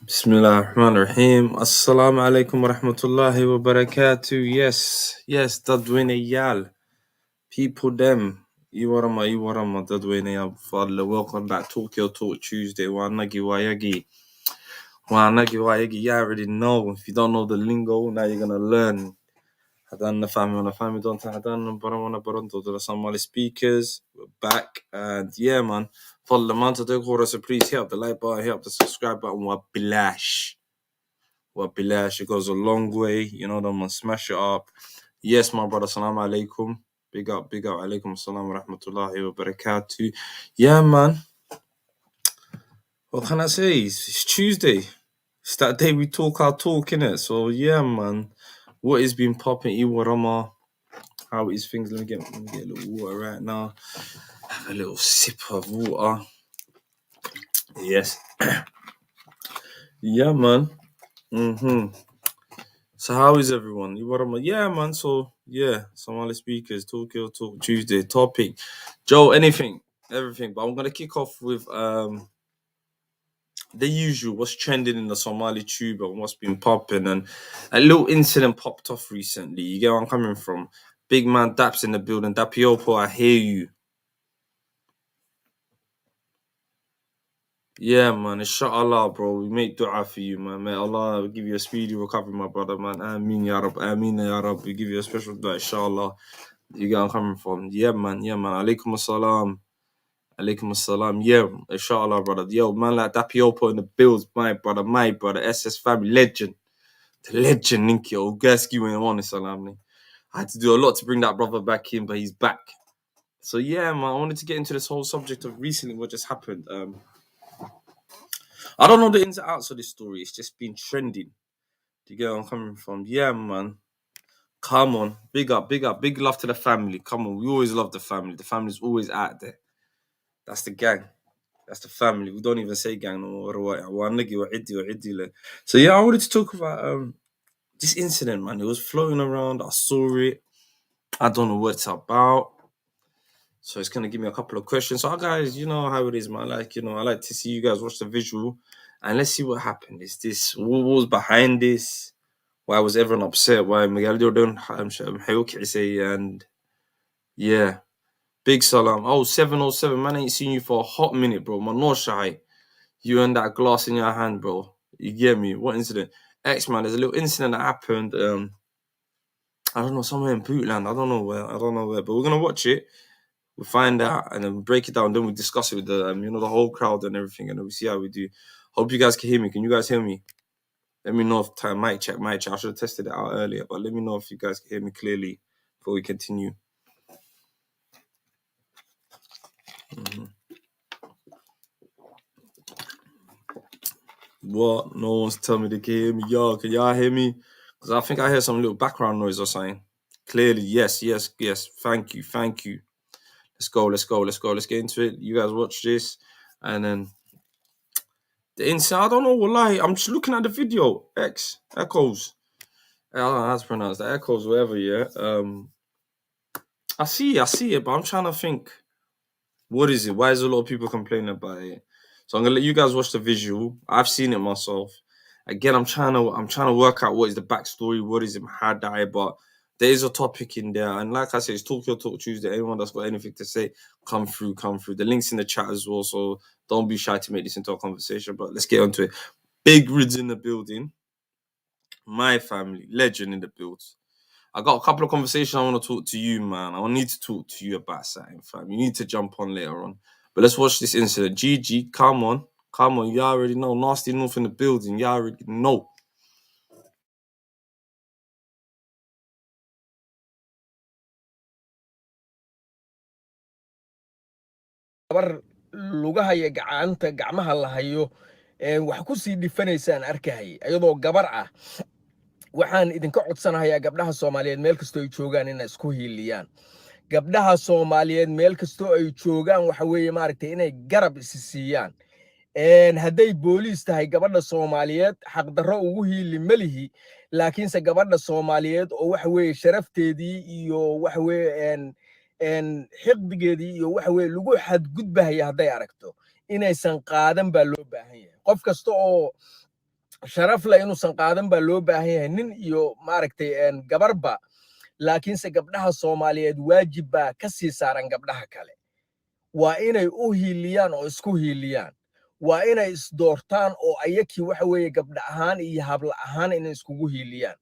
Bismillahirrahmanirrahim. Assalamu alaikum wa rahmatullahi wa barakatuh. Yes, Dadwinayal. People them. Iwarama, Dadwinayal. Fadla. Welcome back. Talk Your Talk Tuesday. Wanagi Wayagi. You already know. If you don't know the lingo, now you're gonna learn. Hadan the family don't Hadan Baramana Baronto to the Somali speakers. We're back. And yeah, man. Follow the man to do chorus. So please hit up the like button, hit up the subscribe button. Wabilash. It goes a long way, them man, smash it up. Yes, my brother, salam alaikum. Big up, alaikum salam wa rahmatullahi wa barakatuh. Yeah, man. What can I say? It's Tuesday. It's that day we talk our talk, innit? So, yeah, man. What is been popping? Iwarama. How is things? Let me get a little water right now. Have a little sip of water. Yes. Yeah, man. So how is everyone? Yeah, man. So yeah, Somali speakers, Tokyo Talk Tuesday topic. Joe, anything, everything. But I'm gonna kick off with the usual, what's trending in the Somali tube and what's been popping, and a little incident popped off recently. You get where I'm coming from? Big man Daps in the building. Dapiopo, I hear you. Yeah, man. Inshallah, bro. We make dua for you, man. May Allah give you a speedy recovery, my brother, man. Ameen, ya Rab. Ameen, ya Rab. We give you a special dua, inshallah. You get where I'm coming from? Yeah, man. Alaikum assalam. Alaikum assalam. Yeah, inshallah, brother. Yo, man, like Dapiopo in the bills, my brother. SS family legend. The legend, Ninky. Ogaski when on salam. I had to do a lot to bring that brother back in, but he's back. So yeah, man, I wanted to get into this whole subject of recently what just happened. I don't know the ins and outs of this story. It's just been trending. Do you get where I'm coming from? Yeah, man. Come on. Big up. Big love to the family. Come on. We always love the family. The family's always out there. That's the gang. That's the family. We don't even say gang no more. So yeah, I wanted to talk about this incident, man. It was floating around. I saw it. I don't know what it's about. So it's gonna give me a couple of questions. So guys, you know how it is, man. Like, I like to see you guys watch the visual and let's see what happened. Is this what was behind this? Why was everyone upset? Why Miguel Jordan and yeah. Big salam. Oh, 707, man, I ain't seen you for a hot minute, bro. Man, no shy. You and that glass in your hand, bro. You get me? What incident? Man, there's a little incident that happened. I don't know, somewhere in Bootland. I don't know where, but we're gonna watch it. We'll find out and then break it down. Then we discuss it with the the whole crowd and everything, and then we see how we do. Hope you guys can hear me. Can you guys hear me? Let me know if time mic check. I should have tested it out earlier, but let me know if you guys can hear me clearly before we continue. What? No one's telling me they can hear me. Yo, can y'all hear me? Because I think I hear some little background noise or something. Clearly, yes. Thank you. Let's go. Let's get into it. You guys watch this. And then the inside, I don't know, wallahi. I'm just looking at the video. Echoes. I don't know how to pronounce that. Echoes, whatever, yeah. I see it, but I'm trying to think. What is it? Why is a lot of people complaining about it? So I'm gonna let you guys watch the visual. I've seen it myself. Again, I'm trying to work out what is the backstory, what is it, how die, but there is a topic in there. And like I said, it's Talk Your Talk Tuesday. Anyone that's got anything to say, come through. The link's in the chat as well. So don't be shy to make this into a conversation. But let's get onto it. Big Rids in the building. My family, legend in the build. I got a couple of conversations I want to talk to you, man. I need to talk to you about something, fam. You need to jump on later on. But let's watch this incident. GG, come on. You already know. Nasty North in the building. You already know. gabar lugaha iyo gacmaha la hayo wax ku sii dhifanaysaan arkay ayadoo gabar ah waxaan idinka codsanayaa gabdhaha Soomaaliyeed meel kasto ay joogaan inay isku hiiliyaan gabdhaha Soomaaliyeed meel kasto ay joogaan waxa weeye maaragtay inay garab siiyaan hadday booliis tahay gabadha Soomaaliyeed xaq darro ugu hiili malihi laakiinse gabadha Soomaaliyeed oo waxa weeye sharafteedii iyo waxa weeye xiqdigeedii iyo waxa weeye lagu xadgudbahaya hadday aragto inaysan qaadan baa loo baahan yahay qof kasta oo sharaf la inuusan qaadan baa loo baahan yahay nin iyo maaragtay gabarba laakiinse gabdhaha Soomaaliyeed waajib baa ka sii saaran gabdhaha kale waa inay u hiiliyaan oo isku hiiliyaan waa inay isdoortaan oo ayakii waxa weeye gabdha ahaan iyo habla ahaan inay iskugu hiiliyaan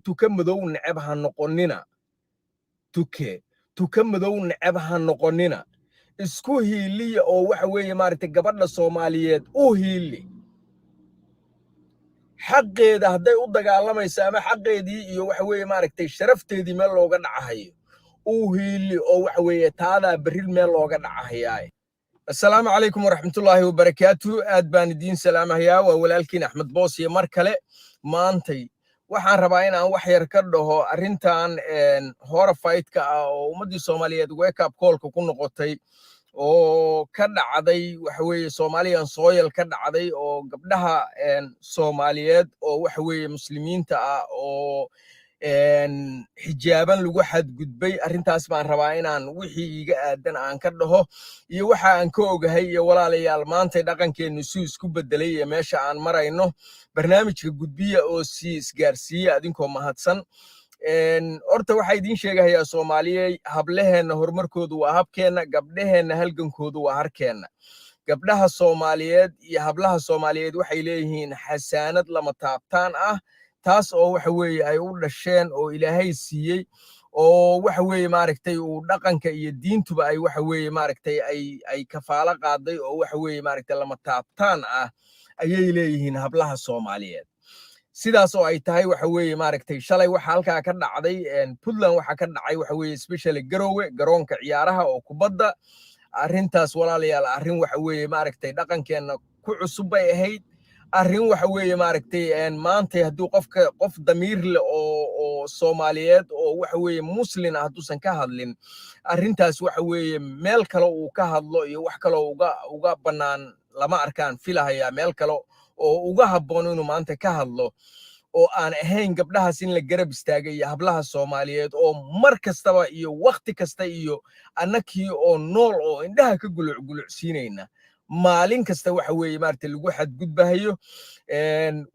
tuka madow neceb ha noqonina tuka madow neceb ha noqonina isku hiiliya oo waxa weeye maaragtay gabadha Soomaaliyeed u hiili xaqeeda hadday u dagaalamaysa ama xaqeedii iyo waxa weeye maaragtay sharafteedii meel looga dhacayo u hiili oo waxa weeye taadaa berri meel looga dhacayaa assalaamu calaykum waraxmatullaahi wabarakaatu aad baan idiin salaamahayaa waa walaalkiin Axmed Boos iyo mar kale maantay waxaan rabaa in aan wax yar ka dhaho arrintan horafaytka ah oo ummadii Soomaaliyeed wake up call-ka ku noqotay oo ka dhacday waxa weeye Soomaaliyan soil ka dhacday oo gabdhaha Soomaaliyeed oo waxa weeye muslimiinta ah oo xijaaban lagu xadgudbay arrintaas baan rabaa inaan wixii iga aadan aan ka dhaho iyo waxa aan ka ogahay iyo walaalayaal maanta dhaqankeenu si isku bedelay iyo meesha aan marayno barnaamijka gudbiya oo si isgaarsiiya adinkoo mahadsan horta waxaa idiin sheegayaa Soomaaliyeed hableheena horumarkoodu waa habkeena gabdhaheena halgankoodu waa harkeena gabdhaha Soomaaliyeed iyo hablaha Soomaaliyeed waxay leeyihiin xasaanad lama taabtaan ah taas oo waxa weeye ay u dhasheen oo Ilaahay siiyey oo waxa weeye maaragtay uu dhaqanka iyo diintuba ay waxa weeye maaragtay ay kafaala qaaday oo waxa weeye maaragtay lama taabtaan ah ayay leeyihiin hablaha Soomaaliyeed sidaas oo ay tahay waxa weeye maaragtay shalay waxa halkaa ka dhacday Puntland waxa ka dhacay waxa weeye especially Garowe garoonka ciyaaraha oo kubadda arrintaas walaalayaal arrin waxa weeye maaragtay dhaqankeena ku cusub bay ahayd arrin waxa weeye maaragtay maanta hadduu qof damiir leh oo Soomaaliyeed oo waxa weeye muslim ah hadduusan ka hadlin arrintaas waxa weeye meel kale uu ka hadlo iyo wax kale uga bannaan lama arkaan filahaya meel kale oo uga habboon inuu maanta ka hadlo oo aan ahayn gabdhahaas in la garab istaagay iyo hablaha Soomaaliyeed oo mar kastaba iyo waqti kasta iyo annakii oo nool oo indhaha ka gulucsiinayna maalin kasta waxa weeye maartay lagu xadgudbahayo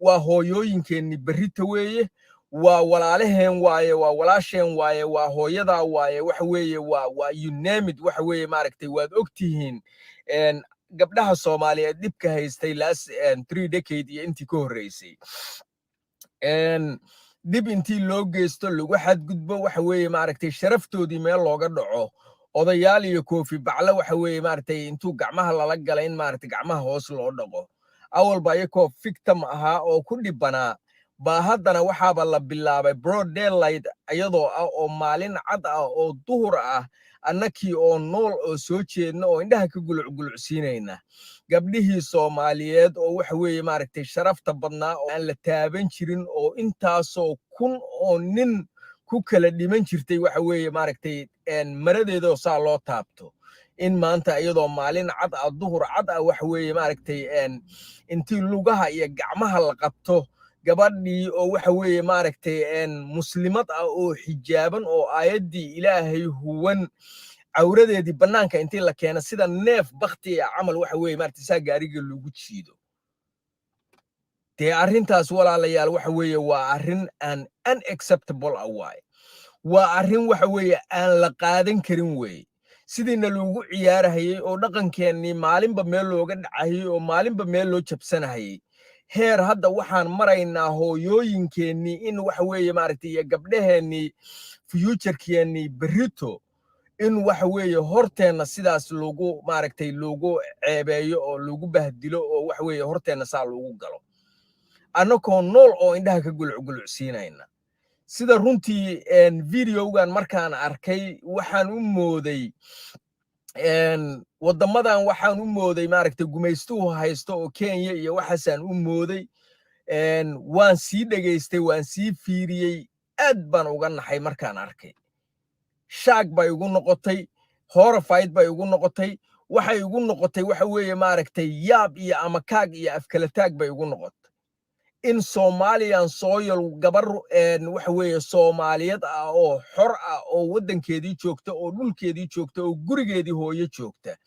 waa hooyooyinkeenni berrita weeye waa walaalaheen waaye waa walaasheen waaye waa hooyadaa waaye waxa weeye waa you name it waxa weeye maaragtay waad ogtihiin gabdhaha Soomaaliyeed dhibka haystay last 3 decade iyo intii ka horreysay dib intii loo geysto lagu xadgudbo waxa weeye maaragtay sharaftoodii meel looga dhaco odayaal iyo koofi bacla waxa weeye maaragtay intuu gacmaha lala galay in maaragtay gacmaha hoos loo dhaqo awalba ayakoo victim ahaa oo ku dhibanaa baa haddana waxaaba la bilaabay broad daylight iyadoo ah oo maalin cad ah oo duhur ah annakii oo nool oo soo jeedna oo indhaha ka gulucsiinayna gabdhihii Soomaaliyeed oo waxa weeye maaragtay sharafta badnaa oo aan la taaban jirin oo intaasoo kun oo nin ku kala dhiman jirtay waxa weeye maaragtay maradeeda oo saa loo taabto in maanta iyadoo maalin cad ah duhur cad ah waxa weeye maaragtay intii lugaha iyo gacmaha la qabto gabadhii oo waxa weeye maaragtay muslimad ah oo xijaaban oo aayaddii Ilaahay huwan cawradeedii bannaanka intii la keena sida neef bakti ah camal waxa weeye maaragtay saa gaariga lagu jiido dee arrintaas walaalayaal waxa weeye waa arrin aan unacceptable ah waaye waa arrin waxa weeye aan la qaadan karin weeye sidiina loogu ciyaarahayay oo dhaqankeennii maalinba meel looga dhacayay oo maalinba meel loo jabsanahayay heer hadda waxaan maraynaa hooyooyinkeennii in waxa weeye maaragtay iyo gabdhaheennii futurekeennii berrito in waxa weeye horteenna sidaas loogu maaragtay loogu ceebeeyo oo loogu bahdilo oo waxa weeye horteenna saa loogu galo annakoo nool oo indhaha ka gulucsiinayna sida runtii videogan markaan arkay waxaan u mooday wadamadan waxaan u mooday maaragtay gumaystuhu haysto oo Kenya iyo waxaasaan u mooday waan sii dhageystay waan sii fiiriyey aad baan uga naxay markaan arkay shaag bay ugu noqotay horrified bay ugu noqotay waxay ugu noqotay waxa weeye maaragtay yaab iyo amakaag iyo afkala taag bay ugu noqotay in Somalian soil gabar waxa weeye Soomaaliyeed ah oo xor ah oo wadankeedii joogta oo dhulkeedii joogta oo gurigeedii hooyo joogta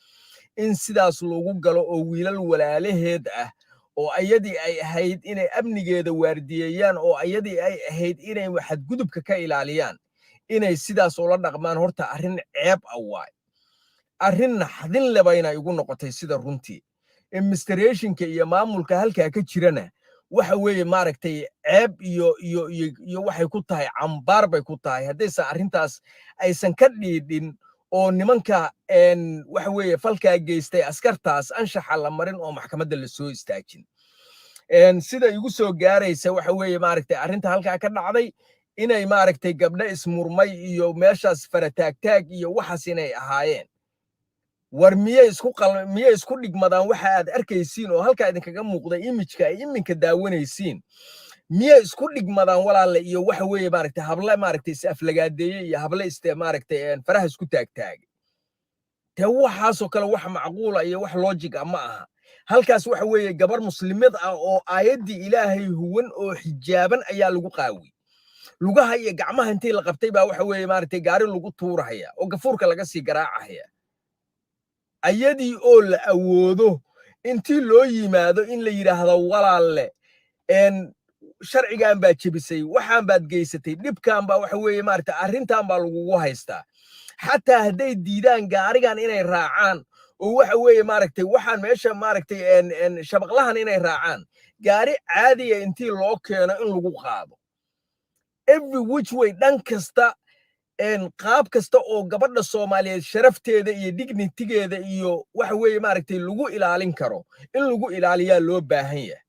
in sidaas loogu galo oo wiilal walaalaheed ah oo ayadii ay ahayd inay amnigeeda waardiyeeyaan oo ayadii ay ahayd inay xadgudubka ka ilaaliyaan inay sidaas ula dhaqmaan horta arrin ceeb ah waay arrin naxdin leh bayna igu noqotay sida runtii administrationka iyo maamulka halkaa ka jirana waxa weeye maaragtay ceeb iyo waxay ku tahay cambaar bay ku tahay haddaysan arrintaas aysan ka dhiidhin oo nimanka waxa weeye falkaa geystay askartaas anshaxa la marin oo maxkamadda la soo istaajin sida igu soo gaaraysa waxa weeye maaragtay arrinta halkaa ka dhacday inay maaragtay gabdho ismurmay iyo meeshaas farataagtaag iyo waxaas inay ahaayeen war miyay isku dhigmadaan waxa aad arkaysiin oo halkaa idinkaga muuqda imijka ay iminka daawanaysiin miyay isku dhigmadaan walaale iyo waxa weeye maaragtay habla maaragtay is aflagaadeeyey iyo habla maaragtay faraha isku taagtaagay te waxaasoo kale wax macquula iyo wax logic ah ma aha halkaas waxa weeye gabar muslimad ah oo aayaddii ilaahay huwan oo xijaaban ayaa lagu qaawiyey lugaha iyo gacmaha intii la qabtay baa waxa weeye maaragtay gaari lagu tuurahaya oo gafuurka laga sii garaacahaya ayadii oo la awoodo intii loo yimaado in la yidhaahdo walaalle sharcigan baa jebisay waxaan baad geysatay dhibkan baa waxa weeye maaragtay arrintan baa lagugu haystaa xataa hadday diidaan gaarigan inay raacaan oo waxa weeye maaragtay waxaan meesha maaragtay shabaqlahan inay raacaan gaari caadiya intii loo keeno in lagu qaado every which way dhan kasta qaab kasta oo gabadha Soomaaliyeed sharafteeda iyo dignitigeeda iyo waxa weeye maaragtay lagu ilaalin karo in lagu ilaaliyaa loo baahan yahay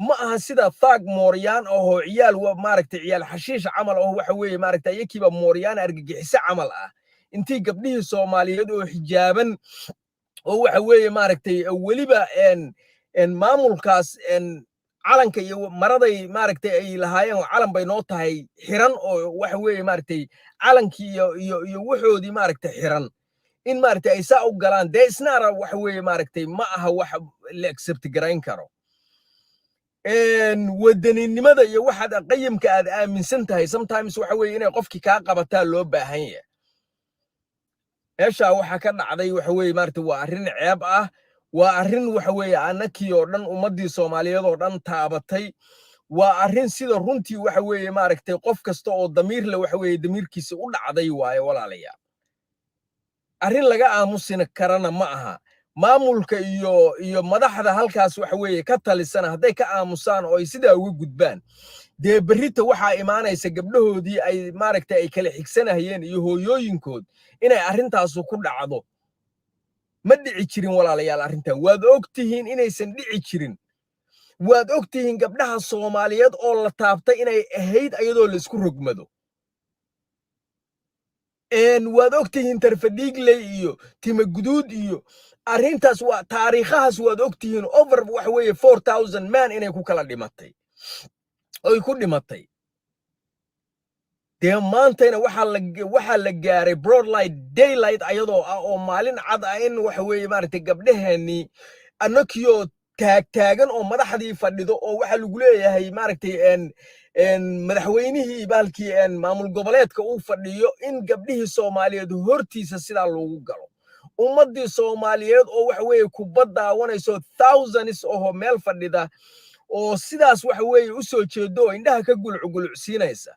ma aha sida faag mooryaan oo ciyaal maaragtay ciyaal xashiish camal oo waxa weeye maaragtay ayakiiba mooryaan argagixisa camal ah intii gabdhihii Soomaaliyeed oo xijaaban oo waxa weeye maaragtay weliba maamulkaas calanka iyo maraday maaragtay ay lahaayeen calan bay noo tahay xiran oo waxa weeye maaragtay calankii iyo waxoodii maaragtay xiran in maaragtay ay saa u galaan dee isnaara waxa weeye maaragtay ma aha wax la accept garayn karo wadaninimada iyo waxaad qayimka aad aaminsan tahay sometimes waxa weeye inay qofkii kaa qabataa loo baahan yahay meesha waxa ka dhacday waxa weeye maaragtay waa arrin ceeb ah waa arrin waxa weeye anakii oo dhan ummadii Soomaaliyeed oo dhan taabatay waa arrin sida runtii waxa weeye maaragtay qof kasta oo damiir leh waxa weeye damiirkiisa u dhacday waaye walaalayaal arrin laga aamusina karana ma aha maamulka iyo madaxda halkaas waxa weeye ka talisana hadday ka aamusaan oo ay sidaa uga gudbaan dee berrita waxaa imaanaysa gabdhahoodii ay maaragtay ay kala xigsanahayeen iyo hooyooyinkood inay arrintaasu ku dhacdo ma dhici jirin walaalayaal arrintan waad ogtihiin inaysan dhici jirin waad ogtihiin gabdhaha Soomaaliyeed oo la taabtay inay ahayd ayadoo la isku rogmado waad ogtihiin tarfadhiigley iyo tima guduud iyo arrintaas waa taariikhahaas waad ogtihiin over waxa weeye 4000 man inay ku kala dhimatay oy ku dhimatay dee maantayna waxaa la gaaray broadlight daylight ayadoo ah oo maalin cad ah in waxa weeye maaragtay gabdhaheennii annakiyoo taagtaagan oo madaxdii fadhido oo waxa lagu leeyahay maaragtay madaxweynihii baalkii maamul goboleedka uu fadhiyo in gabdhihii Soomaaliyeed hortiisa sidaa loogu galo ummadii Soomaaliyeed oo waxa weeye kubad daawanayso thousands oo meel fadhida oo sidaas waxa weeye u soo jeedo oo indhaha ka gulcugulcsiinaysa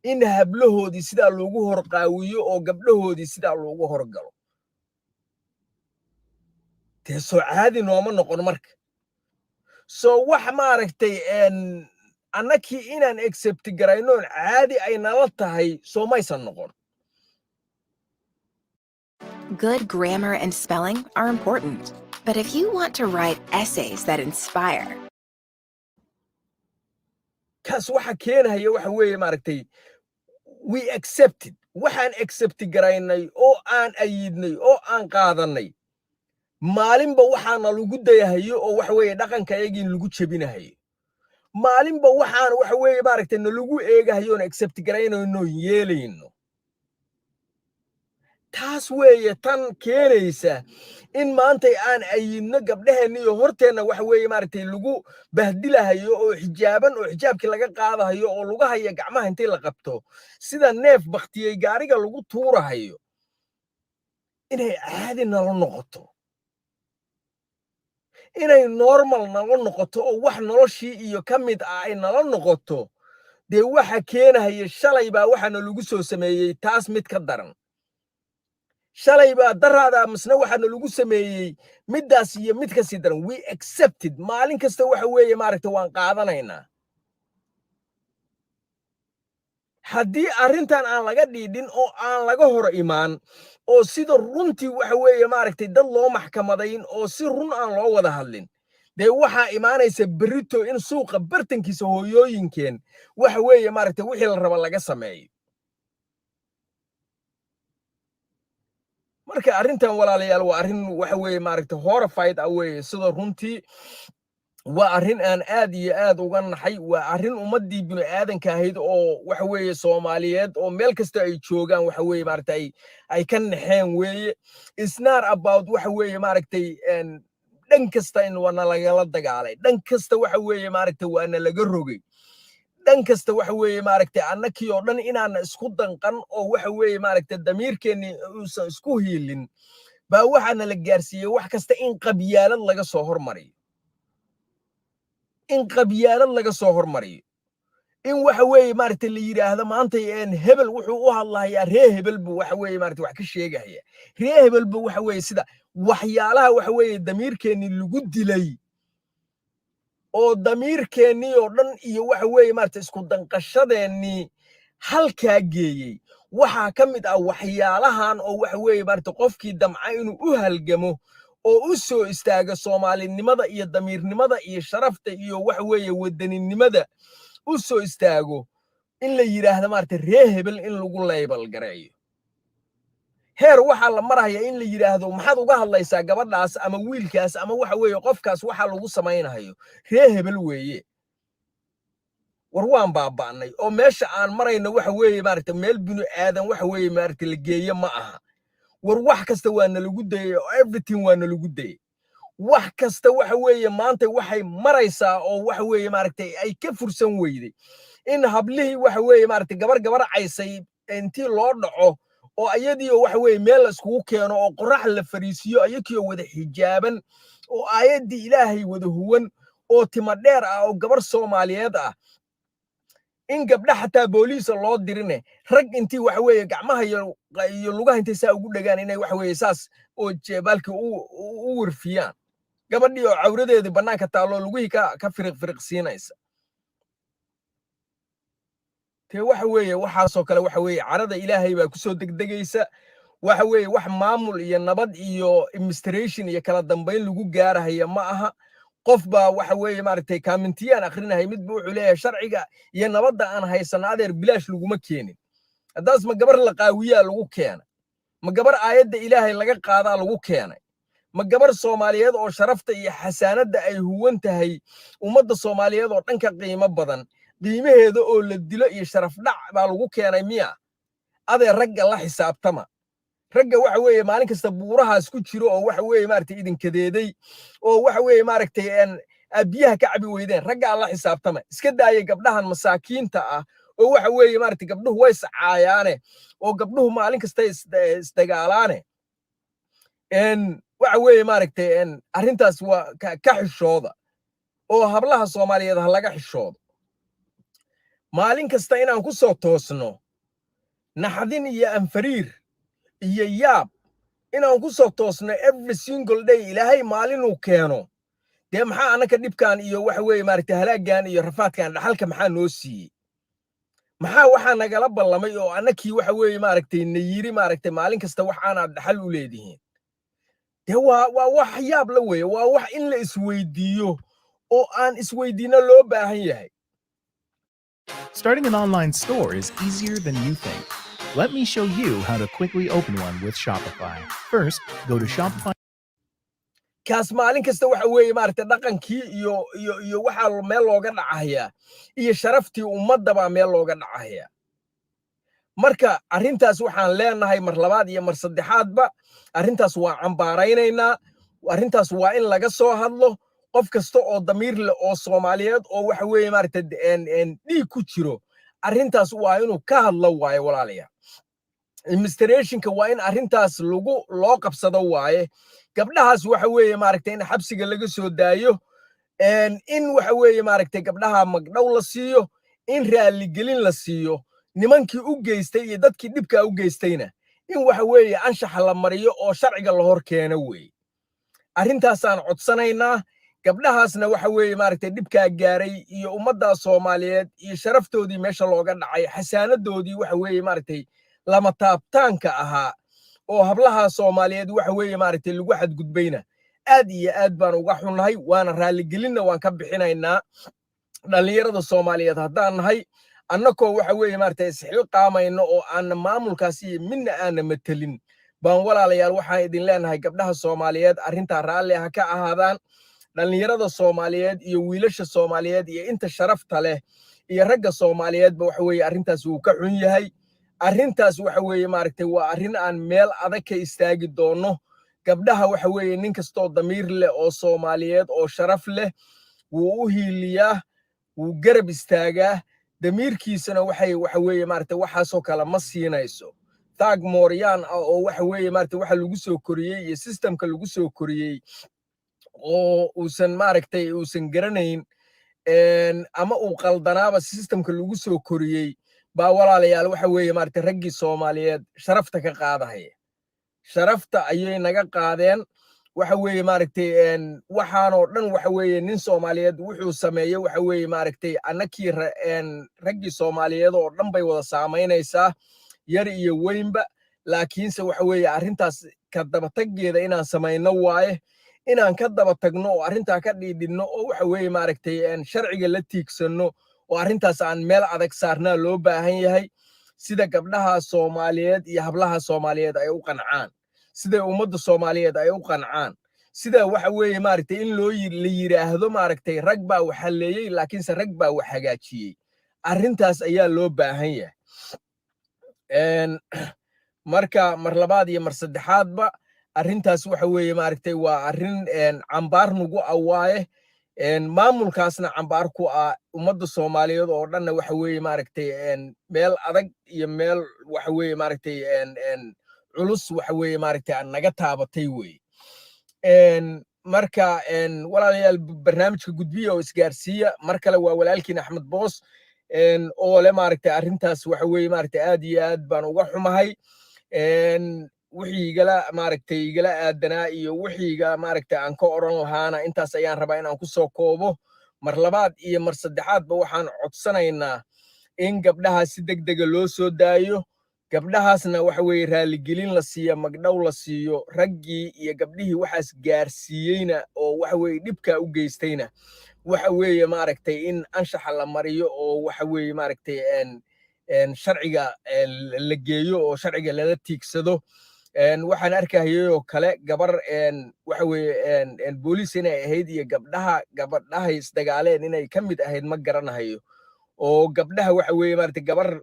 in hablahoodii sidaa loogu horqaawiyo oo gabdhahoodii sidaa loogu horgalo dee soo caadi nooma noqon marka soo wax maaragtay annakii inaan accept garaynoon caadi ay nala tahay soo maysan noqon. Good grammar and spelling are important, but if you want to write essays that inspire, kaas waxa keenaya waxa weeye maaragtay we accepted waxaan accept garaynay oo aan ayidnay oo aan qaadanay maalinba waxaana lagu dayahayo oo waxa weeye dhaqankayagii lagu jebinahayo maalinba waxaan waxa weeye maaragtay lagu eegahayo oo accept garaynayno yeelayno taas weeye tan keenaysa in maanta aan ayidno gabdhaheeniyo horteena waxa weeye maaragtay lagu bahdilahayo oo xijaaban oo xijaabkii laga qaadahayo oo lugaha iyo gacmaha intii la qabto sida neef baktiyay gaariga lagu tuurahayo inay caadi nala noqoto inay normal nala noqoto oo wax noloshii iyo ka mid ah ay nala noqoto dee waxa keenaya shalay baa waxaana lagu soo sameeyey taas mid ka daran shalay baa daraada misna waxaana lagu sameeyey middaas iyo mid ka sii daran we accepted maalin kasta waxa weeye maaragtay waan qaadanaynaa haddii arrintan aan laga dhiidhin oo aan laga hor imaan oo sida runtii waxa weeye maaragtay dad loo maxkamadayn oo si run aan loo wada hadlin dee waxaa imaanaysa berito in suuqa bartankiisa hooyooyinkeen waxa weeye maaragtay wixii la raba laga sameeyo marka arrintan walaalayaal waa arrin waxa weeye maaragtay horrified ah weeye sida runtii waa arrin aan aad iyo aad uga naxay waa arrin ummadii bini aadanka ahayd oo waxa weeye Soomaaliyeed oo meel kasta ay joogaan waxa weeye maaragtay ay ka naxeen weeye it's not about waxa weeye maaragtay dhan kasta in wana lagala dagaalay dhan kasta waxa weeye maaragtay waana laga rogay dhan kasta waxa weeye maaragtay annakii oo dhan inaan isku danqan oo waxa weeye maaragtay damiirkeeni uusan isku hiilin baa waxaana la gaarsiiyey wax kasta in qabyaalad laga soo hormariyo in qabyaalad laga soo hormariyo in waxa weeye maaragtay la yiraahdo maanta hebel wuxuu u hadlayaa ree hebel buu waxa weeye maaragtay wax ka sheegaya ree hebel buu waxa weeye sida waxyaalaha waxa weeye damiirkeeni lagu dilay oo damiirkeeni oo dhan iyo waxa weeye maaragtay isku danqashadeeni halkaa geeyey waxaa ka mid ah waxyaalahan oo waxa weeye maaragtay qofkii damca inuu u halgamo oo u soo istaaga Soomaalinimada iyo damiirnimada iyo sharafta iyo waxa weeye wadaninimada u soo istaago in la yiraahdo maartay ree hebel in lagu label gareeyo heer waxa la maraya in la yiraahdo maxaad uga hadlaysaa gabadhaas ama wiilkaas ama waxa weeye qofkaas waxa lagu sameeynayo ree hebel weeye war waan baabaanay oo meesha aan marayno waxa weeye maartay meel binu aadan waxa weeye maartay la geeyo ma aha war wax kasta waana lagu dayay everything waana lagu dayay wax kasta waxa weeye maanta waxay maraysaa oo waxa weeye maaragtay ay ka fursan weyday in hablihii waxa weeye maaragtay gabar caysay intii loo dhaco oo ayadii waxa weeye meel la iskugu keeno oo qorax la fariisiyo ayakii wada xijaaban oo aayadii Ilaahay wada huwan oo tima dheer ah oo gabar Soomaaliyeed ah in gabdha xataa booliis loo dirine rag intii waxa weeye gacmaha iyo lugaha intay saa ugu dhagaan inay waxa weeye saas oo jeebalka u warfiyaan gabadhii oo cawradeedii banaanka taalo lugihii ka firiqsiinaysa te waxa weeye waxaasoo kale waxa weeye carada Ilaahay baa ku soo degdegaysa waxa weeye wax maamul iyo nabad iyo administration iyo kala dambeyn lagu gaarahaya ma aha qof baa waxa weeye maaragtay kaamintiyaan akhrinahay mid buu wuxuu leeyahay sharciga iyo nabadda aan haysano adeer bilaash laguma keenin hadaas ma gabar la qaawiyaa lagu keenay ma gabar aayadda Ilaahay laga qaadaa lagu keenay ma gabar Soomaaliyeed oo sharafta iyo xasaanada ay huwan tahay ummadda Soomaaliyeed oo dhanka qiimo badan qiimaheeda oo la dilo iyo sharaf dhac baa lagu keenay miya adeer ragga la xisaabtama ragga waxa weeye maalin kasta buurahaas ku jiro oo waxa weeye maaragtay idinkadeeday oo waxa weeye maaragtay abiyaha ka cabi weydeen ragga la xisaabtama iska daayay gabdhahan masaakiinta ah oo waxa weeye maaragtay gabdhuhu way sacaayaane oo gabdhuhu maalin kasta isdagaalaane waxa weeye maaragtay arrintaas waa ka xishooda oo hablaha Soomaaliyeed ha laga xishoodo maalin kasta inaan ku soo toosno naxadin iyo anfariir iyo yaab inaan ku soo toosno every single day Ilaahay maalinuu keeno dee maxaa anaka dhibkaan iyo waxa weeye maaragtay halaagan iyo rafaadkan dhaxalka maxaa noo siiyey maxaa waxa nagala ballamay oo anakii waxa weeye maaragtay nayiri maaragtay maalin kasta wax aan dhaxal u leedihiin dee waa wax yaab la weeye waa wax in la isweydiiyo oo aan isweydiino loo baahan yahay. Starting an online store is easier than you think. Let me show you how to quickly open one with Shopify. First, go to Shopify. kaas maalin kasta waxa weeye maaragtay dhaqankii iyo waxa meel looga dhacaya iyo sharaftii ummadda baa meel looga dhacaya marka arrintaas waxaan leenahay mar labaad iyo mar saddexaadba arrintaas waa cambaaraynaynaa arrintaas waa in laga soo hadlo qof kasta oo damiir leh oo Soomaaliyeed oo waxa weeye maaragtay dhiig ku jiro arrintaas waa inuu ka hadlo waayo walaalayaal administrationka waa in arrintaas loo qabsado waaye gabdhahaas waxa weeye maaragtay in xabsiga laga soo daayo in waxa weeye maaragtay gabdhaha magdhow la siiyo in raaligelin la siiyo nimankii u geystay iyo dadkii dhibka u geystayna in waxa weeye anshaxa la mariyo oo sharciga la hor keeno weeye arrintaasaan codsanaynaa gabdhahaasna waxa weeye maaragtay dhibkaa gaaray iyo ummadda Soomaaliyeed iyo sharaftoodii meesha looga dhacay xasaanadoodii waxa weeye maaragtay lama taabtaanka ahaa oo hablaha Soomaaliyeed waxa weeye maaragtay lagu xadgudbayna aad iyo aad baan uga xunnahay waana raaligelinna waan ka bixinaynaa dhalinyarada Soomaaliyeed haddaan nahay annakoo waxa weeye maaragtay isxil qaamayno oo aan maamulkaasi midna aan matelin baan walaalayaal waxaan idin leenahay gabdhaha Soomaaliyeed arrinta raalli ah ka ahaadaan dhalinyarada Soomaaliyeed iyo wiilasha Soomaaliyeed iyo inta sharafta leh iyo ragga Soomaaliyeed ba waxa weeye arrintaas uu ka xun yahay arrintaas waxa weeye maaragtay waa arrin aan meel adag ka istaagi doono gabdhaha waxa weeye nin kastoo damiir leh oo Soomaaliyeed oo sharaf leh wuu u hiiliyaa wuu garab istaagaa damiirkiisana waxa weeye maaragtay waxaasoo kale ma siinayso taag mooryaan ah oo waxa weeye maaragtay waxa lagu soo koriyey iyo systemka lagu soo koriyey oo uusan maaragtay uusan garanayn ama uu qaldanaaba systemka lagu soo koriyey baa walaalayaal waxa weeye maaragtay raggii Soomaaliyeed sharafta ka qaadahaya sharafta ayay naga qaadeen waxa weeye maaragtay waxaan oo dhan waxa weeye nin Soomaaliyeed wuxuu sameeyay waxa weeye maaragtay annakii raggii Soomaaliyeed oo dhan bay wada saameynaysaa yar iyo weynba laakiinse waxa weeye arrintaas ka daba taggeeda inaan samayno waaye inaan ka daba tagno oo arrintaa ka dhiidhino oo waxa weeye maaragtay sharciga la tiigsano oo arrintaas aan meel adag saarnaa loo baahan yahay sida gabdhaha Soomaaliyeed iyo hablaha Soomaaliyeed ay u qancaan sida ummadda Soomaaliyeed ay u qancaan sida waxa weeye maaragtay in la yiraahdo maaragtay rag baa wax haleeyay laakiinse rag baa wax hagaajiyay arrintaas ayaa loo baahan yahay marka mar labaad iyo mar saddexaadba arrintaas waxa weeye maaragtay waa arrin cambaar nagu awaaye maamulkaasna cambaar ku ah ummadda Soomaaliyeed oo dhanna waxa weeye maaragtay meel adag iyo meel waxa weeye maaragtay culus waxa weeye maaragtay aan naga taabatay weeye marka walaalayaal barnaamijka gudbiya oo isgaarsiiya mar kale waa walaalkiin Axmed Boos oo le maaragtay arrintaas waxa weeye maaragtay aad iyo aad baan uga xumahay wixii igala aadanaa iyo wixiiga maaragtay aan ka oran lahaana intaas ayaan rabaa inaan ku soo koobo mar labaad iyo mar saddexaadba waxaan codsanaynaa in gabdhaha si degdega loo soo daayo gabdhahaasna waxa weeye raaligelin la siiyo magdhow la siiyo raggii iyo gabdhihii waxaas gaarsiiyeyna oo waxa weeye dhibka u geystayna waxa weeye maaragtay in anshaxa la mariyo oo waxa weeye maaragtay sharciga la geeyo oo sharciga lala tiigsado waxaan arkayay kale gabar waxa weeye booliis inay ahayd iyo gabadhaha isdagaaleen inay ka mid ahayd ma garanayo oo gabdhaha waxa weeye maaragtay gabar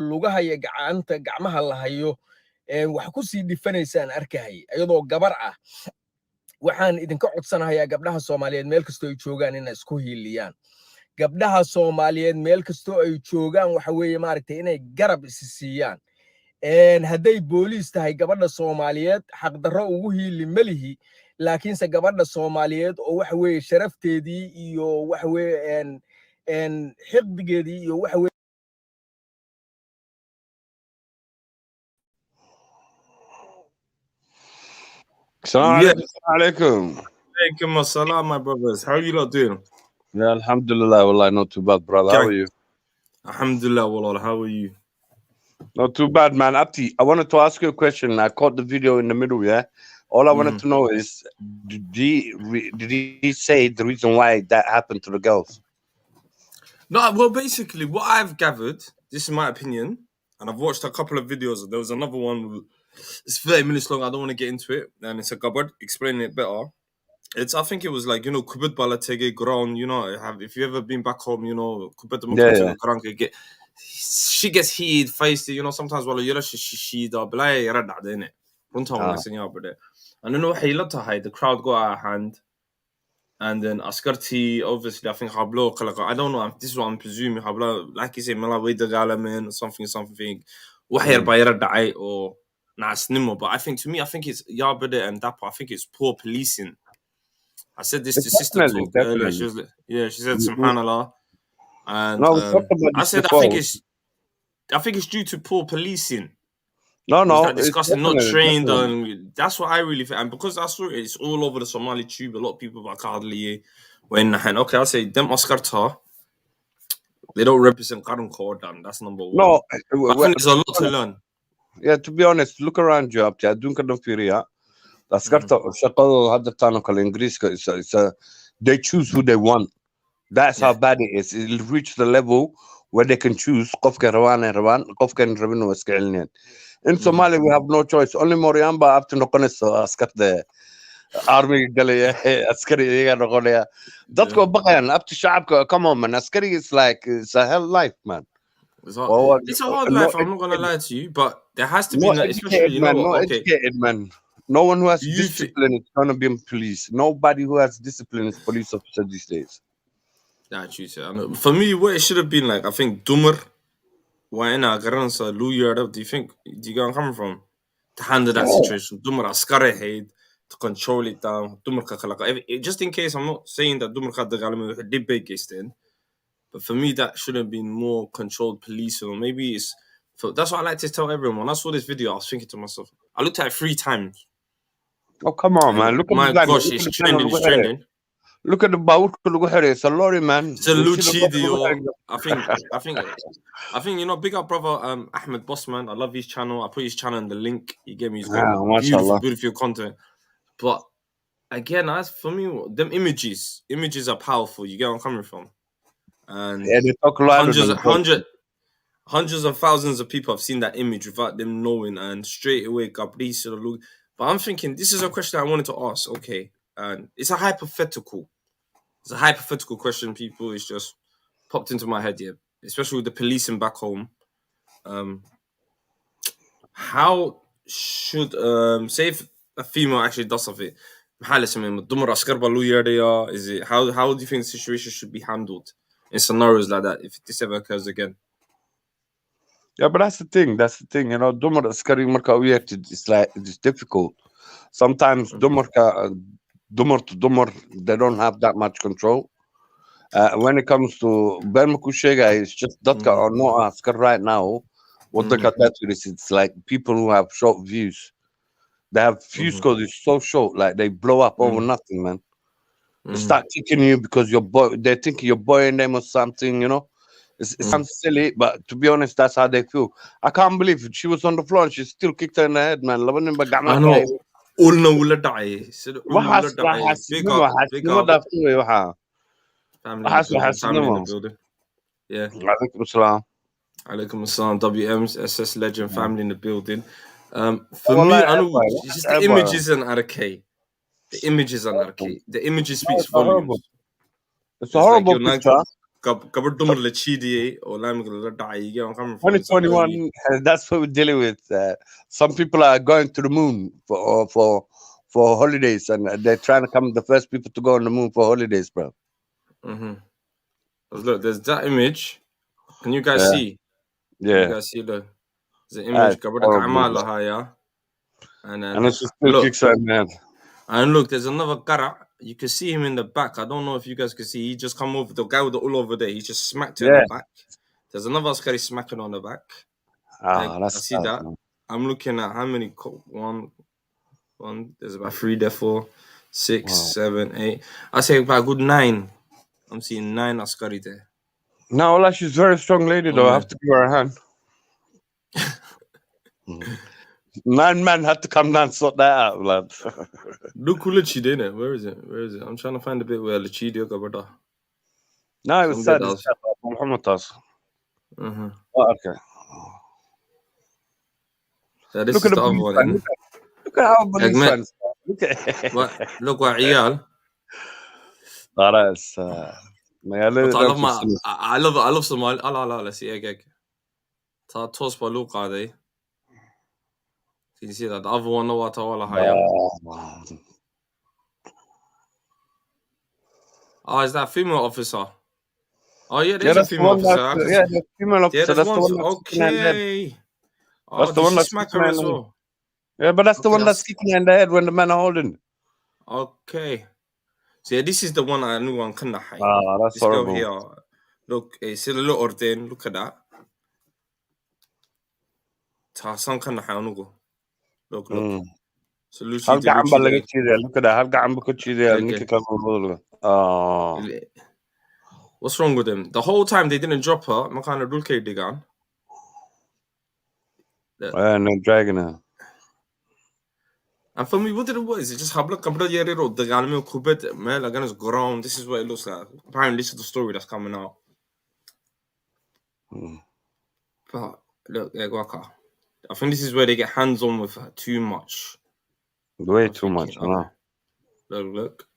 lugaha iyo gacmaha la hayo wax ku sii dhifanaysaan arkayay iyadoo gabar ah waxaan idinka codsanayaa gabdhaha Soomaaliyeed meel kastoo ay joogaan inay isku hiiliyaan gabdhaha Soomaaliyeed meel kastoo ay joogaan waxa weeye maaragtay inay garab is siiyaan hadday booliis tahay gabadha Soomaaliyeed xaq darro ugu hiili malihi laakiinse gabadha Soomaaliyeed oo waxa weeye sharafteedii iyo waxa weeye xiqdigeedii iyo waxa weeye Assalamu alaikum. Alaikum assalam, my brothers. How are you lot doing? Yeah, alhamdulillah, wallah, not too bad, brother. How are you? Alhamdulillah, wallah. How are you? Not too bad, man. Apti, I wanted to ask you a question. I caught the video in the middle, yeah? All I wanted to know is, did he say the reason why that happened to the girls? No, well, basically, what I've gathered, this is my opinion, and I've watched a couple of videos. There was another one, it's 30 minutes long. I don't want to get into it. And it's a cupboard explaining it better. I think it was like, kubud balatege ground, if you ever been back home, kubud get she gets heated, feisty, sometimes while you're she da blay rada in it. And then the crowd got out of hand. And then Askarti, obviously, I think Hablo, I don't know, this is what I'm presuming, Hablo, like you say, Malawi the Galaman or something. wax yar baa yara dhacay oo nacasnimo. But I think to me, I think it's Yabede and Dapo. I think it's poor policing. I said this It's to Sister definitely, Talk earlier. definitely. She was, she said We- Subhanallah, and No, we talked about I this said before. I think it's due to poor policing. No, Was no, that it's disgusting? Not definitely, trained definitely. on. That's what I really think. And because I saw it, it's all over the Somali tube. A lot of people are hardly when okay, I'll say them Oscar they don't represent Karan Kordan. That's number one. No, But I think there's a lot to learn. yeah, to be honest, look around you up there. Don't come here. Askarta shaqadooda hadda taan oo kale Ingiriiska they choose who they want. That's how bad it is. It'll reach the level where they can choose qofka rabaan ay rabaan, qofkan rabin waa iska celinayaan. In Somalia, we have no choice. Only Moriamba have to noqonayso askarta army galaya askari iyaga noqonaya. Dadka baqayaan up to shacabka. Come on, man. Askari is like it's a hell life, man. It's a hard life. I'm not gonna lie to you, but there has to be, especially educated man. No one who has discipline is gonna be in police. Nobody who has discipline is police officer these days. That's true. For me, what it should have been like, I think Dummer, Waina Garansa, Luyard. Do you get where I'm coming from? To handle that situation, Dummer Askare Haid, to control it down. Dummer Kakalaka. Just in case, I'm not saying that Dummer Kadagalame did big then. But for me, that should have been more controlled police. Or maybe that's what I like to tell everyone. When I saw this video, I was thinking to myself, I looked at it 3 times. Oh, come on, man. Look at my gosh, it's trending, it's trending. Look at the Baut Luguhere. It's a lorry, man. It's a Lucidio. I think, big up brother Ahmed Bossman. I love his channel. I put his channel in the link. He gave me his beautiful content. But again, for me, them images are powerful. You get where I'm coming from. And they talk hundreds of thousands of people have seen that image without them knowing, and straight away Gabriel look. But I'm thinking this is a question I wanted to ask. Okay, and it's a hypothetical. It's a hypothetical question, people. It's just popped into my head here, especially with the policing back home. How should say if a female actually does something? Is it how do you think the situation should be handled in scenarios like that if this ever occurs again? Yeah, but that's the thing. Dumar askari marka u yeertid it's difficult. Sometimes dumar to dumar, they don't have that much control. When it comes to Ben Makushega, it's just dadka or no askar right now. What the it's like people who have short views. They have views because it's so short, like they blow up over nothing, man. They start kicking you because they're thinking you're boying them or something, It sounds silly, but to be honest, that's how they feel. I can't believe she was on the floor and she still kicked her in the head, man. I know. Ulna wula die. Big up. Family in the building. Yeah. Alaikum assalam. Alaikum assalam. WM's SS Legend family in the building. For me, I know it's just the images and RK. The images and RK. The images speaks volumes. It's a horrible picture. 2021, that's what we're dealing with. Some people are going to the moon for holidays, and they're trying to come the first people to go on the moon for holidays, bro. Look, there's that image. Can you guys see? Yeah. You guys see the image? And it's just still kicks right now. And look, there's another Kara. You can see him in the back. I don't know if you guys can see. He just come over, the guy with the all over there. He just smacked it in the back. There's another Askari smacking on the back. I see that. Man. I'm looking at how many. One. There's about 3 there, 4, 6, 7, 8. I say about a good 9. I'm seeing 9 Askari there. No, well, she's a very strong lady, though. I have to give her a hand. 9 men had to come down and sort that out, lad. Look who Lachidi, innit? Where is it? I'm trying to find a bit where Lachidi or Gabada. No, it was sad. Muhammad Tas. Okay. Yeah, this look is the other one. Look at how police fans. Look what Iyal. I love Somali. Let's see. Toss Baluka. You see that the other one, no water, wala haya. Oh, is that female officer? Oh yeah, there's a female officer. The female officer. Yeah, that's one. Okay. Oh, the did one she that's smack kicking her her as in the head. well? Yeah, but that's the Okay, one that's kicking her in the head when the men are holding. Okay. So yeah, this is the one I knew on Kanahai. Ah, that's This girl horrible. here. Look, it's a little ordain. Look at that. Tasan Kanahai Onugo. Look. So Lucy Halka camba laga the jiiday. Look at that. Halka camba ku jiiday. Okay. Ninka kale uu Oh. What's wrong with them? The whole time they didn't drop her. Makana Dulke Digan. And they're dragging her. And for me, what is it? Just Habla Kabra Yeri wrote the Galmi Kubet, Mel against ground. This is what it looks like. Apparently, this is the story that's coming out. But look, Egwaka. I think this is where they get hands on with her too much. Way too much. Okay. Look.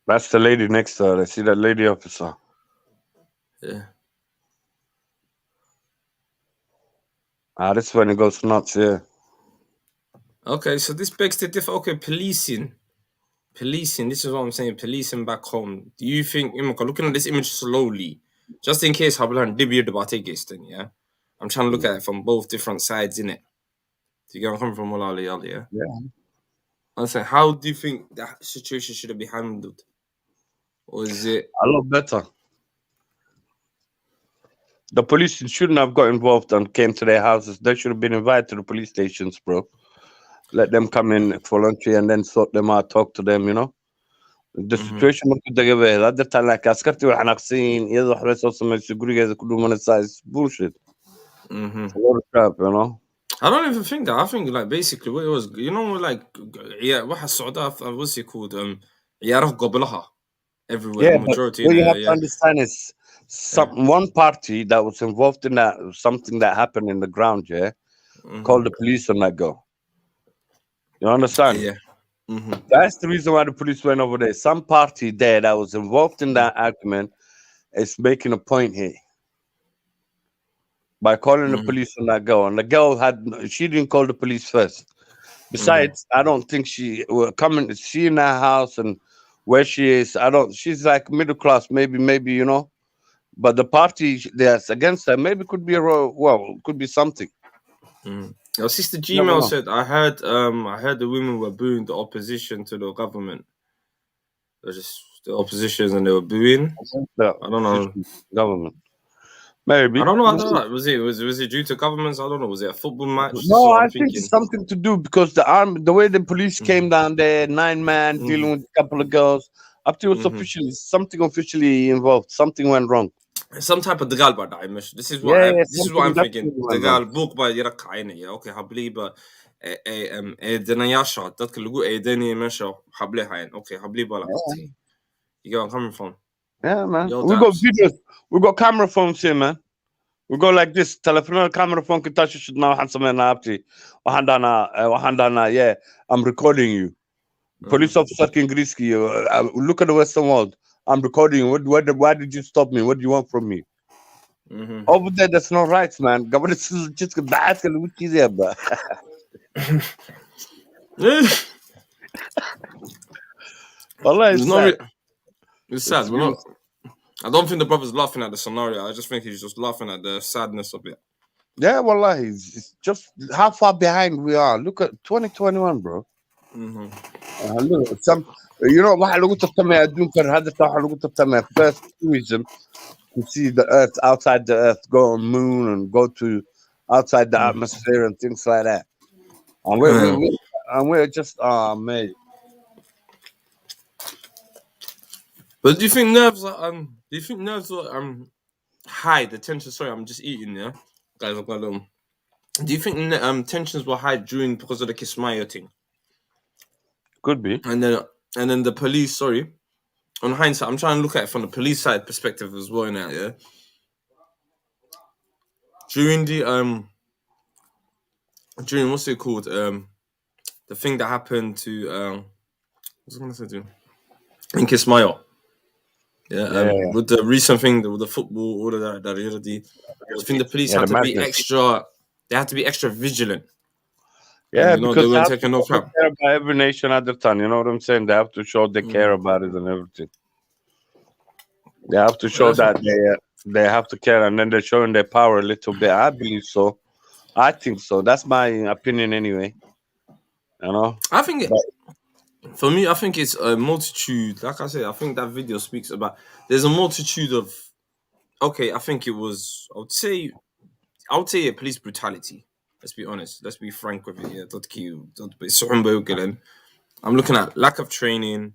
That's the lady next to her. I see that lady officer. Yeah. This is when it goes nuts, yeah. Okay, so this begs the diff. Okay, policing. This is what I'm saying. Policing back home. Do you think, looking at this image slowly, just in case Hablan did be about thing, yeah? I'm trying to look at it from both different sides, innit? Do you get where I'm coming from, Malali, yeah? Yeah. I'm saying, how do you think that situation should have been handled? Or is it a lot better? The police shouldn't have got involved and came to their houses. They should have been invited to the police stations, bro. Let them come in voluntary and then sort them out, talk to them, you know. The situation markuu dagabay hadda tan like askarti waxaan aqsiin iyadoo waxba soo sameeyay gurigeeda ku dhumanaysa is bullshit. It's a lot of crap, you know. I don't even think that. I think like basically what it was, like waxa socda what's it called? Ciyaaraha gobolaha everywhere. Yeah, Majority but what you have to understand is one party that was involved in that something that happened in the ground, called the police on that go. You understand? Yeah. That's the reason why the police went over there. Some party there that was involved in that argument is making a point here by calling the police on that girl. And the girl she didn't call the police first. Besides, I don't think she in that house and where she is, she's like middle class, maybe, you know. But the party that's against her maybe could be could be something. Our sister Gmail said, I heard the women were booing the opposition to the government. They're just the opposition and they were booing. I don't know. Government. Maybe. I don't know. Was it due to governments? I don't know. Was it a football match? No, I think it's something to do because the way the police came down there, 9-man dealing with a couple of girls, up to something officially involved. Something went wrong. Some type of dagal by that. This is what I'm thinking. Dagal book by Yarakayne. Yeah, okay, habli ba denayasha dadka lagu eedeynaya meesha hable hayn. Okay, habli ba laqtay. You get where I'm coming from? Yeah, man. We got videos. We got camera phones here, man. We go like this. Telephone camera phone can touch it now. Yeah, I'm recording you. Police officer Kingriski. Look at the Western world. I'm recording you. Why did you stop me? What do you want from me? Over there, there's no rights, man. Government is just bad. It's sad. I don't think the brother's laughing at the scenario. I just think he's just laughing at the sadness of it. Yeah, wallahi, it's just how far behind we are. Look at 2021, bro. Look, waxa lagu tartamaya adduunkan hadda waxa lagu tartamaya first tourism to see the earth outside the earth, go on moon and go to outside the atmosphere and things like that. And we're just mate. But do you think nerves are high? The tension. Sorry, I'm just eating. Yeah, guys, I've got Do you think tensions were high because of the Kismayo thing? Could be. And then the police. Sorry, on hindsight, I'm trying to look at it from the police side perspective as well. Now, yeah. During what's it called? The thing that happened to what's I gonna say to in Kismayo. Yeah, with the recent thing with the football, all of that, I think the police had to be extra. They had to be extra vigilant. Yeah, and, because they weren't taking no crap. Care about every nation at the time. You know what I'm saying? They have to show they care about it and everything. They have to show that They have to care, and then they're showing their power a little bit. I believe so. I think so. That's my opinion, anyway. You know. I think But for me, I think it's a multitude. Like I said, I think that video speaks about. There's a multitude of. Okay, I think it was. I would say police brutality. Let's be honest. Let's be frank with it. Yeah, I'm looking at lack of training,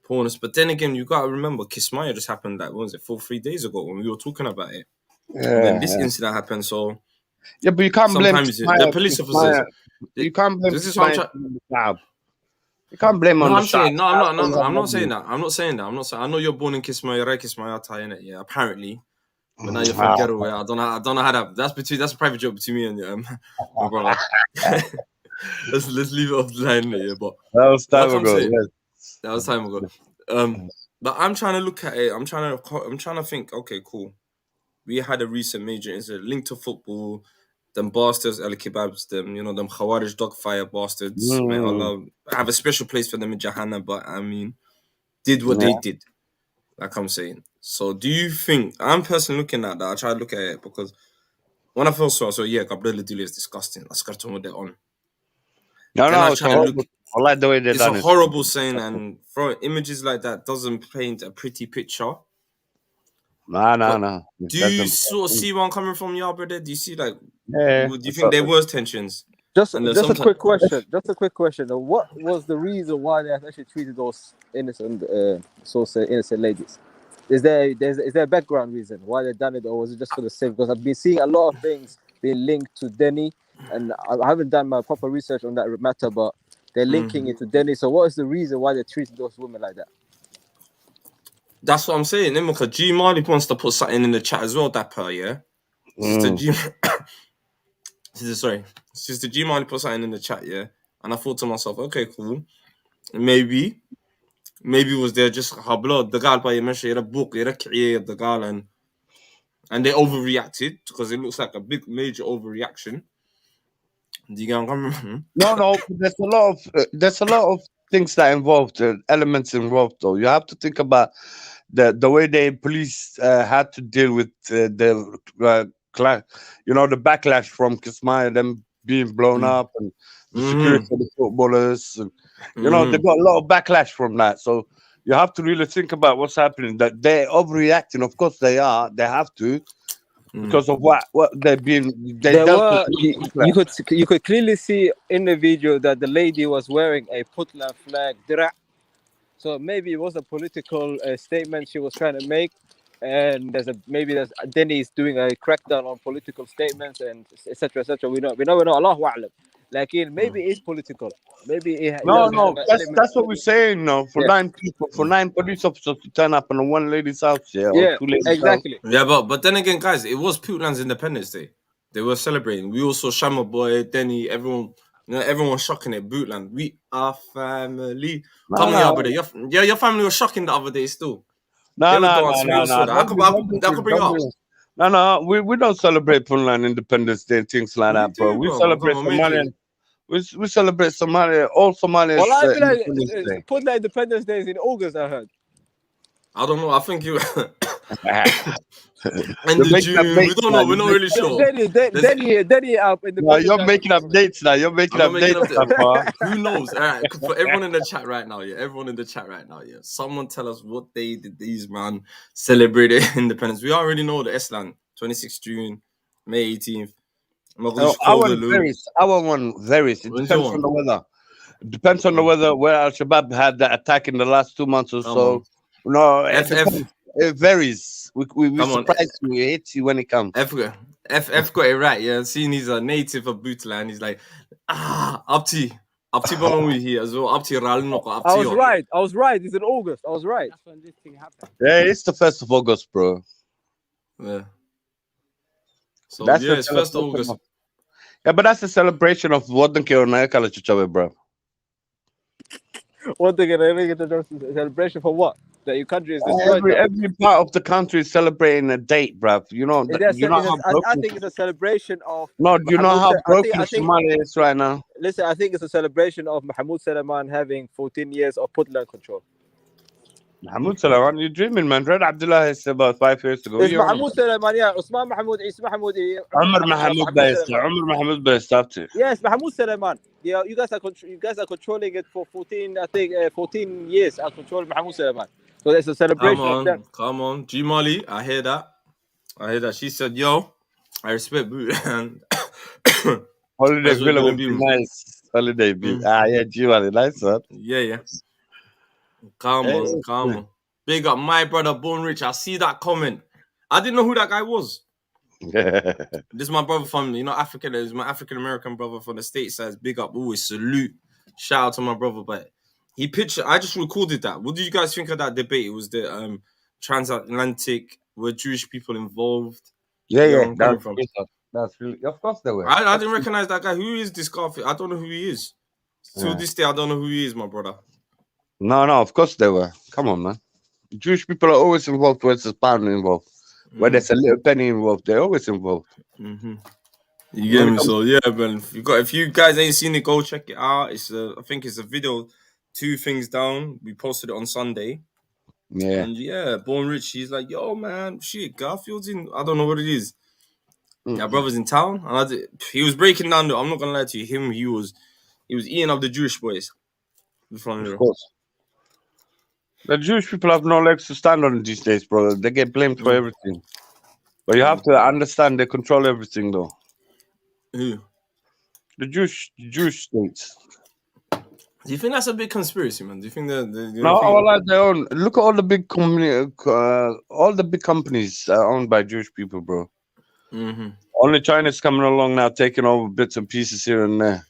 poorness. But then again, you gotta remember, Kismaya just happened. Like, what was it, 3 days ago when we were talking about it? And then this incident happened. So yeah, but you can't blame sometimes the police officers. You can't blame This is what I'm Kismaya. You can't blame on No, the I'm saying shop. I'm not saying that. I'm not saying that. I'm not saying. I know you're born in Kismaya, right? Kismaya, innit? Yeah, apparently. But now you're from Ghetto. Yeah, I don't know how that. That's a private joke between me and my brother. let's leave it off the line. Yeah, but that was time what I'm ago. saying- Yes. that was time ago. But I'm trying to look at it. I'm trying to think. Okay, cool. We had a recent major incident linked to football. Them bastards, El Kebabs, them them Khawarij dogfire bastards. May Allah have a special place for them in Jahannam. But I mean, did what they did. Like I'm saying. So do you think I'm personally looking at that? I try to look at it because when I first saw, yeah, Gabriel Dili is disgusting. I scared to what they're on. No, Then I it's try to horrible. look. I like the way they It's done a it. horrible saying, and throwing images like that doesn't paint a pretty picture. No. Do you sort of see where I'm coming from, yeah, brother? Do you see do you think so- there was tensions? Just And a quick question. Just a quick question. What was the reason why they actually treated those innocent, innocent ladies? Is there a background reason why they done it, or was it just for the sake? Because I've been seeing a lot of things being linked to Denny, and I haven't done my proper research on that matter, but they're linking it to Denny. So what is the reason why they treated those women like that? That's what I'm saying. Because G Marley wants to put something in the chat as well, Dapper, yeah? Sister G Marley put something in the chat, yeah? And I thought to myself, okay, cool. Maybe was there just hablo the gal by a book, the gal and they overreacted because it looks like a big major overreaction. Do you get what I'm coming? No. There's a lot of things that involved elements involved. Though you have to think about the way the police had to deal with the backlash from Kismaya, them being blown up, and the security of the footballers. And, they got a lot of backlash from that. So you have to really think about what's happening. That they're overreacting. Of course they are. They have to. Because of what they've been, you could clearly see in the video that the lady was wearing a Puntland flag direct. So maybe it was a political statement she was trying to make, and Denny's doing a crackdown on political statements and etc. We know Allahu A'lam. Like maybe it's political. Maybe it that's what we're saying. No, for 9 people, for 9 police officers to turn up on one lady's house, or 2 ladies' exactly. house. Yeah, but then again, guys, it was Puntland's Independence Day. They were celebrating. We also Shama Boy, Denny, everyone. Everyone's shocking it. Bootland, we are family. Come on, brother. Your family was shocking the other day still. No. I could bring up. No. We don't celebrate Puntland Independence Day and things like that, bro. We celebrate Somalian. We celebrate Somalia. All Somalians. Well, I feel like Puntland Independence Day is in August. I heard. I don't know. I think you. And the June, we don't know. We're not really sure. Denny up in the. No, you're making up dates now. You're making up dates. Who knows? All right, for everyone in the chat right now, someone tell us what day did these man celebrated independence. We already know the Eslan, 26th June, May 18th. Our one varies. It depends on the weather. It depends on the weather. Where Al Shabaab had that attack in the last 2 months or so. No, it varies. We surprise you. We hate you when it comes. F got it right. Yeah, seeing he's a native of Bootland, he's like, Abti Balonwi here as well. Abti Ralnoko. I was right. It's in August. I was right. That's when this thing happened. Yeah, it's the 1st of August, bro. Yeah. So that's it's 1st of August. Yeah, but that's a celebration of what the Kyo bro. What the celebration for what? That your country is every part of the country is celebrating a date, bruv. I think it's a celebration of. No, do you know how broken Somalia is right now? Listen, I think it's a celebration of Mahmoud Salaman having 14 years of Puntland control. Mahmoud Salaman, you're dreaming, man. Red Abdullah is about 5 years ago. It's You don't know. Mahmoud Suleiman, yeah. Usman Mahmoud, Isa Mahmoud, Umar Mahmoud Bayes. Suleiman. Umar Mahmoud Bayes stopped it. Yes, Mahmoud Suleiman. Yeah, you guys are controlling it for 14, I think, 14 years. I control Mahmoud Suleiman. So there's a celebration of them. Come on. G Molly, I hear that. She said, yo, I respect Boot. And Holiday That's what Villa gonna would be. be nice. Holiday Villa. Yeah, G-Wally, nice one. Yeah. Come on. Big up my brother, Born Rich. I see that comment. I didn't know who that guy was. This is my brother from, Africa. This is my African American brother from the States. Says big up, always salute. Shout out to my brother. But he pitched. I just recorded that. What did you guys think of that debate? It was the transatlantic. Were Jewish people involved? Yeah. That's really, of course they were. I didn't recognize that guy. Who is this guy? I don't know who he is. Till this day, I don't know who he is, my brother. No, of course they were. Come on, man. Jewish people are always involved where there's a pound involved. Where there's a little penny involved, they're always involved. Mm-hmm. You get me? So yeah, man. If you guys ain't seen it, go check it out. I think it's a video, 2 things down. We posted it on Sunday. Yeah. And yeah, Born Rich, he's like, yo, man, shit, Garfield's in. I don't know what it is. Our brother's in town, and he was breaking down. I'm not gonna lie to you. He was eating up the Jewish boys. Of course. The Jewish people have no legs to stand on these days, bro. They get blamed for everything. But you have to understand they control everything, though. Who? The Jewish states. Do you think that's a big conspiracy, man? Do you think that? No, all at their own. Look at all the big all the big companies are owned by Jewish people, bro. Mm-hmm. Only China's coming along now, taking over bits and pieces here and there.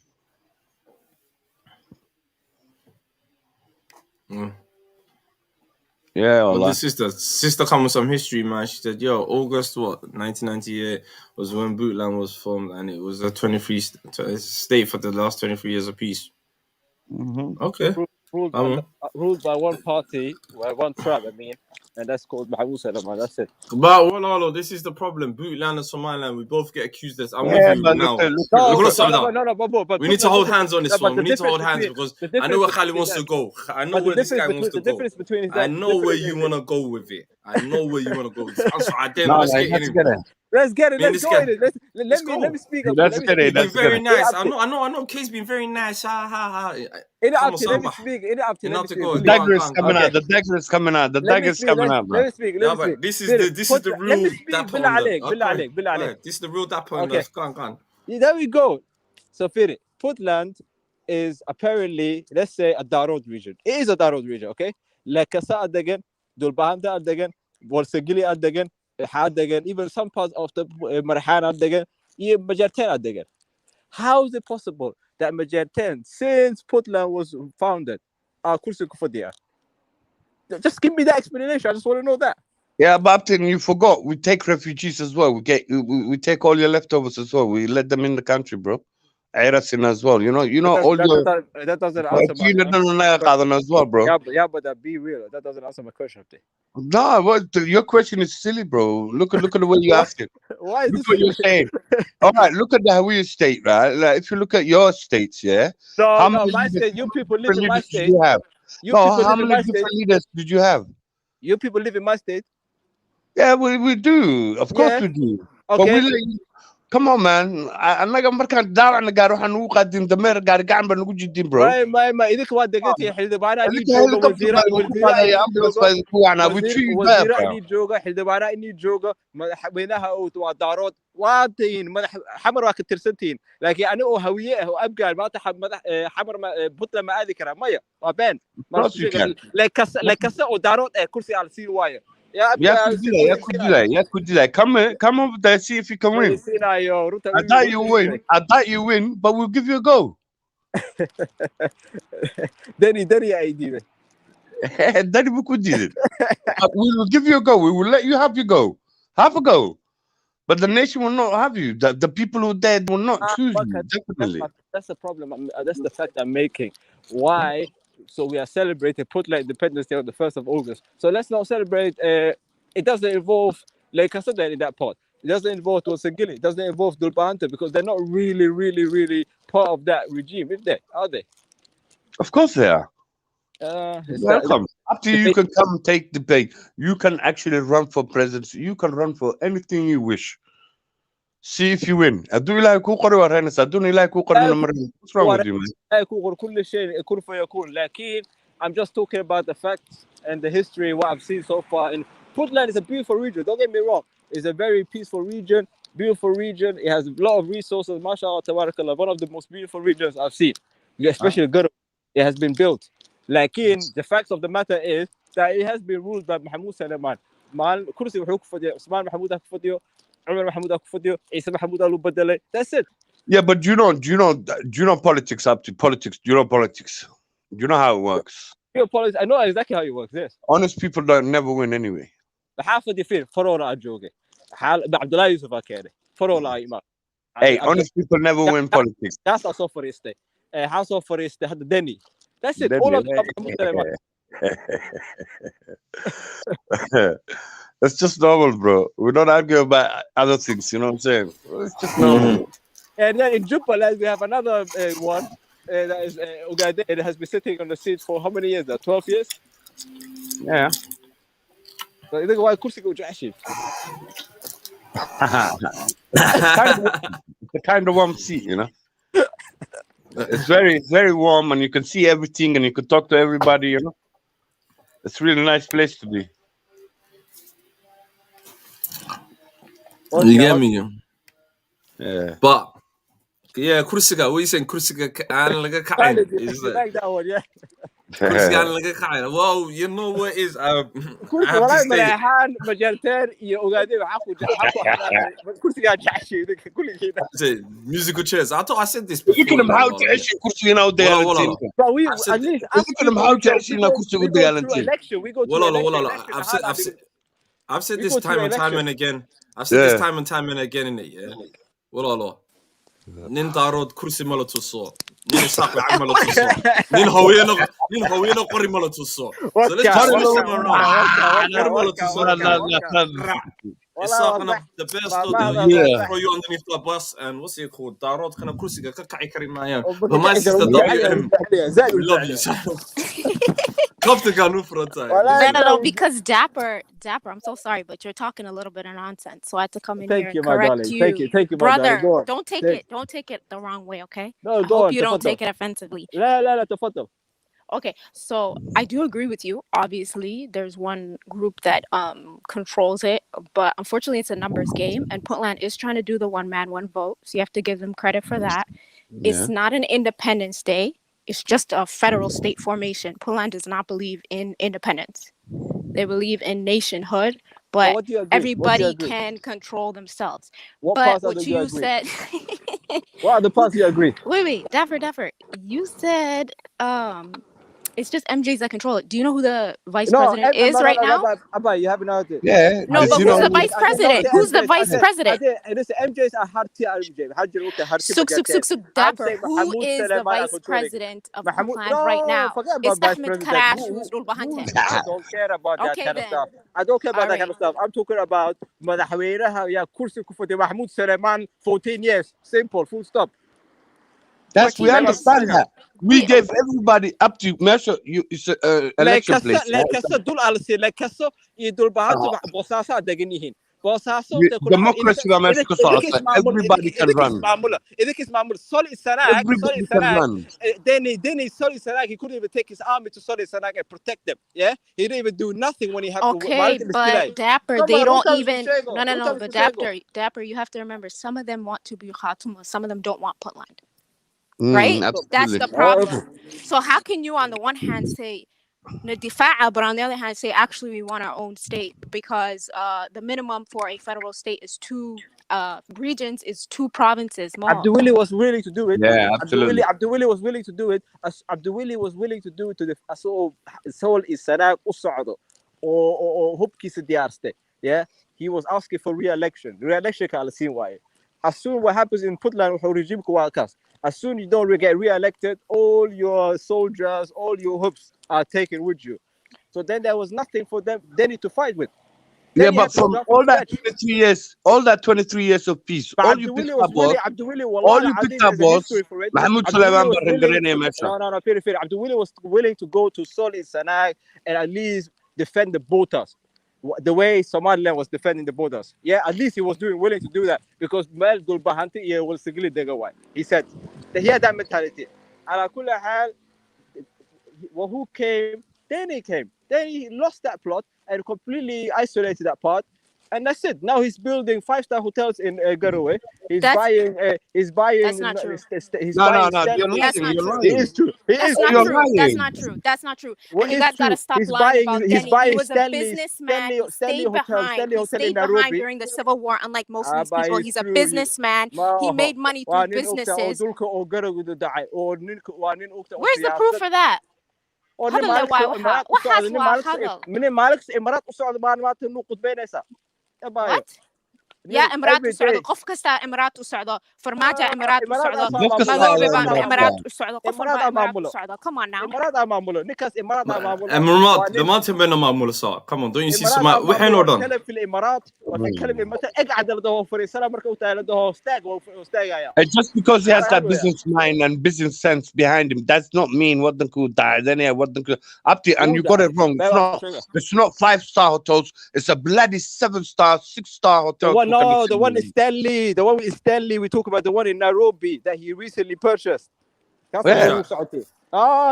Yeah, well, the sister come with some history, man. She said, yo, August 1998 was when Bootland was formed, and it was a 23 state for the last 23 years of peace. Mm-hmm. Okay. Ruled by one party, one tribe, and that's called Mahmoud Salaman. That's it. But well, this is the problem. Bootland and Somaliland, we both get accused of this. I'm with you now. But we need to hold hands on this one. We need to hold hands because I know where Khalid wants to go. I know where this guy wants to go. I know where you want to go with it. I know where you want to go with it. Let's get it. Let's go in it. Let me speak. Let's get it. That's very nice. I know. Kay's been very nice. Let me speak. The dagger is coming out. The dagger is coming out. The dagger is coming out, bro. Let me speak. This is the real dapper. This is the real dapper. Okay. Go on. There we go. So Firi, Puntland is apparently, let's say, a Darod region. It is a Darod region, okay? Lekasa Adegan, Dulbahanda Adegan, Borsegili Adegan, Hadagan, even some parts of the Marhana Adegan, even Majarten Adegan. How is it possible that Majarten, since Puntland was founded, are Kursi Kufadia? Just give me that explanation. I just want to know that. Yeah, but you forgot. We take refugees as well. We take all your leftovers as well. We let them in the country, bro. Erasin as well. You know all your. That doesn't answer as well, bro. Yeah, but be real. That doesn't answer my question. No, your question is silly, bro. Look at the way you ask it. Why is look what you're saying. All right, look at the Hawiye state, right? Like, if you look at your states, yeah. No, my state. You people live in my state. How many different leaders did you have? You people live in my state. Yeah, we do. Of course we do. Okay. But come on, man. Anaga markaan daawana gaar waxaan ugu qaadin dameer gaar gacan baan ugu jidin, bro. ما idinka waa degantii xildhibaanaha inii jooga xildhibaanaha inii jooga madaxweynaha waa daarood waa tihiin xamar waa ka tirsantihiin laakiin ani oo hawiye ah oo abgaal maanta xamar Puntland ma aadi karaa maya waa been lekasa oo daarood kursi aan sii waayo. Yeah, could do that. Come over there, see if you can win. I thought you win, but we'll give you a go. Danny, idea. Danny, we could do it. We will give you a go. We will let you have your go. Have a go. But the nation will not have you. The people who are dead will not choose you. Definitely. That's the problem. That's the fact I'm making. Why? So we are celebrating Puntland Independence Day on the 1st of August. So let's not celebrate. It doesn't involve Lake Kasadan in that part. It doesn't involve Tosegili. It doesn't involve Dulbahante because they're not really part of that regime, is they? Are they? Of course they are. Welcome. After you can come take debate. You can actually run for presidency. You can run for anything you wish. See if you win. أدوني لا يكون قري ورهنس. أدوني لا يكون قري نمرين. What's wrong with you, man? كل شيء يكون فيكون لكن I'm just talking about the facts and the history what I've seen so far. And Puntland is a beautiful region. Don't get me wrong. It's a very peaceful region, beautiful region. It has a lot of resources. MashaAllah, tabarakallah. One of the most beautiful regions I've seen. Especially good. It has been built. لكن the facts of the matter is that it has been ruled by Mahmoud Salman. مال كرسي وحوك فديو عثمان محمود فديو عمر محمود فديو عيسى محمود قالوا بدله. That's it. Yeah, but do you know politics up to politics? Do you know politics? Do you know how it works? I know exactly how it works. Yes. Honest people don't never win anyway. حافظ يفير فرولا أجوجي حال عبد الله يوسف أكيد فرولا إيمان. Hey, honest people never win politics. That's also for este. Also for este هذا دني. That's it. All of them. That's just normal, bro. We don't argue about other things. You know what I'm saying? It's just normal. And then in Jubaland, we have another one that is Ugaden. It has been sitting on the seat for how many years now? 12 years? Yeah. So you think why kursi go jashi? It's a kind of warm seat, you know. It's very warm, and you can see everything, and you can talk to everybody. You know, it's a really nice place to be. You get me? Yeah. But yeah, kursiga. What you saying? Kursiga aan laga kacayn. Is You like that one, yeah? kursiga aan laga kacayn. Well, you know what is kursi walahi marahan majalteen iyo Ugaden waxa kursiga jashi kulligiina. Musical chairs. I said this before. You can how to actually kursiga now there. But we at least you can how to actually now kursiga the election. We go to election. I've said this time and time and again. I've said this time and time and again in it, yeah. Wallah. Nin darod kursi malo tuso. Nin saqi amalo tuso. Nin hawiyana qori malo tuso. So let's just the best of throw you underneath the bus and what's it called? Darod kana kursiga ka kaci kari maayaan. But my sister WM. We love you, son. No, because Dapper, I'm so sorry, but you're talking a little bit of nonsense. So I had to come in here and correct you. Thank you, brother. Don't take it the wrong way, okay? No, I hope you don't take it offensively. لا تفضل. Okay, so I do agree with you. Obviously, there's one group that controls it, but unfortunately, it's a numbers game, and Puntland is trying to do the one man, one vote. So you have to give them credit for that. Yeah. It's not an Independence Day. It's just a federal state formation. Puntland does not believe in independence. They believe in nationhood, but everybody can control themselves. What you said... What are the parts you agree? Wait, Dapper. You said it's just MJs that control it. Do you know who the vice president is right now? Abba, you haven't heard it. Yeah. No, but who's the vice president? Who's the vice president? MJs are hard to Suk Dapper. Who is the vice president of Puntland right now? It's Ahmed Karash who's ruled behind him. I don't care about that kind of stuff. I don't care about that kind of stuff. I'm talking about madaxweynaha ya kursi ku fadhiya Mahmoud Salman 14 years. Simple, full stop. We understand that. We gave everybody up to measure election place. Democracy everybody can run. Everybody can run. Then Solly Sanak, he couldn't even take his army to Solly Sanak and protect them. Yeah, he didn't even do nothing when he had. Okay, but Dapper, they don't even. No. But Dapper, you have to remember, some of them want to be Khatuma, some of them don't want Puntland. Right? That's the problem. So how can you on the one hand say but on the other hand say actually we want our own state because the minimum for a federal state is 2 regions, is 2 provinces. Abdulwili was willing to do it. Yeah, absolutely. Abdulwili was willing to do it. Abdulwili was willing to do it to the Soul is Sanak Usado or Hubkis Diarste. Yeah, he was asking for re-election. Re-election can see why. As soon what happens in Puntland regime as soon you don't get re-elected, all your soldiers, all your hoops are taken with you. So then there was nothing for them to fight with. Yeah, he had but to from start all from that scratch. 23 years, all that 23 years of peace, But all you Abdul picked was up willing. was, Abdul all Wallah you al-Azim, picked up there's a history was for it. Mahmoud Abdul Sulaiman was willing. Barangarene Mesha. No, fair. Abdul was willing to go to Sol in Sana'a and at least defend the borders. The way Somaliland was defending the borders. Yeah, at least he was willing to do that because Mel Dulbahanti was sigili degawai. He said that he had that mentality. And who came, then he came. Then he lost that plot and completely isolated that part. And that's it. Now he's building 5-star hotels in Garowe. He's That's buying. He's buying. that's not true. He's No, buying. you're Stanley. That's lying, not you're true. He lying. is true. He That's is not You're true. true. That's lying. not true. That's not true. What And you is guys gotta true? stop He's lying buying. about He's Denny. He buying was a businessman. He stayed behind. Stanley He Hotel in stayed behind Nairobi. during the Civil War. Unlike most of these But people, it's he's a true. businessman. He made money through businesses. Where's the proof for that? هذا اللي واحد وحاس وهذا. What? يا إمارات وسعودة قف كستا إمارات وسعودة فرماجة إمارات وسعودة إمارات وسعودة قف إمارات وسعودة. Come on now. Emiraat, the mountain men are معمولة صح. Come on, don't you see some? وحين ودان. في الامارات وتتكلم امتى اقعد لده فريسلا مركو لده ستاغ And just because he has that business mind and business sense behind him, does not mean what the cool die. Then what the up to, and you got it wrong. It's not 5-star hotels. It's a bloody 7-star, 6-star hotel. The one is Stanley. The one is Stanley. We talk about the one in Nairobi that he recently purchased. Yeah.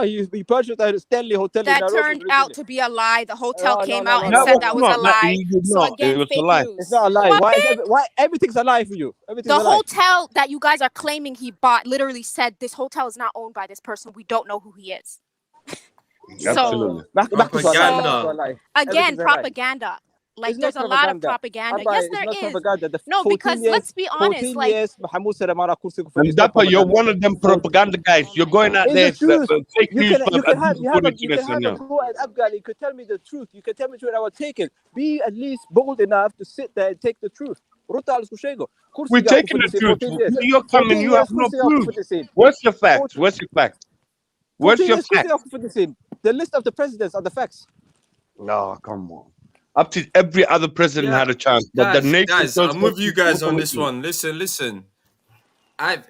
He purchased a Stanley hotel in Nairobi. That turned out to be a lie. The hotel came out and No, said that was not. a lie. So again, It was a fake lie. news. It's not a lie. Why everything's a lie for you? The hotel that you guys are claiming he bought literally said this hotel is not owned by this person. We don't know who he is. Absolutely. Propaganda. Again, propaganda. Like there's a lot of propaganda. Yes, there is. No, because let's be honest. Like Dapper, you're one of them propaganda guys. You're going out there fake news. You can have a go at Afghan. You could tell me the truth. You can tell me the truth. I will take it. Be at least bold enough to sit there and take the truth. We're taking the truth. You're coming. You have no proof. What's your fact? What's your fact? What's your fact? The list of the presidents are the facts. No, come on. Up to every other president had a chance, but the nation. Guys, I'm with you guys on this one. Listen.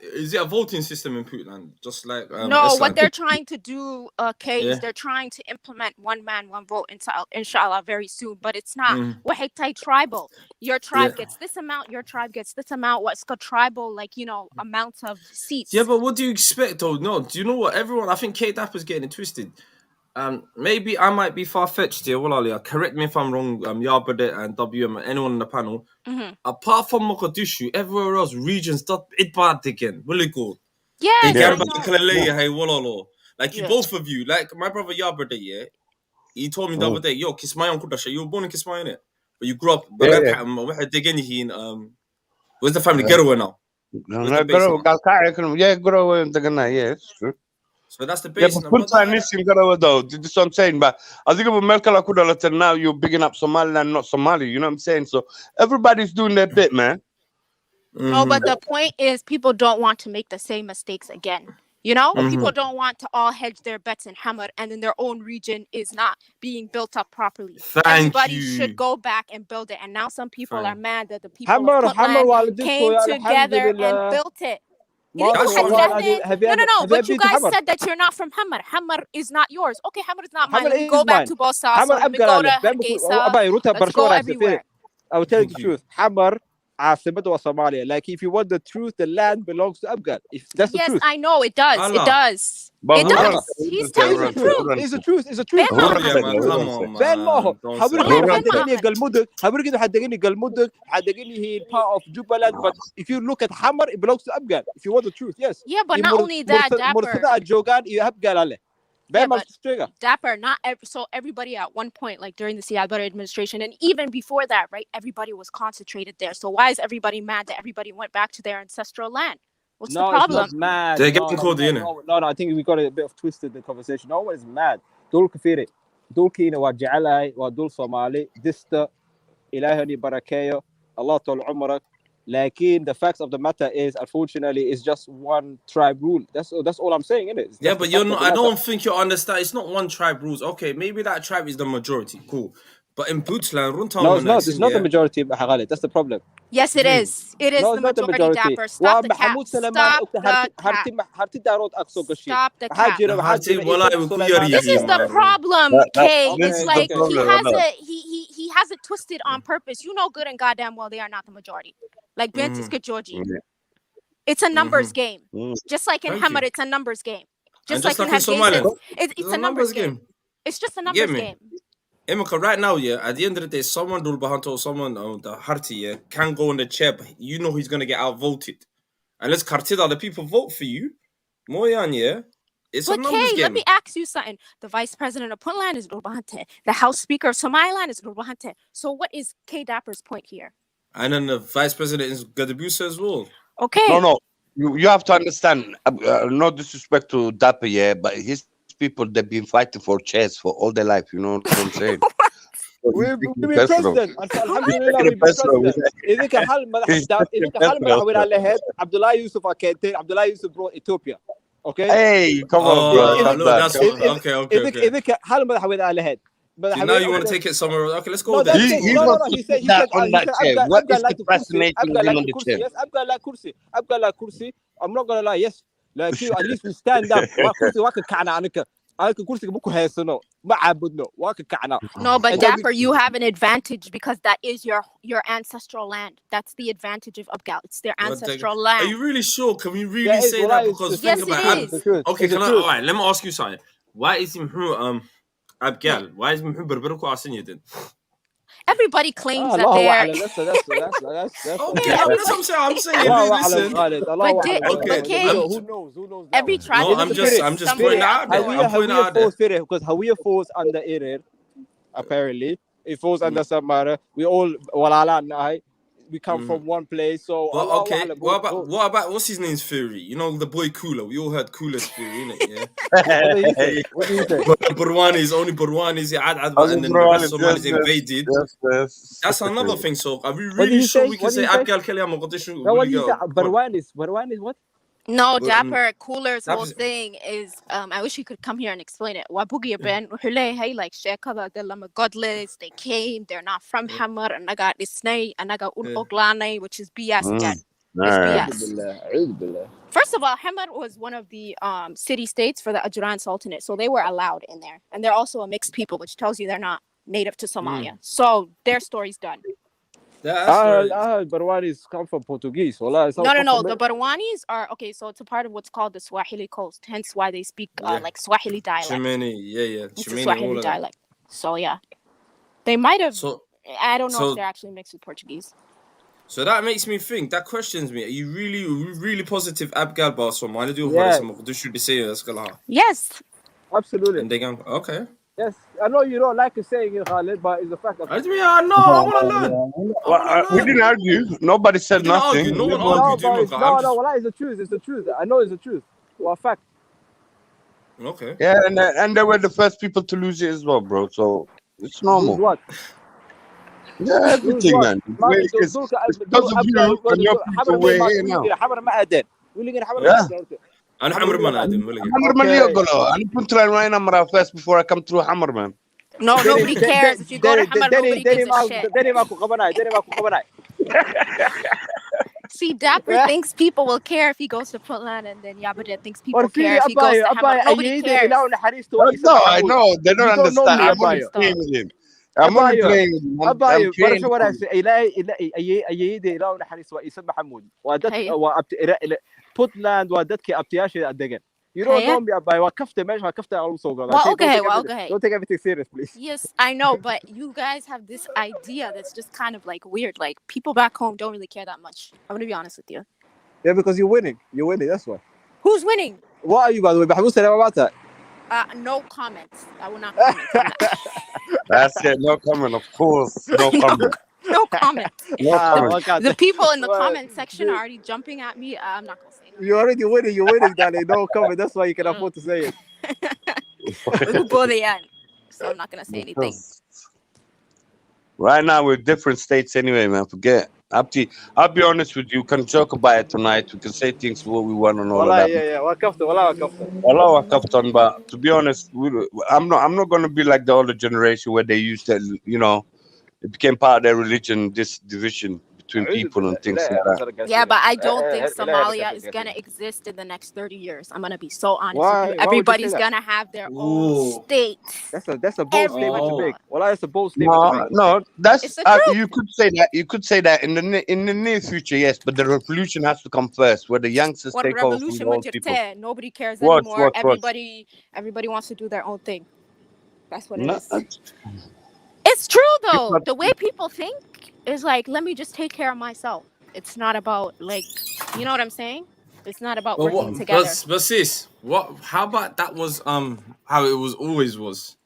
Is it a voting system in Puntland? Just like no, what they're trying to do, is they're trying to implement one man, one vote, inshallah, very soon. But it's not tribal. Your tribe gets this amount. Your tribe gets this amount. What's called tribal, amounts of seats. Yeah, but what do you expect? though? No, do you know what? Everyone, I think Kate Dapper's getting it twisted. Maybe I might be far-fetched here. Correct me if I'm wrong. Yarbade and WM and anyone on the panel. Apart from Mogadishu, everywhere else, regions that it bad again. Really good. Yeah. Like you both of you, like my brother Yarbade, he told me the other day, yo, Kismayon Kudasha, you were born in Kismayon, but you grew up. Where's the family Garowe now? Yeah, it's true. So that's the base. Yeah, but though. This is what I'm saying. But I think about now you're bigging up Somaliland, not Somali. You know what I'm saying? So everybody's doing their bit, man. No, but the point is people don't want to make the same mistakes again. You know, people don't want to all hedge their bets in Hamar and then their own region is not being built up properly. Everybody should go back and build it. And now some people are mad that the people of Puntland came together and built it. No. But you guys said that you're not from Hamar. Hamar is not yours. Okay, Hamar is not mine. Let me go back to Bosa. Let me go to Hargeisa. Let's go everywhere. I will tell you the truth. Hamar, عاصمة وصوماليا. Like if you want the truth, the land belongs to Afghan. If that's the truth. Yes, I know it does. It does. It does. He's telling the truth. It's the truth. It's the truth. Part of Jubaland, but if you look at Hamar, it belongs to Afghan. If you want the truth, yes. Yeah, but not only that, Dapper. Yeah, but Dapper, so everybody at one point, like during the Siad Barre administration, and even before that, right? Everybody was concentrated there. So why is everybody mad that everybody went back to their ancestral land? What's the problem? It's not mad. They're getting called in. No, I think we got a bit of twisted the conversation. No one is mad. Dul kafiri. Dul kina wa ja'alai wa dul Somali. Dista ilahani barakayo. Allah tol umrak. Lakin the facts of the matter is, unfortunately, it's just one tribe rule. That's all I'm saying, isn't it? Yeah, but you're not. I don't think you understand. It's not one tribe rules. Okay, maybe that tribe is the majority. Cool. But in Puntland, run No, it's not. It's not the yeah. majority, Khalid. That's the problem. Yes, it is. It is No, the it's not the majority, majority. Dapper. Stop the cap. ومحمود سليمان Stop أكتر the cap. هرتي دارود أقصى قشي Stop the cap. حاجة Harti, وحاجة والله إيسم وكو سليمان. This is يريهي the man. problem, Kay. This It's is the like he problem, has no. he has it twisted on purpose. You know good and goddamn well they are not the majority. Like Bent is good Georgie. It's a numbers game. Just like in Thank Hamad, you. it's a numbers game. And Just like in Somalia, Hargeisa, it's a numbers game. It's just a numbers me? game. Emeka, right now, yeah, at the end of the day, someone Dulbahanto or someone on the Harti, yeah, can go on the chair, but you know he's gonna get outvoted. Unless Kartida, the people vote for you. Moyan, yeah. It's a But numbers Kay, game. let me ask you something. The vice president of Puntland is Durbahante. The House Speaker of Somaliland is Durbahante. So what is Kay Dapper's point here? And then the vice president is Gadabusa as well. Okay. No. You have to understand. No disrespect to Dapper, yeah, but his people, they've been fighting for chairs for all their life. You know what I'm saying? We'll be president. Alhamdulillah, we'll be president. إذا حل مدحوين على هاد عبد الله يوسف كانت عبد الله يوسف brought Ethiopia. Okay. Hey, come on, bro. Okay. إذا حل مدحوين على هاد. So now you want to take it somewhere? Okay, let's go No, there. he said on that chair. What is procrastinating him on the chair? Yes, أبقى لا كرسي. I'm not gonna lie. Yes, like at least we stand up. كرسي واك كعنا عنك. كرسي بكو هيسنو ما عبدنا واك كعنا. No, but Dapper, you have an advantage because that is your ancestral land. That's the advantage of Abgal. It's their ancestral land. Are you really sure? Can we really say that? Because yes, think about it is. Okay, all right, let me ask you something. Why is him Abgal? Why is him Berberuko Asin? Everybody claims that they're. That's okay, that's what I'm saying. Listen. But who knows? Every tribe. No, I'm just pointing out there. I'm pointing out there. Because Hawiya falls under Erer, apparently. It falls under Samara. We all we come from one place. So okay. What about what's his name's theory? You know the boy Kula. We all heard Kula's theory, innit? Yeah. What do you say? Burwanis, only Burwanis, and then the rest of Somalis invaded. Yes. That's another thing. So are we really sure we can say Abgal Kelly Mogadishu? What do you say? Burwanis what? No, Dapper Cooler's whole thing is I wish he could come here and explain it. Wabugi Ben hey like Shekaba Delama godless, they came, they're not from Hammer, and I got this snake and I got Oglane, which is BS again. It's BS. First of all, Hammer was one of the city states for the Ajuran Sultanate, so they were allowed in there. And they're also a mixed people, which tells you they're not native to Somalia. So their story's done. Barwanis come from Portuguese. No. The Barwanis are so it's a part of what's called the Swahili coast, hence why they speak like Swahili dialect. Chimene, It's a Swahili dialect. So yeah, they might have. I don't know if they're actually mixed with Portuguese. So that makes me think. That questions me. Are you really positive Abgal Basom? I do Yes, absolutely. And they go, okay. Yes, I know you don't like saying it, Khalid, but it's a fact. I know. I want to learn. We didn't argue. Nobody said nothing. No one argued. No, it's the truth. It's the truth. I know it's the truth. Well, fact. Okay. Yeah, and they were the first people to lose it as well, bro. So it's normal. Lose what? Yeah, everything, man. Because of you, and your people were here now. أنا حمرمان عادم ولا حمرمان ليه قالوا أنا كنت رايح مرة first before I come through حمرمان. No, nobody cares if you go to Hamar. Nobody gives a shit. See, Dapper thinks people will care if he goes to Puntland, and then Yabadet thinks people care if he goes to Hamar. Nobody cares. No, I know they don't understand. I'm only playing with him. I'm only playing with him. I'm playing what I say. أيدي لا نحرس وإسم محمود وأبت Puntland وادتك أبتياشي أدقن. You don't know me, Abai. Okay. Don't take everything serious, please. Yes, I know, but you guys have this idea that's just kind of like weird. Like people back home don't really care that much. I'm gonna be honest with you. Yeah, because you're winning. You're winning. That's why. Who's winning? What are you, by the way? About that? No comments. I will not comment on that. That's it. No comment. Of course, no comment. No comment. The people in the comment section are already jumping at me. I'm not gonna say that. You're already winning. You're winning, darling. No comment. That's why you can afford to say it. So I'm not gonna say anything. Right now we're different states anyway, man. Forget. Abdi, I'll be honest with you. We can talk about it tonight. We can say things what we want and all of والله that. yeah وقفت والله وقفت. Allah Kaftan, but to be honest, I'm not gonna be like the older generation where they used to, it became part of their religion, this division between أعوذ people بالله and things إلهي like that. أبصر Yeah, but I don't think قاسينا. إلهي Somalia بكسر is gonna قاسينا. exist in the next 30 years. I'm gonna be so honest with you. Why would you say Everybody's that? gonna have their own Ooh. state. That's a bold statement to Oh. make. Wallah, that's a bold statement to make. No, that's It's the truth. you could say that. You could say that in the near future, yes, but the revolution has to come first, where the youngsters What take over from revolution the would old people. you Nobody cares Watch, anymore. watch, watch. Everybody wants to do their own thing. That's what it No, is. It's true though. People- The way people think is like, let me just take care of myself. It's not about like, you know what I'm saying? It's not about But working what? together. But sis, what? How about that was how it was always was?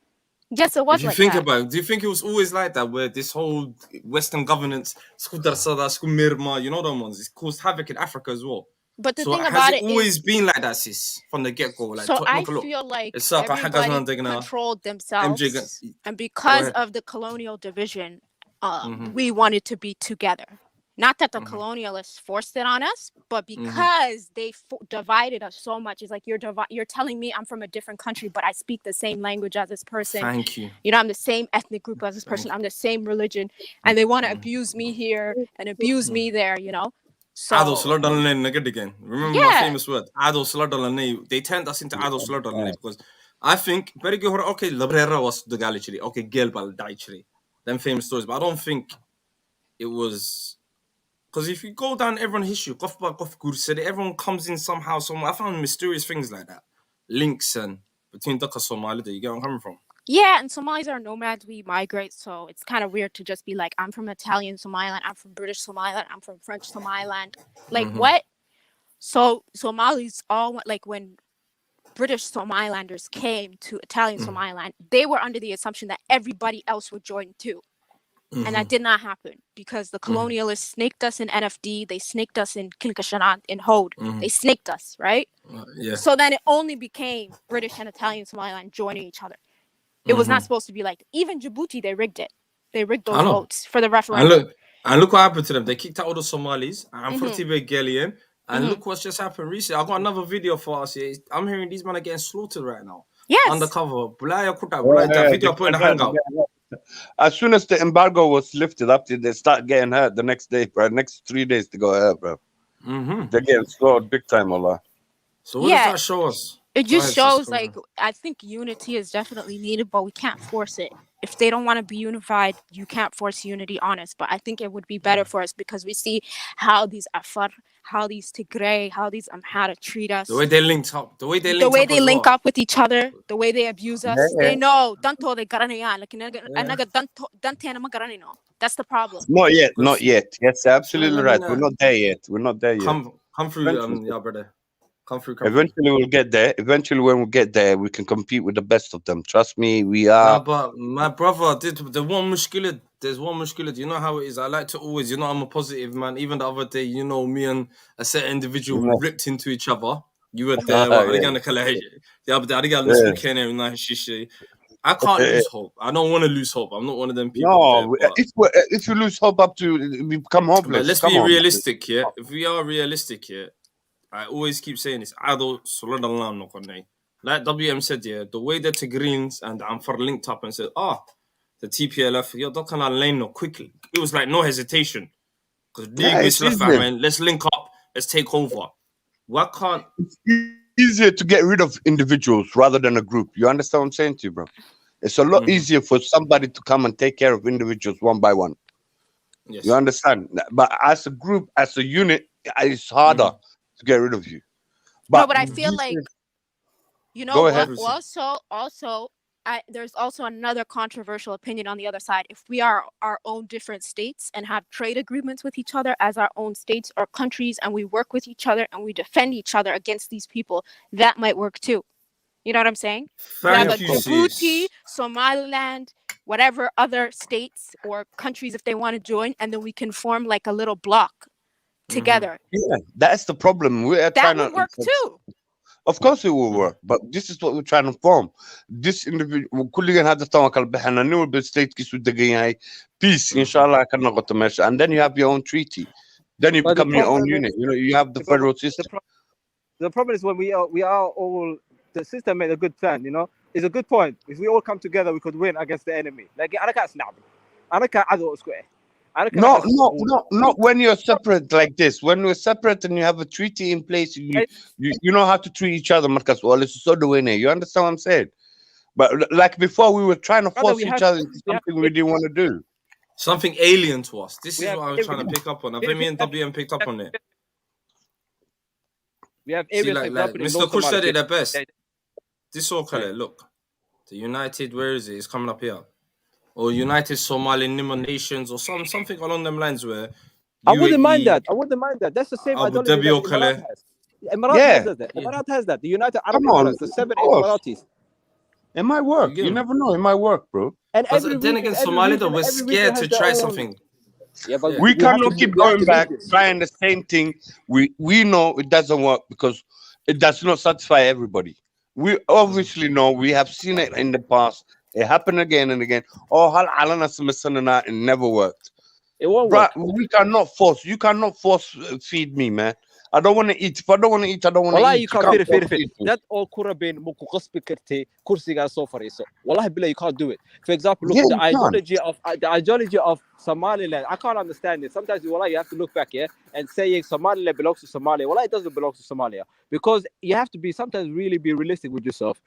Yes, it was If you like think that. about it, do you think it was always like that? Where this whole Western governance, you know them ones, it's caused havoc in Africa as well. But the So thing has about it it always is, been like that, sis, from the get go? Like, so I look, feel like it's like everybody controlled themselves, and because of the colonial division, we wanted to be together. Not that the colonialists forced it on us, but because they divided us so much. It's like you're telling me I'm from a different country, but I speak the same language as this person. Thank you. You know, I'm the same ethnic group as this person. I'm the same religion, and they want to abuse me here and abuse me there. You know. So again. Remember my famous word, they turned us into because I think okay, Labrera was the gallery, okay, Gelbal Daichri. Them famous stories, but I don't think it was because if you go down everyone's history, everyone comes in somehow, I found mysterious things like that. Links and between Dhaka Somali, you get where I'm coming from. Yeah, and Somalis are nomads. We migrate, so it's kind of weird to just be like, I'm from Italian Somaliland, I'm from British Somaliland, I'm from French Somaliland. Like, what? So Somalis all went, like, when British Somalilanders came to Italian Somaliland, they were under the assumption that everybody else would join too. And that did not happen because the colonialists snaked us in NFD, they snaked us in Kinkashanat, in Hode. They snaked us, right? Yeah. So then it only became British and Italian Somaliland joining each other. It was not supposed to be like that. Even Djibouti, they rigged it. They rigged those votes for the referendum. And look what happened to them. They kicked out all the Somalis and Gelian. And look what's just happened recently. I got another video for us here. I'm hearing these men are getting slaughtered right now. Yes. Undercover. That video I put in the hangout. As soon as the embargo was lifted up, they start getting hurt the next day, bro. Next 3 days to go hurt, bro. They're getting slaughtered big time, Allah. So what does that show us? It just shows, like, I think unity is definitely needed, but we can't force it. If they don't want to be unified, you can't force unity on us. But I think it would be better for us because we see how these Afar, how these Tigray, how these Amhara treat us. The way they linked up. The way they link up with each other. The way they abuse us. They know. That's the problem. Not yet. Not yet. Yes, absolutely right. We're not there yet. We're not there yet. Come through, yeah, brother. Come through. Eventually, we'll get there. Eventually, when we get there, we can compete with the best of them. Trust me, we are. Nah, but my brother, there's one mushkila. You know how it is. I like to always, I'm a positive man. Even the other day, me and a certain individual we ripped into each other. You were there. I can't lose hope. I don't want to lose hope. I'm not one of them people. No, if you lose hope up to, we become hopeless. But let's be realistic, yeah. If we are realistic, yeah. I always keep saying this. Like WM said, yeah, the way that Tigreens and Amfar linked up and said, the TPLF, quickly. It was like no hesitation. Because let's link up, let's take over. Why can't... It's easier to get rid of individuals rather than a group. You understand what I'm saying to you, bro? It's a lot easier for somebody to come and take care of individuals one by one. Yes. You understand? But as a group, as a unit, it's harder to get rid of you. But I feel like, there's also another controversial opinion on the other side. If we are our own different states and have trade agreements with each other as our own states or countries, and we work with each other and we defend each other against these people, that might work too. You know what I'm saying? Thank you, Djibouti, Somaliland, whatever other states or countries, if they want to join, and then we can form like a little block together. Yeah, that's the problem. That would work too. Of course it will work, but this is what we're trying to form. This individual, كلنا هذا توكل بحنا نول state كيسو دقيقة peace إن شاء الله كنا قط ماشي, and then you have your own treaty, then you But the become your own problem unit. You know, you have the the problem federal the, system. the problem is when we are all, the system made a good plan, you know. It's a good point. If we all come together, we could win against the enemy. Like أنا كأس نعم, أنا كعدو أسكوه, أنا No, كنحس not when you're separate like this. When we're separate and you have a treaty in place, you know how to treat each other, Marcus. Well, it's so the way now. You understand what I'm saying? But like before, we were trying to brother, force each other into something we didn't want to do. Something alien to us. This we is have what I was trying to pick up on. I think me and WM picked up on it. we have See, areas, for like example, in Mr. North Kush said Somalia. it the best. Yeah. This all color, look. The United, where is it? It's coming up here. Or United Somali Nations or something along them lines where I wouldn't mind UAE, that. I wouldn't mind that. That's the same Abu ideology Dhabi that the or Emirat Kale. has. Emirat Yeah. has that. Emirat has that. The United Arab Come on, Emirates, the of 7 course. Emiratis. It might work. You get You me? never know. It might work, bro. And But every then region, again, every Somalia, region, we're every region scared has to their try own. something. Yeah, but Yeah. We we have cannot to keep we have going to back, lead this. trying the same thing. We know it doesn't work because it does not satisfy everybody. We obviously know, we have seen it in the past. It happened again and again. Oh, hal alana samisana, it never worked. It won't Bruh, work. we cannot force. You cannot force feed me, man. I don't want to eat. If I don't want to eat, I don't want to والله eat. you can't can't fit force people. that all kurabin muku qasbi karte kursiga soo fariiso. Wallahi billah, you can't do it. For example, look, Yeah, the you can't. ideology of Somaliland, I can't understand it. Sometimes wallahi, you have to look back here and saying Somaliland belongs to Somalia. Wallahi, it doesn't belong to Somalia, because you have to be sometimes really be realistic with yourself.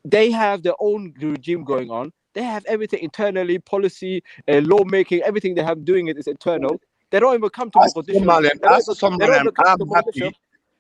They have their own regime going on. They have everything internally, policy, lawmaking, everything they have doing it is internal. They don't even come to As Mogadishu. Somalian, They don't as even come Somalian, to I'm Mogadishu. happy. They don't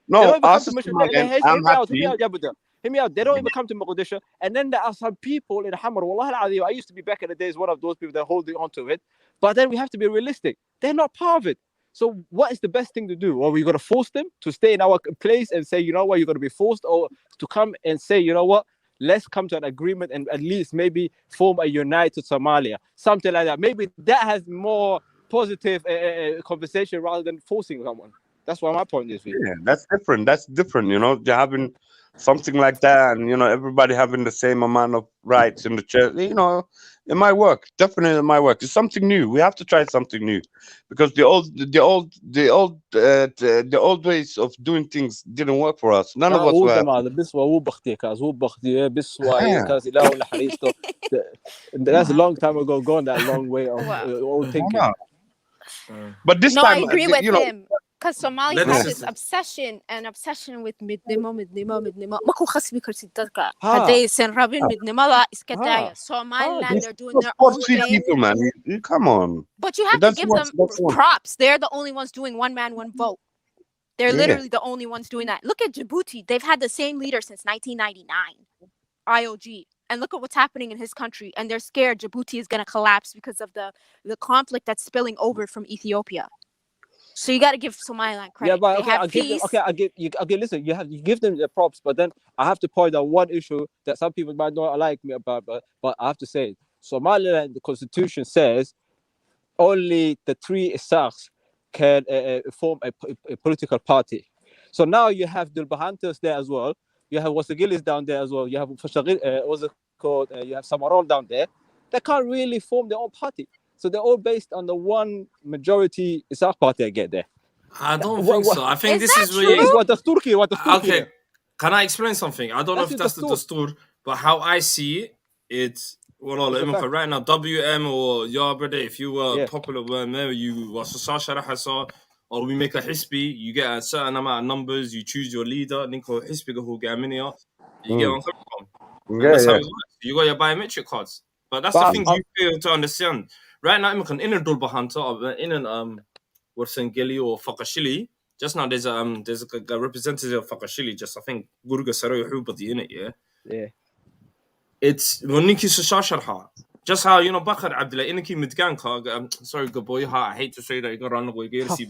No, even come as to a Mogadishu. Somalian, Hear I'm me out, happy. yeah, Buddha. Hear me out. They don't even come to Mogadishu. And then there are some people in Hamar. Wallah al-Azim, I used to be back in the days one of those people that are holding on to it. But then we have to be realistic. They're not part of it. So what is the best thing to do? Or we're going to force them to stay in our place and say, you know what, you're going to be forced, or to come and say, you know what, let's come to an agreement and at least maybe form a united Somalia, something like that. Maybe that has more positive conversation rather than forcing someone. That's what my point is. Yeah, that's different. That's different. You know, you're having something like that, and you know, everybody having the same amount of rights in the church. You know, it might work. Definitely, it might work. It's something new. We have to try something new, because the old ways of doing things didn't work for us. None of us هو were. جماعة بس هو بختي كاس هو بختي بس واي Yeah. كاس إله ولا حريسته. That's a long time ago, gone that long way of Wow. old thinking. But this No, time, I agree with you know, him. Because Somalis Let have us- this obsession with midnimo. Maku khasbi kartid dadka. Ha. Haday sen rabin midnimada iska Ha. daya. Somaliland, it's they're doing just their own force feed thing. people, man. Come on. But you have to That's give what- them that's what- props. They're the only ones doing one man, one vote. They're Yeah. literally the only ones doing that. Look at Djibouti. They've had the same leader since 1999, IOG. And look at what's happening in his country. And they're scared Djibouti is going to collapse because of the conflict that's spilling over from Ethiopia. So you got to give Somaliland credit. Yeah, but they okay, have I'll give them. peace. Okay, I'll give you. Okay, listen, you give them the props, but then I have to point out one issue that some people might not like me about, but I have to say, Somaliland, the constitution says only the 3 Isaks can form a political party. So now you have the Bahantas there as well. You have Wasagilis down there as well. You have what's it called? You have Samarol down there. They can't really form their own party. So they're all based on the one majority Isak party I get there. I don't What- think what- so. I think Is this that is where true? you. It's what the Turkey. Okay, can I explain something? I don't know That's if the that's the Dastur, but how I see it, it's well, It's a fact. right now, WM or your brother, if you were Yeah. popular when you was or we make a hispi, you get a certain amount of numbers, you choose your leader, Ninko hispi who get you get on from. And Yeah, that's how yeah. it works. You got your biometric cards. But that's But the thing you fail to understand. Right now, I'm in a Dulba Hunter or in an Warsangeli or Fakashili. Just now there's a representative of Fakashili, just I think Gurga Saroy Hubati in it, yeah. Yeah. It's Moniki Sasharha. Just how Bakar Abdullah Iniki Midganka, sorry, good boy, I hate to say that you got on the way but sorry.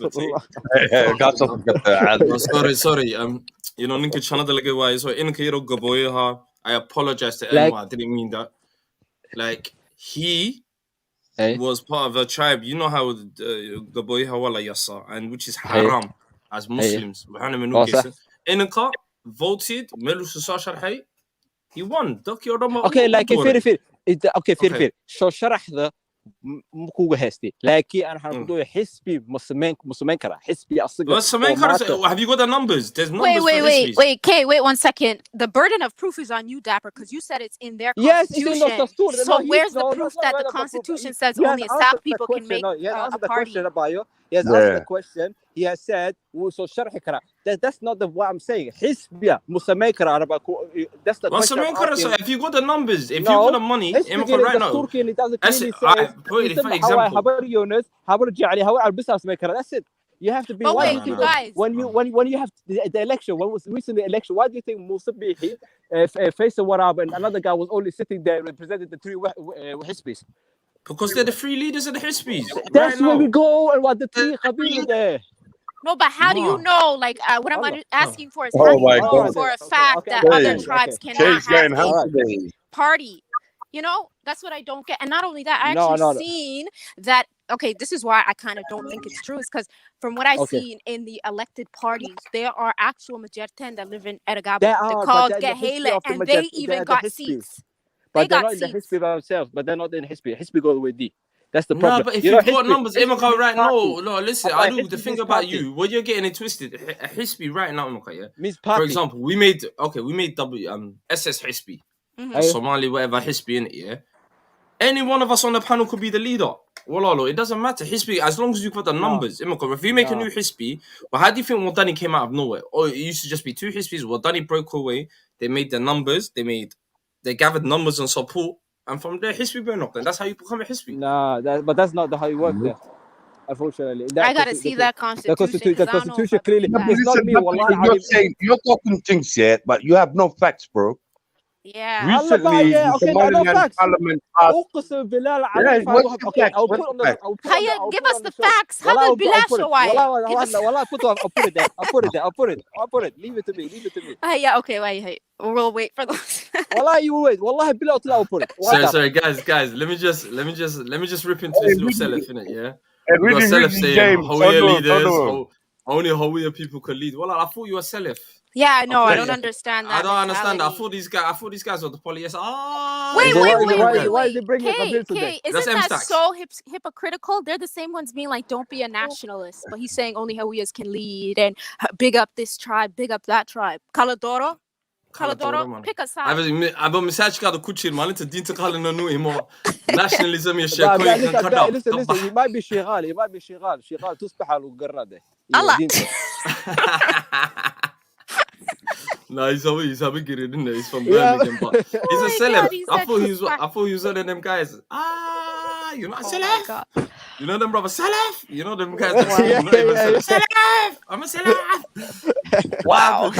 Ninki Chana Delegate so Inki Gaboyaha. I apologize to anyone. I didn't mean that. Like he was part of a tribe. You know how Gaboy Hawala Yasa, and which is haram as Muslims. Inka, voted ملو سو شرحي he won دوك يورما اوكي لكن فير اوكي فير Okay. فير شو شرح ذا مكو هستي لكن انا حنقول حسبي مسلمين كرا حسبي اصلا بس ما have you got the numbers there's numbers Wait, Kay, wait 1 second. The burden of proof is on you, Dapper, because you said it's in their Yes, constitution. it's in the Dastur. So No, where's the no, proof that's not that right the about proof. Constitution He says has only a answered South the people can question. make No, he has a answered the party? question about you. He has answered the question. He has said so شرح كرا. That's not the what I'm saying. حسبي مسلمين كرا أنا بقول that's the What's the question. main so if you got the numbers if you No, got the money حسبي right now الدستور كي doesn't clearly for say example حبر يونس حبر جعلي حبر البسها مسلمين كرا. That's it. You have to be. But Why wait, do you think guys. when you have the election, when was recently the election? Why do you think Musabihi faced Warab and another guy was only sitting there representing the three Hisbis? because they're the three leaders of the Hisbis That's where we go and what the three Qabila there. No, but how do you know? Like, what I'm asking for is how do you know for a fact that other tribes cannot have a party? You know, that's what I don't get. And not only that, I actually seen that. Okay, this is why I kind of don't think it's true. Is because from what I've seen in the elected parties, there are actual Majerten that live in Eragabo. They're called Gehele, and they even got seats. But they're not in the Hisbi by themselves. But they're not in Hisbi. Hisbi go with D. That's the problem. No, but if you've got numbers, Imaka, right now, no, listen, I do the thing about you. What you're getting it twisted. Hisbi right now, Imaka, yeah. Means party. For example, we made SS Hisbi, Somali, whatever Hisbi in it, yeah. Any one of us on the panel could be the leader. Well, it doesn't matter. Hisbi, as long as you've got the numbers. Imaka, if we make a new Hisbi, well, how do you think Wadani came out of nowhere? Or it used to just be two Hisbis. Wadani broke away. They made the numbers. They gathered numbers and support. And from there, Hisbi burn up. Then that's how you become a Hisbi. Nah, but that's not how you work there. Unfortunately, I gotta see that constitution. The constitution clearly. It's not me. You're talking things yet, but you have no facts, bro. Yeah. Recently, the Somaliland Parliament passed. Okay, I'll put on the. Hiya, give us the facts. How about Bilasha? I'll put it. Leave it to me. Yeah, okay, wait. We'll wait for those. Wallah, you wait. Wallah, I'll put it. Sorry, guys. Let me just rip into this little self in it, yeah. We got self saying Hawiya leaders, only Hawiya people could lead. Well, I thought you were self. Yeah, no, I don't understand that. I don't understand that. I thought these guys were the polyester. Wait. Why did they bring it today? Isn't that so hypocritical? They're the same ones being like, don't be a nationalist. But he's saying only Hawiyas can lead and big up this tribe, big up that tribe. Kaladoro, pick a side. أبغى مساج كذا كوتشي مالنت الدين تقال إنه نوع إمو nationalism يشكل listen, he might be شغال تصبح على القرادة. Allah. No, he's having it in there. He's from Birmingham, but he's a celeb. I thought he was one of them guys. You know celeb? You know them brother celeb? You know them guys. Celeb. I'm a celeb. Wow.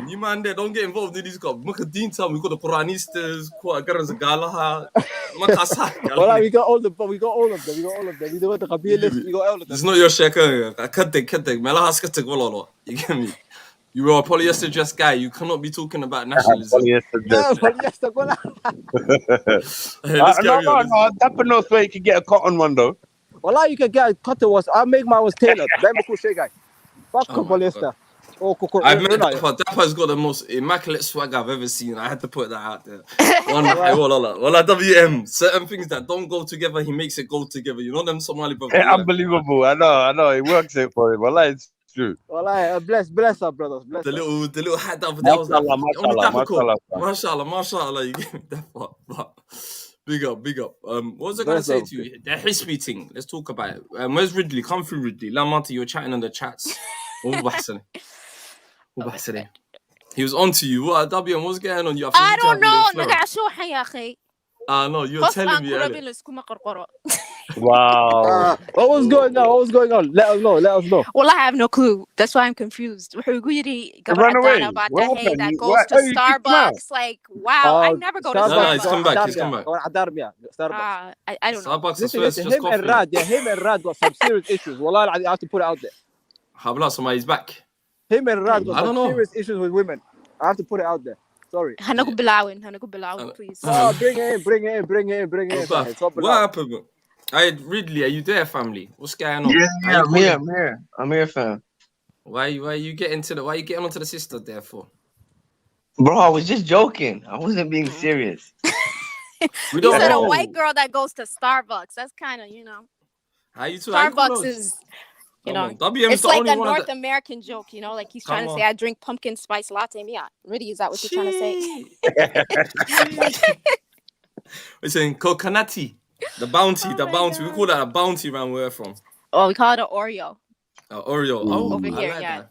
You man there, don't get involved in these guys. Makadin time, we got the Quranistas, Quran Galaha, Makasa. Well, we got all of them. We got all of them. We got the Qabilas. We got all of them. It's not your shaka. Katek. Malaha's katek. Wallah. You get me? You are a polyester dress guy. You cannot be talking about nationalism. Polyester dress. No. That's no way you can get a cotton one though. Well, you can get a cotton ones. I'll make my ones tailored. Fuck polyester. I've met Dapper's got the most immaculate swag I've ever seen. I had to put that out there. Wallah, WM. Certain things that don't go together, he makes it go together. You know them Somali brothers. Unbelievable. I know. He works it for him. Wallah, it's true. Wallah, bless our brothers. Bless the little hat over there. Mashallah. You get me that part. But big up. What was I going to say to you? The history thing. Let's talk about it. Where's Ridley? Come through, Ridley. Lamanti, you were chatting on the chats. He was on to you. What, WM, what's going on? I don't know. No, you're telling me. Wow. What was going on? Let us know. Well, I have no clue. That's why I'm confused. Run away. About that goes to Starbucks. Like, wow, I never go to Starbucks. No, he's come back. Starbucks. I don't know. Starbucks, listen, him and Rad got some serious issues. Wallah, I have to put it out there. Habla, somebody's back. Him and Rad got some serious issues with women. I have to put it out there. Sorry. Hanaku Bilawin, please. Bring it in. What happened? Ridley, are you there, family? What's going on? Yeah, I'm here, fam. Why you getting onto the sister there for? Bro, I was just joking. I wasn't being Mm. serious. We You don't said a know. white girl that goes to Starbucks. That's kind of, How you call Starbucks those? is, Come on, WM's it's the like only a one of North the. American joke, like he's Come trying to say, on. I drink pumpkin spice latte. Yeah, really, is that what you're trying to say? We're saying coconutty. The bounty, Oh the my bounty. We God. call that a bounty around where we're from. Oh, we call it an Oreo Oreo. Oh, over I here. like Yeah, that.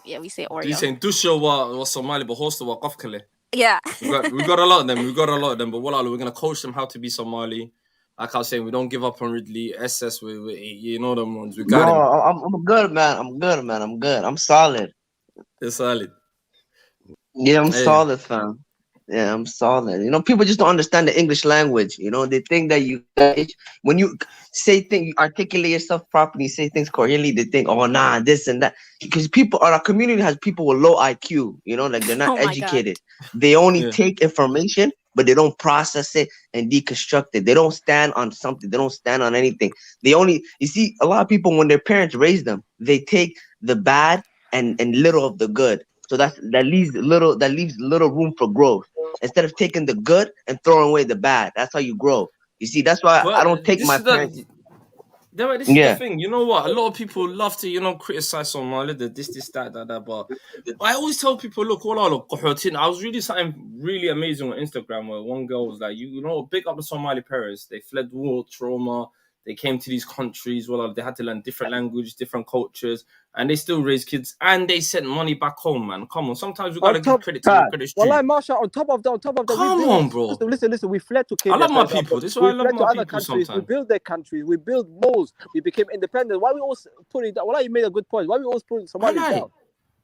yeah, we say Do you Oreo. saying Dusha wa Somali, but host wa Qafkale? Yeah. We got a lot of them. We got a lot of them. But wallah, we're gonna coach them how to be Somali. Like I was saying, we don't give up on Ridley. SS, we you know them ones. We got Bro, him. I'm good, man. I'm good, man. I'm good. I'm solid. It's solid. Yeah, I'm Hey, solid, fam. Yeah, I'm solid. You know, people just don't understand the English language. You know, they think that when you say things, you articulate yourself properly, say things coherently, they think, oh, nah, this and that. Because our community has people with low IQ, like they're not Oh my God. educated. They only Yeah. take information, but they don't process it and deconstruct it. They don't stand on something. They don't stand on anything. You see, a lot of people, when their parents raise them, they take the bad and little of the good. So that leaves little room for growth. Instead of taking the good and throwing away the bad, that's how you grow. You see, that's why I don't But take this my is parents. this is the Yeah, thing. You know what? A lot of people love to, criticize Somali, this, that. But I always tell people, look, I was reading something really amazing on Instagram where one girl was like, big up the Somali parents. They fled war, trauma. They came to these countries. Well, they had to learn different language, different cultures, and they still raise kids and they sent money back home, man. Come on. Sometimes we gotta give credit to where credit's due. Wallahi, Masha, on top of that, Come on, bro. listen, we fled to I Kenya, love for my example. people. This is why We I love fled to my other people countries. We sometimes. built their countries. We built malls. We became independent. Why we always putting that? Wallahi, you made a good point. Why we always putting Somalis down?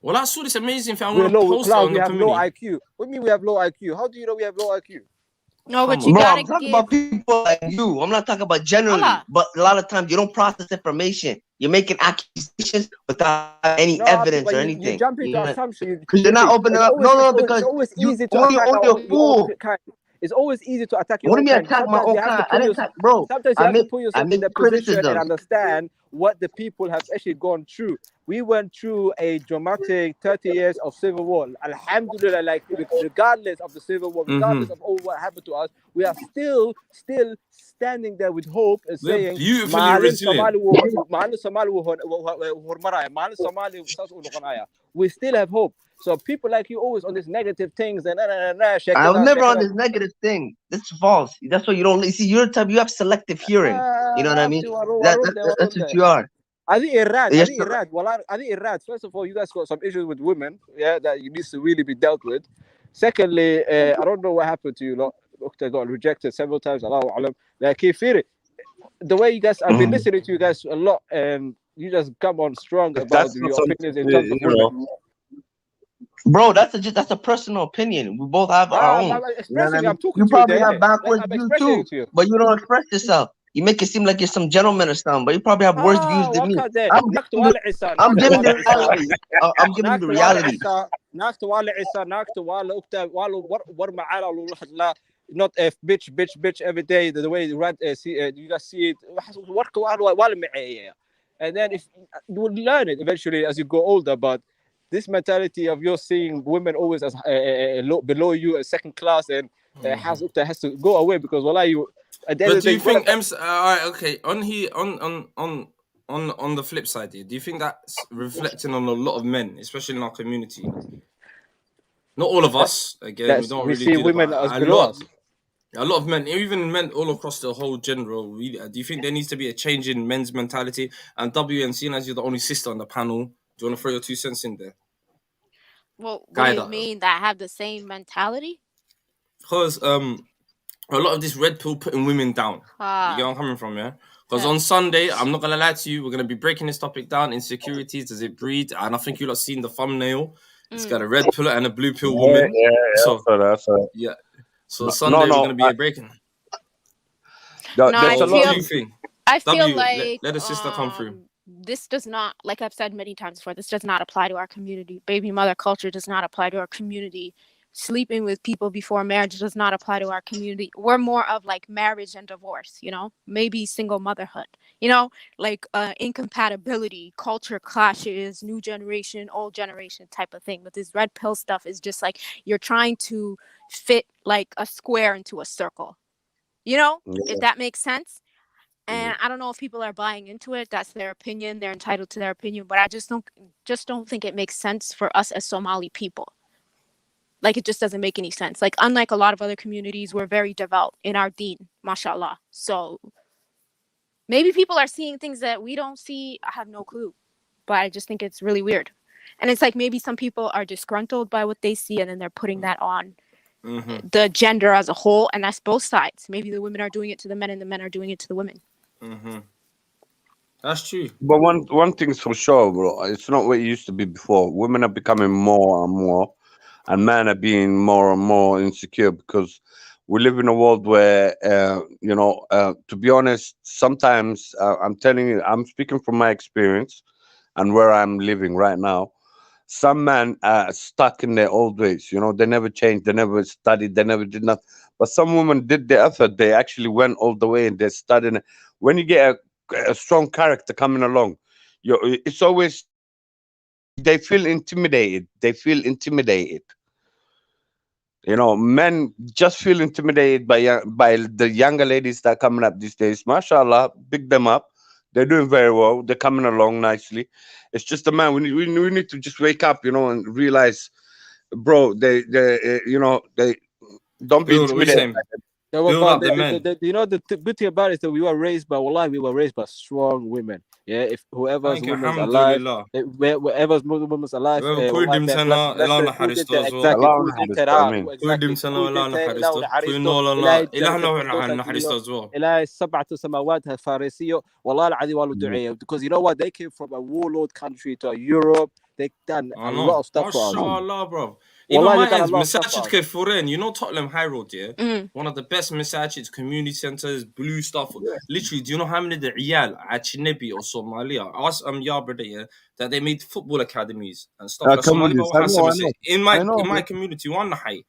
Well, I saw this amazing thing. I'm We're gonna low post it class. on We the have low community. IQ. What do you mean we have low IQ? How do you know we have low IQ? No, but Come you on. bro, gotta I'm talking give. about people like you. I'm not talking about generally. Allah. But a lot of times you don't process information. You're making accusations without any No, evidence but or you anything. jump into assumptions. Because you're not opening up. No, It's because always you easy to only attack own your your own fool. kind. It's always easy to attack your What do own you mean kind. attack my Sometimes own you have to kind? I put didn't yourself. attack, bro. Sometimes you have to put I yourself in made the position and criticism. understand what the people have actually gone through. We went through a dramatic 30 years of civil war. Alhamdulillah, like regardless of the civil war, regardless of all what happened to us, we are still standing there with hope and We're saying, beautifully "Maalin resilient. Somali we still have hope." So people like you always on this negative things and I was never on this negative thing. That's false. That's what you don't see. You're the type, you have selective hearing. You know what I mean? That's what you are. First of all, you guys got some issues with women, that you need to really be dealt with. Secondly, I don't know what happened to you lot. They got rejected several times. Allahu alam. Like, the way you guys, I've been listening to you guys a lot, and you just come on strong about your opinions in terms of women. Bro, that's a personal opinion. We both have our own. I'm expressing. I'm talking You to you probably there. have backwards I'm views expressing too, it to you. but you don't express yourself. You make it seem like you're some gentleman or something, but you probably have worse views than me. I'm giving the reality. I'm giving you the reality. Not if bitch every day. The way you guys see it, and then if you will learn it eventually as you go older. But this mentality of you're seeing women always as below you, as second class, and has to go away, because you. But do you think all right, okay, on the flip side here, do you think that's reflecting on a lot of men, especially in our community? Not all of us, again, we don't really see do women that, as but below us. a lot of men, even men all across the whole general. Do you think there needs to be a change in men's mentality? And WNC, as you're the only sister on the panel, do you want to throw your 2 cents in there? Well, what do you mean that have the same mentality? Because a lot of this red pill putting women down. You get where I'm coming from, yeah? Because on Sunday, I'm not gonna lie to you, we're gonna be breaking this topic down. Insecurities, does it breed? And I think you'll have seen the thumbnail. It's got a red pill and a blue pill woman. Yeah. So Sunday we're gonna be breaking. I feel W, like let a sister come through. This does not, like I've said many times before, this does not apply to our community. Baby mother culture does not apply to our community. sleeping with people before marriage does not apply to our community. We're more of like marriage and divorce, you know, maybe single motherhood, you know, like incompatibility, culture clashes, new generation, old generation type of thing. But this red pill stuff is just like you're trying to fit like a square into a circle, you know, if Yeah. that makes sense. Mhm. And I don't know if people are buying into it. That's their opinion. They're entitled to their opinion, but I just don't think it makes sense for us as Somali people. Like it just doesn't make any sense. Like unlike a lot of other communities, we're very devout in our deen, mashallah. So maybe people are seeing things that we don't see. I have no clue, but I just think it's really weird. And it's like maybe some people are disgruntled by what they see, and then they're putting that on Mm-hmm. the gender as a whole, and that's both sides. Maybe the women are doing it to the men, and the men are doing it to the women. Mm-hmm. That's true. But one thing's for sure, bro. It's not what it used to be before. Women are becoming more and more, and men are being more and more insecure because we live in a world where, to be honest, sometimes I'm telling you, I'm speaking from my experience and where I'm living right now. Some men are stuck in their old ways. They never changed, they never studied, they never did nothing. But some women did the effort. They actually went all the way and they're studying. When you get a strong character coming along, it's always they feel intimidated. They feel intimidated. Men just feel intimidated by the younger ladies that are coming up these days. Mashallah, big them up. They're doing very well. They're coming along nicely. It's just a man. We need to just wake up, and realize, bro. They don't be Build, what you intimidated. saying? Yeah, Build up the men. the good thing about it is that we were raised by, wallahi, we were raised by strong women. Yeah, if whoever's Thank you, woman's alive, alhamdulillah. whoever's woman's alive, Whoever wallahi, Kurdim bless sana, bless Allah the na ku haristo dinta as well. exactly Allah ku na dinta haristo, I mean. Kurdim exactly sana, ku Allah na dinta ilahu na haristo. haristo Kuno ilahi Allah, jannata ilahna firdaus na geliyo haristo as well. ilahi sab'atu samawat farisiyo wallahi العظيم walu Mhm. duceeyo because you know what, they came from a warlord country to Europe. They done I a lot know. of stuff for us. MashaAllah, bro. Even Wallahi, they my done a ends, lot of stuff Masajid for us. Kefouren, Tottenham High Road, yeah? Mm. One of the best Masajids, community centers, blue stuff. Literally, do you know how many the Iyal at Chinebi or Somalia? Ask Ya brother, yeah, that they made football academies and stuff. Like Come with Somali this. Baba I has know, some I know. in I know, my bro. community, one high.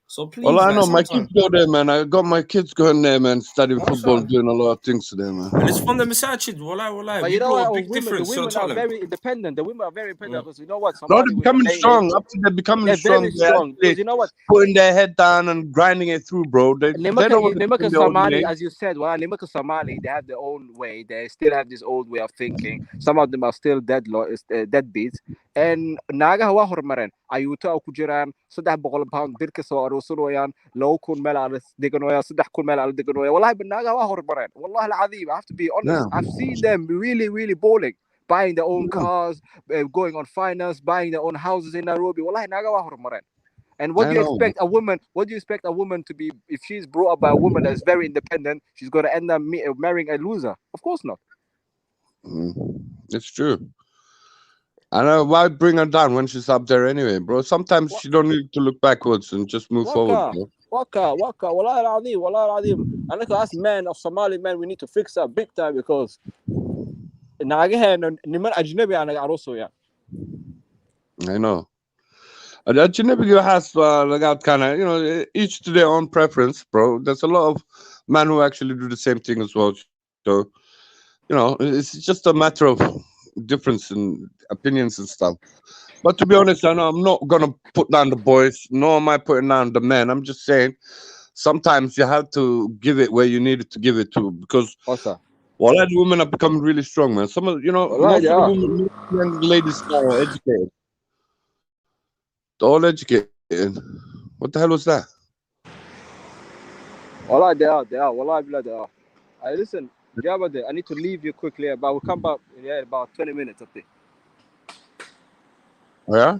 So Well, please, I like know my kids sometimes, go there, man. I got my kids going there, man, studying football, mashallah. doing a lot of things today, man. And it's from the Masajid, wallah. But We you know brought what? a Our big women, the difference to women are Tottenham. very independent. The women are very independent Mm. because you know what? No, Somali they're women, becoming strong. After they're becoming they're strong, very they're strong because actually you know what? putting their head down and grinding it through, bro. They don't want to Nimaka spend their old Somali, money. as you said, well, Nimaka Somali, they have their own way. They still have this old way of thinking. Some of them are still deadbeats. And naagaha waa horumareen. Ayuuta oo ku jiraan 300 pound dirka soo aruursanayaan 2,000 meel aan deganooyaa 3,000 meel aan deganooyaa wallahi naagaha waa horumareen wallahi alazim. I have to be honest. Yeah, I've seen them really really balling, buying their own yeah, cars, going on finance, buying their own houses in Nairobi. Wallahi naagaha waa horumareen. And what I do you know. expect a woman? What do you expect a woman to be if she's brought up by a woman that's very independent? She's going to end up marrying a loser. Of course not. It's true. I know why bring her down when she's up there anyway, bro. Sometimes Wa- you don't need to look backwards and just move forward, Waka, bro. waka. Wallahi al-azim, wallahi al-azim. And look, us men of Somali men, we need to fix up big time because naagahan niman ajnabi anaga aroso yan. I know. Ajnabi has like out kind of each to their own preference, bro. There's a lot of men who actually do the same thing as well. So it's just a matter of difference in opinions and stuff. But to be honest, I know I'm not gonna put down the boys, nor am I putting down the men. I'm just saying sometimes you have to give it where you need it to give it to because What's that? a lot of the women are becoming really strong, man. Some of Wallahi they most of the are. women, most young ladies now are educated. They're all educated. What the hell was that? Wallahi they are. They are. Wallahi billah they are. I listen, Jabba, I need to leave you quickly, but we'll come back in about 20 minutes. I think. Yeah.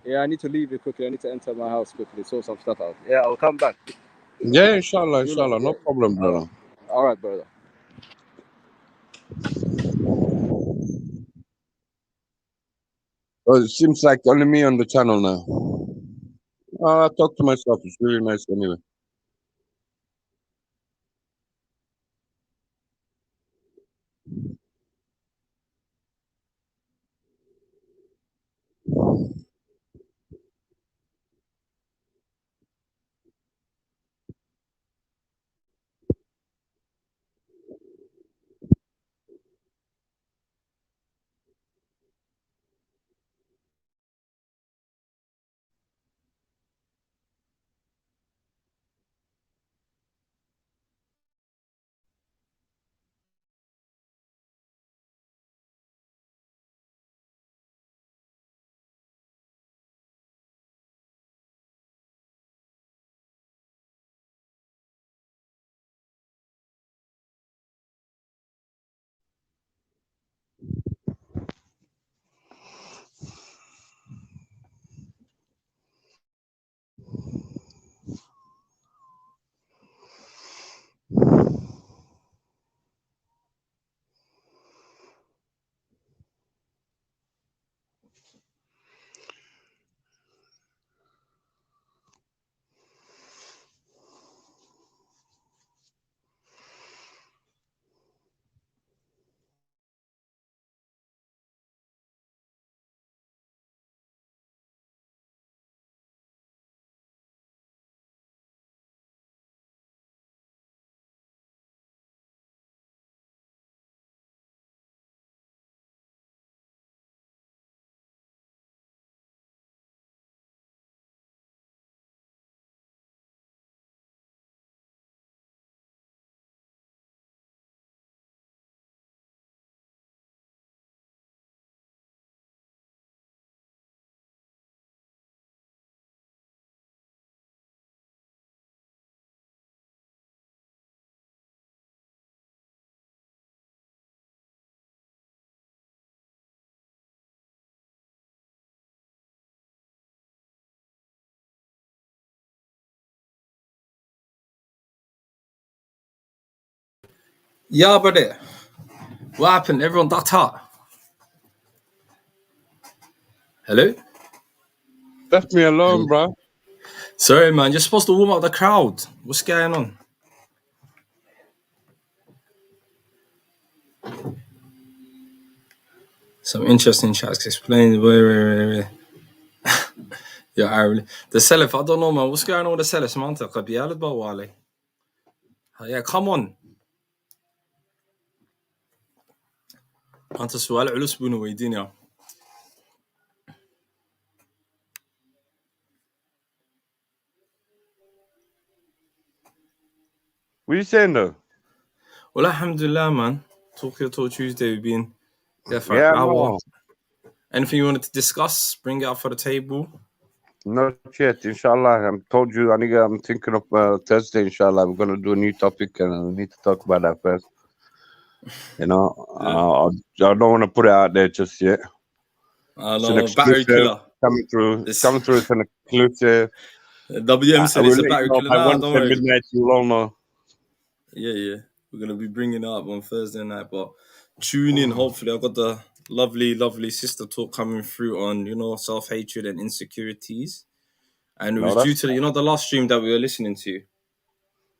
Yeah, I need to leave you quickly. I need to enter my house quickly, sort some stuff out. Yeah, I'll come back. Yeah, inshallah, You know, inshallah. yeah. No problem, All right. brother. All right, brother. Well, it seems like only me on the channel now. I talk to myself. It's really nice anyway. Yeah, brother. What happened? Everyone ducked out. Hello? Left me alone, bro. Sorry, man. You're supposed to warm up the crowd. What's going on? Some interesting chats explain. Wait. Yeah, Ireland. The Selef, I don't know, man. What's going on with the Selef, man? Yeah, come on. أنت سؤال علوس بنو ويدين يا. What you saying though? Well, alhamdulillah, man. Tokyo Talk Tuesday, we've been there for Yeah, an hour. no. Anything you wanted to discuss? Bring it up for the table. Not yet, inshallah. I'm told you, Aniga, I'm thinking of Thursday, inshallah. We're going to do a new topic and we need to talk about that first. You know, I don't want to put it out there just yet. It's an No, battery exclusive killer. coming through. It's coming through. It's an exclusive. WM said I will it's a let you battery know killer. by Nah, Wednesday don't worry. midnight. You'll all know. Yeah. We're going to be bringing it up on Thursday night, but tune in. Hopefully, I've got the lovely sister talk coming through on, self-hatred and insecurities. And it No, was that's due to, the last stream that we were listening to.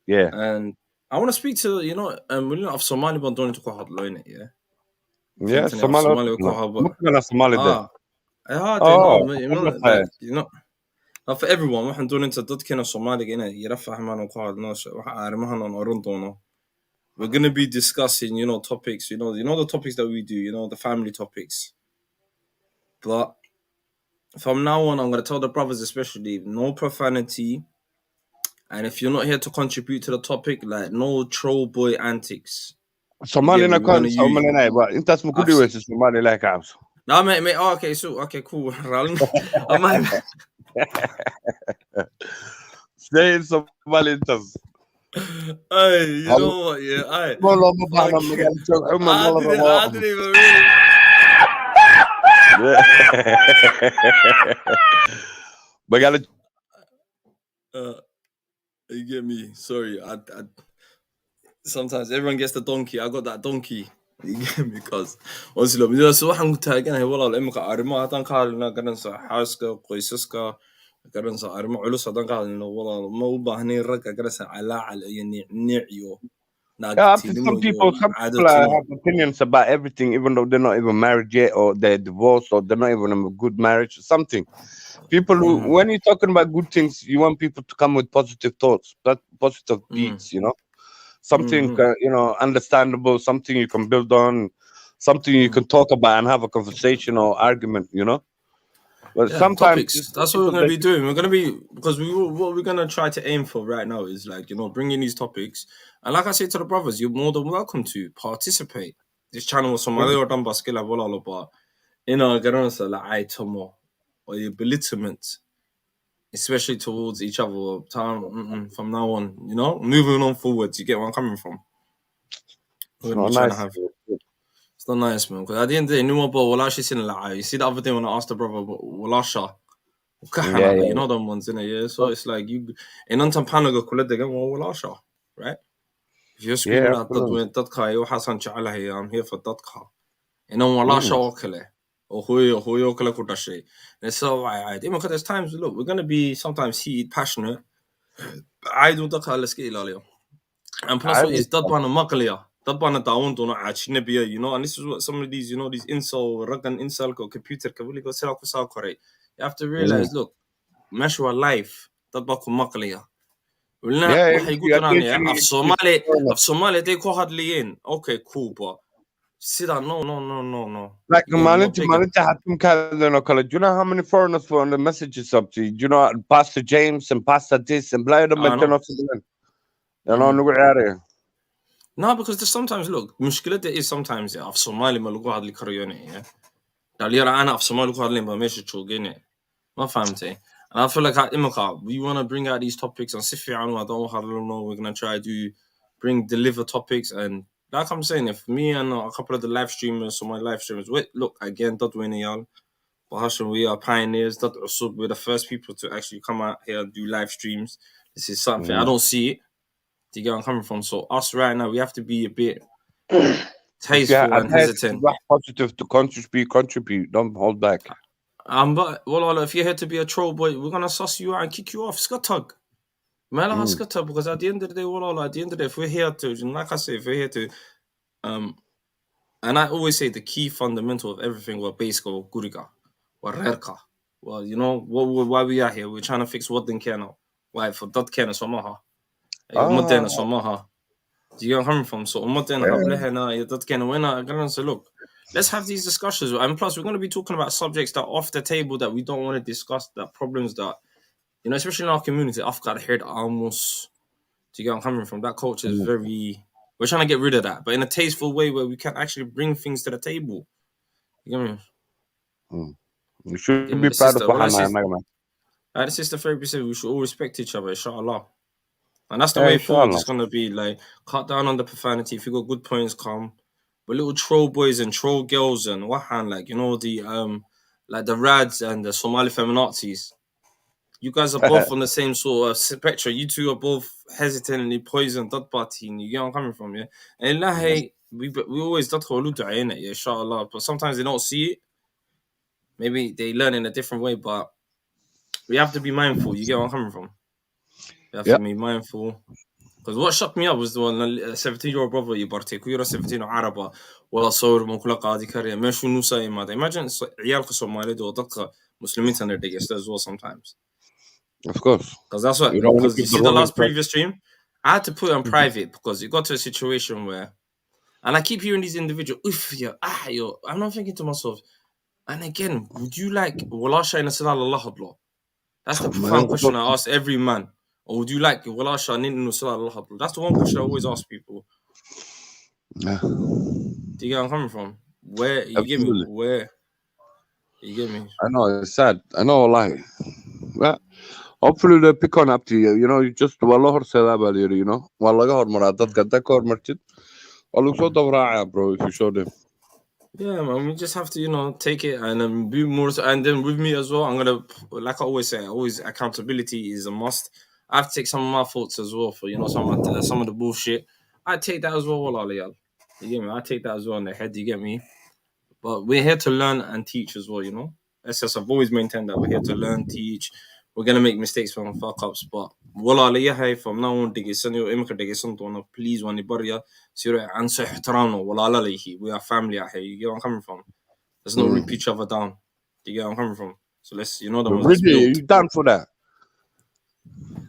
yeah. And I want to speak to, we're not of Somali, but don't talk about it, yeah? Yeah, Somali Somali. Somali there. For everyone, waxaan doon inta dadkeena Soomaaliga inay yara fahmaan oo ku hadlno waxa arrimahan aan oran doono. We're going to be discussing, topics, the topics that we do, the family topics. But from now on, I'm going to tell the brothers especially, no profanity. And if you're not here to contribute to the topic, like no troll boy antics. Somali na kan Somali na ba? Intas mo kudi wes Somali like abs. No, mate. Okay, cool. Say Somali intas. Hey, you know what? Yeah, I didn't even really. You get me? Sorry, I sometimes everyone gets the donkey. I got that donkey. You get me? Because honestly, so waxaan ku taaganahay walaal imika arrimaha haddaan ka hadlina garanaysa xaaska qoysaska garanaysa arrimo culus haddaan ka hadlino walaal ma u baahnayn ragga garanaysa calaacal iyo niicniic iyo some people have opinions about everything, even though they're not even married yet, or they're divorced, or they're not even in a good marriage. Something. People who, when you're talking about good things, you want people to come with positive thoughts, positive deeds. Something understandable, something you can build on, something you can talk about and have a conversation or argument. But sometimes topics. That's what we're going to be doing. We're going to be, because what we're going to try to aim for right now is like, bringing these topics. And like I say to the brothers, you're more than welcome to participate. This channel was Somali or done basketball, but like or your belittlement, especially towards each other. From now on, moving on forwards. You get where I'm coming from. It's not nice. It's not nice, man. Because at the end of the day, you see the other day when I asked the brother, Walasha. You know them ones, innit? Yeah. So it's like you in Antampanaga Kuledega, Walasha, right? If you're screaming at Dadka, you Hassan Chalahi, I'm here for Dadka. And on Walasha Okele. Or who Okele Kudashi. And so I even because there's times, look, we're gonna be sometimes heated, passionate. I don't Dadka, let's get it. And plus, what is Dadbana Makalia? Dadbana Dawn don't actually be, and this is what some of these, these insult, Ragan insult, or computer, Kavuli go sell Kore. You have to realize, look, measure life. Dadbaku Makalia. Waxay ku daraan af Somali they ku hadlayeen. Okay, cool, but sida no. Like Malinta Hatim Kalano College. Do you know how many foreigners were on the messages up to you? Do you know Pastor James and Pastor this and Blind No, because there's sometimes look, mushkilada is sometimes af Somali ma lagu hadli karayo yeah. Dhalinyaro aan af Somali ku hadlayn ba meesha joogeen. Ma fahamtay? And I feel like we want to bring out these topics and I don't know, we're going to try to deliver topics. And like I'm saying, if me and a couple of the live streamers, so my live streamers, look, again, we are pioneers. We're the first people to actually come out here and do live streams. This is something I don't see it. Do you get where I'm coming from? So us right now, we have to be a bit tasteful and admit hesitant. واحد positive to contribute. Don't hold back. But well, if you're here to be a troll boy, we're gonna suss you out and kick you off. Scuttug. Mela scuttug, because at the end of the day, at the end of the day, if we're here to, like I say, if we're here to, and I always say the key fundamental of everything was basic or guriga, or rerka. Well, you know why we are here. We're trying to fix what didn't care now. Why for that care somaha. Modern somaha. Do you get where I'm coming from? So modern hablehena that can win. I'm gonna say, look, let's have these discussions. And plus, we're going to be talking about subjects that are off the table that we don't want to discuss, that problems that, you know, especially in our community, I've got heard almost, do you get where I'm coming from? That culture is very, we're trying to get rid of that, but in a tasteful way where we can actually bring things to the table. You get me? You should be proud of what the sister therapy said we should all respect each other, inshallah. And that's the way forward. It's going to be like, cut down on the profanity. If you got good points, come. But little troll boys and troll girls and wahan, like, you know, the like the Rads and the Somali feminazis. You guys are both on the same sort of spectrum. You two are both hesitantly poisoned that party. You get where I'm coming from, yeah? And hey, we always dot in it, yeah, inshallah. But sometimes they don't see it. Maybe they learn in a different way, but we have to be mindful. You get where I'm coming from? We have to be mindful. Because what shocked me up was the one 17-year-old brother يبارتيكو يرى 17 عربة ولا صور من كل قاضي كاريا ما شو نوسا ما imagine عيالك Somali do دقة Muslimin and they get as well sometimes. Of course. Because that's what, because you see the last previous stream, I had to put it on private because it got to a situation where, and I keep hearing these individuals, I'm not thinking to myself, and again, would you like Wallah Shayna Salal Allah? That's the profound question I ask every man. Or would you like Wallah Shayna Salal Allah? That's the one question I always ask people. Yeah. Do you get where I'm coming from? Where you get me? Where you get me? I know it's sad. I know, like, well, hopefully they pick on up to you. You know, you just والله هرسل about you know. والله قهر مرادات قد كور مرتد. والله صوت براعة bro if you show them. Yeah, man, we just have to, you know, take it and then be more. And then with me as well, I'm gonna, like I always say, accountability is a must. I have to take some of my faults as well for, you know, some of the bullshit. I take that as well, you get me? I take that as well in the head. You get me? But we're here to learn and teach as well, you know. SS, I've always maintained that we're here to learn, teach. We're gonna make mistakes from fuck ups, but from now on, please, when you we are family out here. You get where I'm coming from? There's no rip each other down. You get where I'm coming from? So let's, you know, really, you down for that?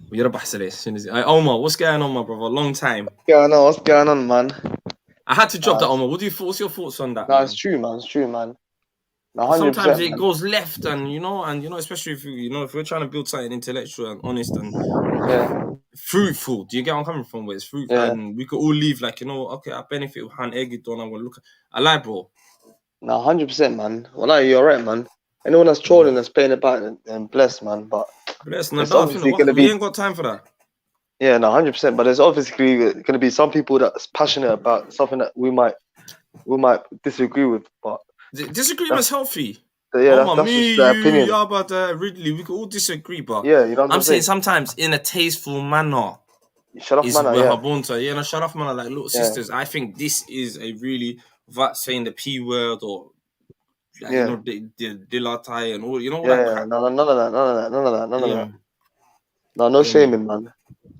Omar, what's going on, my brother? Long time. What's going on, man? I had to drop that, Omar. What's your thoughts on that? No, it's true, man. 100%, sometimes it goes left, and you know, especially if if we're trying to build something intellectual and honest and fruitful. Do you get where I'm coming from? Where it's fruitful, and we could all leave like, you know, okay, I benefit with hand egg it on. I'm gonna look. I lie, bro. No, 100%, man. Well, you're right, man. Anyone that's trolling that's paying it back and blessed, man. But blessed, it's obviously gonna be. We ain't got time for that. Yeah, no, 100%. But there's obviously going to be some people that's passionate about something that we might disagree with, but. Disagreement's healthy. Yeah, that's just the opinion. Yeah, but Ridley, we could all disagree, but yeah, you know what I'm saying sometimes in a tasteful manner. Sharaf manner, yeah. Sharaf manner, like little sisters. I think this is a really without saying the P word or like, you know, the dilatai and all, you know, none of that. No shaming, man.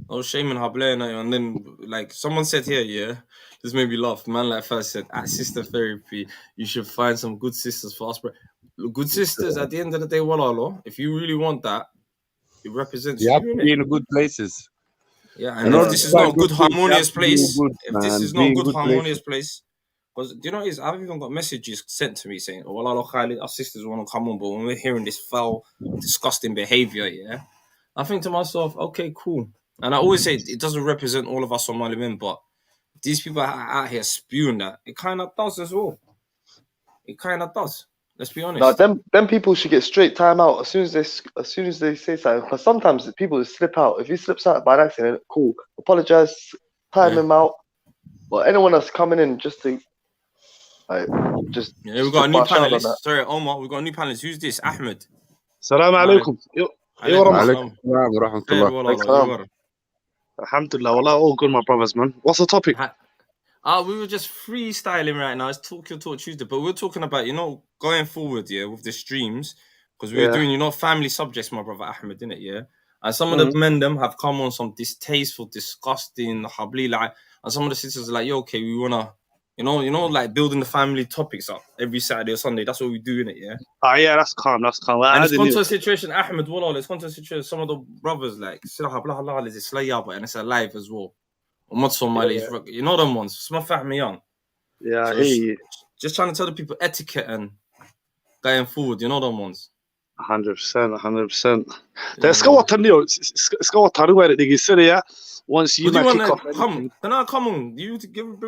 No shaming, and then like someone said here, this made me laugh. Man like first said, at sister therapy, you should find some good sisters for us. Good sisters, at the end of the day, wallah, if you really want that, it represents you. You have to be in good places. Yeah, and if this is not a good harmonious place, because do you know what it is? I've even got messages sent to me saying, "Oh, wallah, Khalid, our sisters want to come on, but when we're hearing this foul, disgusting behavior, I think to myself, okay, cool. And I always say it doesn't represent all of us Somali men, but these people are out here spewing that. It kind of does as well. It kind of does. Let's be honest. No, them people should get straight time out as soon as they say something. Because sometimes people slip out. If he slips out by accident, cool. Apologize, time him out. But anyone that's coming in just to just we've got a new panelist. Sorry, Omar, we've got a new panelist. Who's this? Ahmed. Salam alaikum. Alaikum wa rahmatullah. Alhamdulillah, wallah, all good, my brothers, man. What's the topic? We were just freestyling right now. It's Talk Your Talk Tuesday, but we're talking about, going forward, with the streams, because we were doing, family subjects, my brother Ahmed, innit, yeah? And some of the men them have come on some distasteful, disgusting, habli, like, and some of the sisters are like, yo, okay, we wanna, like building the family topics up every Saturday or Sunday. That's what we do, innit, yeah? Yeah, that's calm. That's calm. And it's gone to a situation, Ahmed, it's gone to a situation, some of the brothers, like, and it's alive as well. Not Somali, you know them ones. It's my family young. Yeah, So just trying to tell the people etiquette and going forward, you know them ones. 100%. Let's go what Neil. Let's go what where the Gisria once you might kick off. Come on. You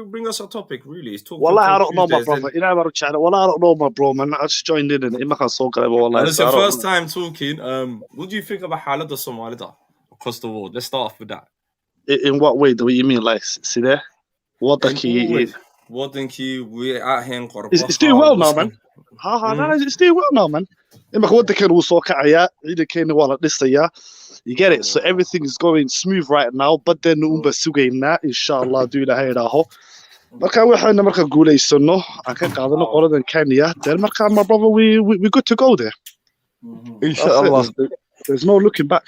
bring us a topic, really. It's talking. Well, I don't know, my brother. You know about chat. Well, I don't know, my bro, man. I just joined in and I so good. It's the first time talking. What do you think about Halada Somali across the world? Let's start off with that. In what way do you mean, like, see there? What the key? What the key? We're out here in It's doing well now, man. It's doing well now, man. In what the kid will soak at either came while at this year. You get it. So everything is going smooth right now, but then Umba Sugain that, inshallah, do the hair aho. Marka waxaan marka guuleysano aan ka qaadano qoladan Kenya then marka my brother we good to go there. Inshallah. There's no looking back.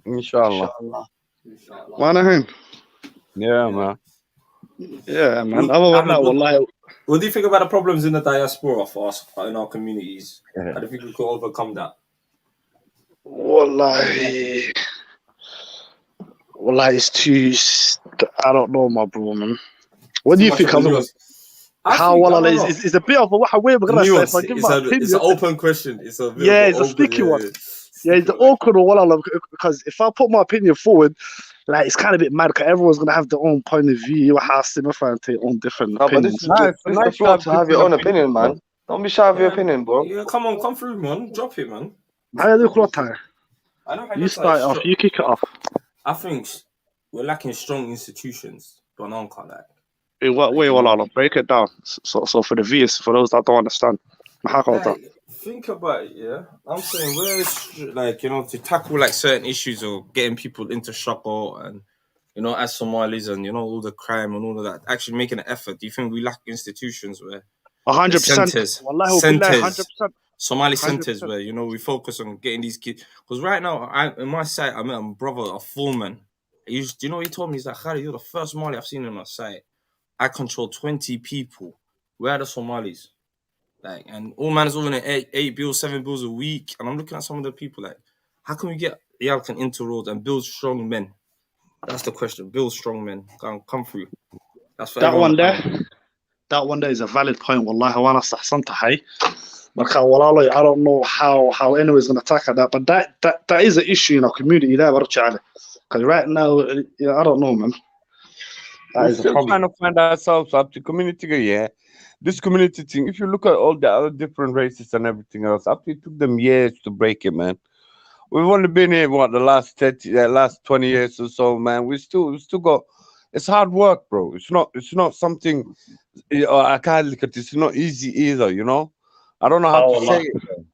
Inshallah. Yeah, man. Yeah, man. What do you think about the problems in the diaspora for us in our communities? How do you think we could overcome that? Wallahi, it's too. I don't know, my bro, man. What do you think? It's a bit of a way we're gonna say. It's an open question. It's a it's a sticky one. Yeah, it's awkward one because if I put my opinion forward, like it's kind of a bit mad because everyone's gonna have their own point of view. You have to find their own different opinions. But it's nice to have your own opinion, man. Don't be shy of your opinion, bro. Yeah, come through, man. Drop it, man. You start off. You kick it off. I think we're lacking strong institutions, but no one can't like. In what way? Well, break it down. So for the viewers, for those that don't understand, think about it, yeah. I'm saying we're to tackle like certain issues or getting people into struggle and as Somalis and all the crime and all of that, actually making an effort. Do you think we lack institutions where 100%? 100%. Somali centers where we focus on getting these kids? Because right now, in my site, I met a brother, a foreman. He told me, he's like, Khari, you're the first Somali I've seen on my site. I control 20 people. Where are the Somalis? Like, and all man is all in 8 bills, 7 bills a week. And I'm looking at some of the people like, how can we get Yalkan into roads and build strong men? That's the question. Build strong men. Come through. That's for that one there. That one there is a valid point. Wallahi, I don't know how anyone's gonna tackle that, but that is an issue in our community there, because right now, I don't know, man. We're still trying to find ourselves up to community, yeah. This community thing, if you look at all the other different races and everything else, it took them years to break it, man. We've only been here the last 20 years or so, man. We still got. It's hard work, bro. It's not something. I can't look at. It's not easy either, I don't know how to say it.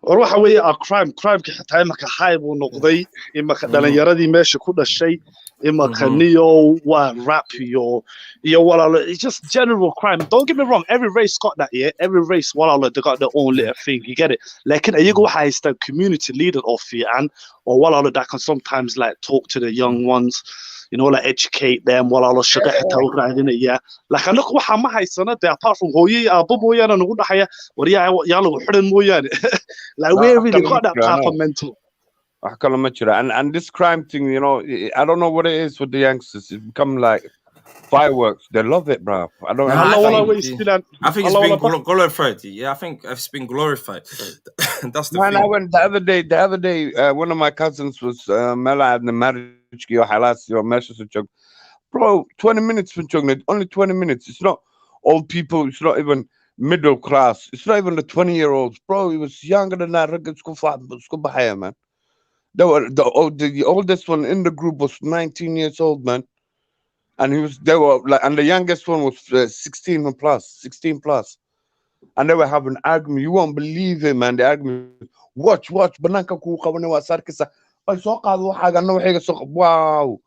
waxa weeye crime xitaa imaka high buu noqday imaka dhalinyaradii meesha ku dhashay imaka niyo waa rap iyo walaalo. It's just general crime. Don't get me wrong, every race got that, yeah. Every race walaalo they got their own little thing, you get it. Laakiin ayagu waxa haystaan community leader oo fiican oo walaalo that can sometimes like talk to the young ones, like educate them walaalo shaqo xitaa u raadinaya. Laakiin anagu waxa ma haysana de apart from hooyay aabo mooyaane nagu dhaxaya wariyaa lagu xiran mooyaane. Like we really got that type of mental. And this crime thing, I don't know what it is with the youngsters. It's become like fireworks. They love it, bro. I think it's been glorified. Yeah, I think it's been glorified. That's the thing. I went the other day. One of my cousins was Mela and the marriage. Bro, 20 minutes for only 20 minutes. It's not old people. It's not even middle class. It's not even the 20-year-olds, bro. He was younger than that. Man. The oldest one in the group was 19 years old, man, and and the youngest one was 16 plus, and they were having an argument. You won't believe it, man. The argument. Watch. Bananka ku qabanay waa sarkisa. Ay soo qaado waxaaga waxiga soo wow.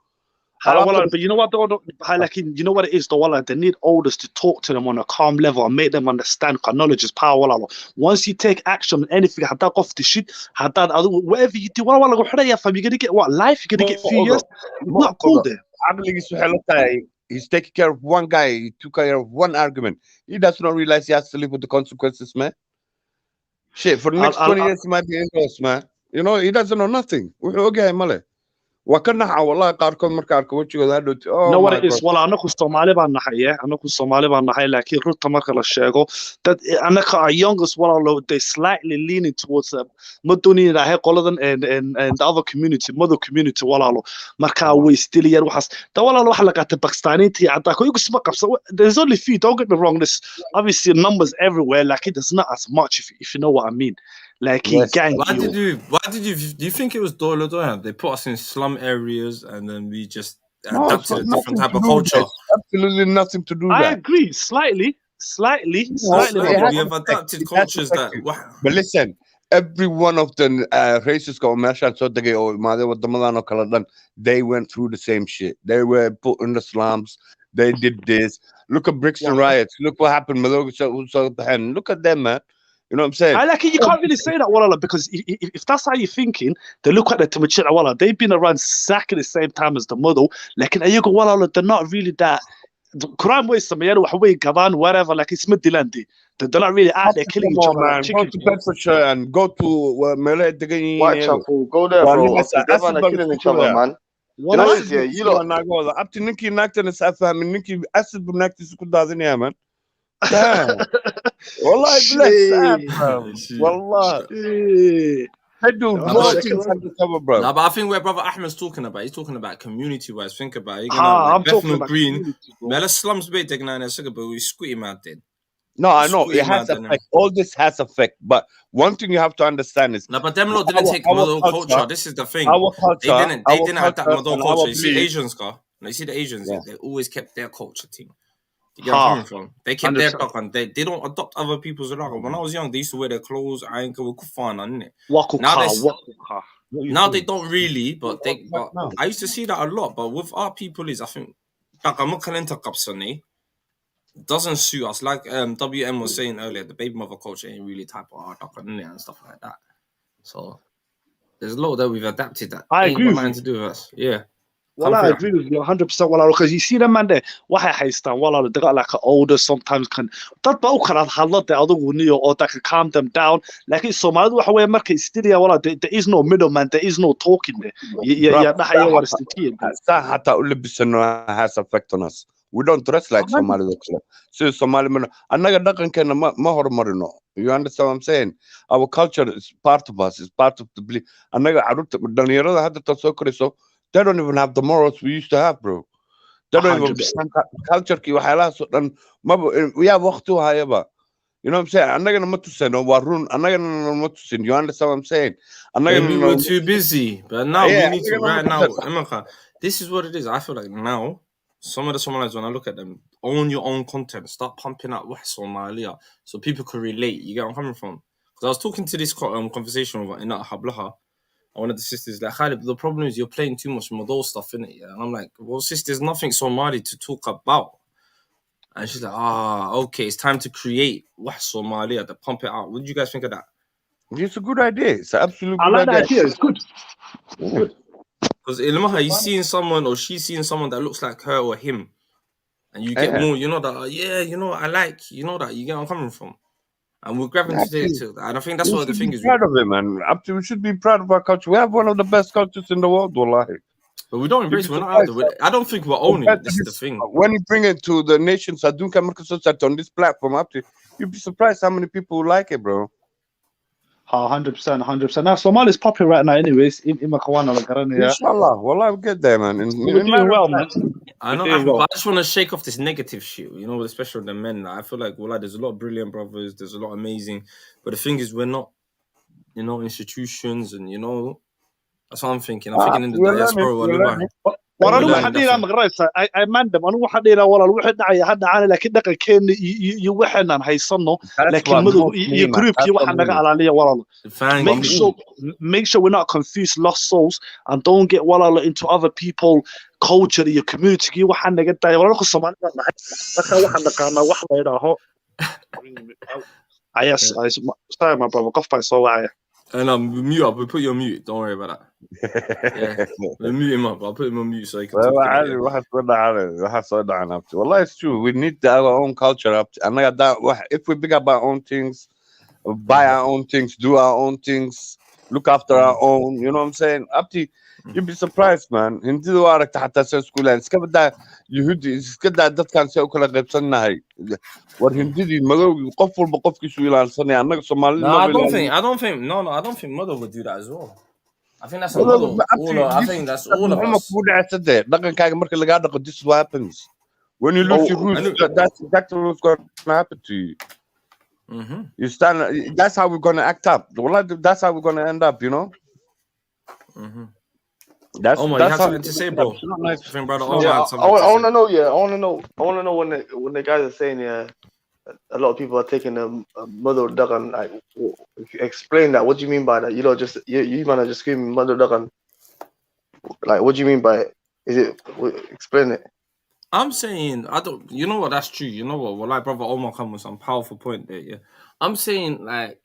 Well, but you know what though? Like, you know what it is though? Well, they need elders to talk to them on a calm level and make them understand knowledge is power. Well, once you take action on anything, off the shit, whatever you do, you're gonna get what life? You're gonna get 3 years. It's not cool there. He's taking care of one guy. He took care of one argument. He does not realize he has to live with the consequences, man. Shit, for the next 20 years, he might be indoors, man. You know, he doesn't know nothing. Okay, male. وكنا والله قاركم مركارك وجهه هذا know what it is wala anaku Somali baan nahay laakiin runta marka la sheego dad anaka are youngest wala they slightly leaning towards madoni ilaahay qoladan and the other community mother community wala marka way still yar waxas da wala waxa la qaatay Pakistaniinti cadda ko igu sima qabsa there's only few, don't get me wrong, there's obviously numbers everywhere like there's not as much if you know what I mean. Like yes. Why did you do you think it was Doyle? They put us in slum areas and then we just adapted a different type of culture. Absolutely nothing to do with that. I agree, slightly. We have adapted cultures that but listen, every one of the races they went through the same shit. They were put in the slums. They did this. Look at Brixton riots. Look what happened. Look at them, man. You know what I'm saying? I like it. You can't really say that, Walla, because if that's how you're thinking, they look at the Tamachila, Walla. They've been around exactly the same time as the model. Like in Ayugo, Walla, they're not really that. Crime waste, Gavan, whatever. Like it's Midlandi. They're not really out there killing each other. Man. Go to Bedfordshire and go to Whitechapel. Go there, bro. Everyone are killing each other, man. You know, you lot. Up to Nikki Naktan and Safa, and Nikki Acid Bunakti Sukudazania, man. Damn. Wallahi bless that, bro. Wallahi. I do undercover, bro. Nah, but I think where Brother Ahmed's talking about, he's talking about community-wise. Think about it. I'm talking about Green. Community, slums bit but we squeeze him out then. No, I know it has effect. All this has effect, but one thing you have to understand is no, but them lot didn't take model culture. This is the thing. Our culture, they didn't have that model culture. You see Asians, you see the Asians, they always kept their culture thing. You get where I'm coming from? They kept their talk on. They don't adopt other people's luck. When I was young, they used to wear their clothes. I ain't go kufan on it. Now they don't really, but I used to see that a lot. But with our people, I think doesn't suit us. Like WM was saying earlier, the baby mother culture ain't really type of art and stuff like that. So there's a lot that we've adapted that I ain't agree got nothing to do with us. Yeah. Well, I agree with you 100%. Well, because you see them, man, there. What I stand, well, they got like an older, sometimes can that but can have lot the other one or that can calm them down. Like it's so much where market studio. Well, there is no middleman. There is no talking there. Yeah, has effect on us. We don't dress like Somali. So Somali, you understand what I'm saying? Our culture is part of us. It's part of the belief. They don't even have the morals we used to have, bro. They don't even culture. We have work to hire. You know what I'm saying? I'm not gonna motusen or warun. I'm not gonna motusen. You understand what I'm saying? We were too busy, but now we need to right now. This is what it is. I feel like now some of the Somalis, when I look at them, own your own content. Start pumping out Somalia so people can relate. You get where I'm coming from? Because I was talking to this conversation with Inat Hablaha. One of the sisters like, Khalid, the problem is you're playing too much Modol stuff in it. Yeah? And I'm like, well, sis, there's nothing Somali to talk about. And she's like, okay, it's time to create Somalia to pump it out. What do you guys think of that? It's a good idea. It's an absolute good idea. That idea. It's good. Because Ilmaha, he's seeing someone or she's seeing someone that looks like her or him. And you get more, you know, that, I like, you know that, you get where I'm coming from. And we're grabbing to it too. And I think that's what the thing is. Proud of it, man. We should be proud of our culture. We have one of the best cultures in the world, wallahi. But we don't embrace it. We're not out there. I don't think we're owning it. This is the thing. When you bring it to the nations, on this platform, you'd be surprised how many people like it, bro. 100%. Now, Somali's popular right now, anyways. Inshallah. Wallah, we'll get there, man. We're doing well, man. I know, but I just want to shake off this negative shit, you know, especially the men. I feel like, there's a lot of brilliant brothers, there's a lot of amazing, but the thing is, we're not, institutions, and that's what I'm thinking. I'm thinking in the diaspora. ورا We're أنا learning واحد that لينا from. مغرسة أي مندم أنا واحد لينا ولا الواحد دعي هاد عنا لكن دقة كان يوحنا هيصنه That's لكن what مدو moves me, man. يجروب That's كي what واحد moves نقع me. على ليه ولا Thank make you. sure we're not confuse lost souls and don't get wala into other people culture your community كي واحد نقع دعي ولا نقص ما نقع لكن واحد نقع ما واحد يدا هو yes sorry my brother قف by so And mute up. We'll put you on mute. Don't worry about that. Yeah, we'll mute him up. I'll put him on mute so he can Well, talk. عادي واحد صدع عن نفسه. والله it's true. We need our own culture up. And like that, if we pick up our own things, buy our own things, do our own things, look after our own, you know what I'm saying? Up to you'd be surprised, man. هندي دوارك حتى سكولان. سكبدا يهودي سكدا دت كان سوي كل غيب سنة هاي. والهندي دي مغو يقفل بقف كيسوي لان سنة. أنا Somali No, ما I don't بيلان. think. No, I don't think mother would do that as well. I think that's a Well, model. I think that's all of us. This is what happens. When you lose your roots, that's exactly what's going to happen to you. You stand. That's how we're going to act up. That's how we're going to end up. You know. That's Omar, you have how something to say, bro? It's not nice. I think brother It's not Omar Yeah, had something to I say. want to know. Yeah, I want to know when the guys are saying a lot of people are taking the mother dagan. Like, if you explain that, what do you mean by that? You know, just you man are just screaming mother dagan. Like, what do you mean by it? Is it explain it? I'm saying I don't. You know what? That's true. You know what? Well, like brother Omar come with some powerful point there. Yeah, I'm saying like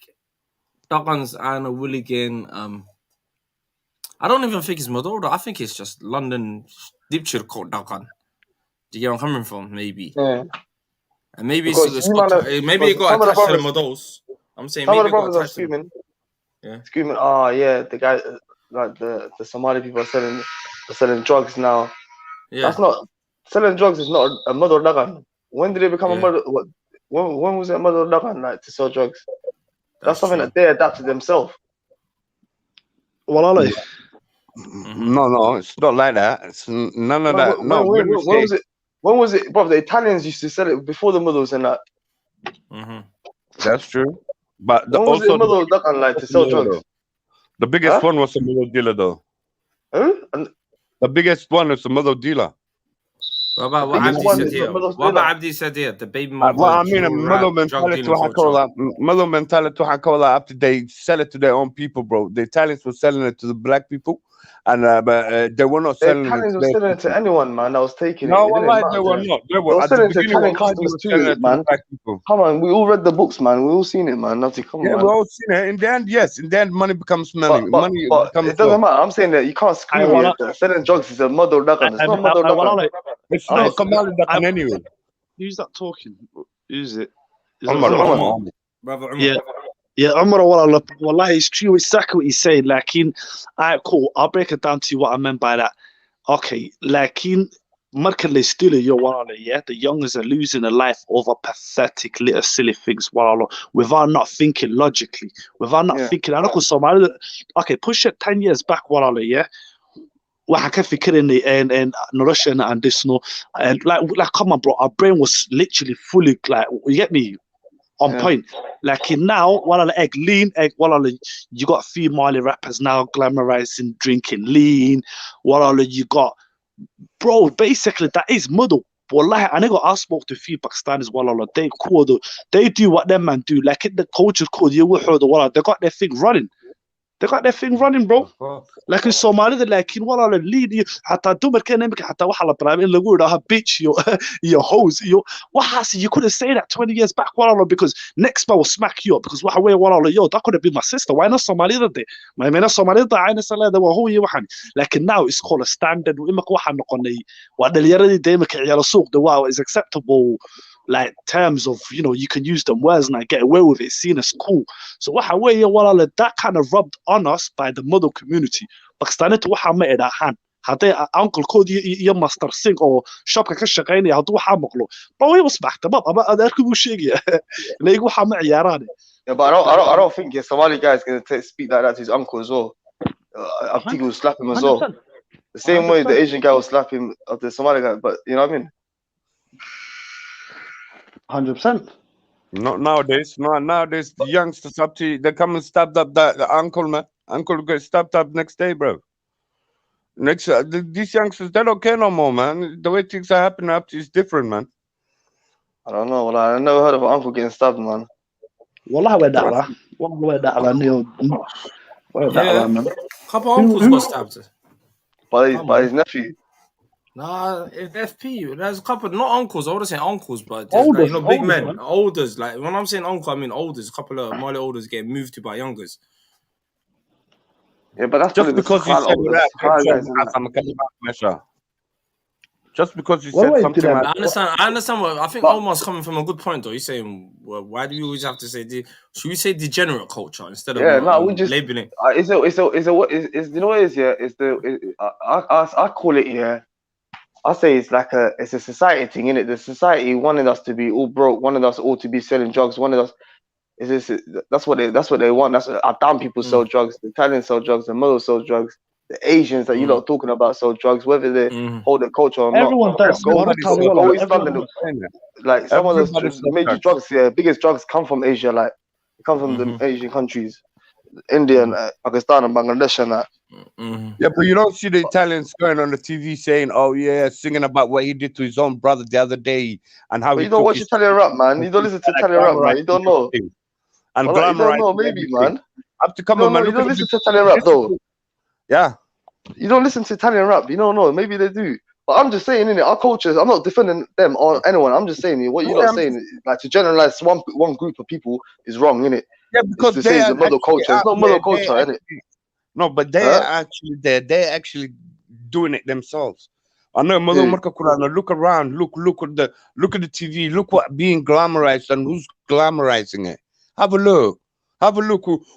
Duggan's and a Willigan. I don't even think it's Maduro. I think it's just London Dipchir called Duggan. Do you get where I'm coming from? Maybe. Yeah. And maybe Because maybe it got some of the attached to the brothers, models. I'm saying some of maybe the it got brothers are attached to them. screaming. Oh yeah, the guy like the Somali people are selling drugs now. Yeah. That's not selling drugs. Is not a mother dagan. When did it become a mother? When was it a mother dagan like to sell drugs? That's something true. that they adapted themselves. Well, No, it's not like that. It's none of that. No, When was it? When was it? Bro, the Italians used to sell it before the models and that. That's true. But When was it a mother dagan like to sell drugs? The biggest one was a mother dealer, though. The biggest one is a mother dealer. What about what Abdi said here? What about Abdi said here? The baby mother. Well, I mean, mother mentality. Mother mentality. Up to they sell it to their own people, bro. The Italians were selling it to the black people, and but they were not selling it. The Italians were selling it to anyone, man. That was taking it. No, It wallahi, didn't they were matter. not. They They were were at the selling it to beginning. Italian Wallahi, they customers were selling too, it to man. the black people. Come on, we all read the books, man. We all seen it, man. Nothing. Come Yeah, on, we man. all seen it. In the end, yes. In the end, money becomes money. Money But becomes it doesn't matter. I'm saying that you can't scream here. That selling drugs is a mother dagan. It's not mother dagan. It's not Somali dagan anyway. Who's that talking? Who's it? Umar. Brother Umar. Yeah, Umar, wallahi, it's true exactly what he's saying. Lakin, alright, cool. I'll break it down to you what I meant by that. Okay, lakin, marka la istilayo walaalo, yeah, the youngers are losing a life over pathetic little silly things walaalo, without not thinking logically, without not thinking. Anako Somali, okay, push it 10 years back walaalo, yeah. Waxaan ka fikiraynay noloshana aan dhisno, and like come on, bro, our brain was literally fully like, you get me, on point. Like now, lean egg, you got female rappers now glamorizing drinking lean. You got, bro, basically that is muddle. Wallahi, I spoke to a few Pakistanis, they do what them man do. Like in the culture code, they got their thing running. They got their thing running, bro. Like in Somalia, like in lead you حتى dumarka imika حتى waxa la bilaabay in lagu yiraahdo bitch your hose you couldn't say that 20 years back because next man will smack you up because waxa way that could have been my sister. Why not Somalida de ma meena Somalida ayna salada waa hooyo waxan. Like now it's called a standard imika waxa noqonay waa dhalinyaradii de imika ciyaal suuq de waa is acceptable like terms of, you know, you can use them words and I get away with it, seen as cool. So waxa way that kind of rubbed on us by the model community. Pakistanita waxa ma idaahan haday uncle code iyo master sing oo shopka ka shaqeynaya haduu waxa maqlo baway wasbaxta aba adeerku buu sheegaya leeyahay waxa ma ciyaaraan. Yeah, but I don't think your Somali guy is going to speak like that to his uncle as well. I think he will slap him as well. The same way the Asian guy will slap him of the Somali guy, but you know what I mean? 100%. Not nowadays. Nowadays, the youngsters they come and stabbed up the uncle, man. Uncle gets stabbed up next day, bro. Next, these youngsters, they don't care no more, man. The way things are happening up is different, man. I don't know. Well, I never heard of an uncle getting stabbed, man. والله وين دعوة والله وين دعوة وين دعوة man. Couple uncles got stabbed. By his nephew. Nah, if FP, there's a couple, not uncles. I would say uncles, but there's like, you know, big men, man. Olders. Like when I'm saying uncle, I mean olders. A couple of Mali olders getting moved to by youngers. Yeah, but that's just because you said that. Just because you said something like I understand what I think Omar's coming from a good point though. He's saying, well, why do we always have to say should we say degenerate culture instead of we just labeling? It's you know what it is, yeah. I call it, yeah. I say it's like it's a society thing, innit? The society wanted us to be all broke, wanted us all to be selling drugs, wanted us. That's what they want. That's our damn people sell drugs. The Italians sell drugs. The Muslims sell drugs. The Asians that you lot talking about sell drugs, whether they hold their culture or everyone not. Does. Go East London. Like some of the major drugs, biggest drugs come from Asia. Like they come from the Asian countries, India and Pakistan and Bangladesh and that. Yeah, but you don't see the Italians going on the TV saying, "Oh yeah," singing about what he did to his own brother the other day and how. But you don't watch Italian rap, man. You don't listen to Italian rap, man. You don't know. And you don't know, maybe, man. Up to come on, man. You don't listen to Italian rap, though. Yeah. You don't listen to Italian rap. You don't know. Maybe they do. But I'm just saying, innit, our cultures, I'm not defending them or anyone. I'm just saying, what you're not saying, like to generalize one group of people is wrong, innit? Yeah, because to say it's a model culture. It's not model culture, innit? No, but they're actually there. They're actually doing it themselves. I know look around, look at the TV, look what being glamorized and who's glamorizing it. Have a look.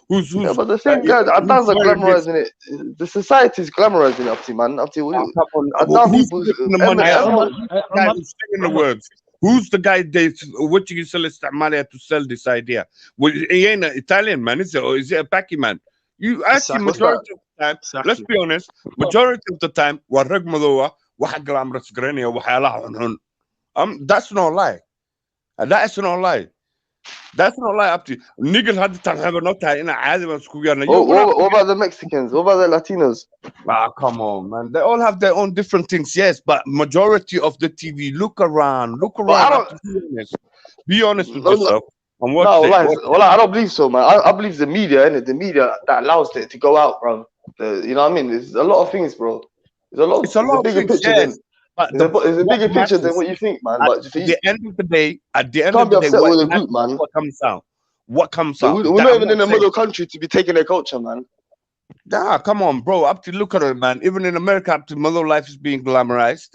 Who's yeah, but the thing, guys, Adans are glamorizing it. The society is glamorizing it, up to man. Up to who's the words? Who's the guy what you sell Somali to sell this idea? Well, he ain't an Italian man, is it? Or is it a Paki man? You actually majority of the time, let's be honest, majority of the time, glamorous that's no lie. That's no lie. That's not lie up to niggas had the time have not in a school. What about the Mexicans? What about the Latinos? Ah, come on, man. They all have their own different things, yes, but majority of the TV, look around. Be honest with yourself. I don't believe so, man. I believe the media, innit? The media that allows it to go out, bro. You know what I mean? There's a lot of things, bro. It's a bigger picture than. It's a bigger picture than what you think, man. But at the end of the day, what comes out? We're not even in a middle country to be taking their culture, man. Nah, come on, bro. Up to look at it, man. Even in America, up to mother life is being glamorized.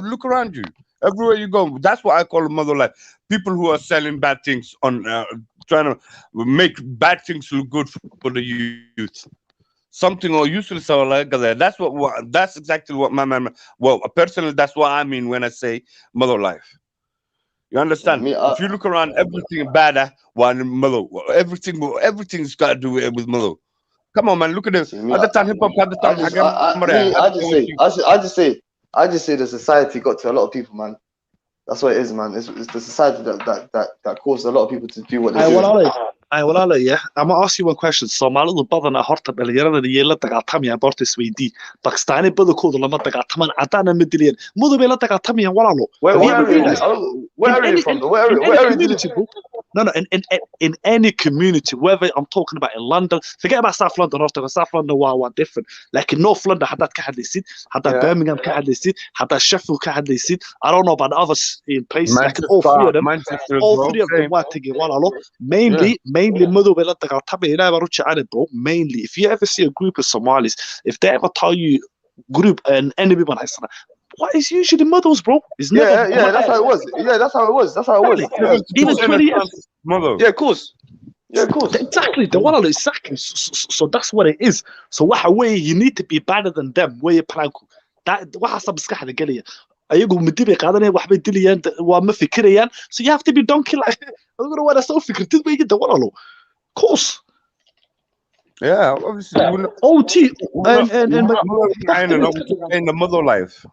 Look around you. Everywhere you go, that's what I call mother life. People who are selling bad things on trying to make bad things look good for the youth. Something or useless or like that. That's exactly what my man. Well, personally, that's what I mean when I say mother life. You understand? If you look around, everything bad, mother. Everything's got to do with mother. Come on, man. Look at this. I just say the society got to a lot of people, man. That's what it is, man. It's the society that caused a lot of people to do what they do. Yeah. I'm gonna ask you one question. Soomaalida badanaa horta dhalinyarada iyo la dagaatamaya boorta isweydii. Pakistaani badankooda lama dagaatamaan cadaan ma dilayaan. Mudubay la dagaatamayaan walaalo. Where are you from? Where are you? No. In any community, whether I'm talking about in London, forget about South London. South London waa different. Like in North London, haddaad ka hadlaysid, haddaad Birmingham ka hadlaysid, haddaad Sheffield ka hadlaysid. I don't know about others in places. Like all three of them waa tegay walaalo. Mainly madowbay la dagaatamaya. Ilaahay baa u jecel, bro. Mainly, if you ever see a group of Somalis, if they ever tell you group and enemy ban haysana, what is usually models, bro? It's never that's how it was. Yeah, that's how it was. Even 20 years. Yeah, of course. Exactly. Exactly. So that's what it is. So waxa way you need to be better than them. Way planku. That waxa sabskaxda galiya. Ayagu midibay qaadanayaan waxbay dilayaan waa ma fikirayaan. So you have to be donkey like aduguna waa soo fikirtid bay gida walaalo. Of course. Yeah, obviously. OT and in the mother life.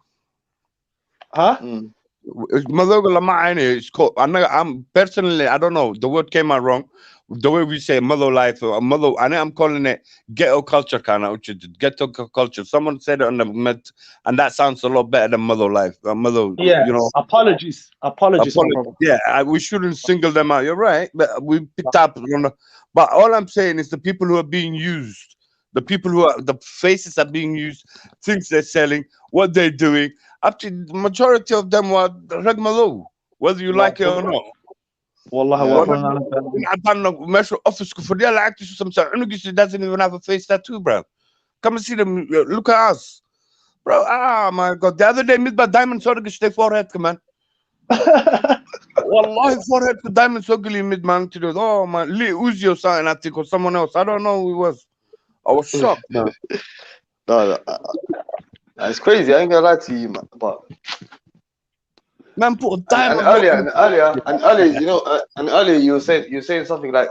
Huh? Maloga lama aine. It's called. I'm personally, I don't know. The word came out wrong. The way we say mother life or mother, I'm calling it ghetto culture kind of ghetto culture. Someone said it on the met, and that sounds a lot better than mother life. Mother, Yeah. you know. Apologies, my Apology. brother. Yeah, we shouldn't single them out. You're right, but we picked up. But all I'm saying is the people who are being used, the people who are the faces are being used, things they're selling, what they're doing. Up to the majority of them were regmalo, whether you like it or not. Wallahi, Yeah. I don't know. Metro office for the actors some doesn't even have a face tattoo, bro. Come and see them. Look at us, bro. Ah, my God. The other day, mid by diamond sort of stay forehead, come on. Wallahi, forehead for diamond so gilly mid man to do. Oh man, Lee Uzi or something, I think, or someone else. I don't know who it was. I was shocked, man. No, it's crazy. I ain't gonna lie to you, man. But Man, put a and diamond earlier, you know, and earlier you were saying something like,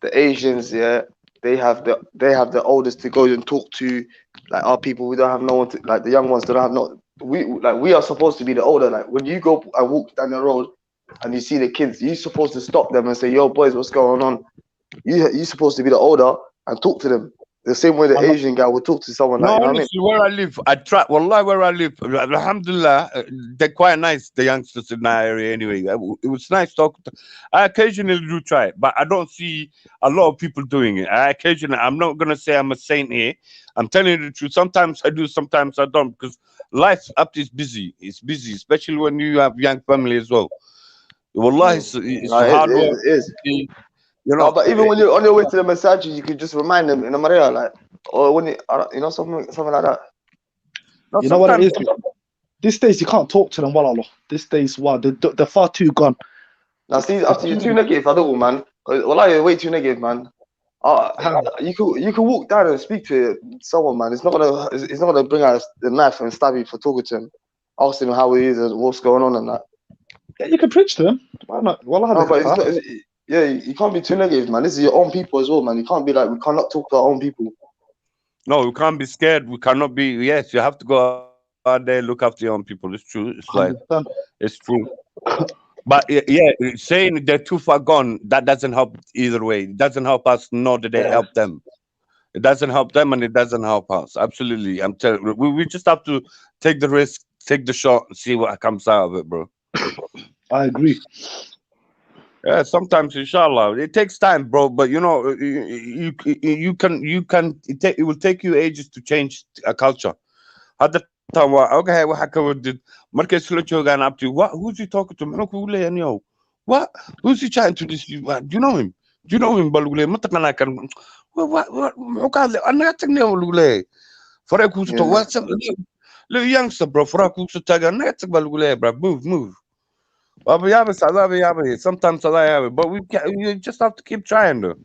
the Asians, yeah, they have the oldest to go and talk to, like our people. We don't have no one to, like the young ones. They don't have no. We are supposed to be the older. Like when you go and walk down the road and you see the kids, you're supposed to stop them and say, "Yo, boys, what's going on?" You're supposed to be the older and talk to them the same way the Asian guy would talk to someone. No, Like, you know what I mean? honestly, where I live, I try. Wallahi, where I live, alhamdulillah, they're quite nice, the youngsters in that area anyway. It was nice talking to. I occasionally do try it, but I don't see a lot of people doing it. I'm not going to say I'm a saint here. I'm telling you the truth. Sometimes I do, sometimes I don't, because life up is busy. It's busy, especially when you have young family as well. Wallahi, it's No, hard work. it is. You No, know, but even when you're on your way to the masajid, you could just remind them in a Maria, like, or when you know, something like that. no, You know what it sometimes is? These days you can't talk to them. Wallah. These days, wow, they're far too gone. Now, see, after you're too negative, I don't, man. Well, you're way too negative, man. You could walk down and speak to someone, man. It's not gonna bring out the knife and stab you for talking to him, asking him how he is and what's going on and that. Yeah, you can preach to them. Why not? Wallah, No, but it's not. Yeah, you can't be too negative, man. This is your own people as well, man. You can't be like, we cannot talk to our own people. no, we can't be scared. We cannot be. Yes, you have to go out there, look after your own people. It's true. It's like 100%. it's true. But yeah, saying they're too far gone, that doesn't help either way. It doesn't help us nor do they help them. It doesn't help them and it doesn't help us. Absolutely. I'm telling you, we just have to take the risk, take the shot, and see what comes out of it, bro. I agree. Yeah, sometimes inshallah. It takes time, bro, but you know, it will take you ages to change a culture. Hadda okay, waxa ka wadid markay isla joogaan abti who's he talking to muxuu kugu leeyahay niyow what who's he trying to this do you know him bal lagu leeyahay ma taqaanaa kan muxuu ka hadlay annaga tagnay oo lagu leeyahay faray kuusu tago waa little youngster bro faraa kuusu taga annaga tag baa lagu leeyahay bro move sometimes but you just have to keep trying though.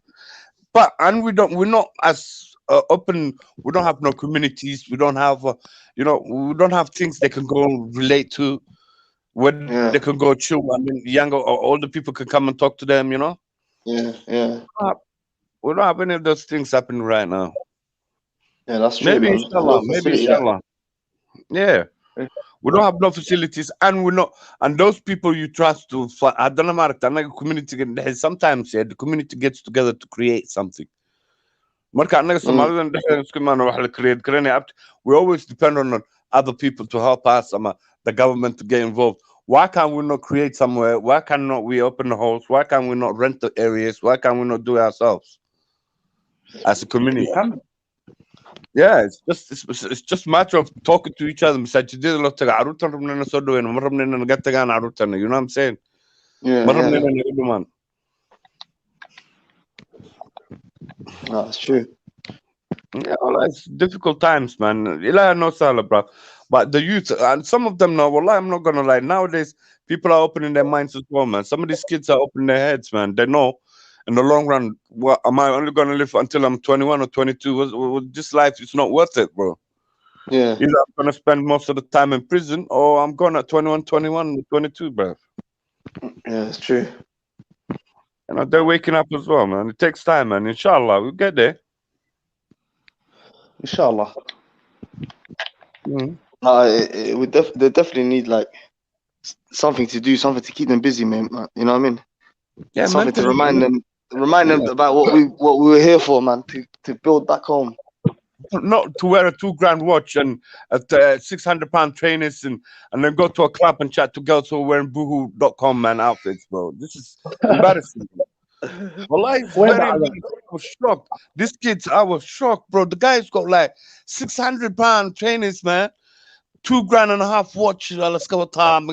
But and we're not as open. We don't have no communities. We don't have we don't have things they can go relate to where they can go chill. I mean, younger or older people can come and talk to them. You know. Yeah. We don't have any of those things happening right now. Yeah, that's true. Maybe Man. inshallah. Maybe inshallah. Yeah. We don't have no facilities, and we're not. And those people you trust to, I don't know, community. Sometimes, yeah, the community gets together to create something. Marka annaga Somaliland dhexdeena isku imaano wax la create garanay we always depend on other people to help us the government to get involved. Why can't we not create somewhere? Why cannot we open the halls? Why can't we not rent the areas? Why can't we not do it ourselves as a community? Yeah, it's just a matter of talking to each other. Masajidada loo taga caruurtan rabna inaan soo dhaweyno ma rabna inaan naga tagaan caruurtana. You know what I'm saying? Ma rabna inaan naga dhumaan. No, it's true. Yeah, well, it's difficult times, man. Ilaha no sala, bro. But the youth, and some of them now, well, I'm not gonna lie. Nowadays, people are opening their minds as well, man. Some of these kids are opening their heads, man. They know in the long run, what am I only gonna live until I'm 21 or 22? This life is not worth it, bro. Yeah. Either I'm gonna spend most of the time in prison or I'm gonna 21, 22, bro. Yeah, it's true. You know, they're waking up as well, man. It takes time, man. Inshallah, we'll get there. Inshallah. No, they definitely need like something to do, something to keep them busy, man. You know what I mean? Yeah, Something to mentally. remind them Yeah. about what we were here for, man. To build back home. Not to wear a $2,000 watch and 600-pound trainers and then go to a club and chat to girls who are wearing boohoo.com man outfits, bro. This is embarrassing. Well, it's Where very about that? embarrassing. I was shocked. These kids, I was shocked, bro. The guy's got like 600-pound trainers, man. $2,500 watch. Let's go time.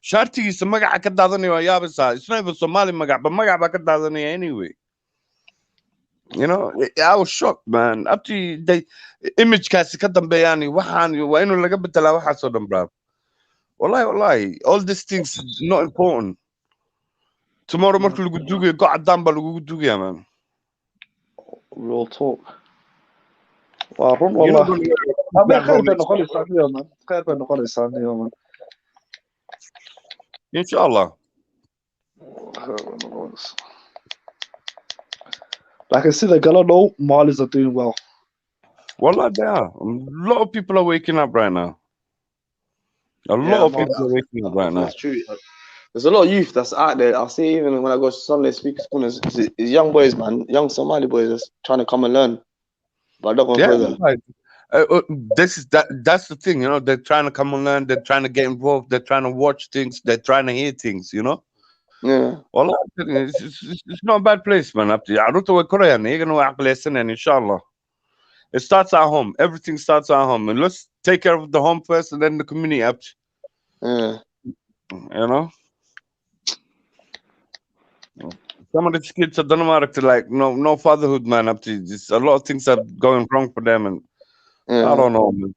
Shartigiisa magaca ka daadanaya waa yaabaysaa. It's not even Somali magac, but magac baa ka daadanaya anyway. You know, I was shocked, man. Up to they image kaasi ka dambeeyaan waxaan waa inuu laga bedelaa waxaasoo dhan, bro. Wallahi, all these things not important. Tomorrow marka lagu dugayo go cadaan baa lagugu dugaya, man. Real talk. Wow, run You're not wallah. gonna wear a Abay khayr bay Rolex. noqonaysaa niyo man. Khayr bay noqonaysaa niyo man. Inshallah. Laakiin sida gala dhow, Malis are doing well. Wallah, they are. A lot of people are waking up right now. A lot of people are waking up right now. That's true. There's a lot of youth that's out there. I see even when I go to Sunday speaker school, there's young boys, man, young Somali boys that's trying to come and learn. But I'm not going Yeah, further. like, that's the thing, you know. They're trying to come and learn. They're trying to get involved. They're trying to watch things. They're trying to hear things, you know. Yeah. Wallah, it's not a bad place, man. عروضه وكوريا يجنوا وعقل سنة inshallah. It starts at home. Everything starts at home, and let's take care of the home first, and then the community up. Yeah. You know. Some of these kids are Denmark like no fatherhood, man. Up to just a lot of things are going wrong for them, and I don't know, man.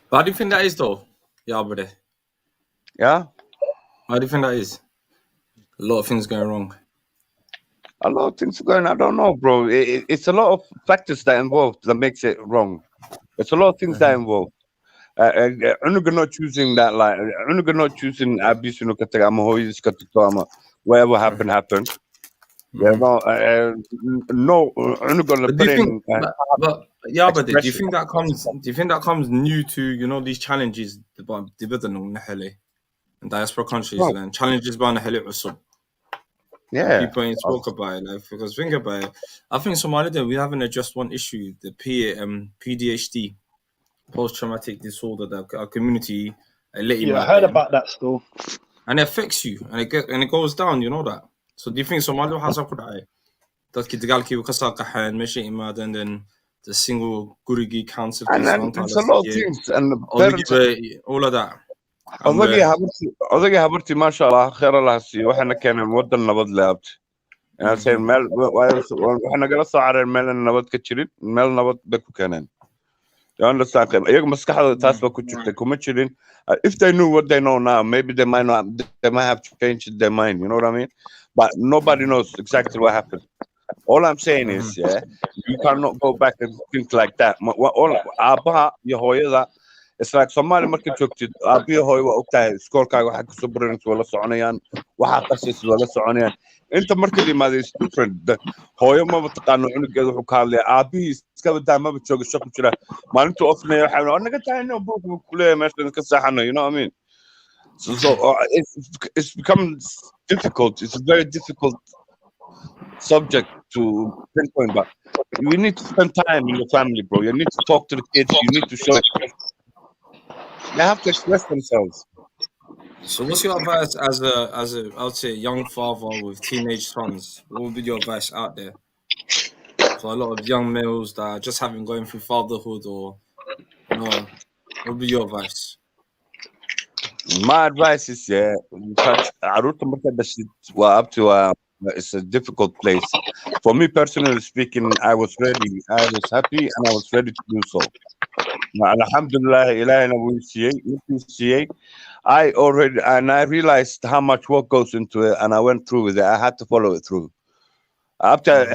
But how do you think that is, though? Yeah, brother. Yeah. How do you think that is? A lot of things going wrong. A lot of things are going. I don't know, bro. It's a lot of factors that involved that makes it wrong. It's a lot of things that involved. Unuga not choosing that, like Unuga not choosing abuse. Whatever happened. Yeah, no, Unuga But do you think? But yeah, but do you think that comes? Do you think that comes new to these challenges? In diaspora countries, and challenges by the yeah, people ain't spoke about it. Like, because think about it, I think Somalia we haven't addressed one issue: the PDHD, post-traumatic disorder, that our community. Yeah, I heard about that still. And it affects you, and it goes down. You know that. So do you think Somalia has a good dadkii dagaalkii uu ka soo qaxeen meeshay imaadeen, then the single gurigii councilkiisa it's a lot of things, and all of that. odagii habartii maasha allah kheer allah siiyo waxayna keeneen wadan nabad leabti inaan meel waxay nagala soo careen meel aan nabad ka jirin, meel nabad bay ku keeneen. iyaga maskaxdooda taas ba ku jirtay, kuma jirin. If they knew what they know now, maybe they might have changed their mind, you know what I mean? But nobody knows exactly what happened. All I'm saying is, you cannot go back and think like that. Aabaha iyo hooyada, it's like Somali marka joogtid, aabihi hooyo waa ogtahay iskoolkaaga waxaa kasoo baranaysa waa la soconayaan, waxaa qasaysa waa la soconayaan. Inta marka yimaada is different. Hooyo maba taqaano cunugeeda wuxuu ka hadlaya, aabihii iska badaa maba jooga shaqo jira, maalintuu ofnaya waxaa naga tahayno buuku kuleeya meeshan ka saaxano, you know what I mean? So it's become difficult. It's a very difficult subject to pinpoint, but you need to spend time in your family, bro. You need to talk to the kids. You need to show. They have to express themselves. So, what's your advice as a I would say young father with teenage sons? What would be your advice out there for a lot of young males that are just having going through fatherhood, or what would be your advice? My advice is, up to it's a difficult place. For me personally speaking, I was ready. I was happy and I was ready to do so. Alhamdulillah, I realized how much work goes into it, and I went through with it. I had to follow it through. After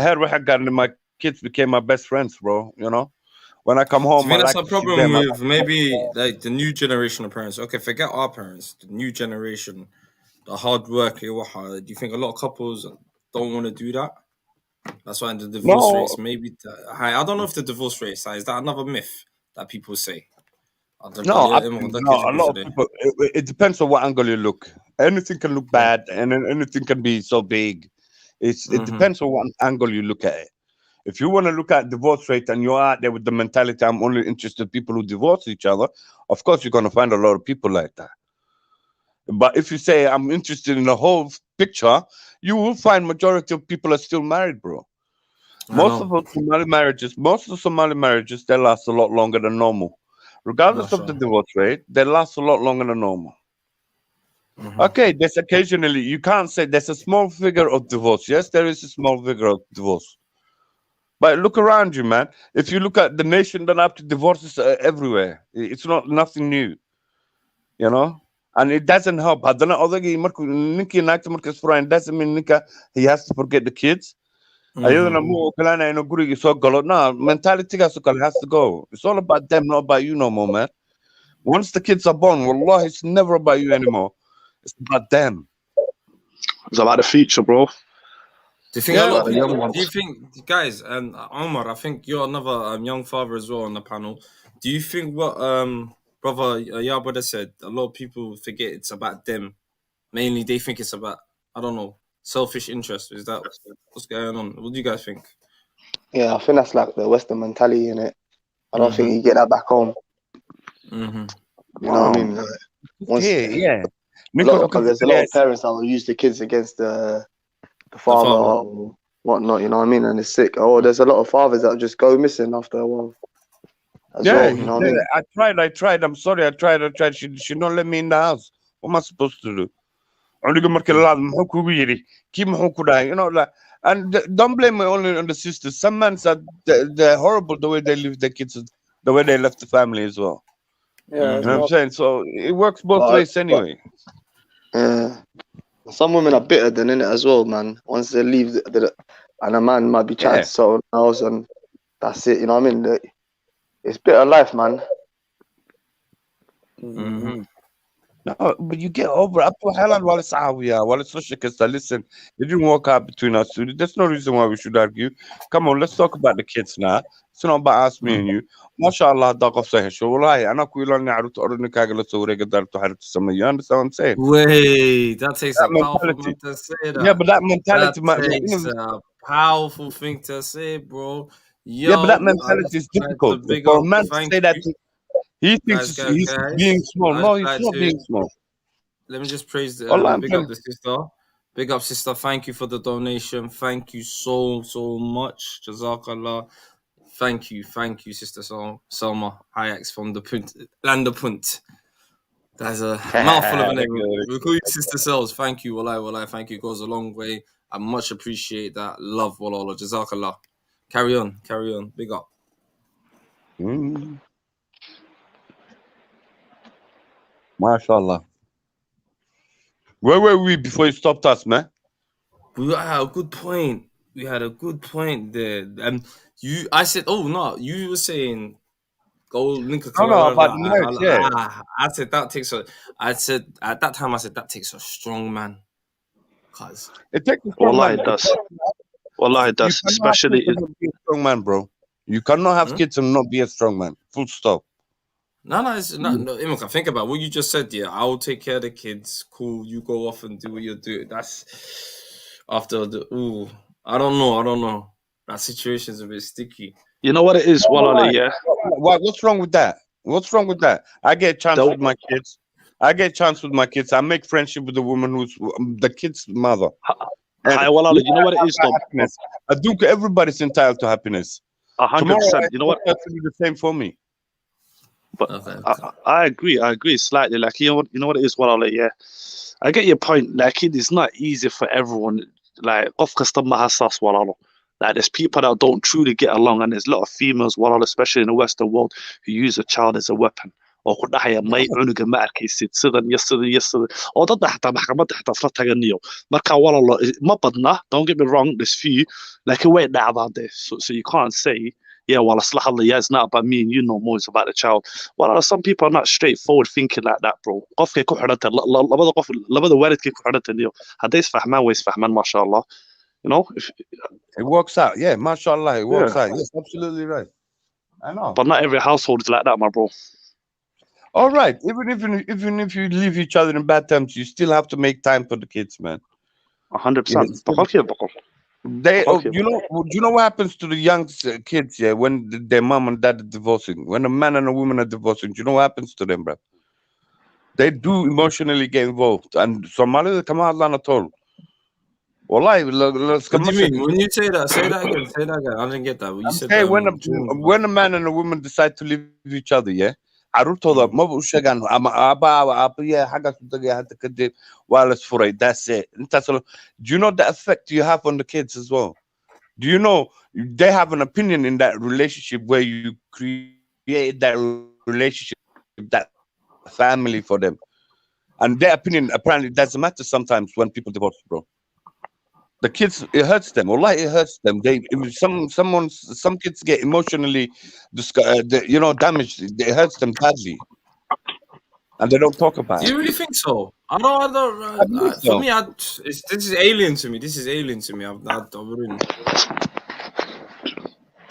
my kids became my best friends, bro. You know, when I come home, I mean, that's a problem with maybe like the new generation of parents. Okay, forget our parents. The new generation, the hard work. Do you think a lot of couples don't want to do that? That's why the divorce rates maybe. I don't know if the divorce rate is that another myth that people say. No, no, a lot of people. It depends on what angle you look. Anything can look bad, and then anything can be so big. It depends on what angle you look at it. If you want to look at divorce rate and you're out there with the mentality, I'm only interested in people who divorce each other, of course you're gonna find a lot of people like that. But if you say I'm interested in the whole picture, you will find majority of people are still married, bro. Most of the Somali marriages, they last a lot longer than normal. Regardless of the divorce rate, they last a lot longer than normal. Okay, there's occasionally, you can't say there's a small figure of divorce. Yes, there is a small figure of divorce. But look around you, man. If you look at the nation, then up to divorces everywhere. It's not nothing new, you know? And it doesn't help. It doesn't mean he has to forget the kids. Ayadana mu ogolanaya inuu guriga soo galo. No, mentalitygaas oo kale has to go. It's all about them, not about you no more, man. Once the kids are born, wallah, it's never about you anymore. It's about them. It's about the future, bro. Do you think a lot of people, do you think, guys, and Omar, I think you're another young father as well on the panel. Do you think what brother Yabada said, a lot of people forget it's about them? Mainly they think it's about, I don't know, selfish interest. Is that what's going on? What do you guys think? Yeah, I think that's like the Western mentality in it. I don't think you get that back home. You know what I mean? Like, there's a lot of parents that will use the kids against the father or whatnot, you know what I mean? And it's sick. Oh, there's a lot of fathers that just go missing after a while. You know what I mean? I tried. I'm sorry, I tried. She don't let me in the house. What am I supposed to do? You know, like, and don't blame me only on the sisters. Some men said they're horrible the way they leave their kids, the way they left the family as well. Yeah, you know what I'm saying? So it works both ways anyway. Yeah. Some women are bitter than in it as well, man. Once they leave, and a man might be chatting to someone else, and that's it. You know what I mean? It's bitter life, man. No, but you get over it. Listen, it didn't work out between us two. There's no reason why we should argue. Come on, let's talk about the kids now. It's not about us, me and you. MashaAllah, you understand what I'm saying? Wait, that takes a powerful thing to say that. Yeah, but that mentality, takes a powerful thing to say, bro. Yo, yeah, but that mentality is difficult. For a man to say that, he thinks he's being small. No, he's not being small. Let me just praise big up the sister. Big up, sister. Thank you for the donation. Thank you so much. Jazakallah. Thank you, sister Selma Hayeks from the Lander Punt. That's a mouthful of a name. We call you Sister Cells. Thank you, Walai. Thank you. Goes a long way. I much appreciate that. Love, Wallah. Jazakallah. Carry on. Big up. MashaAllah. Where were we before you stopped us, man? We had a good point. There. I said, oh no, you were saying go link a I said that takes a. I said at that time, I said that takes a strong man. Cause it takes a strong man. It does. Wallahi, it does. Especially be a strong man, bro. You cannot have kids and not be a strong man. Full stop. No, it's not. No, Imran, think about what you just said. Yeah, I will take care of the kids. Cool, you go off and do what you do. That's after the. Ooh, I don't know. That situation's a bit sticky. You know what it is, Walala, yeah. What's wrong with that? I get a chance with my kids. I make friendship with the woman who's the kid's mother. Hi, Walala, you know what it is, though? I think everybody's entitled to happiness. 100%. You know what? That's the same for me. But I agree slightly. Like you know what it is, Walala, yeah. I get your point. Like it's not easy for everyone. Like of customer has us, Walala. Like there's people that don't truly get along, and there's a lot of females, Walala, especially in the Western world, who use a child as a weapon. oo ku dhahaya may cunuga ma arkaysid sidan iyo oo dad xataa maxkamadda xataa isla taganiyo marka walalo ma badna, don't get me wrong, there's few laakiin way dhacdaa de, so you can't say yeah, well, it's not about me and you no more, it's about the child. Well, some people are not straightforward thinking like that, bro. Qofkay ku xidhanta labada waalidkay ku xidhanta niyo hadday isfahmaan way isfahmaan, mashallah. You know, it works out. Yeah, mashallah, it works out. Yes, absolutely right. I know. But not every household is like that, my bro. All right, even if you leave each other in bad terms, you still have to make time for the kids, man. 100%. They, do you know what happens to the young kids? Yeah, when their mom and dad are divorcing, when a man and a woman are divorcing, do you know what happens to them, bro? They do emotionally get involved, and Somali come out at all. Wallahi, let's What do you mean? When you say that again. Say that again. I didn't get that. You said Hey, when a man and a woman decide to leave each other, yeah, carruurtooda maba u sheegaan ama aabaha xaggaas u tagaya hadda kadib waa la isfuray. That's it. Do you know the effect you have on the kids as well? Do you know they have an opinion in that relationship where you create that relationship, that family for them, and their opinion apparently doesn't matter sometimes when people divorce, bro. The kids, it hurts them. Wallahi, it hurts them. Some kids get emotionally, damaged. It hurts them badly, and they don't talk about Do it. you really think so? I don't. For me, this is alien to me. This is alien to me. I wouldn't.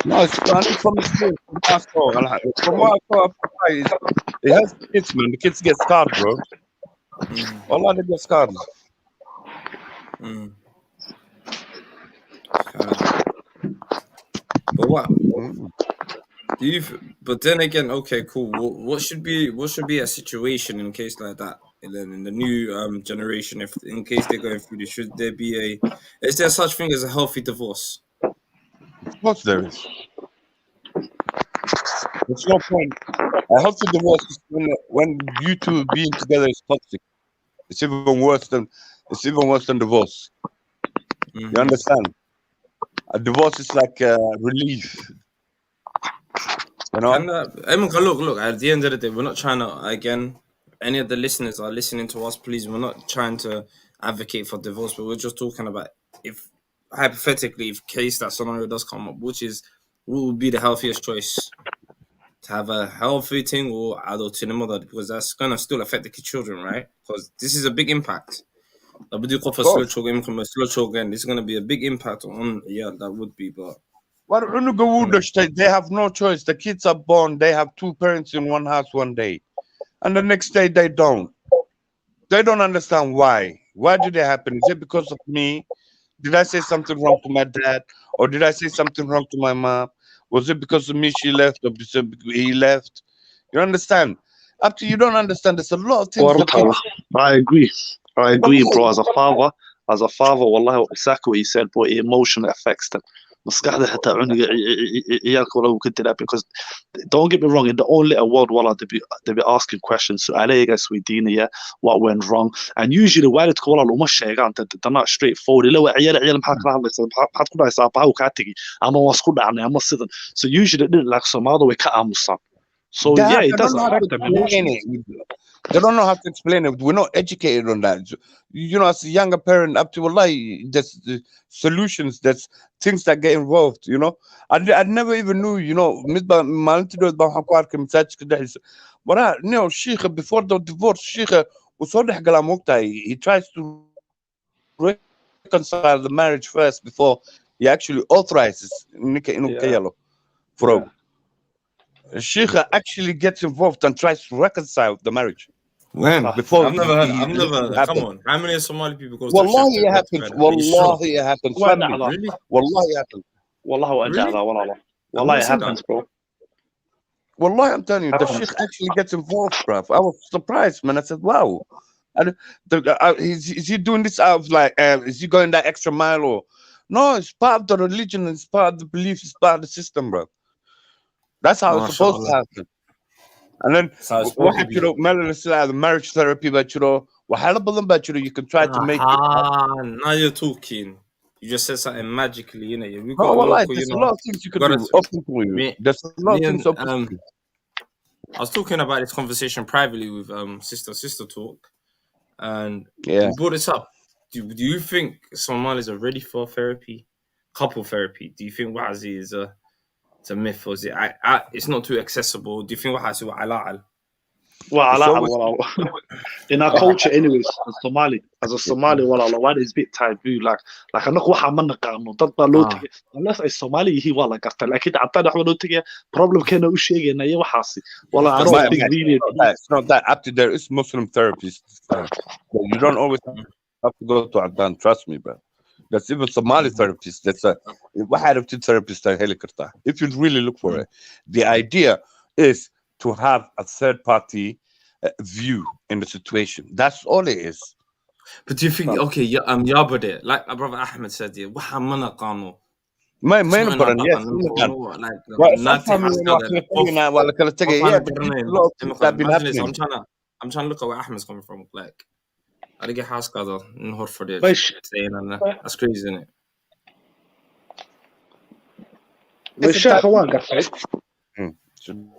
No, it's from experience. From what I saw, it hurts the kids, man. The kids get scarred, bro. Allah, they get scarred. But what? But then again, okay, cool. What should be a situation in case like that? In the new generation, if in case they're going through this, should there be is there such thing as a healthy divorce? Of course there is. There's no point. A healthy divorce is when you two being together is toxic. It's even worse than divorce. You understand? A divorce is like relief. You know? Look, at the end of the day, we're not trying to, again, any of the listeners are listening to us, please, we're not trying to advocate for divorce, but we're just talking about if, hypothetically, if case that scenario does come up, what would be the healthiest choice? To have a healthy thing or adult cinema, because that's going to still affect the children, right? Because this is a big impact. This is going to be a big impact on, that would be, but they have no choice. The kids are born, they have two parents in one house one day, and the next day they don't. They don't understand why. Why did it happen? Is it because of me? Did I say something wrong to my dad, or did I say something wrong to my mom? Was it because of me she left, or because he left? You understand? After you don't understand, there's a lot of things. I agree, bro. As a father, wallahi, exactly what you said, bro. Emotion affects them. maskaxda xitaa cunuga ciyaalka wala uu ka dilaa because don't get me wrong, in the own little world wala they be asking questions, su'aalayaga isweydiinaya what went wrong, and usually waalidka walaal uma sheegaan, they're not straightforward. ila waa ciyaal maxaa kala hadlaysaa, maxaad ku dhahaysaa aabbaha uu kaa tegi ama waa isku dhacnay ama sidan, so usually like Soomaalida way ka aamusaan. So yeah, it does affect them emotionally. They don't know how to explain it. We're not educated on that. You know, as a younger parent, up to Allah, there's solutions, there's things that get involved, you know. I never even knew, you know, but Sheikh, before the divorce, Sheikh, he tries to reconcile the marriage first before he actually authorizes Sheikh actually gets involved and tries to reconcile the marriage. When? Before I've never heard. Come on. How many Somali people go to Wallahi it happens. Wallahi it happens. Really? Wallahi it happens. Wallahi it happens, bro. Wallahi, I'm telling you, the Sheikh actually gets involved, bruv. I was surprised, man. I said, wow. And is he doing this out of like, is he going that extra mile or? No, it's part of the religion, it's part of the belief, it's part of the system, bruv. That's how it's supposed to happen. And then the marriage therapy, but you can try to make it. Now you're talking. You just said something magically, you know. There's a lot of things you can do. Open for you. There's a lot of things open for you. I was talking about this conversation privately with sister talk, and we brought this up. Do you think Somalis are ready for therapy, couple therapy? Do you think Wazi is it's a myth, or is it? It's not too accessible. Do you think Wazi is halal? in our culture, anyways, as a Somali, what is bit taboo. Like anaku waxa ma naqaano dad baa loo tagay unless ay Somali yihiin waa la gartaa laakiin cadaan waxa loo tagay problemkeena u sheegayna iyo waxaasi wala I don't think really it's not that up to there is Muslim therapists you don't always have to go to Adan, trust me, bro. That's even Somali therapists. That's a therapist helicopter. If you really look for it, the idea is to have a third party view in the situation. That's all it is. But do you think okay, yeah, but like my brother Ahmed said, yeah, waxa mana qano. My main brother, yes. I'm trying to look at where Ahmed's coming from. Like, I get house gather in Horford saying that's crazy, isn't it? Sheikh waan gartay.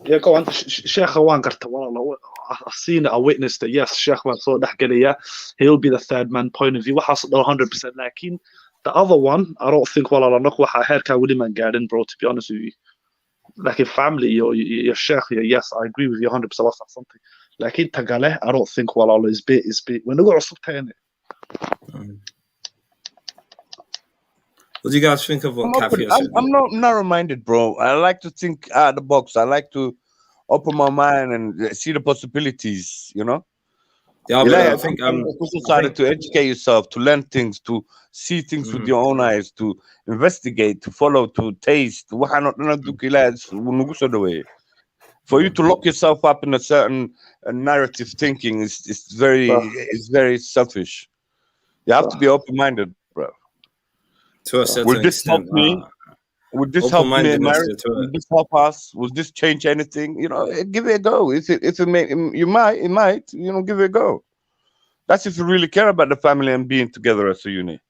Yeah, go on. Sheikh waan gartay. I've seen a witness that yes, Sheikh waan soo dhaxgalaya. He'll be the third man point of view. Waxaas 100% laakiin the other one, I don't think anaku waxa heerka wali man gaadhin, bro, to be honest with you. Like in family, your Sheikh, yes, I agree with you 100% that's something. Laakiin tagale, I don't think is bit when ugu cusubtayna. What do you guys think of what Kathy said? I'm not narrow-minded, bro. I like to think out of the box. I like to open my mind and see the possibilities, you know? Yeah, but I think decided to educate yourself, to learn things, to see things with your own eyes, to investigate, to follow, to taste. For you to lock yourself up in a certain narrative thinking is very selfish. You have to be open-minded, bro. To a certain Will this extent, help me? Would this help me in marriage? Would this help us? Would this change anything? You know, give it a go. If it may, it might. You know, give it a go. That's if you really care about the family and being together as a unit.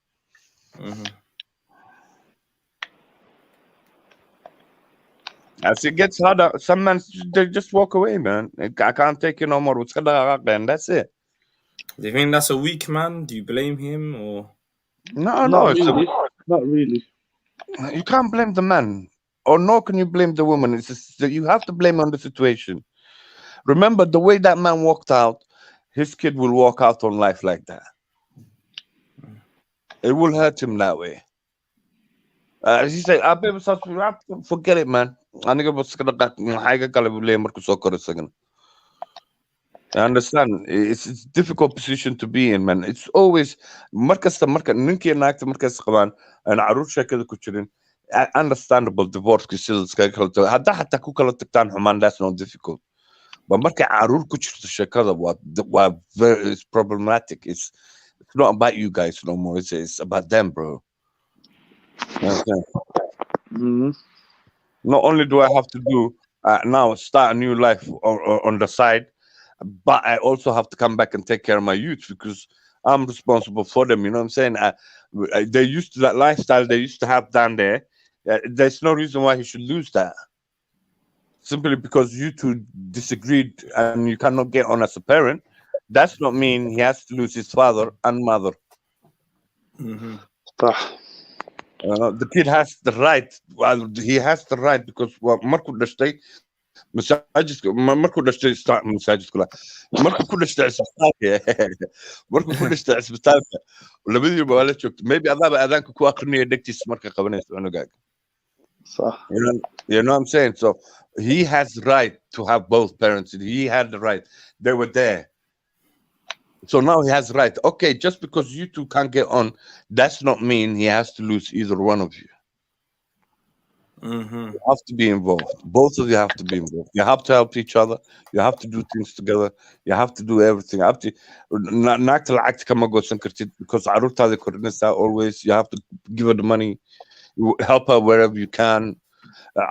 As it gets harder, some men they just walk away, man. I can't take you no more. And that's it. Do you think that's a weak man? Do you blame him or? No, not really. You can't blame the man, or nor can you blame the woman. It's just that you have to blame on the situation. Remember, the way that man walked out, his kid will walk out on life like that. It will hurt him that way. He said, forget it, man. I understand. It's a difficult position to be in, man. It's always understandable divorce that's not difficult. But it's problematic. It's not about you guys no more. It's about them, bro. You know what I'm saying? Not only do I have to do now start a new life on the side, but I also have to come back and take care of my youth because I'm responsible for them. You know what I'm saying? They're used to that lifestyle they used to have down there. There's no reason why he should lose that. Simply because you two disagreed and you cannot get on as a parent, that's not mean he has to lose his father and mother. The kid has the right. Well, he has the right because markuu dhashtay masaajidka markuu dhashtay masaajidka markuu ku dhashtay isbitaalka labadiiba waa la joogto maybe adaaba aadaanka ku aqrinaya dhegtiisa marka qabanayso cunugaaga. You know what I'm saying? So he has the right to have both parents. He had the right. They were there. So now he has the right. Okay, just because you two can't get on, that's not mean he has to lose either one of you. You have to be involved. Both of you have to be involved. You have to help each other. You have to do things together. You have to do everything. You have to because always you have to give her the money, help her wherever you can. You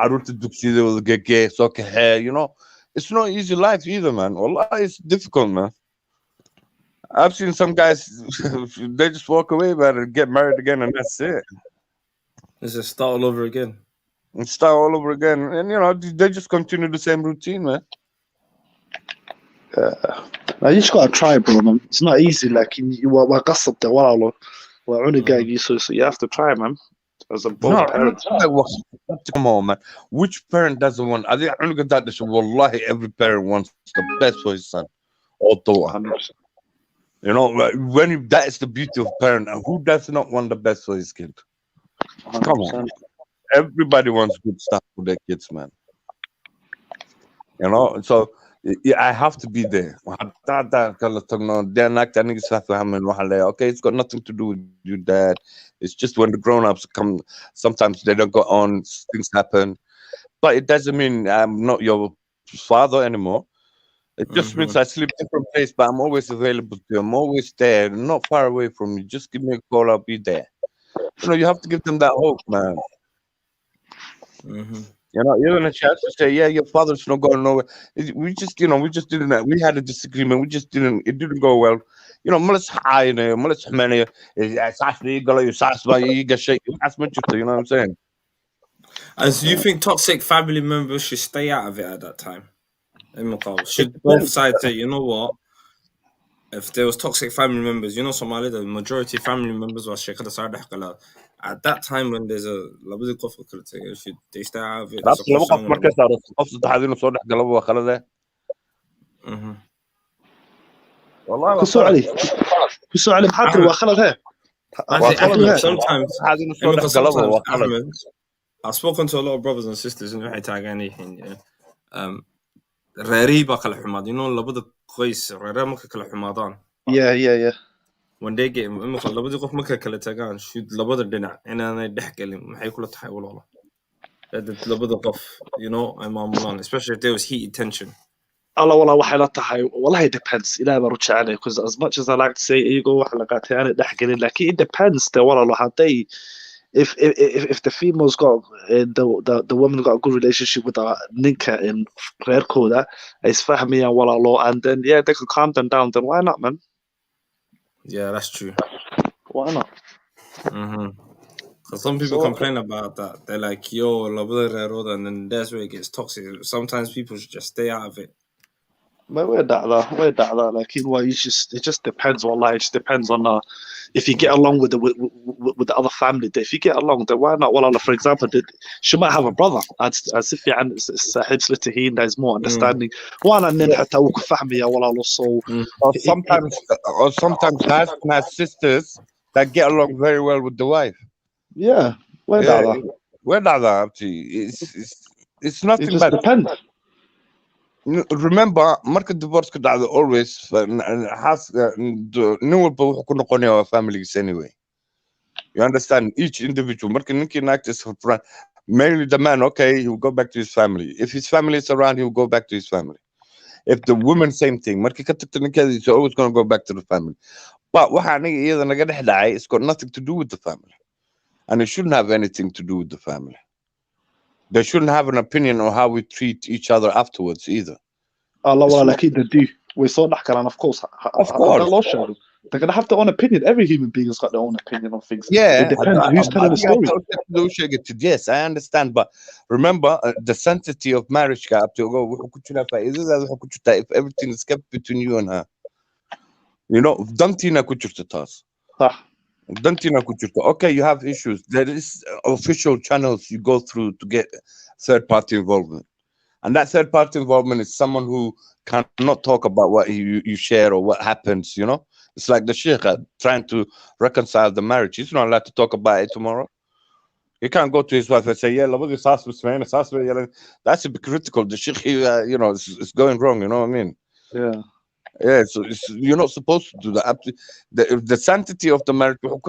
know, it's not easy life either, man. Wallah, it's difficult, man. I've seen some guys they just walk away, man, and get married again, and that's it. It's just start all over again. And start all over again, and you know they just continue the same routine, man. You just gotta try, bro, man. It's not easy. Like you have to try, man. As a both parents. Come on, man. Which parent doesn't want? I think wallahi every parent wants the best for his son or daughter. You know, that is the beauty of parent. And who does not want the best for his kid? Come on. 100%. Everybody wants good stuff for their kids, man. You know, so yeah, I have to be there. Okay, it's got nothing to do with you, dad. It's just when the grown-ups come, sometimes they don't go on, things happen. But it doesn't mean I'm not your father anymore. It just means I sleep different place, but I'm always available to you. I'm always there, not far away from you. Just give me a call, I'll be there. You know, you have to give them that hope, man. You know, you're gonna chance to say, yeah, your father's not going nowhere. We just didn't. We had a disagreement. It didn't go well. You know, malas haayne, malas xumane, saas ma ii galo, saas ma ii gashay. Waxaas ma jirto, you know what I'm saying? And so you think toxic family members should stay out of it at that time? Should both sides say, you know what? If there was toxic family members, you know, Somali, the majority of family members was Sheikh at that time when there's a should they stay out of it? There's a Laba qof question. markay saaro qof saddexaad inuu soo dhex galo waa khalad. Wallahi waa كسو علي كسو علي محاضر وخلد هي sometimes waa khalad. Ahmed, I've spoken to a lot of brothers and sisters in waxay taagan yihiin reerii baa kala xumaad, you know, labada qoys reeraa marka kala xumaadaan. Yeah. When they get imika labadii qof marka kala tagaan should labada dhinac inaanay dhex galin maxay kula tahay walaalo labada qof, you know, ay maamulaan, especially if there was heated tension. Allah والله waxay la tahay wallahi it depends ilaa baan u jecelahay because as much as I like to say ego waxa la qaatay aan dhex galin laakiin it depends the walaalo haday if the female's got the woman got a good relationship with ninka in reerkooda ay isfahmayaan walaalo and then yeah they could calm them down, then why not, man? Yeah, that's true. Why not? Because some people complain about that. They're like, yo, labada reerood, and then that's where it gets toxic. Sometimes people should just stay out of it. Where that like it just depends wallahi, it just depends on if you get along with the other family. If you get along, then why not? Well, for example, she might have a brother as if يعني صاحب سلتهين that is more understanding. وانا نن حتى وكفهمية والله so or sometimes husband has sisters that get along very well with the wife. Yeah, where that it's nothing. It just depends. Remember, market divorce could always has nin walba wuxuu ku noqonayaa families anyway. You understand? Each individual, market ninki naagta is front, mainly the man, okay, he will go back to his family. If his family is around, he will go back to his family. If the woman, same thing. Market ka tagta ninkeeda, he's always going to go back to the family. But waxa aniga iyada naga dhex dhacay, it's got nothing to do with the family. And it shouldn't have anything to do with the family. They shouldn't have an opinion on how we treat each other afterwards either. Allah well, like they do. We saw that, and of course. They're gonna have their own opinion. Every human being has got their own opinion on things. Yeah, it depends who's telling the story. Yes, I understand, but remember the sanctity of marriage. If everything is kept between you and her, you know, okay, you have issues. There is official channels you go through to get third-party involvement. And that third-party involvement is someone who cannot talk about what you share or what happens, you know? It's like the sheikh trying to reconcile the marriage. He's not allowed to talk about it tomorrow. He can't go to his wife and say, yeah, that's a bit critical. The sheikh, you know, it's going wrong, you know what I mean? Yeah. Yeah, so you're not supposed to do that. The sanctity of the marriage, you're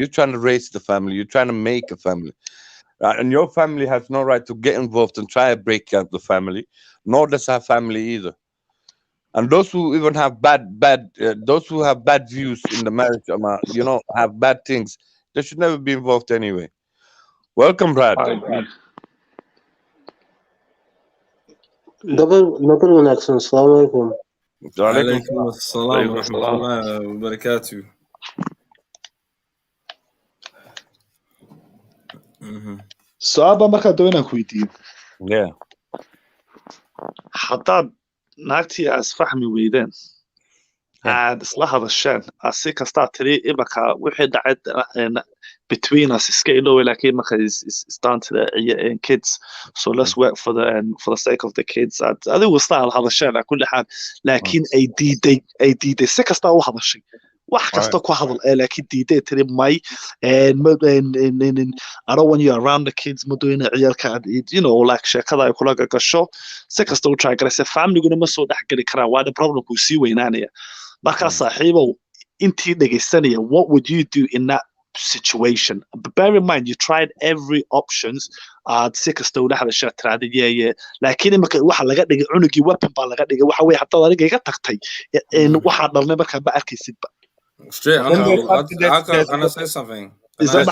trying to raise the family, you're trying to make a family. And your family has no right to get involved and try to break up the family, nor does our family either. And those who even have those who have bad views in the marriage, you know, have bad things, they should never be involved anyway. Welcome, Brad. Double wanaagsan. Assalamu alaikum. Alaikum assalam wa rahmatullahi wa barakatuh. Saaba markaa doonaa ku weydiiyo. Yeah. Haddaad naagtii as fahmi weydeen. and isla hadasheen si kastaa tiri imaka wixii dhacay between us iska iloway laakiin imaka is down to the kids, so let's work for the sake of the kids. adigu isla hadasheen kulli xaal laakiin ay diiday si kastaa u hadashay wax kasta ku hadal laakiin diiday tiri may I don't want you around the kids ma doona ciyalka like sheekada ay kula gasho si kasta u try garaysa family-guna ma soo dhaxgali karaan waa the problem ku sii weynaanaya marka saaxiibow intii dhageysanaya what would you do in that situation? But bear in mind you tried every options si kasta u dhaxlasha tiraada laakiin marka waxa laga dhigay cunugii weapon baa laga dhigay waxa way hataa adiga iga tagtay waxa dhalnay marka ba arkaysid ba Straight, can I say something? Is that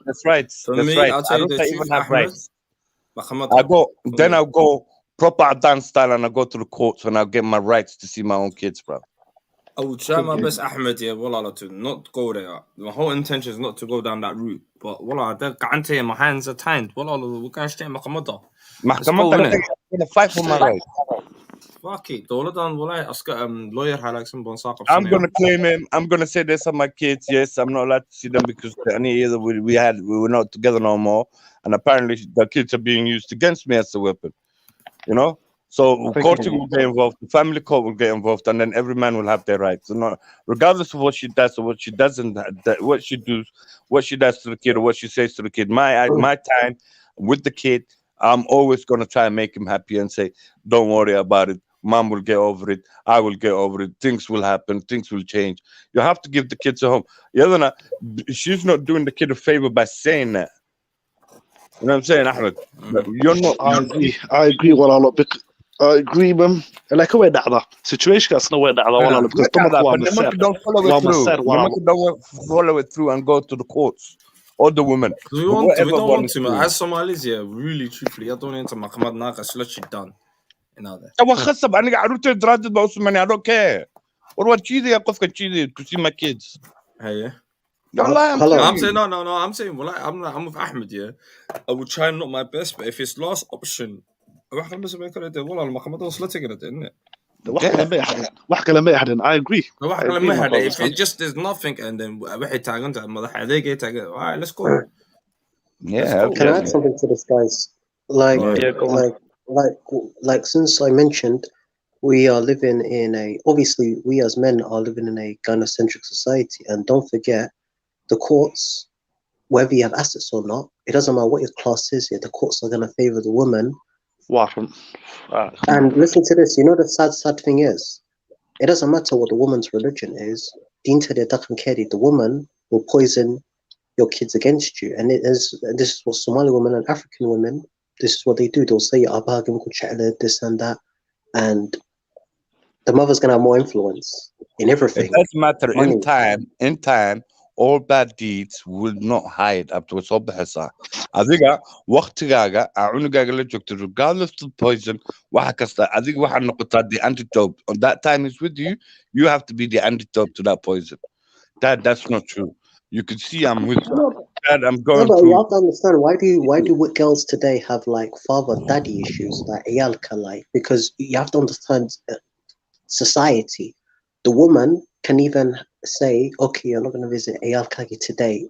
That's right. For me, I'll tell you the truth, Ahmed. Then I'll go proper dance style and I'll go to the courts and I'll get my rights to see my own kids, bro. I will try my best, Ahmed, to not go there. My whole intention is not to go down that route. But my hands are tied. We're going to stay in Mahkamata. I'm gonna fight for my rights. Fuck it. Lawyer I'm gonna claim him. I'm gonna say this are my kids. Yes, I'm not allowed to see them because we were not together no more. And apparently the kids are being used against me as a weapon. So court will get involved, the family court will get involved, and then every man will have their rights. Regardless of what she does or what she doesn't, what she does to the kid or what she says to the kid. My time with the kid, I'm always gonna try and make him happy and say, don't worry about it. Mom will get over it. I will get over it. Things will happen. Things will change. You have to give the kids a home. She's not doing the kid a favor by saying that. You know what I'm saying, Ahmed? You're not. I agree. I agree, man. Like way dhacda situationkaasna way dhacda walaal because don't follow it through and go to the courts or the women. We don't want to, man. As Somalis, really, truthfully, I don't want to Mahkamad Naqas, let you done. خصب انا قاعد اتردد باسمني I don't care. What cheesy يا قفك cheesy to see my kids. Hey. I'm saying no. I'm saying I'm with Ahmed. I would try not my best, but if it's last option, wax kale ma ahdin. I agree. If it just there's nothing and then alright, let's go. Yeah. Can I add something to this, guys? Like since I mentioned, we are living in obviously we as men are living in a gynocentric society, and don't forget the courts, whether you have assets or not, it doesn't matter what your class is here, the courts are going to favor the woman. And listen to this, the sad thing is, it doesn't matter what the woman's religion is, the woman will poison your kids against you. And this is what Somali women and African women, this is what they do. They'll say this and that, and the mother's gonna have more influence in everything. It doesn't matter. In time all bad deeds will not hide up to صبح adiga waqtigaaga cunugaaga la joogto regardless of poison waxa kasta adiga waxa noqotaa the antidote. On that time is with you, you have to be the antidote to that poison. That's not true. You can see I'm with Dad, I'm going but through. You have to understand why do girls today have like father daddy issues like ayalka, like, because you have to understand society. The woman can even say, okay, you're not going to visit Ayal Kagi today,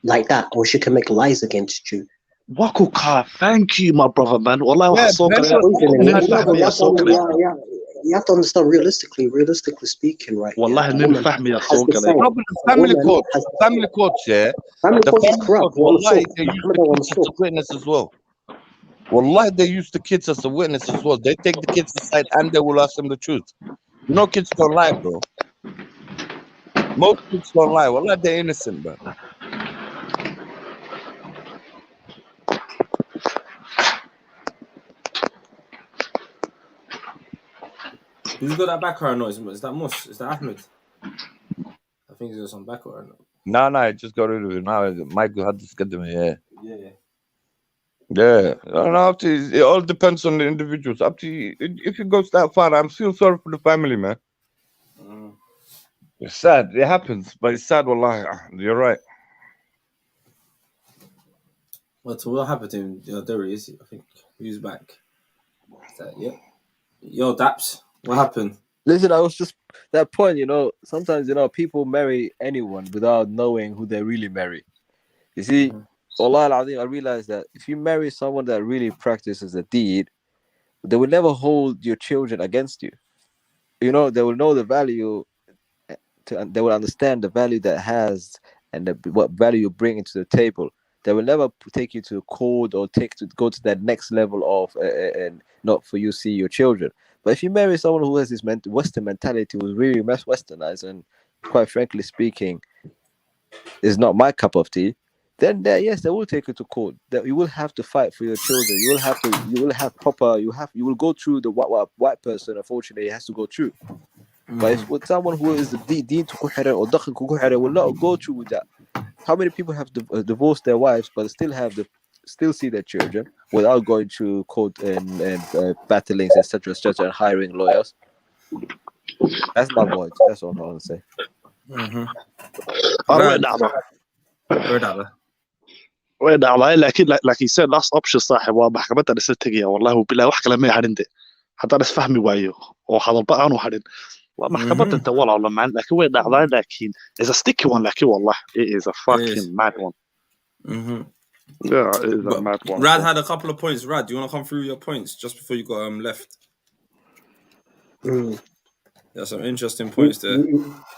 like that, or she can make lies against you. Wakuka, thank you, my brother, man. You have to understand realistically speaking, right? Family court, Family court is corrupt. Witness as well. Wallahi, they use the kids as a witness as well. They take the kids aside and they will ask them the truth. Kids don't lie, bro. Most kids don't lie. Wallahi, they're innocent, bro. Who's got that background noise? Is that Mus? Is that Ahmed? I think there's some background noise. No, I just got rid of it. Now Michael had to get them here. Yeah. It all depends on the individuals. Up to you. If it goes that far, I'm still sorry for the family, man. It's sad. It happens, but it's sad. Wallahi, you're right. What happened to him? There he is. I think he's back. Is that, yeah. Yo, Daps, what happened? Listen, I was just that point. Sometimes people marry anyone without knowing who they really marry. You see, Allah Al-Azim, I realized that if you marry someone that really practices the deed, they will never hold your children against you. They will know the value. They will understand the value that has and what value you bring into the table. They will never take you to court or go to that next level of and not for you see your children. But if you marry someone who has this Western mentality, who's really westernized, and quite frankly speaking, is not my cup of tea, then yes, they will take you to court. That you will have to fight for your children. You will have proper. You will go through the white person. Unfortunately, has to go through. But if with someone who is the deen to kuhira or dakhil ku kuhira will not go through with that. How many people have divorced their wives but still see their children without going through court and battlings, etc., and hiring lawyers? That's my point. That's all I want to say. way dhacday laakiin like you said last option saaxib waa maxkamadda dhisa tagaya wallahi bilaa wax kale ma hadhin de haddaan isfahmi waayo oo hadalba aanu hadhin waa maxkamadda inta walaalo macaan laakiin way dhacday laakiin is a sticky one laakiin wallahi it is a fucking mad one. Yeah, it is a mad one. Rad had a couple of points. Rad, do you want to come through your points just before you got left? There's some interesting points there. I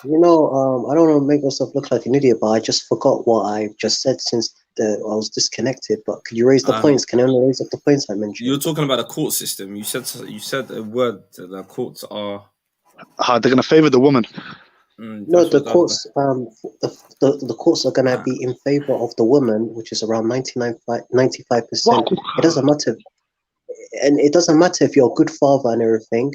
don't want to make myself look like an idiot, but I just forgot what I just said since I was disconnected. But could you raise the points? Can I only raise up the points I mentioned? You're talking about the court system. You said a word that the courts are. They're going to favor the woman. No, the courts. The courts are going to be in favor of the woman, which is around 95%. It doesn't matter, and it doesn't matter if you're a good father and everything.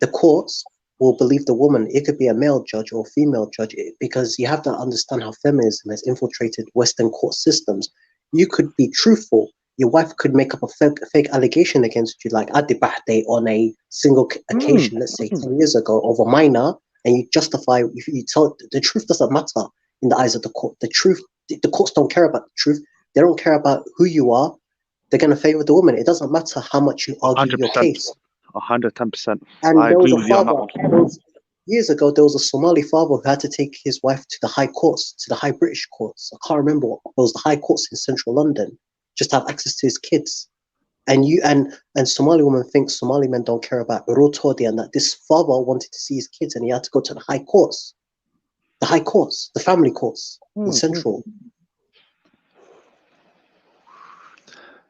The courts will believe the woman. It could be a male judge or a female judge, because you have to understand how feminism has infiltrated Western court systems. You could be truthful. Your wife could make up a fake allegation against you, like Adibahde on a single occasion, let's say 10 years ago, of a minor, and you justify. If you tell the truth, doesn't matter in the eyes of the court. The truth, the courts don't care about the truth. They don't care about who you are. They're going to favor the woman. It doesn't matter how much you argue 100%. your case. 110%. And I there was agree a with you on that father. one. Years ago, there was a Somali father who had to take his wife to the high courts, to the high British courts. I can't remember what it was, the high courts in central London, just to have access to his kids. And Somali women think Somali men don't care about Rotodi, and that this father wanted to see his kids and he had to go to the high courts. The high courts, the family courts in central.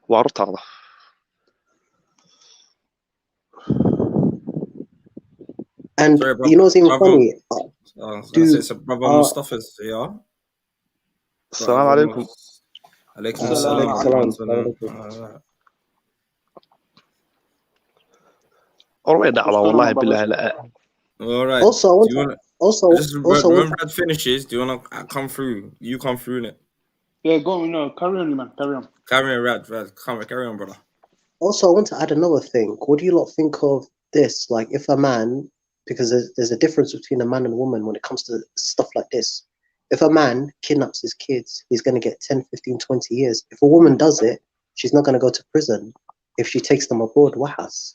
Waartaada. And Sorry, you know what's even funny? brother Mustafa's here. Assalamu alaikum. Alaikum Salam. Way dhacdaa wallahi billahi la. All right. Also, I want to when Brad finishes, do you want to come through? You come through it. Yeah, go on. No, carry on, man. Carry on. Carry on, Rad. Carry on, brother. Also, I want to add another thing. What do you lot think of this? Like, if a man, because there's a difference between a man and a woman when it comes to stuff like this. If a man kidnaps his kids, he's going to get 10, 15, 20 years. If a woman does it, she's not going to go to prison. If she takes them abroad, wahas.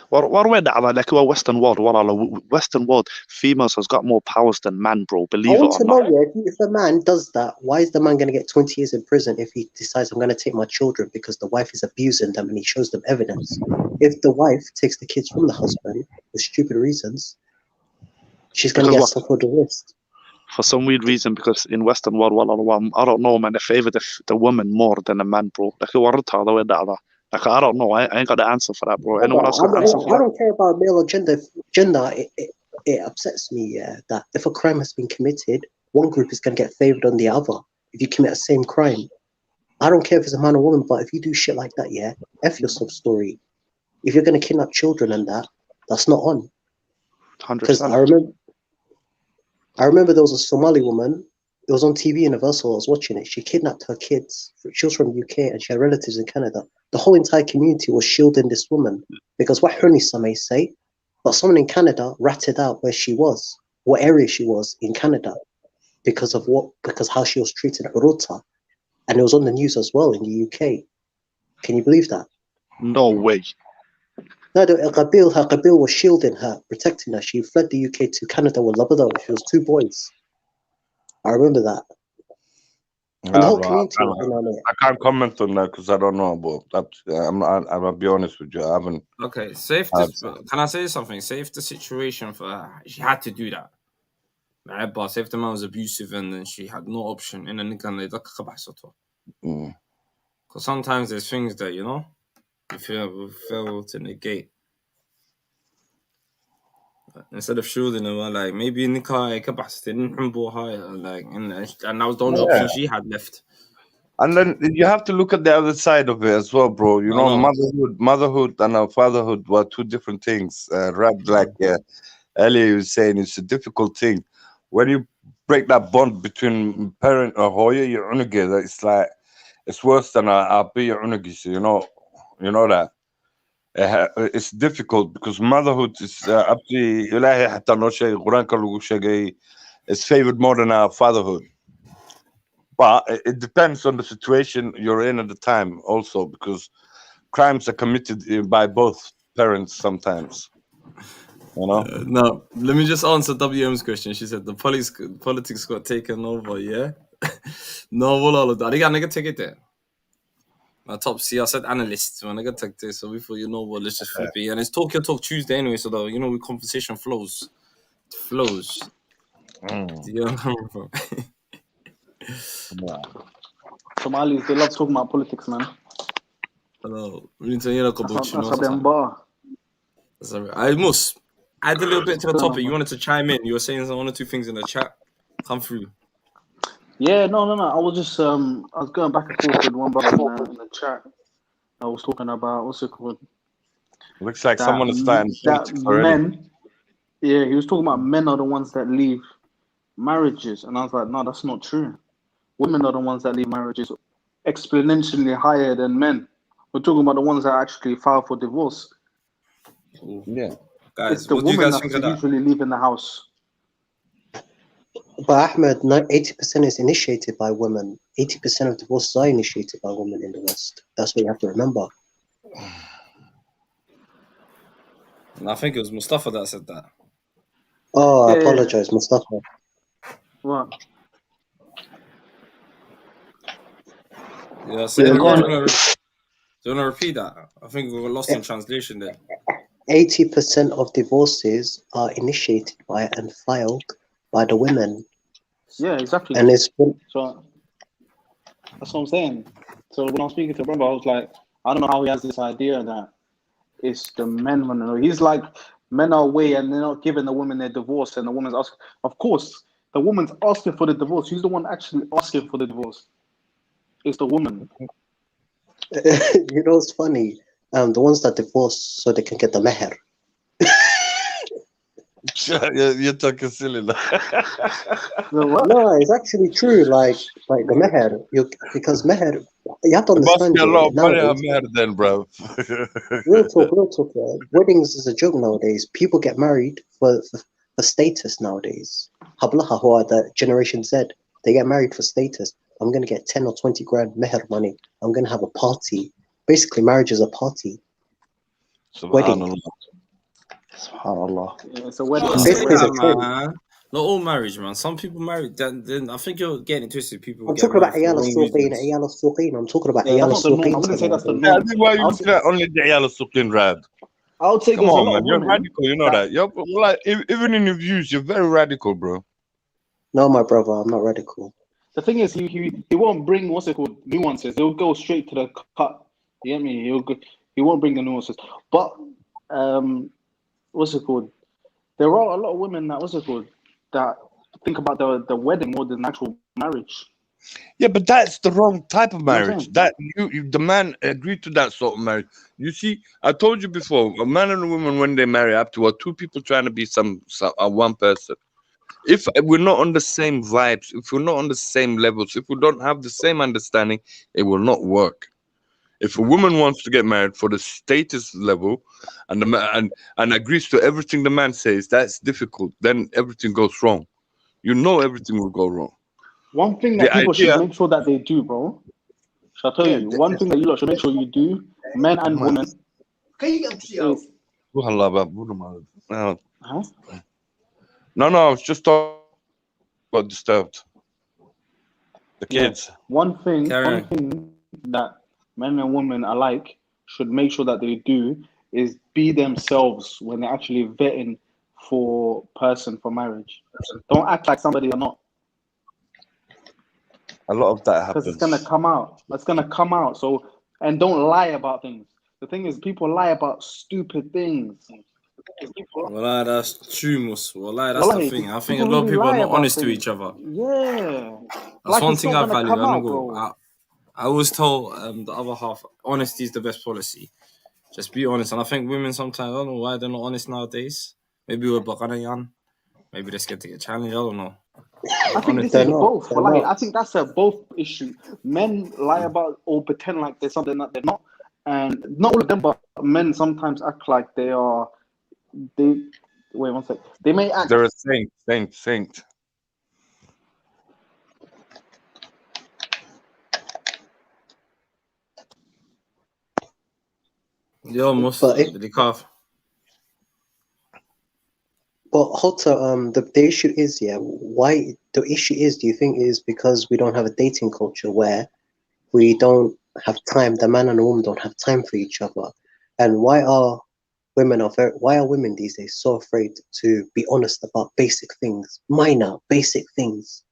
War way dhacdaa laakiin waa Western world walaalo. Western world, females has got more powers than man, bro. Believe it or not. If a man does that, why is the man going to get 20 years in prison if he decides I'm going to take my children because the wife is abusing them and he shows them evidence? If the wife takes the kids from the husband for stupid reasons, she's going to get stuck on the wrist. For some weird reason, because in Western world, I don't know, man, they favor the woman more than the man, bro. Laakiin wartaada way dhacdaa. Like, I don't know. I ain't got the answer for that, bro. Anyone else got the answer for that? I don't care about male or gender. It upsets me, that if a crime has been committed, one group is going to get favored on the other. If you commit the same crime, I don't care if it's a man or woman, but if you do shit like that, F your sub story. If you're going to kidnap children and that's not on. 100%. Because I remember there was a Somali woman. It was on TV Universal. I was watching it. She kidnapped her kids. She was from the UK and she had relatives in Canada. The whole entire community was shielding this woman because what Hunisa may say, but someone in Canada ratted out where she was, what area she was in Canada, because how she was treated at Rota, and it was on the news as well in the UK. Can you believe that? No way. No, her Qabil was shielding her, protecting her. She fled the UK to Canada with Labrador. She was 2 boys. I remember that. And the whole community was in on it. I can't comment on that because I don't know about that. I'm gonna be honest with you. I haven't. Okay, safe. Can I say something? Safe the situation for her. She had to do that. Right, but if the man was abusive and then she had no option in a nigga because sometimes there's things that you fail to negate. Instead of shielding them, like maybe Nika didn't like and that was the only option she had left. And then you have to look at the other side of it as well, bro. You know, motherhood and fatherhood were 2 different things. Like earlier you were saying, it's a difficult thing. When you break that bond between parent or hoya, you're together. It's like it's worse than a be you know that. It's difficult because motherhood is it's favored more than our fatherhood. But it depends on the situation you're in at the time also, because crimes are committed by both parents sometimes. You know? No, let me just answer WM's question. She said the politics got taken over, yeah? No, well, I think I'm going to take it there. My top C, I said analysts. When I got take this, so we thought, let's just flip it. And it's Talk Your Talk Tuesday anyway, so the conversation flows. It flows. Do you know what Somalis, they love talking about politics, man. Hello. We need to hear like a That's how they bar. I must add a little bit to the topic. You wanted to chime in. You were saying 1 or 2 things in the chat. Come through. Yeah, no. I was just I was going back and forth with one brother in the chat. I was talking about what's it called? Looks like someone is starting politics already. Yeah, he was talking about men are the ones that leave marriages, and I was like, no, that's not true. Women are the ones that leave marriages exponentially higher than men. We're talking about the ones that actually file for divorce. Yeah, guys, it's the woman that's usually leaving the house. But Ahmed, 80% is initiated by women. 80% of divorces are initiated by women in the West. That's what you have to remember. And I think it was Mustafa that said that. Oh, I apologize, Mustafa. What? Yeah, so do you want to repeat that? I think we were lost in translation there. 80% of divorces are initiated by and filed by the women. Yeah, exactly. And it's so that's what I'm saying. So when I was speaking to brother, I was like, I don't know how he has this idea that it's the men running. He's like, men are away and they're not giving the women their divorce, and the woman's asking. Of course, the woman's asking for the divorce. Who's the one actually asking for the divorce? It's the woman. You know, it's funny. The ones that divorce so they can get the meher. You're talking silly now. No, it's actually true. Like the meher, because meher, you have to understand. Must be a lot of money on meher then, bro. Real talk. Weddings is a joke nowadays. People get married for status nowadays. Hablaha, who are the Generation Z, they get married for status. I'm gonna get 10 or 20 grand meher money. I'm gonna have a party. Basically, marriage is a party. Wedding. SubhanAllah. Yeah, it's a wedding. Man. Not all marriage, man. Some people marry. Then I think you're getting twisted. People. I'm talking about Ayala Suqin. I'm talking about Ayala Suqin. I wouldn't say that's the norm. Yeah, I think why you looking at only the Ayala Suqin, Rad? I would say come on, man. You're radical. You know that. You're like even in your views, you're very radical, bro. No, my brother, I'm not radical. The thing is, he won't bring nuances. He'll go straight to the cut. You get me? He won't bring the nuances. But there are a lot of women that think about the wedding more than actual marriage. Yeah, but that's the wrong type of marriage. That the man agreed to that sort of marriage. You see, I told you before, a man and a woman when they marry up to 2 people trying to be some one person. If we're not on the same vibes, if we're not on the same levels, if we don't have the same understanding, it will not work. If a woman wants to get married for the status level and the man and agrees to everything the man says, that's difficult. Then everything goes wrong. You know everything will go wrong. One thing that people should make sure that they do, bro. Shall I tell you? One thing that you lot should make sure you do, men and women, is Wallah, Babu, no, Huh? no, I was just talking about disturbed. The Yeah. kids. One thing Carry on. that men and women alike should make sure that they do is be themselves when they're actually vetting for person for marriage. Don't act like somebody you're not, A lot of that because it's happens. gonna come out. It's gonna come out. So, and don't lie about things. The thing is, people lie about stupid things. Wallah, that's true, Mus. Wallah, that's the Wallahi, thing. I think a people lot of really people are lie not about honest to things. each other. Yeah, That's like one it's thing not I gonna value. come I don't out, go. bro. I always tell the other half, honesty is the best policy. Just be honest. And I think women sometimes, I don't know why they're not honest nowadays. Maybe we're Bakanayan. Maybe they're scared to get challenged. I don't know. I think this Honestly. is They're not. both. They're Wallahi, not. I think that's a both issue. Men lie about or pretend like they're something that they're not, and not all of them, but men sometimes act like they are. They wait one sec. They may act. They're a saint. Yo, Mus, But if did he cough? but Hota, the issue is, yeah, why the issue is, do you think is because we don't have a dating culture where we don't have time, the man and the woman don't have time for each other? And why are women these days so afraid to be honest about basic things, minor basic things?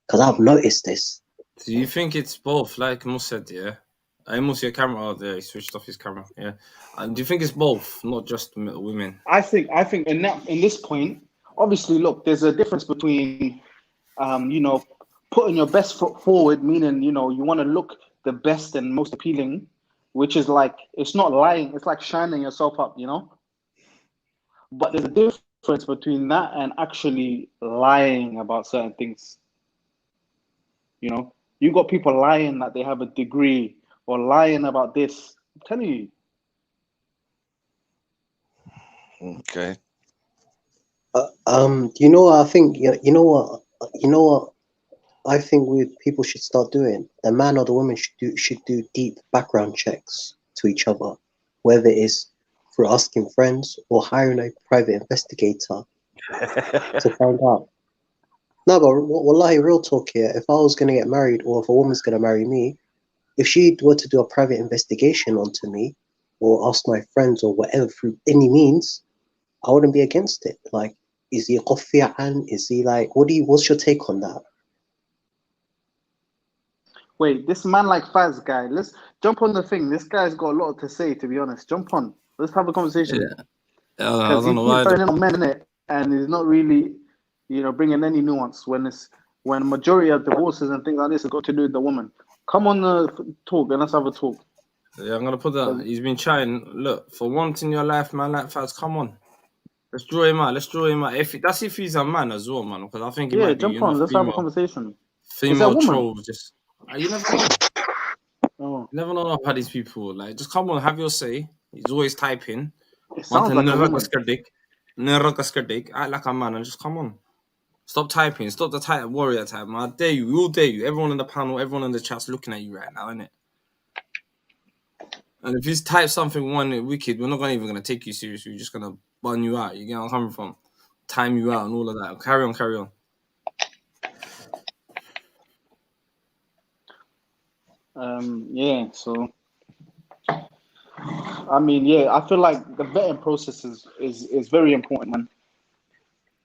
Because I've noticed this. Do you think it's both? Like Mus said, yeah. I Mus, your camera out there. He switched off his camera. Yeah. And do you think it's both, not just women? I think in this point, obviously, look, there's a difference between, putting your best foot forward, meaning you want to look the best and most appealing, which is like it's not lying. It's like shining yourself up, But there's a difference between that and actually lying about certain things. You got people lying that they have a degree or lying about this. I'm telling you. Okay. You know what I think? You know what I think people should start doing. The man or the woman should do deep background checks to each other, whether it's through asking friends or hiring a private investigator to find out. No, but wallahi, real talk here. If I was gonna get married, or if a woman's gonna marry me, if she were to do a private investigation onto me, or ask my friends or whatever through any means, I wouldn't be against it. Like, is he qafi'an? Is he like? What's your take on that? Wait, this man like Faz guy. Let's jump on the thing. This guy's got a lot to say. To be honest, jump on. Let's have a conversation. Yeah. I Because don't he know keeps why. throwing in on men in it, and he's not really, bringing any nuance when the majority of divorces and things like this have got to do with the woman. Come on, talk and let's have a talk. Yeah, I'm gonna put that. He's been trying. Look, for once in your life, man, like Faz, come on. Let's draw him out. If he's a man as well, man, because I think it Yeah, might be, jump on. Let's have a conversation. Is it a female woman? trolls. Just you never know. Oh, You never know about these people. Like, just come on, have your say. He's always typing. it sounds like a woman. Act like a man and just come on. Stop typing. Stop the type warrior type, man. I dare you. We all dare you. Everyone in the panel, everyone in the chat's looking at you right now, innit? And if you type something wicked, we're not even gonna take you seriously. We're just gonna bun you out. You get where I'm coming from? Time you out and all of that. Carry on. Yeah. So, I mean, yeah, I feel like the vetting process is very important, man.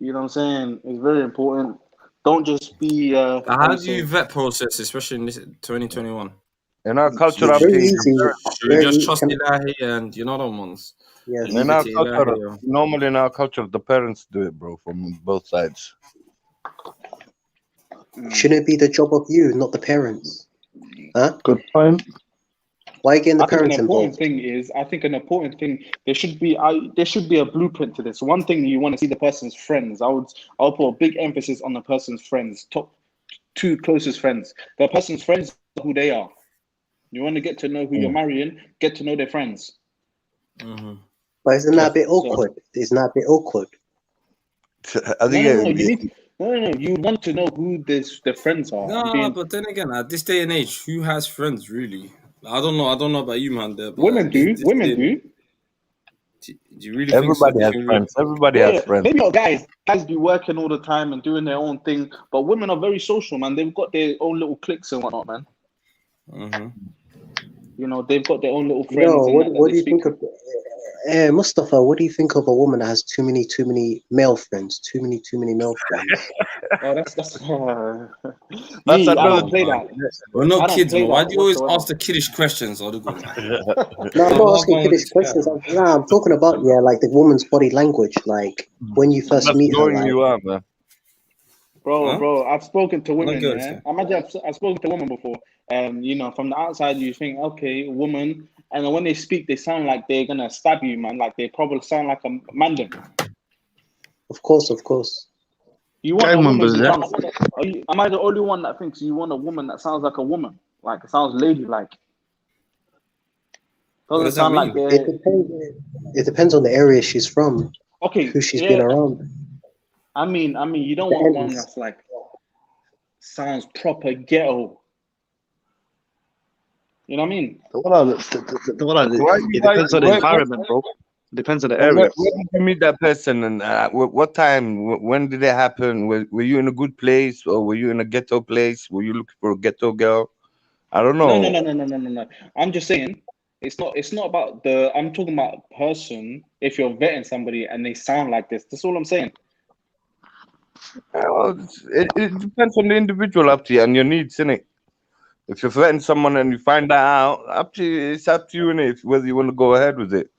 You know what I'm saying? It's very important. Don't just be how How you do you say. vet process, especially in this 2021? In our culture, You I'm Very seeing easy. you just trust Can, Ilahi and you know them ones. yes. Leave in it our to culture. Ilahi. Normally, in our culture, the parents do it, bro, from both sides. Shouldn't it be the job of you, not the parents? Huh? Good point. Why are you getting the I think an parents important involved? thing there should be a blueprint to this. One thing you want to see the person's friends. I'll put a big emphasis on the person's friends, top two closest friends. The person's friends are who they are. You want to get to know who you're marrying, get to know their friends. Mm-hmm. But isn't that a bit So, awkward? Isn't that a bit awkward? no. You want to know who the friends are. No, but then again, at this day and age, who has friends really? I don't know about you, man. But Women do. this Women day and age, do. Do you really think so? Everybody has friends. Everybody has friends. Maybe not guys. Guys be working all the time and doing their own thing, but women are very social, man. They've got their own little cliques and whatnot, man. You know, they've got their own little friends. Yo, and that what they do you think speak of Mustafa? What do you think of a woman that has too many male friends? Too many male friends. Oh, that's That's me. I another don't play thing. that. We're I not don't kids, play man. Why that do you always whatsoever. ask the kiddish questions, or the good man? No, I'm not asking kiddish questions. I'm talking about like the woman's body language, like when you first That's meet her, blowing like you up, man. Bro, I've spoken to women, good, yeah. yeah. Imagine I've spoken to women before, and you know, from the outside you think, okay, woman, and then when they speak, they sound like they're gonna stab you, man. Like they probably sound like a mandem. of course. You want a Gang woman members, who yeah. sounds. Am I the only one that thinks you want a woman that sounds like a woman? Like it sounds ladylike. What Doesn't does that sound like mean? It depends on the area she's from, okay. who she's been Yeah, around. I mean, you don't The want one ends. that's like sounds proper ghetto. You know what I mean? It depends on the environment, bro. It depends on the area. Where did you meet that person, and what time? When did it happen? Were you in a good place, or were you in a ghetto place? Were you looking for a ghetto girl? I don't know. No. I'm just saying it's not about the. I'm talking about person. If you're vetting somebody and they sound like this, that's all I'm saying. Well, it depends on the individual up to you and your needs, innit? If you're vetting someone and you find that out, it's up to you, innit? Whether you want to go ahead with it.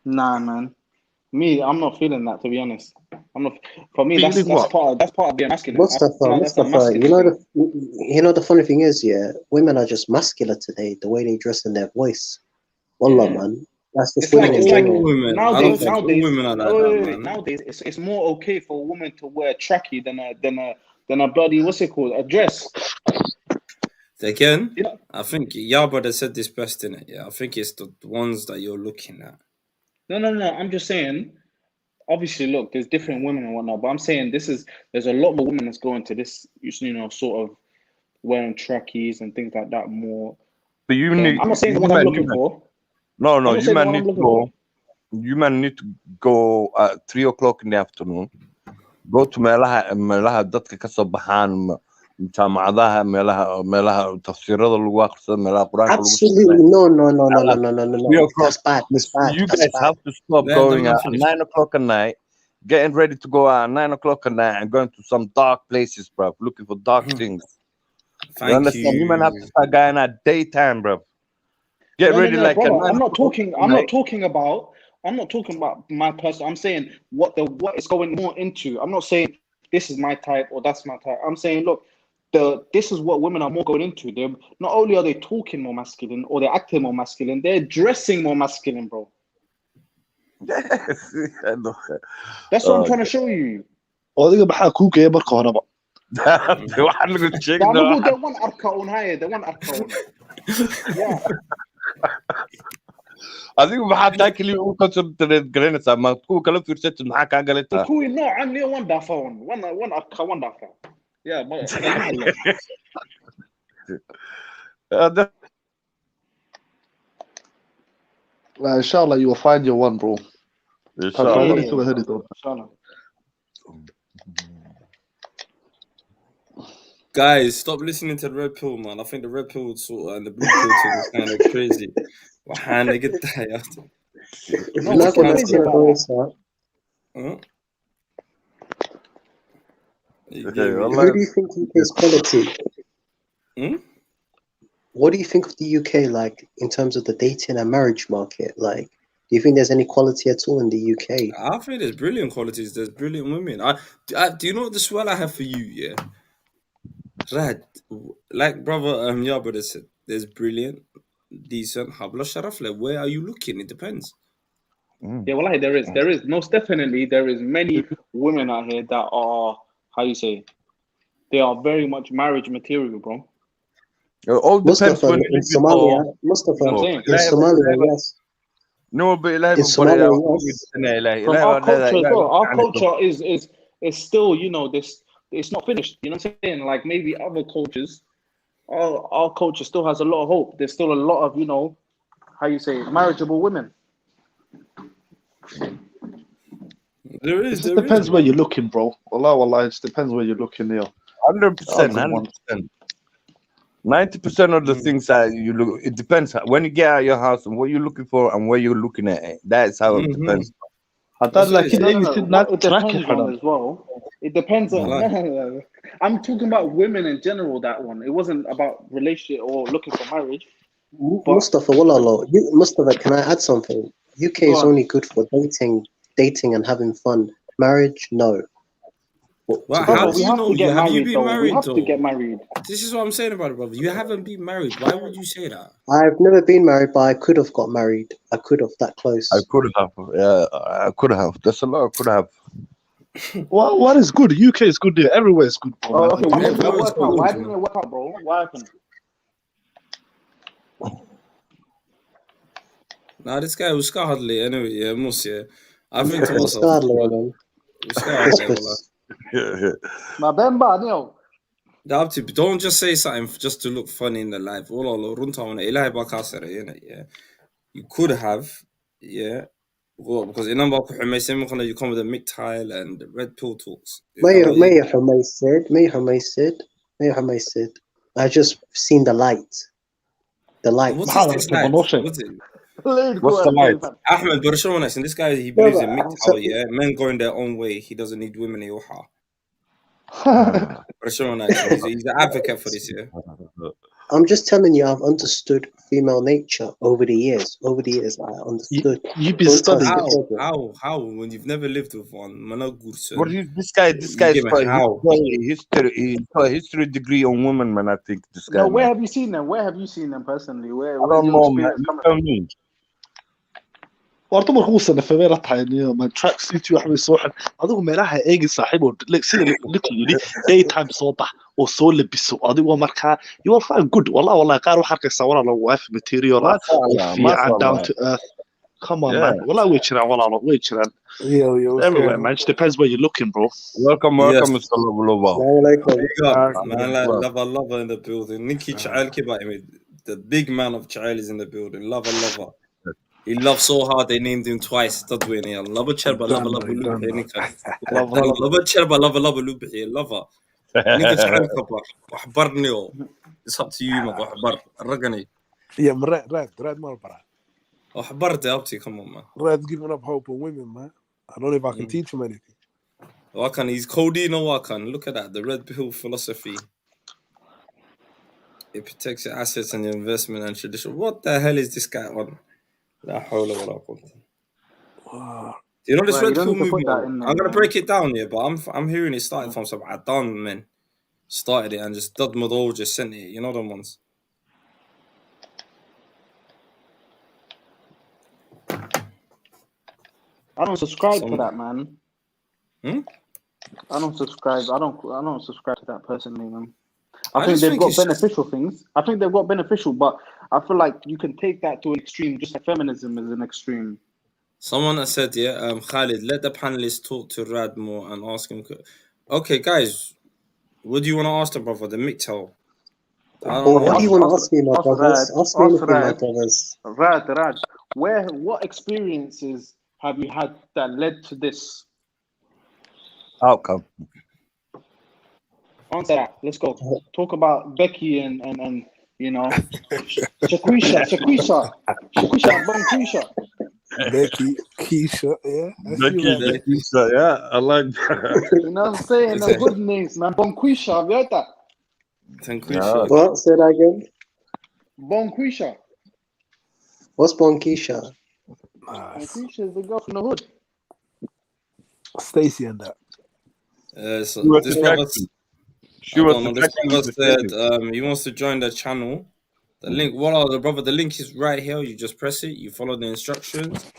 Nah, man. Me, I'm not feeling that, to be honest. I'm not. For me, Feeling what? that's part of being masculine. Mustafa, That's a masculine you know the funny thing is, yeah, women are just muscular today. The way they dress and their voice, wallah, Yeah. man, that's just It's women like in it's like general. Women. I don't nowadays. think all Nowadays, women are like no, that, wait. man. Nowadays, it's more okay for a woman to wear a trackie than a bloody what's it called, a dress. Again, You know? I think Yabba said this best in it. Yeah, I think it's the ones that you're looking at. No. I'm just saying. Obviously, look, there's different women and whatnot, but I'm saying there's a lot more women that's going to this, you know, sort of wearing trackies and things like that more. But you need, I'm not saying the ones I'm looking for. No, I'm not you saying the man one need I'm to looking go. for. You man need to go at 3 o'clock in the afternoon. Go to meelaha dadka kasoo baxaan jaamacadaha meelaha tafsiirada lagu akhristo meelaha quraanka lagu Absolutely no. 3 o'clock. That's bad. You That's guys bad. have to stop Let going them at finish. 9 o'clock at night, getting ready to go out at 9 o'clock at night and going to some dark places, bro, looking for dark things. Thank You understand? You man have to start going at daytime, bro. Get ready like brother. at 9 I'm not o'clock talking. at I'm night. not talking about. I'm not talking about my person. I'm saying what is going more into. I'm not saying this is my type or that's my type. I'm saying look, this is what women are more going into. They're not only are they talking more masculine or they're acting more masculine, they're dressing more masculine, bro. Yes, I know. That's what I'm trying to show you. Odayga maxaa kuu geeya marka horeba? Waxaan lagu sheegi Anigu doonaa. de waan arka un haye, de waan arka un. Yeah. Adigu maxaa taa keliya u concentrate garanaysaa ma kuwa kala fiirsatid maxaa kaa galay taa? Kuwii noocan niyo waan dhaafa un. Waan arka, waan dhaafa. Yeah, kalima Allah. Inshallah, you will find your one, bro. Inshallah. Inshallah. Guys, stop listening to the red pill, man. I think the red pill and the blue pill thing is kind of crazy. Waxaan naga daaya. If you're not gonna listen to voice, Huh? who do you think UK's quality? What do you think of the UK like in terms of the dating and marriage market? Like, do you think there's any quality at all in the UK? I think there's brilliant qualities. There's brilliant women. Do you know what the swell I have for you? Yeah, Rad, like brother Yabba said, there's brilliant, decent. Habla sharaf. Like, where are you looking? It depends. Yeah, well, there is most definitely there is many women out here that are they are very much marriage material, bro. All depends Mustafa, when in Somalia, in Somalia, yes. No, but in Somalia, yes. From our culture, bro, our culture is still, you know, this. It's not finished. You know what I'm saying? Like maybe other cultures, our culture still has a lot of hope. There's still a lot of, you know, marriageable women. There It is, just there is, depends where man. you're looking, bro. Wallah, it just depends where you're looking, Neil. 100%, 100%. 90% of the things that you look, it depends when you get out of your house and what you're looking for and where you're looking at it. That's how it depends. هذا لكن No, أي no. What it track depends حرام. on as well. It depends on. Like, No. I'm talking about women in general. That one. It wasn't about relationship or looking for marriage. But Mustafa, wallah, Mustafa, can I add something? UK go is on. only good for dating and having fun. Marriage, no. well, To be how Brother, do we honest. you have know? to get Have you married been though. We married have to though? get married. This is what I'm saying about it, brother. You haven't been married. Why would you say that? I've never been married, but I could have got married. I could have, that close. I could have, I could have. That's a lot. I could have. Well, what is good? UK is good there. Everywhere is good, bro. Oh, Man. okay. Why Yeah, didn't it that was work out? good, Why man. didn't it work out, bro? What happened? Nah, this guy was cowardly anyway. Yeah, must yeah. I think to What's myself, that, well, man? was cowardly. Well, Ma Bemba, Neil. don't just say something just to look funny in the life. Wallah, runta wana ilahay baa kaa sareeyana, yeah. You could have, yeah. Well, because in number you come with the McTile and the red pill talks. Is that what May I said, I just seen the light. The light. What is this light? What's it? What's the light? Ahmed Barashona, and this guy, he believes in MGTOW, yeah? Men going their own way. He doesn't need women in Yoha. Barashona, he's an advocate for this, yeah? I'm just telling you, I've understood female nature over the years. Over the years, I understood. You've been studying. How? When you've never lived with one, What is this guy's got a history degree on women, man. I think this guy. No, where man. have you seen them? Where have you seen them personally? Where's I don't your know, man. experience You coming tell from? me. horta marka uu sanafamay la tahay man track city wax bay soo xad adigu meelaha eegi saaxiibo sida ninka yiri daytime soo bax oo soo labiso adigu markaa you will find good wallahi qaar wax arkaysa walaalo wife material fiican down to earth come on man wallahi way jiraan walaalo way jiraan everywhere man it depends where you're looking bro welcome Mr. Lova love in the building Nikki Chael the big man of Chael is in the building love he loves so hard they named him twice Tadwini love cherba love cherba love Nikki Chael كبر وحبرني it's up to you ما وحبر رقني yeah Red more bra وحبرت يا أبتي come on man Red's giving up hope on women man I don't know if I can teach him anything Wakan he's Cody no Wakan look at that the red pill philosophy it protects your assets and your investment and tradition what the hell is this guy on لا حول ولا قوة you know this red pill movement I'm gonna break it down here but I'm hearing it started from some Adan men started it and just Dad Modol just sent it you know them ones I don't subscribe to that man I don't subscribe to that personally man I think they've got beneficial things. I think they've got beneficial, but I feel like you can take that to an extreme, just like feminism is an extreme. Someone has said, Khalid, let the panelists talk to Rad more and ask him. Okay, guys, what do you want to ask them, brother? The MGTOW. What do you want to ask me, my brothers? Ask me anything, my brothers. Rad, what experiences have you had that led to this outcome? Answer that. Let's go. Talk about Becky and you know Shakisha, Bonquisha. Becky, Keisha, yeah. Becky, Keisha, yeah. I like that. You know what I'm saying? The good names, man. Bonquisha, have you heard that? What? Say that again. Bonquisha. What's Bonquisha? Bonquisha is the girl from the hood. Stacy and that. So this brother said he wants to join the channel. The link, the link is right here. You just press it, you follow the instructions,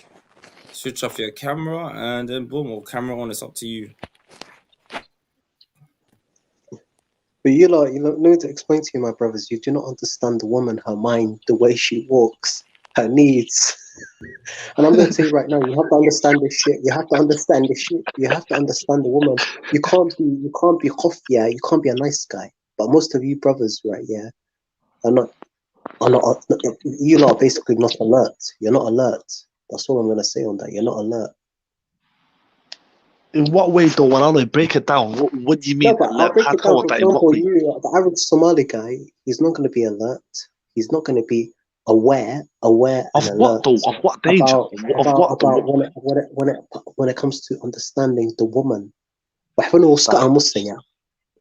switch off your camera, and then boom, camera on. It's up to you. But you need to explain to you, my brothers, you do not understand the woman, her mind, the way she walks, her needs. And I'm going to tell you right now, you have to understand this shit. You have to understand the woman. You can't be khofia, you can't be a nice guy. But most of you brothers, right, yeah, are not you lot are basically not alert. You're not alert. That's all I'm gonna say on that. You're not alert. In what way though? When I break it down, what do you mean? No, but I'll break How it come down. with For that? In what example, way? you, the average Somali guy, he's not going to be alert. He's not going to be aware Of and what alert though? Of what danger? Of what though? when it comes to understanding the woman.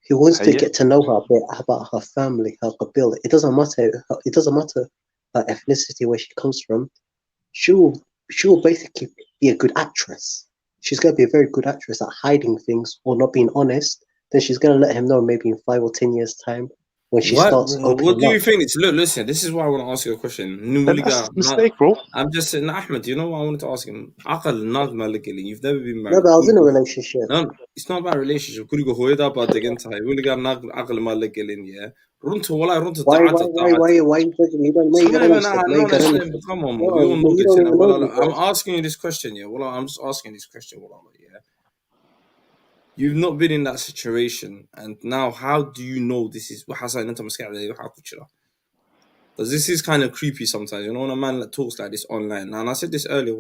He wants to Hey, get to know her a bit about her family, her qabila. It doesn't matter. It doesn't matter her ethnicity, where she comes from. She will basically be a good actress. She's going to be a very good actress at hiding things or not being honest. Then she's going to let him know maybe in 5 or 10 years' time when she starts What opening do you up. think? Listen, this is why I want to ask you a question. then that's a mistake, bro. I'm just saying, Ahmed, you know what I wanted to ask him? You've never been No, married. but I was in a relationship. No, it's not about relationship. Kuriga hooyada baad degan tahay. Weligaa naag aqal ma la gelin, yeah. Runta Why daacadda. you judging me? You don't Come on, No, we all know you this. don't even know me, I'm bro. asking you this question, yeah. I'm just asking this question, yeah. You've not been in that situation, and now how do you know this is because this is kind of creepy sometimes, you know, when a man talks like this online. And I said this earlier,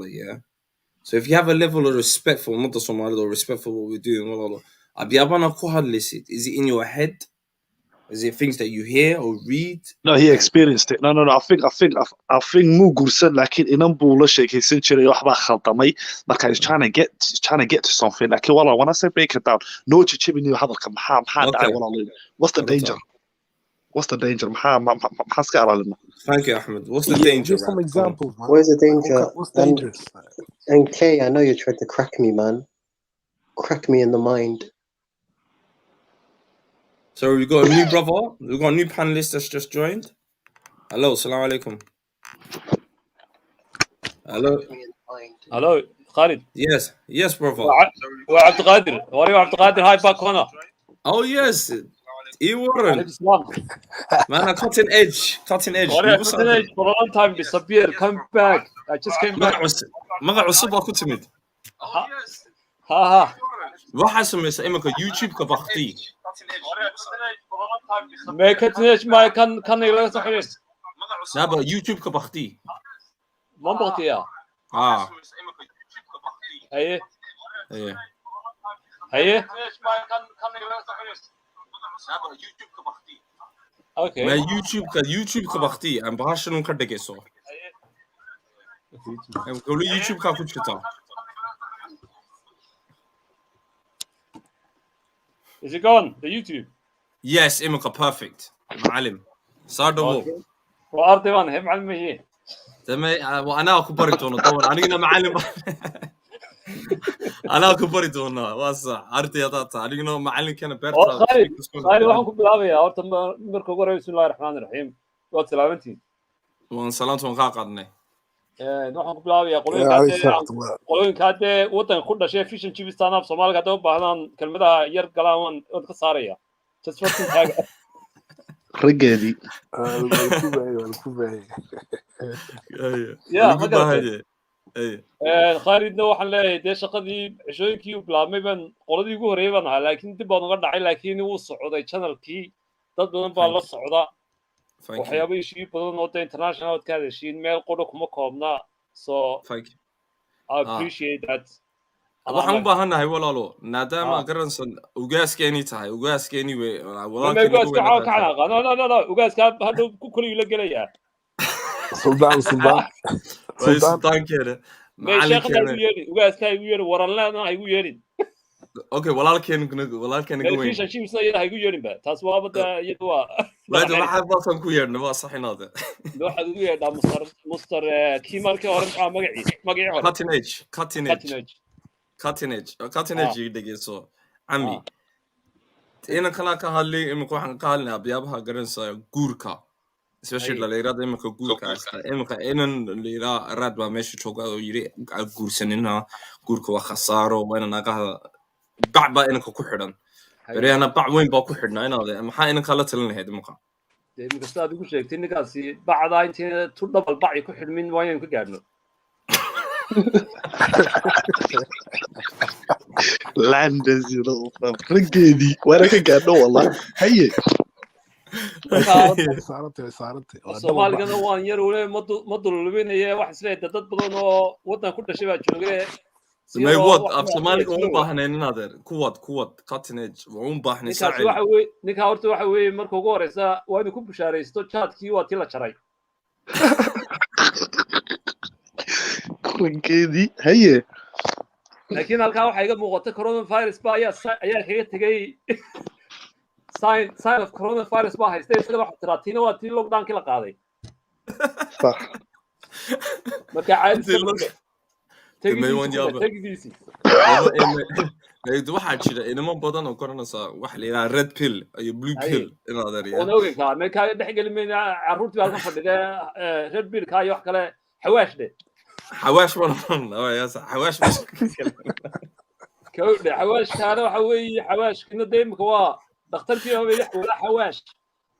yeah. So if you have a level of respect for Somali or respect for what we're doing, is it in your head? Is it things that you hear or read? No, he experienced it. No. I think muu guursan laakiin inan buu la sheekaysan jiray waxbaa khaldamay marka he's trying to get to something. Laakiin walaal, when I say break it down, no jijibinayo hadalka maxaa dhacay walaal. What's the danger? Maxaa iska ilaalina? Thank you, Ahmed. What's the danger? Give some Rad? Come on. examples, man. Where's the danger? What's dangerous? And Kay, I know you tried to crack me, man. Crack me in the mind. So we've got a new brother. We've got a new panelist that's just joined. Hello, salam alaikum. Hello, Khalid. Yes, brother. وعبد القادر وريو عبد القادر هاي باك هنا. Oh yes, he Warren. Man, cutting edge. وريو cutting edge for a long time disappear, come back. I just came back. ما عصبة كنت مد. ها. واحد سمي سأمك يوتيوب كبختي. ما cutting edge ما كان يلا صحيح. نابا يوتيوب كبختي. ما بغتي يا. هي. Okay. ما يوتيوب كبختي. أنا بهاش شنو كردك إيسو. أنا بقول يوتيوب كافوت شتا. Is it gone? The YouTube? Yes, إمك perfect. معلم. صار دوو. وأرتبان هم معلم هي. تمام وأنا أكبرتونه طبعا أنا معلم. أنا كبرتونه واسع عرفت يا طاطا أنا معلم كان بيرتا. خالد waxaan ku bilaabayaa horta marka ugu horeysa bismillaahir rahmaanir rahiim waad salaamantiin waan salaantoon ka qaadnay waxaan ku bilaabayaa qolooyinka hadee wadanka ku dhashay fishan jibistaan af Soomaaliga hadda u baahdaan kelmadaha yar galaan waan ka saaraya just fucking tag Rigeedi yeah ma garanay khaalidna waxaan leeyahay dee shaqadii cishooyinkii u bilaabmay baan qoladii ugu horeeyay baan ahaa laakiin dib baan uga dhacay laakiin wuu socday channelkii dad badan baa la socda waxyaabo ishii badan oo international ka hadashiin meel qodho kuma koobna so I appreciate that waxaan u baahanahay walaalo maadaama garansan ugaaskeeni tahay ugaaskeeni way walaalkeeni no ugaaska hadhow ku kaliyo la gelaya Sultan keena macallin keena ugaaska igu yeerin waran leena igu yeerin okay walaalkeena go weyn fisha shimsna iyada igu yeerin ba taas waa bada iyada waa waxa baasan ku yeerna waa saxinaada waxa ugu yeedhaa muster kiimarka hore magacii hore cutting edge dhageyso ami ina kala ka hadlay imika waxaan ka hadlaynaa abiyaabaha garanaysa guurka especially la leeyahay imika guurka imika inan leeyahay raad baa meesha jooga oo yiri guursanina guurka waa khasaaro waana naqada bacba inanka ku xidhan beerana bac weyn baa ku xidhnaa inaad maxaa inanka la talin lahayd imika imika sidaad ugu sheegtay ninkaasi bacda intii tu double bac ku xidhmin waayaan ka gaadhno Landers, you know, Rigeedi wara ka gaadho wallah haye saarantay waa Soomaaligana waan yar ule ma dulubinaya wax isleeda dad badan oo wadan ku dhashay baa joogay may wad af Soomaaliga u baahneen inaad kuwad cutting edge u baahneen saacid waxa weey ninka horta waxa weey marka ugu horeysa waa inuu ku bushaareysto chatki waa tii la jaray kulankeedii haye laakiin halkaa waxaa iga muuqata coronavirus ba ayaa kaga tegay sign of coronavirus ba haystay isaga waxa tiraatiina waa tii lockdown-kii la qaaday صح marka caadi waxaa jira inamo badan oo koranaysa waxa la yidhaha red pill iyo blue pill inaad ariyaa onoginka markaa dhex geli mayna carruurtii baa ka fadhida red pill-ka iyo wax kale xawaash dhe xawaash xawaash kawdhe xawaashkaana waxa weeye xawaashkina dee imika waa dhakhtarkii baa yidhi walaa xawaash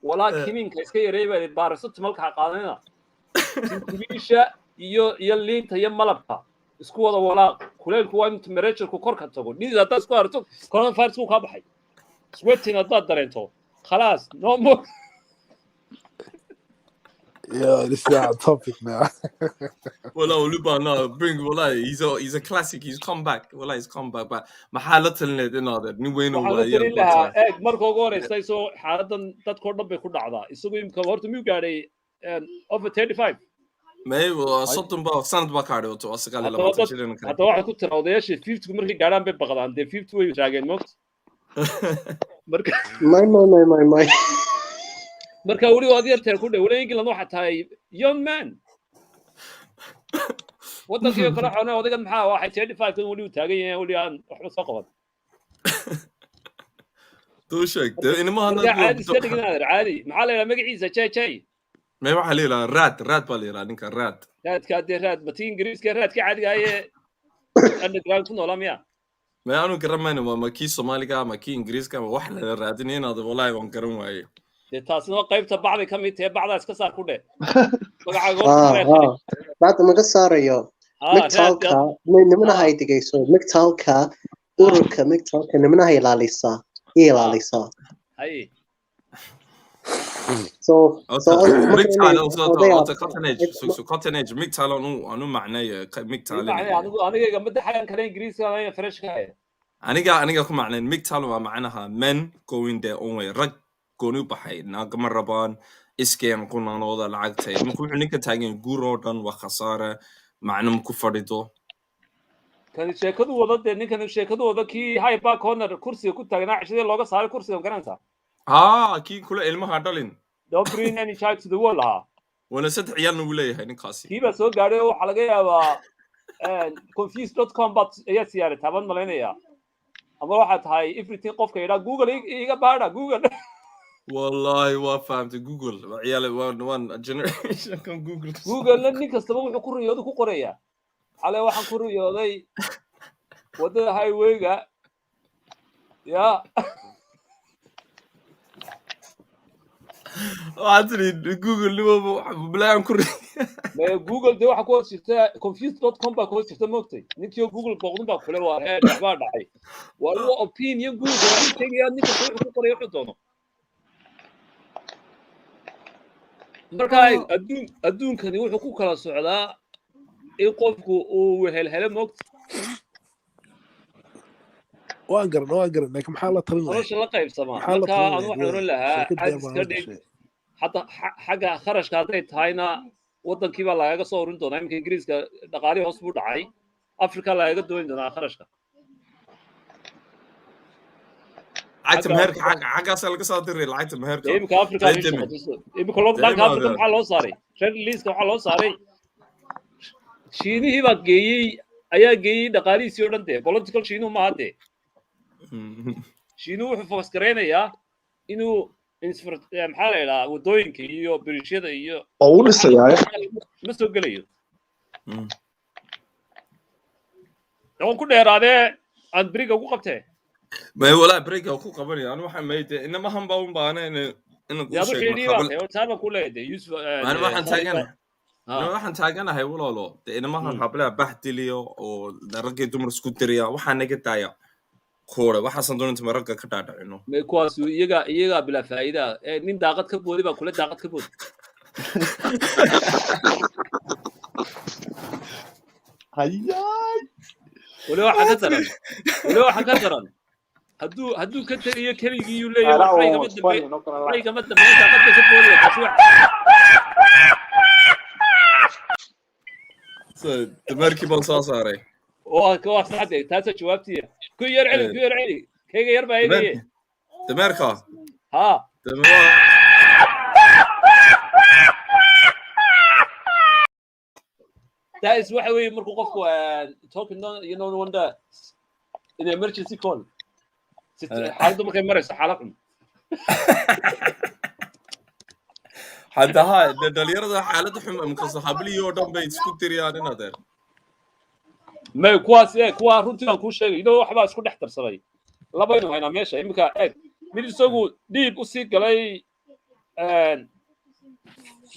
walaa kiniinka iska yareey baa baariso timalka qaadanina tintibiisha iyo liinta iyo malabka isku wada walaaq kuleelku waa in temperature-ku kor ka tago dhidid haddaad isku aragto coronavirus ku kaa baxay sweating haddaad dareento khalaas no more Yeah, this is our topic now. Well, Lubana, bring Wala. He's a classic. He's come back. Wala, he's come back. But mahalatane dinada. Ni wayno waa yar. Eeg marka ugu horeysay soo xaaladan dadka oo dhan bay ku dhacdaa. Isagu imka horta muu gaaray over 35. May waa soddon baa sanad baa ka dhawto asagaal la baatan jirin kan. Hadda waxa ku tira odayaasha 50 markay gaaraan bay baqdaan. De 50 way raageen moqt. Marka my marka wali waa yartay ku dhaw England waxa tahay young man wadankii kala xona odagan maxaa waxay 35 kan wali u taagan yahay wali aan waxba soo qaban تو شيك إنه ما هذا عادي صدقنا عادي محل magaciisa jay ما waxa leeyahay raad baa leeyahay ninka raad ka raad batiin ingiriiska raad ka caadiga ay underground ku noolamiya ما أنا قرمانه ما كي Soomaaliga ma kii Ingiriiska ma wax la raadinayna hada wallahi waan garan waayay taasna qaybta bacdi ka mid tahay bacda iska saar ku dheh bacda ma ka saarayo migtaalka nimana hay digayso migtaalka ururka migtaalka nimana hay ilaalisa hay so migtaal also cottonage migtaal anu macnayo migtaal aniga madaxan kale Ingiriiska ay fresh ka hay aniga ku macnayn migtaal waa macnaha men going their own way rag gooni baxay naagama rabaan iskeen qunanooda lacagtay markuu ninka taagan guuro dhan waa khasaare macnum ku fadhido kan sheekadu wada ninkan sheekadu wada ki high back corner kursiga ku taagnaa cishadii looga saaray kursiga garanaysa ki kula ilmaha dhalin don't bring any child to the world wala saddex ciyaalna uu leeyahay ninkaasi kiiba soo gaadhay waxa laga yaabaa confused.com but ayaa siyaare taban malaynaya ama waxa tahay everything qofka yiraahdo Google iga baadha Google والله وافهمت جوجل عيال وان جنريشن كان جوجل لن كاستبا wuxuu ku riyoodo ku qoraya xalay waxaan ku riyooday wadada highway-ga ya adri جوجل لو بلاان ku riyooday Google de waxa ku jirta confused.com ba ku jirta moogtay ninkii Google boqdun ba kule waa waxba dhacay waa opinion Google tagay ninka wuxuu ku qoray wuxuu doono marka adduunkani wuxuu ku kala socdaa in qofku uu helhelo moogta waan garan laakiin maxaa la talin lahaa la qaybsama marka aan wax oran lahaa iska dhig hatta xaga kharashka haday tahayna wadankii baa lagaga soo urin doonaa imka Ingiriiska dhaqaalihi hoos buu dhacay Afrika lagaga doon doonaa kharashka lacagta meherka xaggaas laga soo diray lacagta meherka imka Afrika imka lockdown-ka Afrika maxaa loo saaray red list waxaa loo saaray Shiinihii baa ayaa geeyay dhaqaalihiisii oo dhan political Shiinuhu ma hadde Shiinuhu wuxuu focus gareynayaa inuu maxaa la yidhahaa wadooyinka iyo birishada iyo oo u dhisayay ma soo gelayo oo ku dheeraadee aan biriga ugu qabtee ما ولا بريك أو كوكا بري أنا واحد ميت إنما هم باون بانا إنه يا أبو شيء دي وتابع كله ده يوسف أنا واحد تاجنا أنا واحد تاجنا هاي ولا لا إنما هم قبلها بحث ليه أو درجة دمر سكوتريا واحد نجت تايا كورة waxaasan doonta maragga ka dhaadhacino kuwaas iyaga bila faa'iida nin daaqad ka boodi baa kula daaqad ka boodi hayay wali waxa ka daran hadduu ka tariyo keligii uu leeyahay waxay gama dambe daaqad ka boodi so dameerkii baan soo saaray waa saxde taas jawaabtiya ku yar celi kayga yar baa eegay dameerka ha that is waxa weeye markuu qofku talking you know wonder in emergency call xaaladdu markay marayso xaalad xun hadda dhalinyarada xaalad xun amka saxaabliyo dhan bay isku tiriyaan in adeer ma kuwa runtii aan kuu sheegay inuu waxba isku dhex darsaday labaynu haynaa meesha imika eeg mid isagu dhiib u sii galay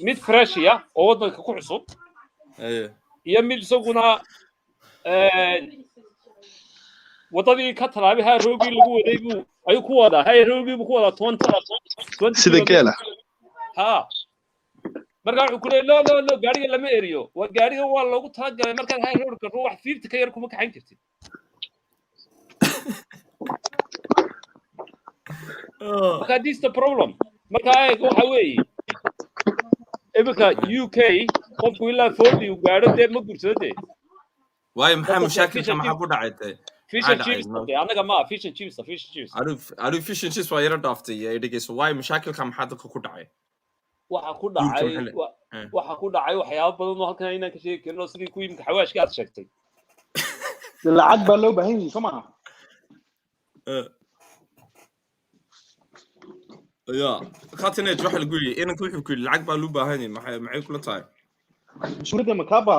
mid freshia oo waddanka ku cusub iyo mid isaguna waddadii ka talaabay hayroobii lagu waday ayuu ku wadaa hayroobii buu ku wadaa 20 sida geela ha marka wuxuu ku leeyahay no gaariga lama eriyo waa gaariga waa loogu talagalay markaad hayroodka wax 50 ka yar kuma kaxayn kartid marka this the problem marka waxa weeye imika UK qofku ilaa 40 uu gaaro dee ma gursade waayo maxaa mashaakilka maxaa ku dhacay fish and chips anaga ma fish and chips adu fish and chips waa yara dhaaftay ee dhigayso waayo mashaakilka maxaa dadka ku dhacay waxa ku dhacay waxyaabo badan oo halkan inaan ka sheegi karno sidii ku yimid xawaashka aad sheegtay lacag baa loo baahan yahay Soomaa ya khaatineed waxa lagu yiri inanku wuxuu ku lacag baa loo baahan yahay maxay kula tahay shurada makaba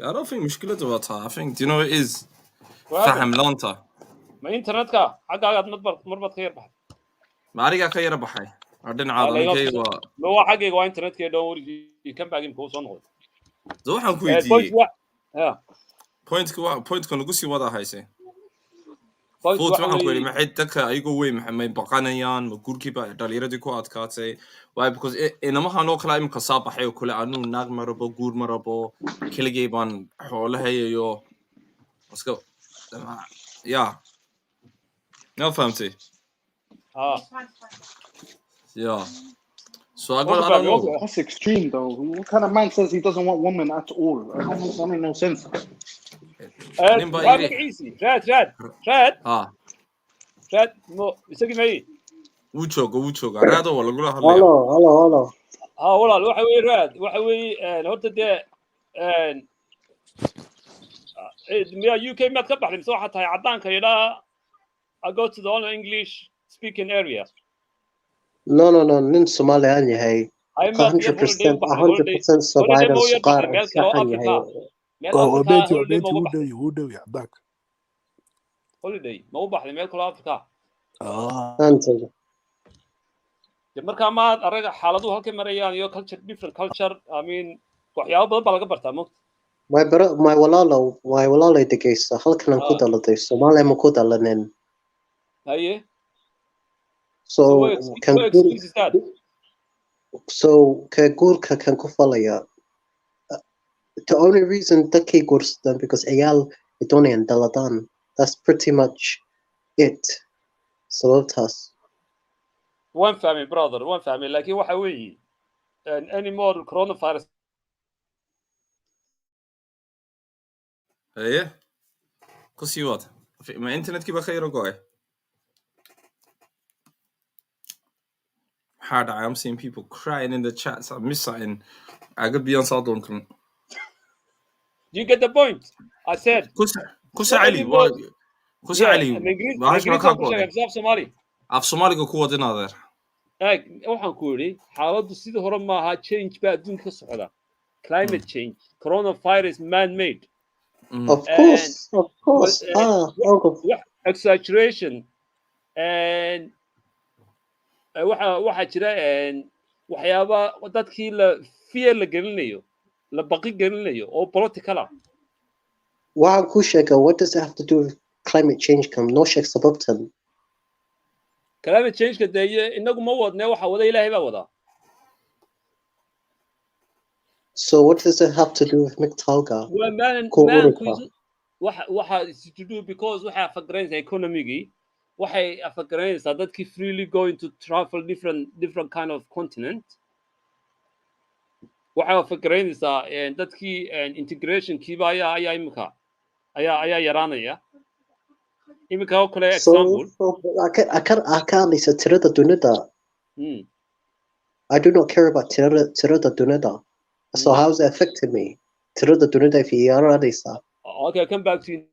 I don't think mushkiladu waa taa I think you know it is faham lanta ma internetka xaggaad marbaad ka yar baxay ma ariga ka yar baxay dhinacaadaninkay waa loo xaggayga waa internetka dhow wari kan baagin kuu soo noqday soo waxaan ku weydiiyey point-ka lagu sii wada haysay food waxaan ku yidhi maxay dadka ayagoo weyn maxay baqanayaan ma guurkiiba dhalinyaradii ku adkaatay waayo because inamahan oo kale imika saa baxay oo kale anuu naag ma rabo guur ma rabo keligay baan xoolahayayo iska ya ma fahamtay yeah so I don't know that's extreme though what kind of man says he doesn't want women at all that makes no sense Rad mo isagii may wuu jooga raado wala lagu hadlayo hello walaal waxa weey raad waxa weey horta dee miya UK ma ka baxday soo xataa cadaanka yidhaa I go to the only English speaking area no nin Somali aan yahay 100% survivor suqaar saxan yahay ودوي عداك holiday ma u baxday meel kale Afrika antaga marka ma araga xaaladuhu halkay marayaan iyo different culture I mean waxyaabo badan baa laga bartaa moogta my walaalo degaysa halkan ku daladay Soomaaliya ma ku dalanin haye so ka guurka kan ku falaya the only reason that they go them because ayal idonian daladan that's pretty much it so that's one family brother one family laakiin waxa weeye any more coronavirus ku sii wad ma internetkii ba khayr go'ay hard I'm seeing people crying in the chats I'm missing aga beyond Southampton. Do you get the point? I said. Kusa Ali. Kusa Ali. Somali. Af Somali ku wada naadeer. Waxaan ku yiri xaaladdu sidii hore ma aha change baa adduunka ka socda. Climate change, coronavirus man made. Of course. Exaggeration and waxa jira waxyaaba dadkii la fear la gelinayo la baqi gelinayo oo political waxaan ku sheega what does it have to do with climate change come no sheeg sababtan. climate change ka dee inagu ma wadne waxa wada ilaahay baa wada. So what does it have to do with McTalga? Well, man, waxa is to do because waxa afagranaysa economy-gii waxay afagranaysaa dadkii freely going to travel different kind of continent. Waxa afagranaysaa dadkii integration-kiiba ayaa imika ayaa yaraanaya. Imika oo kale example. So I can't listen tirada dunida. I do not care about tirada dunida. So how's it affecting me? Tirada dunida fi yaranaysa. Okay, come back to you.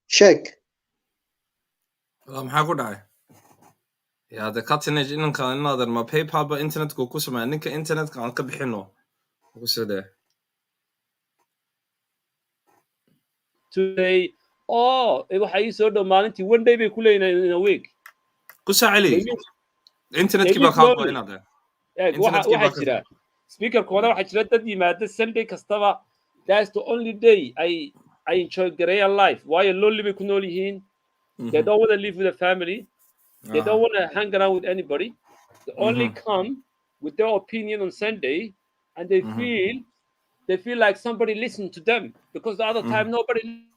Check. maxaa ku dhacay yaa de cutting-edge inanka inaadan ma PayPal ba internetka ku sameeya ninka internetka aan ka bixino ku sidee today waxa ii soo dhow maalintii one day bay ku leeyihiin in a week ku saacili internetkii baa kaa go'ay inaad waxa jira speaker-kooda waxa jira dad yimaada Sunday kastaba that's the only day I enjoy Gareya life. Why lonely be could They don't want to live with a family. They don't want to hang around with anybody. They only come with their opinion on Sunday, and they feel like somebody listened to them because the other time nobody.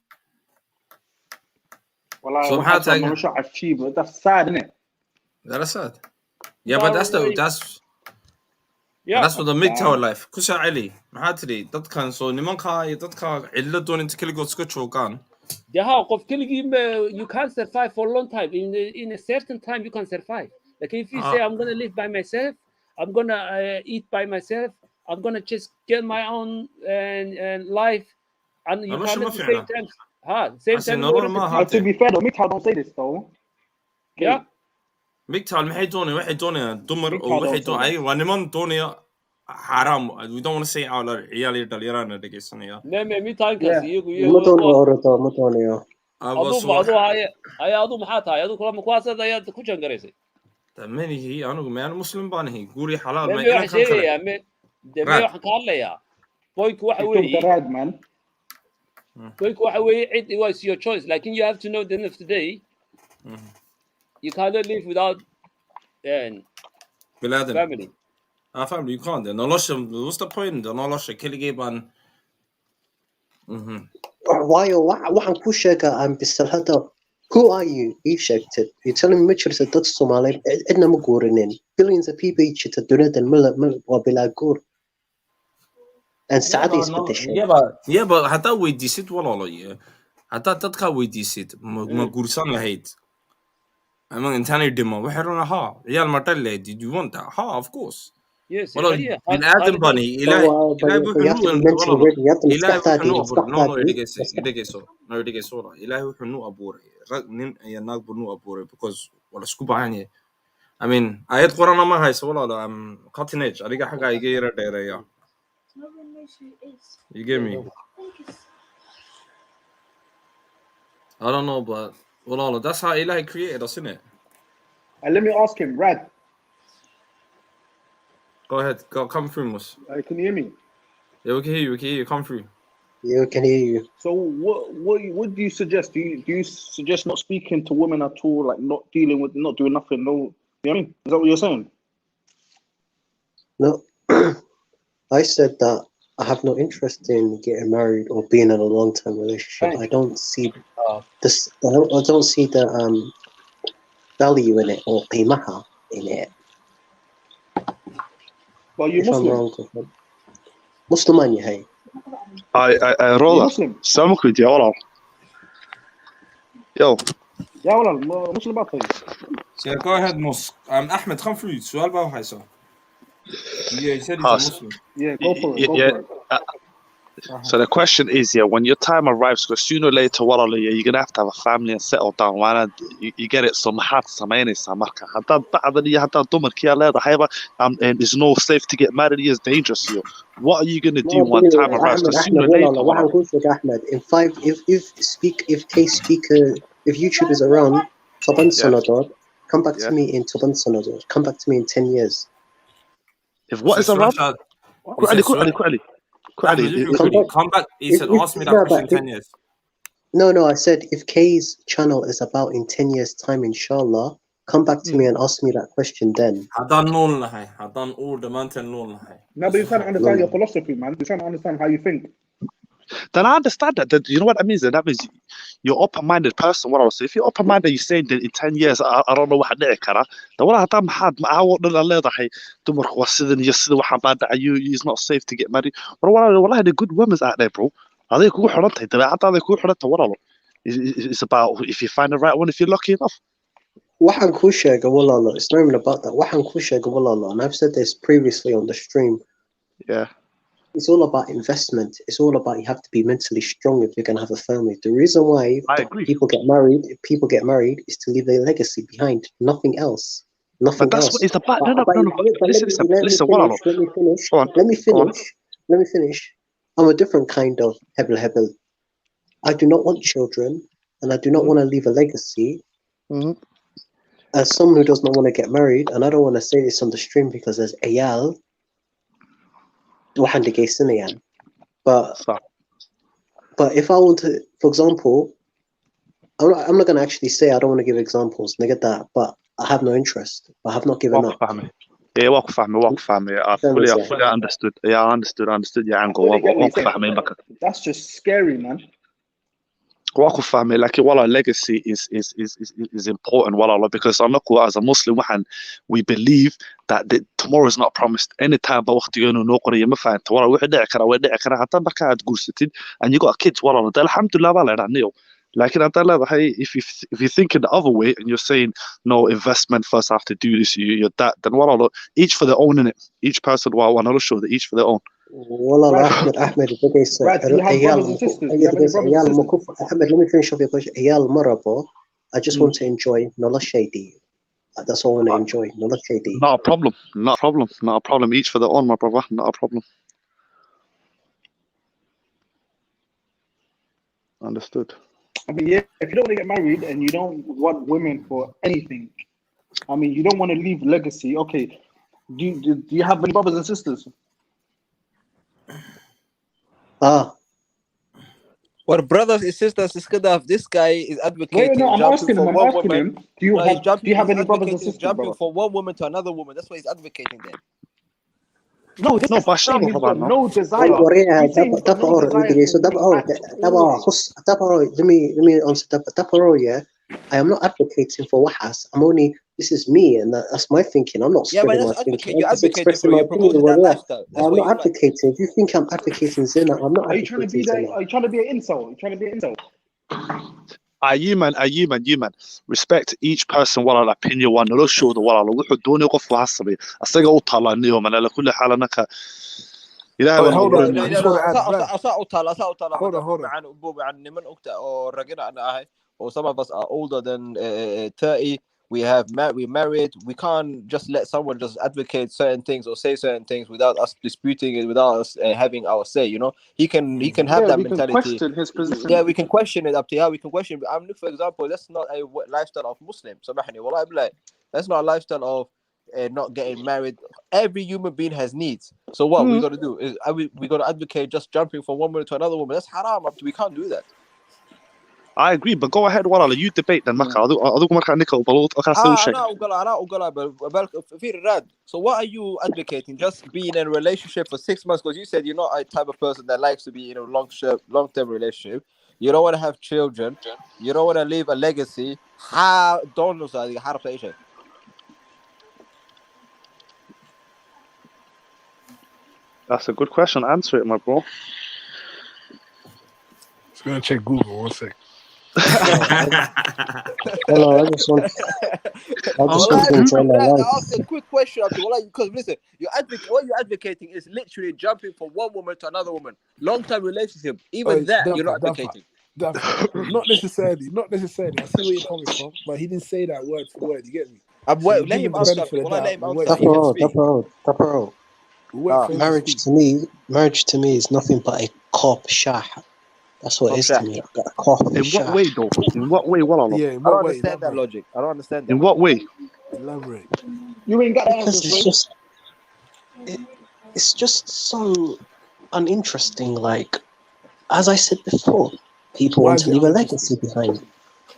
Well, so that's sad, isn't it? That's sad. Yeah, but that's that's for the MGTOW life. Kusa Ali, maxaa tiri dadkan soo nimanka iyo dadka ciladoon inta kaligood iska joogaan. Qof keligii you can't survive for a long time. In a certain time you can survive. Like if you say I'm going to live by myself, I'm going to eat by myself, I'm going to just get my own life, and you can't at the same time. Same time. To be fair, though, MGTOW don't say this though. Yeah. MGTOW maxay doonayaan dumar oo waxay doonayaan waa niman doonaya haram. We don't want to say out loud ciyaal iyo dhalinyarana dhageysanaya MGTOWkaas iyagu adu maxaa tahay adu kula kuwaasad ayaad ku jangaraysay tamanihi anigu meel muslim baan ahay guri xalaal ma inaan kan kale waxaan ka hadlayaa point waxa weeye it was your choice like you have to know at the end of the day you cannot live without family. Family, you can't. What's the point? Nolosha keligii baan. Waayo waxaan ku sheegaa aan bisalhada. Who are you? Ii sheegtid. You're telling me ma jirto dad Soomaaliyeed cidna ma guurinin. Billions of people ii jirta dunida waa bilaa guur. And saacadii isbedeshay. Yeah, but haddaa weydiisid walaalayo. Haddaa dadkaa weydiisid ma guursan lahayd. Ama intaanay dhimo waxay runaa ha ciyaal ma dhali lahayd. Did you want that? Ha, of course. Yes, bin aadan bani ilaahay wuxuu nu abuuray rag nin iyo naag buu nu abuuray because wala isku baahan yahay I mean ayad qorana ma hayso walaalo cutting-edge adiga xagaa iga yara dheereeya you get me I don't know but walaalo that's how Ilahi created us, isn't it? And let me ask him, Rad. Go ahead. Come through, Mus. Can you hear me? Yeah, we can hear you. We can hear you. Come through. Yeah, we can hear you. So, what do you suggest? Do you suggest not speaking to women at all, like not dealing with, not doing nothing? No, you know what I mean? Is that what you're saying? No, I said that I have no interest in getting married or being in a long-term relationship. I don't see this. I don't see the value in it or qimaha in it. Well, you Muslim? Musliman yahay. I roll up. Salaam alaikum ya walaal. Yo. Ya walaal, Muslim baa tahay. So go ahead, Mus. Ahmed, come through. Su'aal baa hayso. Yeah, he said he's a Muslim. Yeah, go for it. Go for it. So the question is, when your time arrives, because sooner or later, you're gonna have to have a family and settle down. Why not? You get it. So maxaad samaynaysaa marka? Haddaad bacdan iyo haddaad dumarkii leedahayba, and there's no safe to get married. It's dangerous. What are you gonna do when time arrives? Because sooner or later, waxaan ku sheegay Ahmed, if YouTube is around, toban sanadood, come back to me in toban sanadood. Come back to me in 10 years. If what is around? Quickly. Come back. He said, ask me that question in 10 years. No, I said if Kay's channel is about in 10 years' time, inshallah, come back to me and ask me that question then. Haddaan nool nahay, haddaan all dhammaanteen nool nahay. No, but you're trying to understand your philosophy, man. You're trying to understand how you think. Then I understand that. You know what that means? That means you're open-minded person. What I was saying, if you're open-minded, you're saying that in 10 years, I don't know what dhici kara. Then what haddaan maxaa dhan leedahay dumarku waa sidan iyo sida waxaan baa dhacayo, it's not safe to get married. Wallahi, the good women's out there, bro. Aday kugu xiran tahay, dabeecadaaday kugu xiran tahay walaalo. It's about if you find the right one, if you're lucky enough. Waxaan kuu sheegay walaalo, it's not even about that. Waxaan kuu sheegay walaalo, and I've said this previously on the stream. Yeah. It's all about investment. It's all about you have to be mentally strong if you're going to have a family. The reason why people get married is to leave a legacy behind. Nothing else. Nothing But that's else. what it's about. But No. Listen, walaalo. Let me finish. I'm a different kind of hebel. I do not want children, and I do not want to leave a legacy. As someone who does not want to get married, and I don't want to say this on the stream because there's ayal. But if I want to, for example, I'm not going to actually say I don't want to give examples, nigga that, but I have no interest. I have not given up. Yeah, walk family. I fully understood. Yeah, I understood your angle. Walk family. That's just scary, man. Walk family. Like, legacy is important. Because I'm not as a Muslim, we believe that tomorrow is not promised. Anytime, but and you got kids. Alhamdulillah, like if you think in the other way and you're saying no investment first, I have to do this, you're that, then each for their own, innit? Each person want show that each for their own. Wallah, Ahmed, Right, do you have brothers and sisters? Do you have any brothers and sisters? Ahmed, let me finish off your question. Ayal Marabo, I just want to enjoy Nola Shady. That's all I want to enjoy. Nola Shady. Not a problem. Each for their own, my brother. Not a problem. Understood. I mean, yeah, if you don't want to get married and you don't want women for anything, I mean, you don't want to leave legacy. Okay, do you have any brothers and sisters? Well, brothers and sisters, it's good enough. This guy is advocating. I'm asking him. Do you have any brothers and sisters? Jumping from one woman to another woman. That's what he's advocating then. No, he's got no desire. Let me answer. Yeah, I am not advocating for wahas. This is me, and that's my thinking. I'm not spreading my thinking. You're advocating for proposing that lifestyle. I'm not advocating. If you think I'm advocating zina, I'm not. Are you trying to be that? Are you trying to be an insult? You man. Respect each person ولا opinion one. No show the ولا لو يحد دوني قف وحصبي. أستيقظ أطلع اليوم أنا لكل حال أنا ك. Hold on. Or some of us are older than 30. We're married. We can't just let someone just advocate certain things or say certain things without us disputing it, without us having our say. You know, he can have that mentality. Can question his position. Yeah, we can question it up to how we can question. For example, that's not a lifestyle of Muslim. That's not a lifestyle of not getting married. Every human being has needs. So what we got to do is we got to advocate just jumping from one woman to another woman. That's haram. We can't do that. I agree, but go ahead. You debate then. So what are you advocating? Just being in a relationship for 6 months? Because you said you're not a type of person that likes to be in a long-term relationship. You don't want to have children. You don't want to leave a legacy. That's a good question. Answer it, my bro. Just gonna check Google 1 sec. Hello, I just want to enjoy my life. Ask a quick question, because listen, what you're advocating is literally jumping from one woman to another woman. Long-term relationship, even you're not advocating. Not necessarily. I see where you're coming from, but he didn't say that word for word. You get me? Let him answer. Marriage to me is nothing but a cop shah. That's what it is to me. In what way, though? In what way? Yeah, in what way? I don't understand that logic. I don't understand that. In what way? Elaborate. You ain't got that. Because it's just so uninteresting. Like, as I said before, people Why want is to it leave a uninteresting? legacy behind.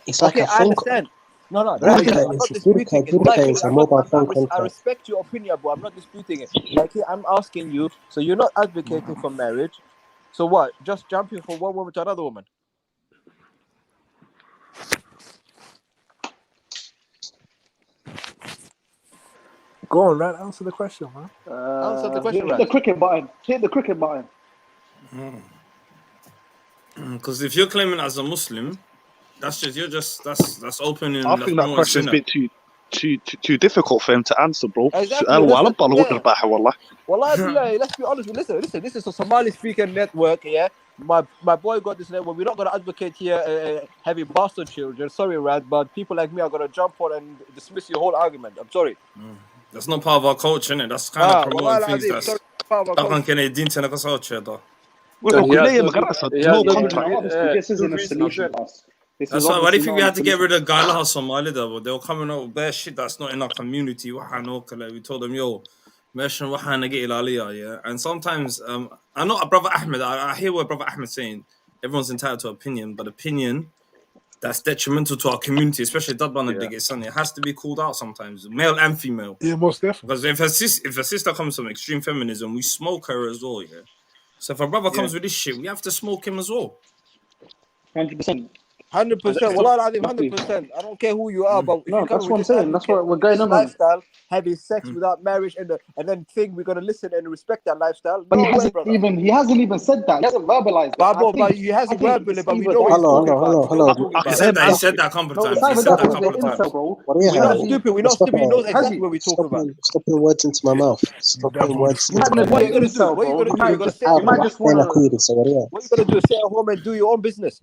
It's like Okay, a I phone call. understand. No, Look right. at I'm it. not It's a disputing it. good Like, it's a mobile phone I contract. respect your opinion, but I'm not disputing it. Like, I'm asking you. So you're not advocating for marriage. So what? Just jumping from one woman to another woman? Go on, Rad. Answer the question, man. Answer the question, Hit Rad. the cricket button. Hit the cricket button. Because if you're claiming as a Muslim, that's opening I that's think that promoting question's sinner. a bit too difficult for him to answer, bro. Exactly. سؤال Listen, والله yeah. الباحة والله. Wallahi, let's be honest. Listen. This is a Somali speaking network. Yeah, my boy got this network. We're not gonna advocate here having bastard children. Sorry, Rad, but people like me are gonna jump on and dismiss your whole argument. I'm sorry. That's not part of our culture, innit? That's kind of promoting Wallahi things al-Azim, that's sorry, part of our culture. طبعا كان يدين culture. Well, So he has okay, no good. He has no no contract. good. Obviously, this isn't good a reason, solution Abdel. for us. This That's is why. Why do you obviously think we not a had to get solution. rid of Galaha Somali though? They were coming up with bare shit that's not in our community. We told them, yo, yeah. And sometimes, I know Brother Ahmed. I hear what Brother Ahmed saying. Everyone's entitled to opinion, but opinion that's detrimental to our community, especially Dadban and Big Son, it has to be called out sometimes, male and female. Yeah, most definitely. Because if a sister comes from extreme feminism, we smoke her as well, yeah. So if a brother comes with this shit, we have to smoke him as well. 100%. 100%. Wallahi al-Azim, 100%. I don't care who you are, but if No, you come that's with what I'm this saying. That's what we're going this on. lifestyle, having sex without marriage, and then think we're gonna listen and respect that lifestyle. But No he way, hasn't brother. even said that. He hasn't verbalized it. But he hasn't verbally, but we know what he's Hello. talking about. We know what he's talking He about. said that. He said that a couple No, of it's times. He either said that that a or couple the of times. incel, bro. We're not stupid. We're not stupid. He knows exactly what we're talking about. Stop putting words into my mouth. Stop putting words You into might my not What be are an you gonna do? incel, What are you bro. gonna do? You're gonna stay. You might just wanna. What are you gonna do? Stay at home and do your own business.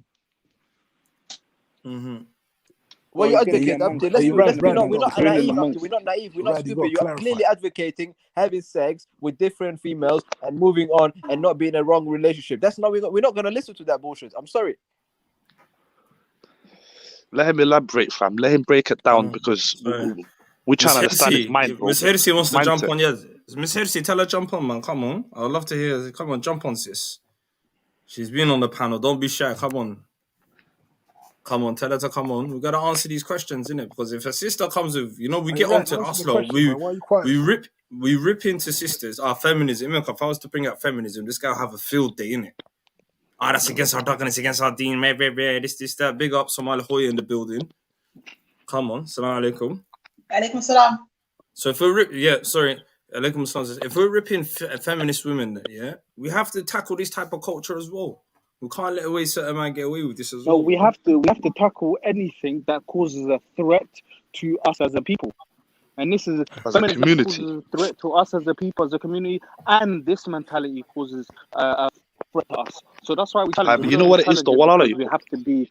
What you advocate, Abdi? Let's be not. We're not naive, Abdi. We're not naive. We're not Rad, you stupid. gotta You are clarify. clearly advocating having sex with different females and moving on and not being in a wrong relationship. That's not. We're not gonna listen to that bullshit. I'm sorry. Let him elaborate, fam. Let him break it down because we're trying to understand his mind, bro. Miss Hirsi wants to jump Mindset. on. Yeah, Miss Hirsi, tell her jump on, man. Come on, I'd love to hear. Come on, jump on, sis. She's been on the panel. Don't be shy. Come on. Come on, tell her to come on. We gotta answer these questions, innit? Because if a sister comes with, we get Rad, onto answer us, the question, man. Why are you quiet? we rip into sisters. Our feminism. If I was to bring up feminism, this guy will have a field day, innit? That's against our dog and it's against our deen. This, that. Big up Somali Hoya in the building. Come on, salam alaikum. Alaikum salam. So if we're alaikum salam. If we're ripping feminist women, yeah, we have to tackle this type of culture as well. We can't let certain man get away with this as No, well. we have to tackle anything that causes a threat to us as a people, and this is as a community. Causes a threat to us as a people, as a community, and this mentality causes a threat to us. So that's why we challenge. But you know what it is, though, Walala? We have to be.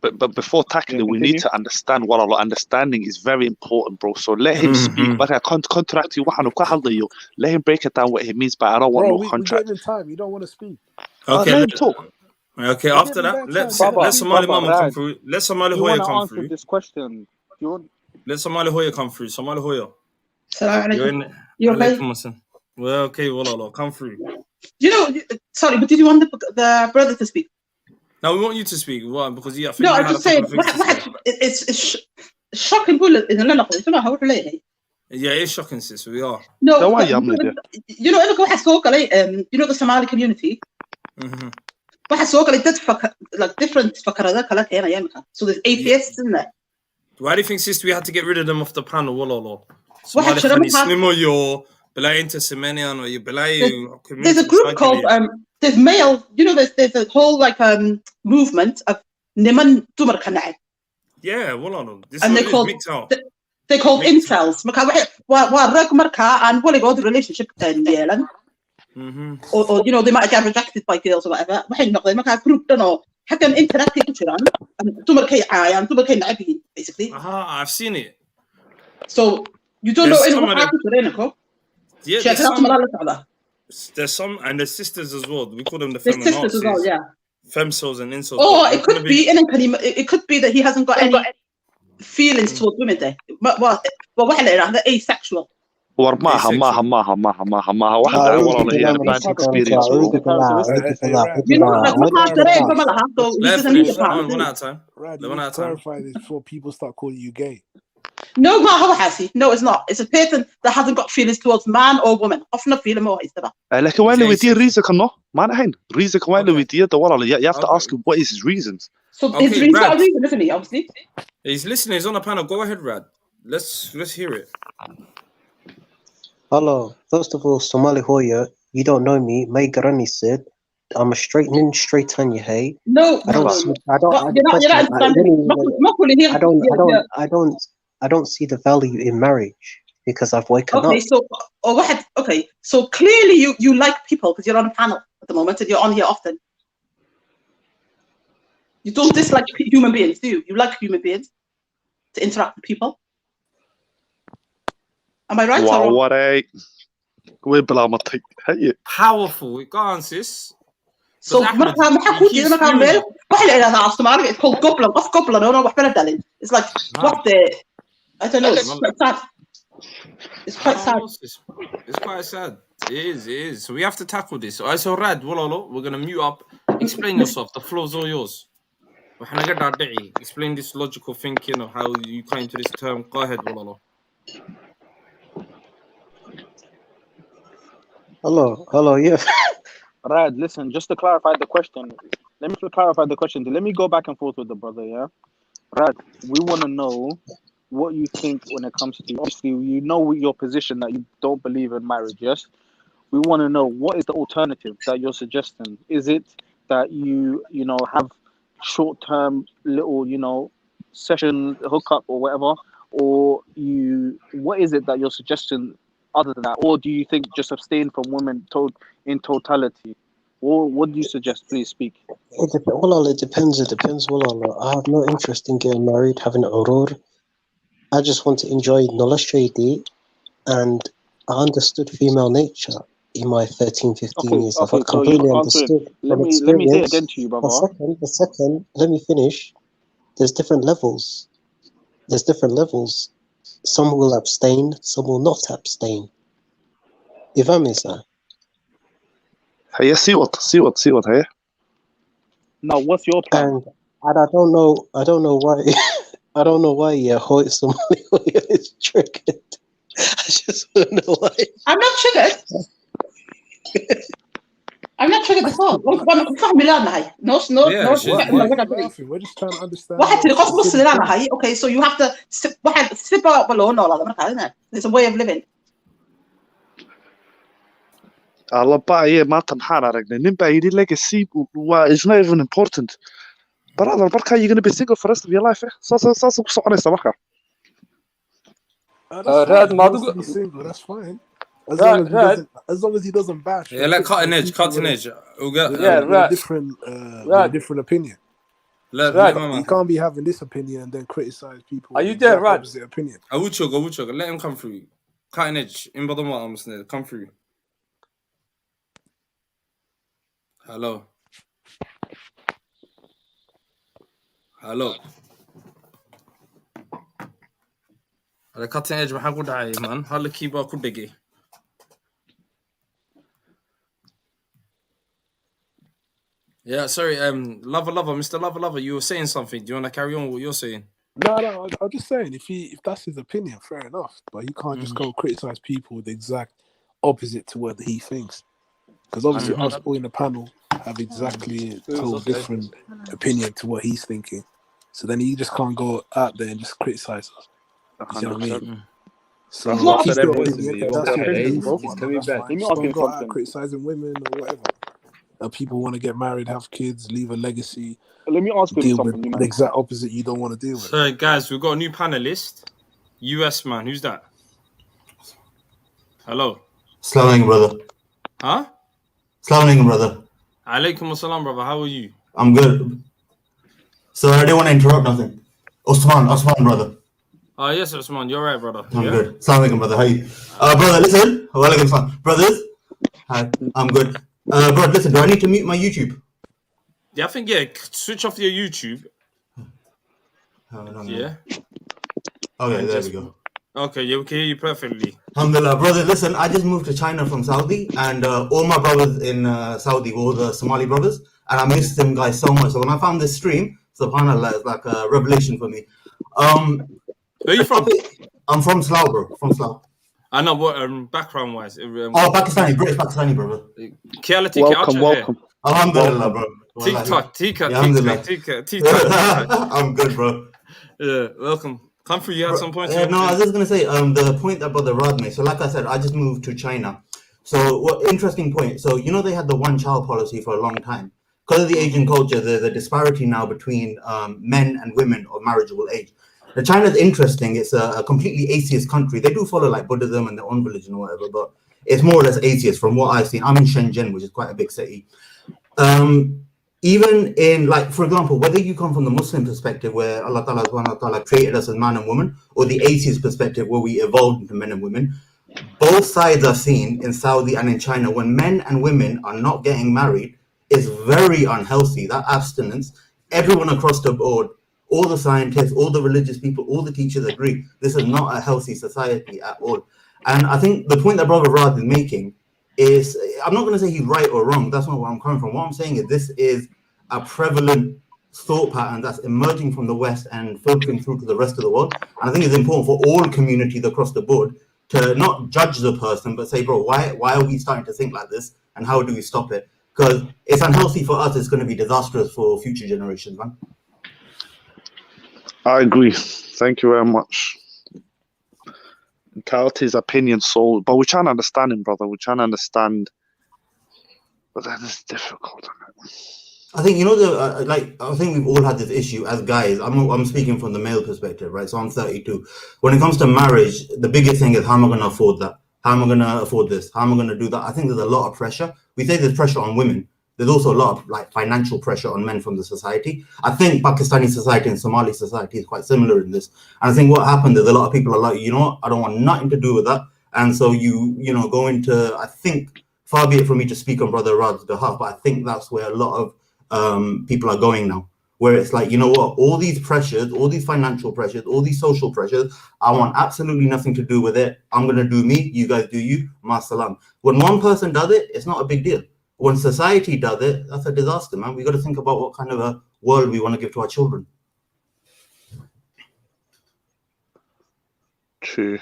But before tackling, we need to understand what our understanding is very important, bro. So let him speak. But I can't contract you. Let him break it down what he means by I don't want no contract. We gave him time. You don't want to speak. Okay, let him talk. Okay, after that, let Somali Mama come through. Let Somali Hoya come through. This question. Let Somali Hoya come through. Somali Hoya. Salam alaikum. You okay? Well, okay, Wallah, come through. Sorry, but did you want the brother to speak? No, we want you to speak. Why? Because I think no, I'm just saying. It's shocking. Yeah, it's shocking, sis. We are. No, look what the Somali community. Like different so there's atheists in there. Why do you think, sister, we had to get rid of them off the panel? Wallah. There's a group called there's male, there's a whole movement of Niman Dumar Kanai. Yeah, well, this and they're called incels. And what about the relationship then, Yelan? Or they might get rejected by girls or whatever. Basically. I've seen it. So you don't know anyone. Yeah, there's some, and there's sisters as well. We call them the feminazis. Sisters as well, yeah. Femsos and incels. Oh, it could be that he hasn't got any feelings towards women there. But they're asexual. war maaha maaha maaha maaha maaha maaha waxaan dhahay walaalo he had a bad experience bro. You know, like Mahat Dareh, so he Let her doesn't need finish. a partner. One at a time. Rad, you One need at to a time. clarify this before people start calling you gay. No, ما هو حاسي. No, it's not. It's a person that hasn't got feelings towards man or woman. Often a feeling more is that. laakiin waa la weydiiyey reasonka no maan ahayn reasonka waa la weydiiyey walaalo you have to ask him what is his reasons. So his reasons got a reason, isn't he? Obviously. He's listening. He's on the panel. Go ahead, Rad. Let's hear it. Hello. First of all, Somali Hoya, you don't know me. May Garani said, I'm a straight nin, straight on you, hey. No, I don't see the value in marriage because I've woken up. Okay, so clearly you like people because you're on a panel at the moment and you're on here often. You don't dislike human beings, do you? You like human beings to interact with people. Am I right or wrong? Powerful. Go on, sis. So it's called goblin. What's goblin? I don't know what darling. It's like what the I don't know. It's quite sad. It's quite sad. It's quite sad. It is. So we have to tackle this. So Rad, we're gonna mute up. Explain yourself. The floor's all yours. Explain this logical thinking of how you came to this term. Go ahead, Walalo. Hello, yeah. Rad, listen, just to clarify the question. Let me go back and forth with the brother, yeah? Rad, we want to know what you think when it comes to, obviously, you know your position that you don't believe in marriage, yes? We want to know what is the alternative that you're suggesting. Is it that you know, have short-term little, you know, session hookup or whatever, or what is it that you're suggesting other than that, or do you think just abstain from women in totality? Or what do you suggest? Please speak. It depends. I have no interest in getting married, having an auror. I just want to enjoy Noloshadi, and I understood female nature in my 13, 15 years. I've completely understood. Let me say it again to you, brother. A second, let me finish. There's different levels. Some will abstain, some will not abstain. If I miss that. Hey, see what, hey? Now, what's your plan? And I don't know why, Somali is triggered. I just don't know why. I'm not triggered. I'm not triggered at all. Yeah, we're just trying to understand. Okay, so you have to sip out below. There's a way of living. Allabaye maanta maxaan aragnay nin baa yidhi legacy is not even important. Brother, marka you're going to be single for the rest of your life. Saas ku soconaysa marka. Rad, be single, that's fine. As long as he doesn't bash. Yeah, like cutting edge. With a different opinion. You can't be having this opinion and then criticize people. Are you there, Rad? Opposite opinion. I would choke. Let him come through. Cutting edge. In bottom arms, come through. Hello. The cutting edge maxaa ku dhacay man hala kiiba ku dhigay. Yeah, sorry, lover, Mr. Lover, you were saying something. Do you want to carry on what you're saying? No, I'm just saying if that's his opinion, fair enough. But he can't just go criticize people with the exact opposite to what he thinks. Because obviously us all in the panel have exactly total different opinion to what he's thinking. So then he just can't go out there and just criticize us. You see what I mean? So he's still go out criticizing women or whatever. People want to get married, have kids, leave a legacy. Let me ask you something. The exact opposite you don't want to deal with. Sorry, guys, we've got a new panelist. US man, who's that? Hello. Assalamu alaikum, brother. Huh? Assalamu alaikum, brother. Alaikum assalam, brother. How are you? I'm good. So I didn't want to interrupt nothing. Osman, brother. Oh, yes, Osman. You're right, brother. I'm good. Assalamu alaikum, brother. How are you? Brother, listen. Walaikum assalam. Brothers. Hi. I'm good. Bro, listen, do I need to mute my YouTube? Yeah, I think, switch off your YouTube. Yeah. Okay, there we go. Okay, yeah, we can hear you perfectly. Alhamdulillah, brother. Listen, I just moved to China from Saudi, and all my brothers in Saudi were the Somali brothers, and I miss them guys so much. So when I found this stream, subhanallah, it's like a revelation for me. Where are you from? I'm from Slough, bro. From Slough. I know what background wise. Oh, Pakistani, British Pakistani, brother. Welcome. Alhamdulillah, bro. TikTok, Tika, Alhamdulillah. TikTok. I'm good, bro. Yeah, welcome. Come through. You had some points. No, I was just gonna say the point about the Rad made. So, like I said, I just moved to China. So, what interesting point. So, you know, they had the one-child policy for a long time because of the Asian culture. There's a disparity now between men and women of marriageable age. Now, China's interesting. It's a completely atheist country. They do follow like Buddhism and their own religion or whatever, but it's more or less atheist from what I've seen. I'm in Shenzhen, which is quite a big city. Even in, like, for example, whether you come from the Muslim perspective where Allah Ta'ala created us as man and woman, or the atheist perspective where we evolved into men and women, both sides are seen in Saudi and in China. When men and women are not getting married, it's very unhealthy. That abstinence, everyone across the board, all the scientists, all the religious people, all the teachers agree, this is not a healthy society at all. And I think the point that Brother Rad is making is, I'm not going to say he's right or wrong. That's not where I'm coming from. What I'm saying is this is a prevalent thought pattern that's emerging from the West and filtering through to the rest of the world. And I think it's important for all communities across the board to not judge the person, but say, bro, why are we starting to think like this? And how do we stop it? Because it's unhealthy for us. It's going to be disastrous for future generations, man. I agree. Thank you very much. His opinion sold, but we're trying to understand him, brother. We're trying to understand, but that is difficult. I think, you know, I think we've all had this issue as guys. I'm speaking from the male perspective, right? So I'm 32. When it comes to marriage, the biggest thing is, how am I going to afford that? How am I going to afford this? How am I going to do that? I think there's a lot of pressure. We say there's pressure on women. There's also a lot of like financial pressure on men from the society. I think Pakistani society and Somali society is quite similar in this. And I think what happened is a lot of people are like, you know what, I don't want nothing to do with that. And so you go into, I think, far be it from me to speak on Brother Rad's behalf, but I think that's where a lot of people are going now, where it's like, you know what, all these pressures, all these financial pressures, all these social pressures, I want absolutely nothing to do with it. I'm going to do me, you guys do you, ma salam. When one person does it, it's not a big deal. When society does it, that's a disaster, man. We got to think about what kind of a world we want to give to our children. True.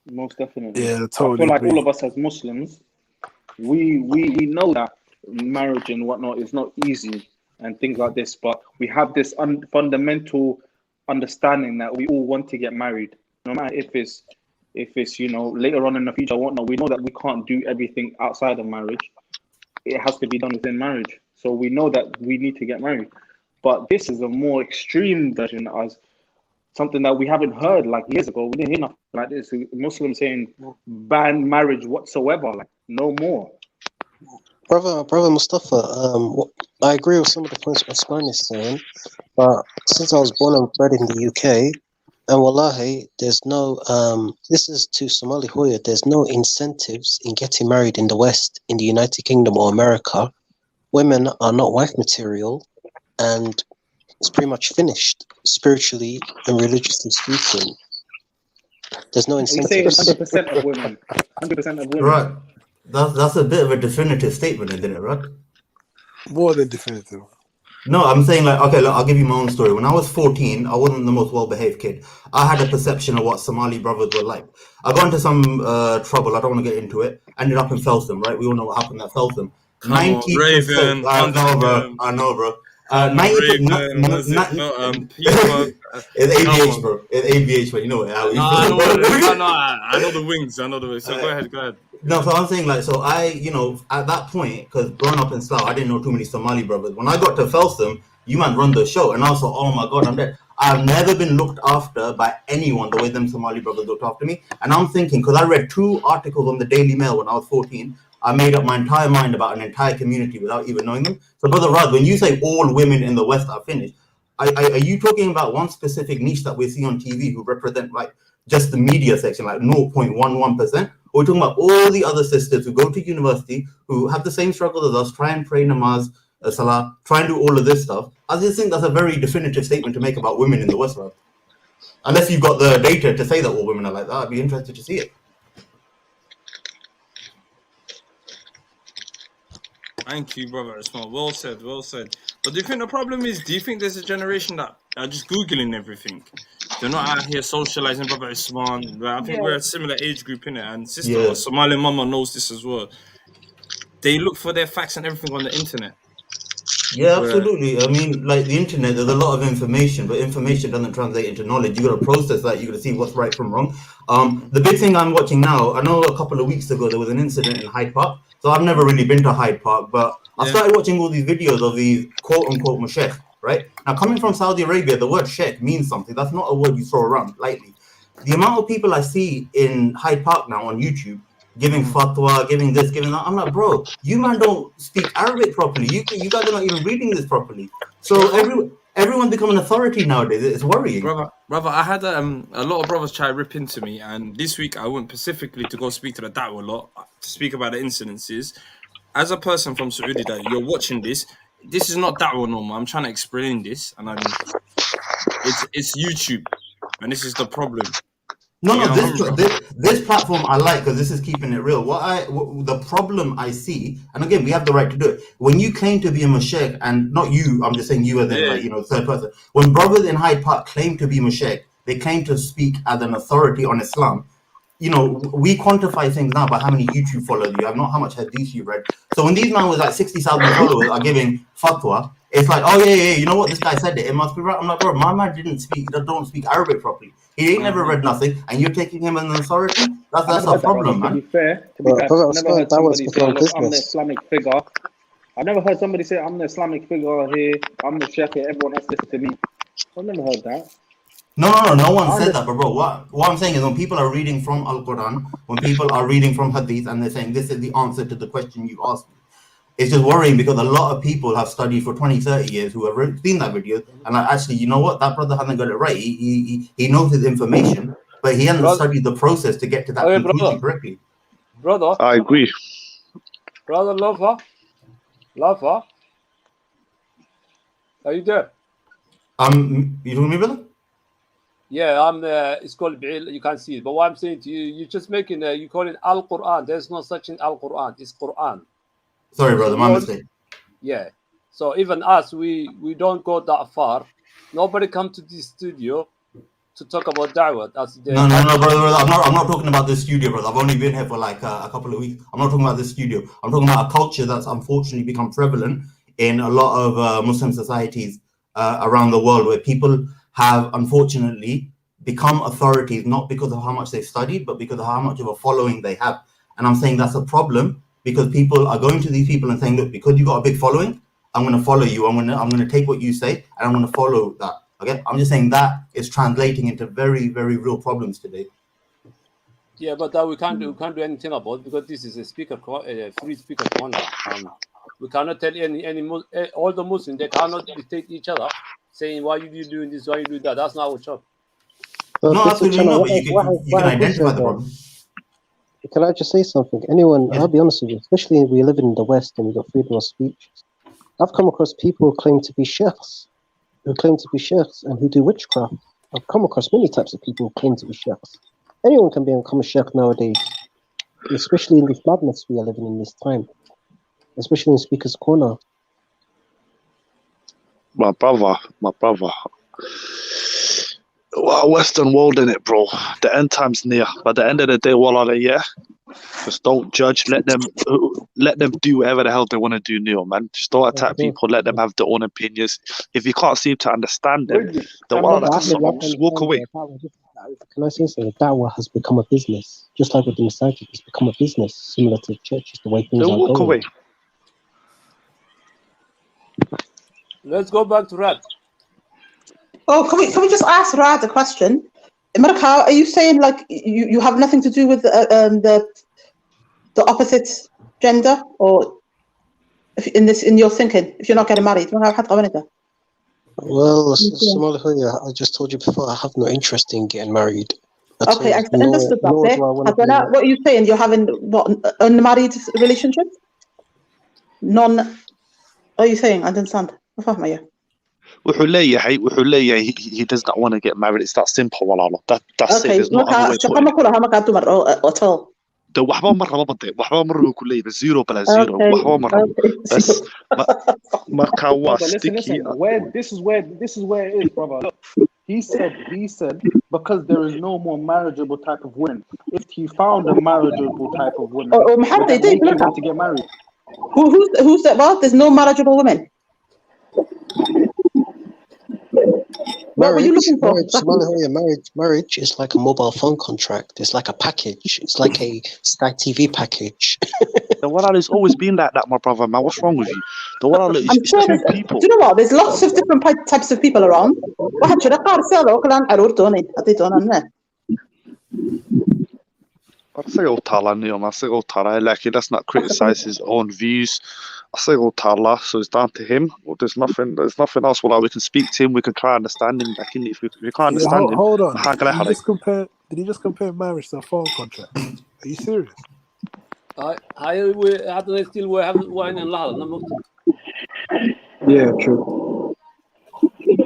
Most definitely. Yeah, I totally feel like agree. all of us as Muslims, we know that marriage and whatnot is not easy and things like this, but we have this fundamental understanding that we all want to get married, no matter if it's later on in the future or whatnot. We know that we can't do everything outside of marriage. It has to be done within marriage. So we know that we need to get married. But this is a more extreme version as something that we haven't heard like years ago. We didn't hear nothing like this. Muslims saying ban marriage whatsoever, like no more. Brother Mustafa, I agree with some of the points Osman is saying, but since I was born and bred in the UK, and wallahi, there's no, this is to Somali Hoya, there's no incentives in getting married in the West, in the United Kingdom or America. Women are not wife material, and it's pretty much finished, spiritually and religiously speaking. There's no You say incentives. 100% of women. 100% of women. Right. That's a bit of a definitive statement, isn't it, right? More than definitive. No, I'm saying like, okay, look, I'll give you my own story. When I was 14, I wasn't the most well-behaved kid. I had a perception of what Somali brothers were like. I got into some trouble. I don't want to get into it. Ended up in Feltham, right? We all know what happened at Feltham. Come on, Raven. I know, bro. 90%. It's ABH, bro. It's ABH, bro. You know how we I know the wings. So go ahead. No, so I'm saying like, so I, at that point, because growing up in Slough, I didn't know too many Somali brothers. When I got to Feltham, you man run the show, and I was like, oh my God, I'm dead. I've never been looked after by anyone the way them Somali brothers looked after me. And I'm thinking, because I read 2 articles on the Daily Mail when I was 14, I made up my entire mind about an entire community without even knowing them. So Brother Rad, when you say all women in the West are finished, are you talking about one specific niche that we see on TV who represent like just the media section, like 0.11%? Or we're talking about all the other sisters who go to university, who have the same struggles as us, try and pray namaz, salah, try and do all of this stuff. I just think that's a very definitive statement to make about women in the West, right? Unless you've got the data to say that all women are like that, I'd be interested to see it. Thank you, brother Usman. Well said, well said. But do you think the problem is, do you think there's a generation that are just Googling everything? They're not out here socializing, brother Usman. I think we're a similar age group, innit? And sister, Somali mama knows this as well. They look for their facts and everything on the internet. Yeah, absolutely. I mean, like the internet, there's a lot of information, but information doesn't translate into knowledge. You got to process that. You got to see what's right from wrong. The big thing I'm watching now, I know a couple of weeks ago there was an incident in Hyde Park. So I've never really been to Hyde Park, but I started watching all these videos of these quote unquote mashayikh, right? Now, coming from Saudi Arabia, the word sheikh means something. That's not a word you throw around lightly. The amount of people I see in Hyde Park now on YouTube giving fatwa, giving this, giving that. I'm like, bro, you man don't speak Arabic properly. You guys are not even reading this properly. So everyone's become an authority nowadays. It's worrying. Brother, I had a lot of brothers try to rip into me, and this week I went specifically to go speak to the da'wah a lot, to speak about the incidences. As a person from Saudi that you're watching this is not da'wah no more. I'm trying to explain this, and it's YouTube, and this is the problem. No, this platform I like because this is keeping it real. The problem I see, and again, we have the right to do it. When you claim to be a mashayikh, and not you, I'm just saying you as in third person. When brothers in Hyde Park claim to be mashayikh, they claim to speak as an authority on Islam. We quantify things now by how many YouTube followers you have, not how much hadith you read. So when these men with like 60,000 followers are giving fatwa, it's like, oh yeah, you know what, this guy said it must be right. I'm like, bro, my man don't speak Arabic properly. He ain't never read nothing, and you're taking him as an authority. That's a problem, man. To be fair, I've never heard somebody say, look, I'm the Islamic figure. I've never heard somebody say, I'm the Islamic figure here, I'm the sheikh here, everyone has to listen to me. I've never heard that. No one said that, but bro, what I'm saying is when people are reading from Al-Quran, when people are reading from Hadith, and they're saying this is the answer to the question you asked me, it's just worrying because a lot of people have studied for 20, 30 years who have seen that video, and actually, you know what, that brother hasn't got it right. He knows his information, but he hasn't studied the process to get to that conclusion correctly. Brother, I agree. Brother Lofa, are you there? You hear me, brother? Yeah, I'm. It's called Bi'il. You can't see it, but what I'm saying to you, you're just making. You call it Al Quran. There's no such thing Al Quran. It's Quran. Sorry, brother, my mistake. Yeah. So even us, we don't go that far. Nobody come to this studio to talk about da'wah. No, brother. I'm not talking about this studio, brother. I've only been here for like a couple of weeks. I'm not talking about this studio. I'm talking about a culture that's unfortunately become prevalent in a lot of Muslim societies around the world, where people have unfortunately become authorities not because of how much they've studied, but because of how much of a following they have. And I'm saying that's a problem because people are going to these people and saying, look, because you got a big following, I'm going to follow you. I'm going to take what you say and I'm going to follow that. Okay, I'm just saying that is translating into very, very real problems today. Yeah, but that we can't do anything about because this is a free speaker corner. We cannot tell all the Muslims they cannot dictate each other, saying why you doing this, why you do that. That's not our job. No, absolutely not. But you can identify the problem. Can I just say something? I'll be honest with you, especially if we live in the West and we've got freedom of speech. I've come across people who claim to be sheikhs, and who do witchcraft. I've come across many types of people who claim to be sheikhs. Anyone can become a sheikh nowadays, especially in this madness we are living in this time, especially in Speaker's Corner. My brother. Well, Western world in it, bro. The end time's near. But at the end of the day, wallah, yeah. Just don't judge. Let them do whatever the hell they want to do, Neil, man. Just don't attack people. Let them have their own opinions. If you can't seem to understand them, then wallah, just walk away. Can I say something? Da'wah has become a business, just like with the masajid, it's become a business, similar to churches, the way things Then are walk going. away. Let's go back to Rad. Oh, can we just ask Rad a question? America, are you saying like you have nothing to do with the opposite gender, or in your thinking, if you're not getting married, Well, Somali, I just told you before, I have no interest in getting married. Okay, I understood that. What are you saying? You're having what, unmarried relationship? Are you saying? I understand. wuxuu leeyahay he does not want to get married. It's that simple, walaalo. That's it. Okay, There's no other marka way to shaqo ma kulaha markaa dumar at all. de waxba ma rabo bade waxba ma rabo ku leeyahay 0+0 Okay, waxba ma rabo okay. bas marka waa Brother, listen. sticky This is where it is, brother. Look, he said because there is no more marriageable type of women. If he found a marriageable type of woman, Oh, would Muhammad, that make him want to get married? Who's that? Well, there's no marriageable women. What were you looking for? Marriage is like a mobile phone contract. It's like a package. It's like a Sky TV package. The world has always been like that, my brother, man. What's wrong with you? The world is I'm sure two people. Do you know what? There's lots of different types of people around. Waxaa jira qaar sida oo kale aan caruur doonayn haddii doonaan. Asaga u taalaniyo ma asaga u taalay laakiin let's not criticize his own views. Asaga u taala, so it's down to him. Well, there's nothing else. Well, we can speak to him, we can try and understand him. Like if we can't understand him, Hold on. Did he just compare marriage to a phone contract? Are you serious? هذا still وين نلاحظ Yeah, true.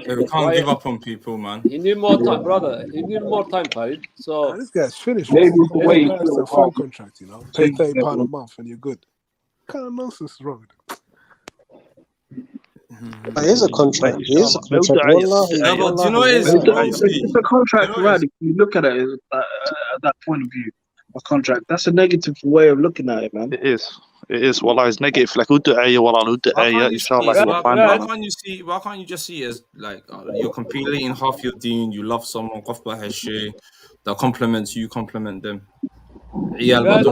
Yeah, we can't give up on people, man. He need more time, brother. He need more time, Farid. So This guy's finished. Maybe Maybe the way he marriage to a feels phone about contract, you know. Pay £30 a month and you're good. What kind of nonsense is wrong with it? It is a contract. It is a contract. Yeah, but do you know what it is? It's a contract, right? If you look at it at that point of view, a contract. That's a negative way of looking at it, man. It is. Well, it's negative. Like inshallah, Why can't you just see it as like you're completing half your deen, you love someone, that compliments you, compliment them. Rad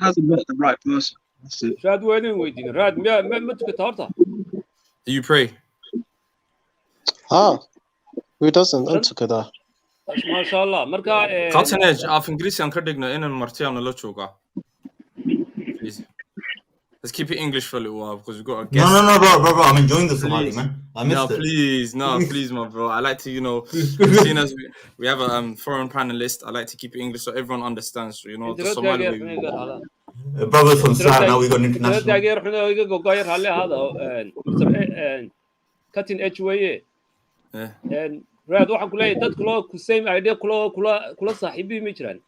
hasn't met the right person. That's it. Do you pray? Who doesn't? Antukada. MashaAllah. Marka Cutting edge af English aan ka dhigno inaan marti aan la jooga. Please. Let's keep it English for a little while because we've got a guest. No, bro. I'm enjoying the Somali, man. I missed it. Please, my bro. I like to, seeing as we have a foreign panelist, I like to keep it English so everyone understands. So, the Somali way. Brothers from Slough, now we got international. Cutting edge way. And Brad, waxaan ku leeyahay dad ku same idea kula saaxiibi ma jiraan.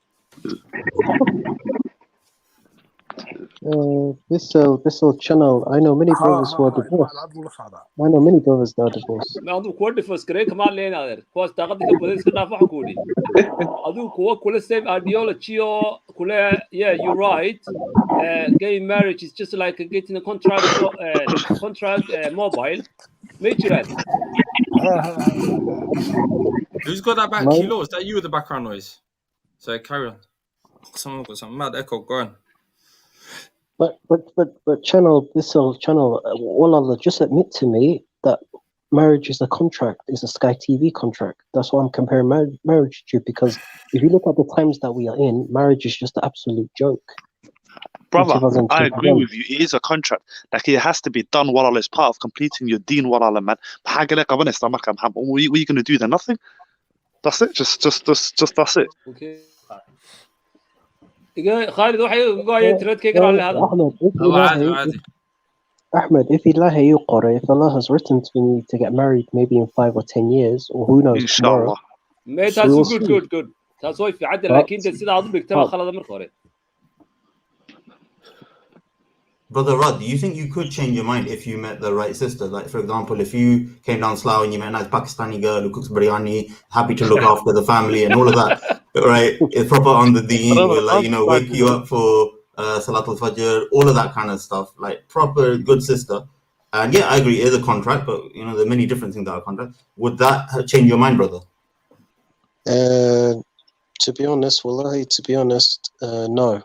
This channel. I know many brothers who are divorced. I know many brothers that are divorced. Ma adu kuwa divorce garay kama leenaadeen. Kuwaas daaqada ka badan iska dhaaf waxaan ku yidhi. Adu kuwa kula same ideology oo kula yeah, you're right. Gay marriage is just like getting a contract mobile. Ma jiraan. Who's got that back? Kilo? Is that you with the background noise? So carry on. Someone got some mad echo. Go on. But channel, Wallah, just admit to me that marriage is a contract, is a Sky TV contract. That's why I'm comparing marriage to, because if you look at the times that we are in, marriage is just an absolute joke. Brother, I agree with you. It is a contract. Like it has to be done while it's part of completing your deen while man. What are you gonna do then? Nothing. That's it. Just that's it. Okay. خالد waxay trade ka garan lahaada. Ahmed, if Allah has written to me to get married maybe in 5 or 10 years, or who knows, tomorrow. That's good. That's why في عدل لكن sida aad u bigtaba khalada marka hore. Brother Rod, do you think you could change your mind if you met the right sister? Like, for example, if you came down Slough and you met a nice Pakistani girl who cooks biryani, happy to look after the family and all of that, right? It's proper on the deen, will like, wake you up for Salatul Fajr, all of that kind of stuff, like proper good sister. And yeah, I agree, it is a contract, but there are many different things that are contract. Would that change your mind, brother? To be honest, no.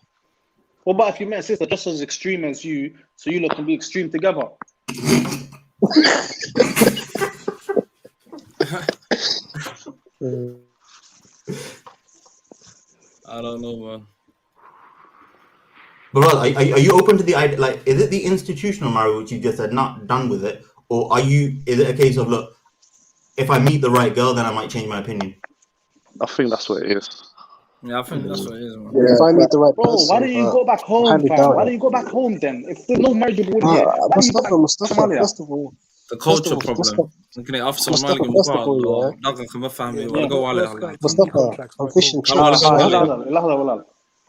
What about if you met a sister just as extreme as you, so you lot can be extreme together? I don't know, man. But are you open to the idea? Like, is it the institutional marriage which you just said not done with it, or is it a case of, look, if I meet the right girl, then I might change my opinion? I think that's what it is. Yeah, I think that's what it is, man. If I meet the right person, why don't you go back home, fam? Why don't you go back home then? If there's no marriage, Mustafa, The culture Mustafa, problem. يمكن أفصل Mustafa, مالك first of all, مقال yeah, دقق ما فهمي Yeah, ولا no, جو عليه let's هلا get into new Mustafa, contracts. I'm But fish and كان ولا chips, جو yeah. عليه لحظة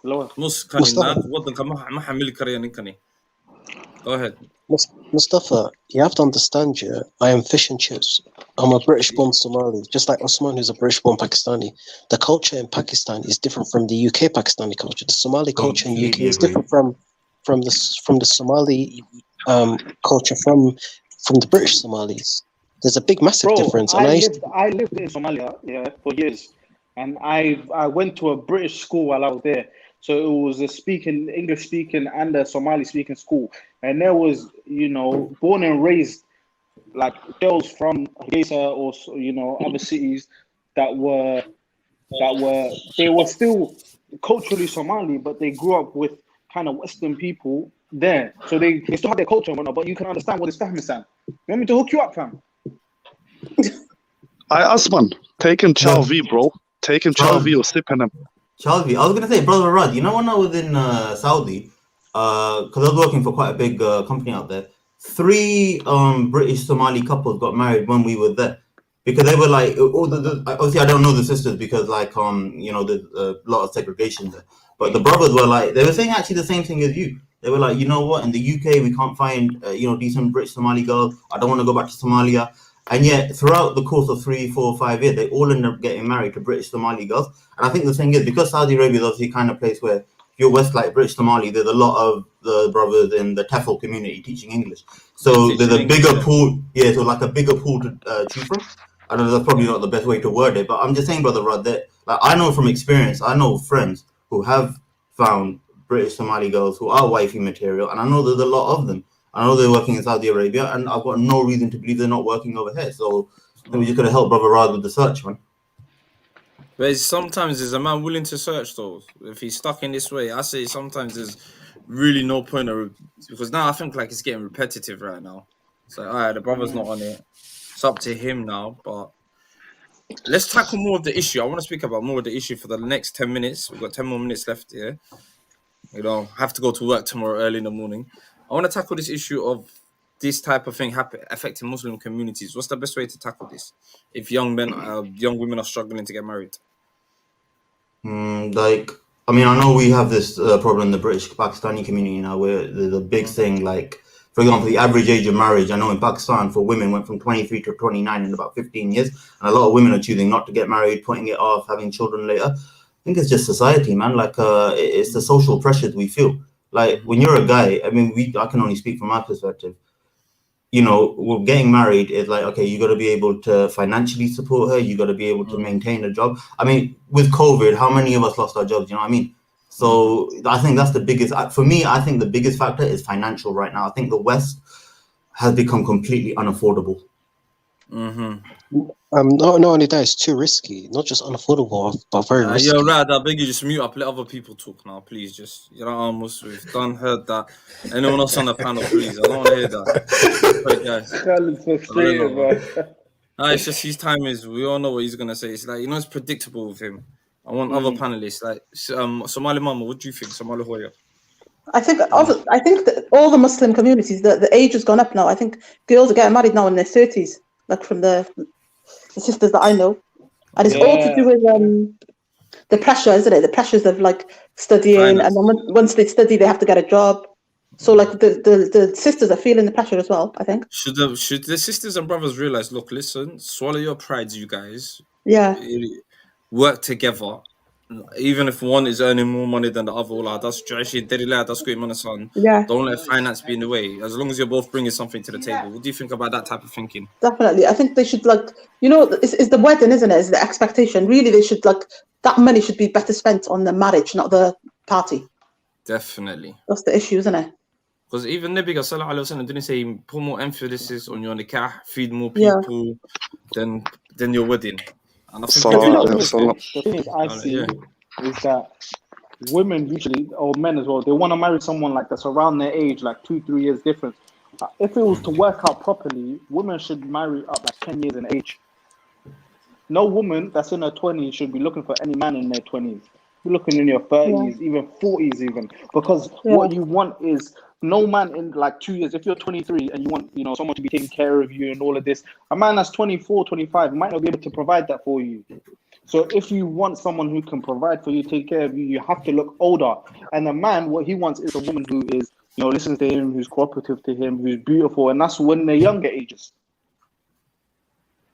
ولا نص كان Mustafa, النات وضن كان ما حمل كريان كني. Go ahead. Mustafa, you have to understand, yeah, I am fish and chips. I'm a British-born Somali, just like Osman, who's a British-born Pakistani. The culture in Pakistan is different from the UK Pakistani culture. The Somali culture in UK Completely is agree. different from the Somali culture from the British Somalis. There's a big, massive Bro, difference. And I lived in Somalia, yeah, for years, and I went to a British school while I was there. So it was a English speaking and a Somali speaking school, and there was, you know, born and raised like girls from Hargeisa or other cities that were they were still culturally Somali, but they grew up with kind of Western people there, so they still have their culture and whatnot. But you can understand what this fam is saying. You want me to hook you up, fam? Asman, taking Chow V, bro. Taking Chow V or sipping him. Chalvi, I was gonna say, brother Rad, you know when I was in Saudi, because I was working for quite a big company out there, 3 British Somali couples got married when we were there. Because they were like, obviously I don't know the sisters because like you know, there's a lot of segregation there. But the brothers were like, they were saying actually the same thing as you. They were like, you know what, in the UK we can't find you know, decent British Somali girls. I don't want to go back to Somalia. And yet throughout the course of 3, 4, 5 years, they all end up getting married to British Somali girls. And I think the thing is, because Saudi Arabia is obviously kind of place where if you're West like British Somali, there's a lot of the brothers in the TEFL community teaching English. So there's a bigger pool, so like a bigger pool to choose from. I know that's probably not the best way to word it, but I'm just saying, brother Rod, that like I know from experience, I know friends who have found British Somali girls who are wifey material, and I know there's a lot of them. I know they're working in Saudi Arabia, and I've got no reason to believe they're not working over here. So we just gotta help brother Rod with the search, man. But sometimes there's a man willing to search though. If he's stuck in this way, I say sometimes there's really no point because now I think like it's getting repetitive right now. It's like, all right, the brother's not on it. It's up to him now. But let's tackle more of the issue. I want to speak about more of the issue for the next 10 minutes. We've got 10 more minutes left here. You know, have to go to work tomorrow early in the morning. I want to tackle this issue of this type of thing affecting Muslim communities. What's the best way to tackle this if young women are struggling to get married? Like, I mean, I know we have this problem in the British Pakistani community now, where there's a big thing. Like, for example, the average age of marriage, I know in Pakistan for women went from 23 to 29 in about 15 years, and a lot of women are choosing not to get married, putting it off, having children later. I think it's just society, man. Like, it's the social pressures we feel. Like, when you're a guy, I mean, I can only speak from my perspective. You know, well, getting married is like, okay, you got to be able to financially support her. You got to be able to maintain a job. I mean, with COVID, how many of us lost our jobs? You know what I mean? So I think that's the biggest, for me, I think the biggest factor is financial right now. I think the West has become completely unaffordable. Not only that, it's too risky. Not just unaffordable, but very risky. You're right. I beg you, just mute up. Let other people talk now, please. Just almost we've done heard that. Anyone else on the panel, please? I don't want to hear that. Right, guys. Khaled's frustrated, bro. It's just his time is. We all know what he's gonna say. It's like it's predictable with him. I want other panelists like Somali Mama. What do you think, Somali Hoya? I think that all the Muslim communities, the age has gone up now. I think girls are getting married now in their 30s, like from the sisters that I know, and it's all to do with the pressure, isn't it? The pressures of like studying, and then once they study, they have to get a job. So like the sisters are feeling the pressure as well, I think. Should the sisters and brothers realize? Look, listen, swallow your pride, you guys. Yeah. Work together. Even if one is earning more money than the other, that's great, man, son. Yeah. Don't let finance be in the way. As long as you're both bringing something to the table. What do you think about that type of thinking? Definitely. I think they should it's the wedding, isn't it? It's the expectation. Really, they should that money should be better spent on the marriage, not the party. Definitely. That's the issue, isn't it? Because even Nabi sallallahu alaihi wasallam didn't say put more emphasis on your nikah, feed more people than your wedding. And I think the thing is, I see is that women usually, or men as well, they want to marry someone like that's around their age, like 2-3 years difference. If it was to work out properly, women should marry up like 10 years in age. No woman that's in her 20s should be looking for any man in their 20s. You're looking in your 30s, even 40s, even, because what you want is no man in like 2 years, if you're 23 and you want, you know, someone to be taking care of you and all of this, a man that's 24, 25 might not be able to provide that for you. So if you want someone who can provide for you, take care of you, you have to look older. And a man, what he wants is a woman who is, you know, listens to him, who's cooperative to him, who's beautiful, and that's when they're younger ages.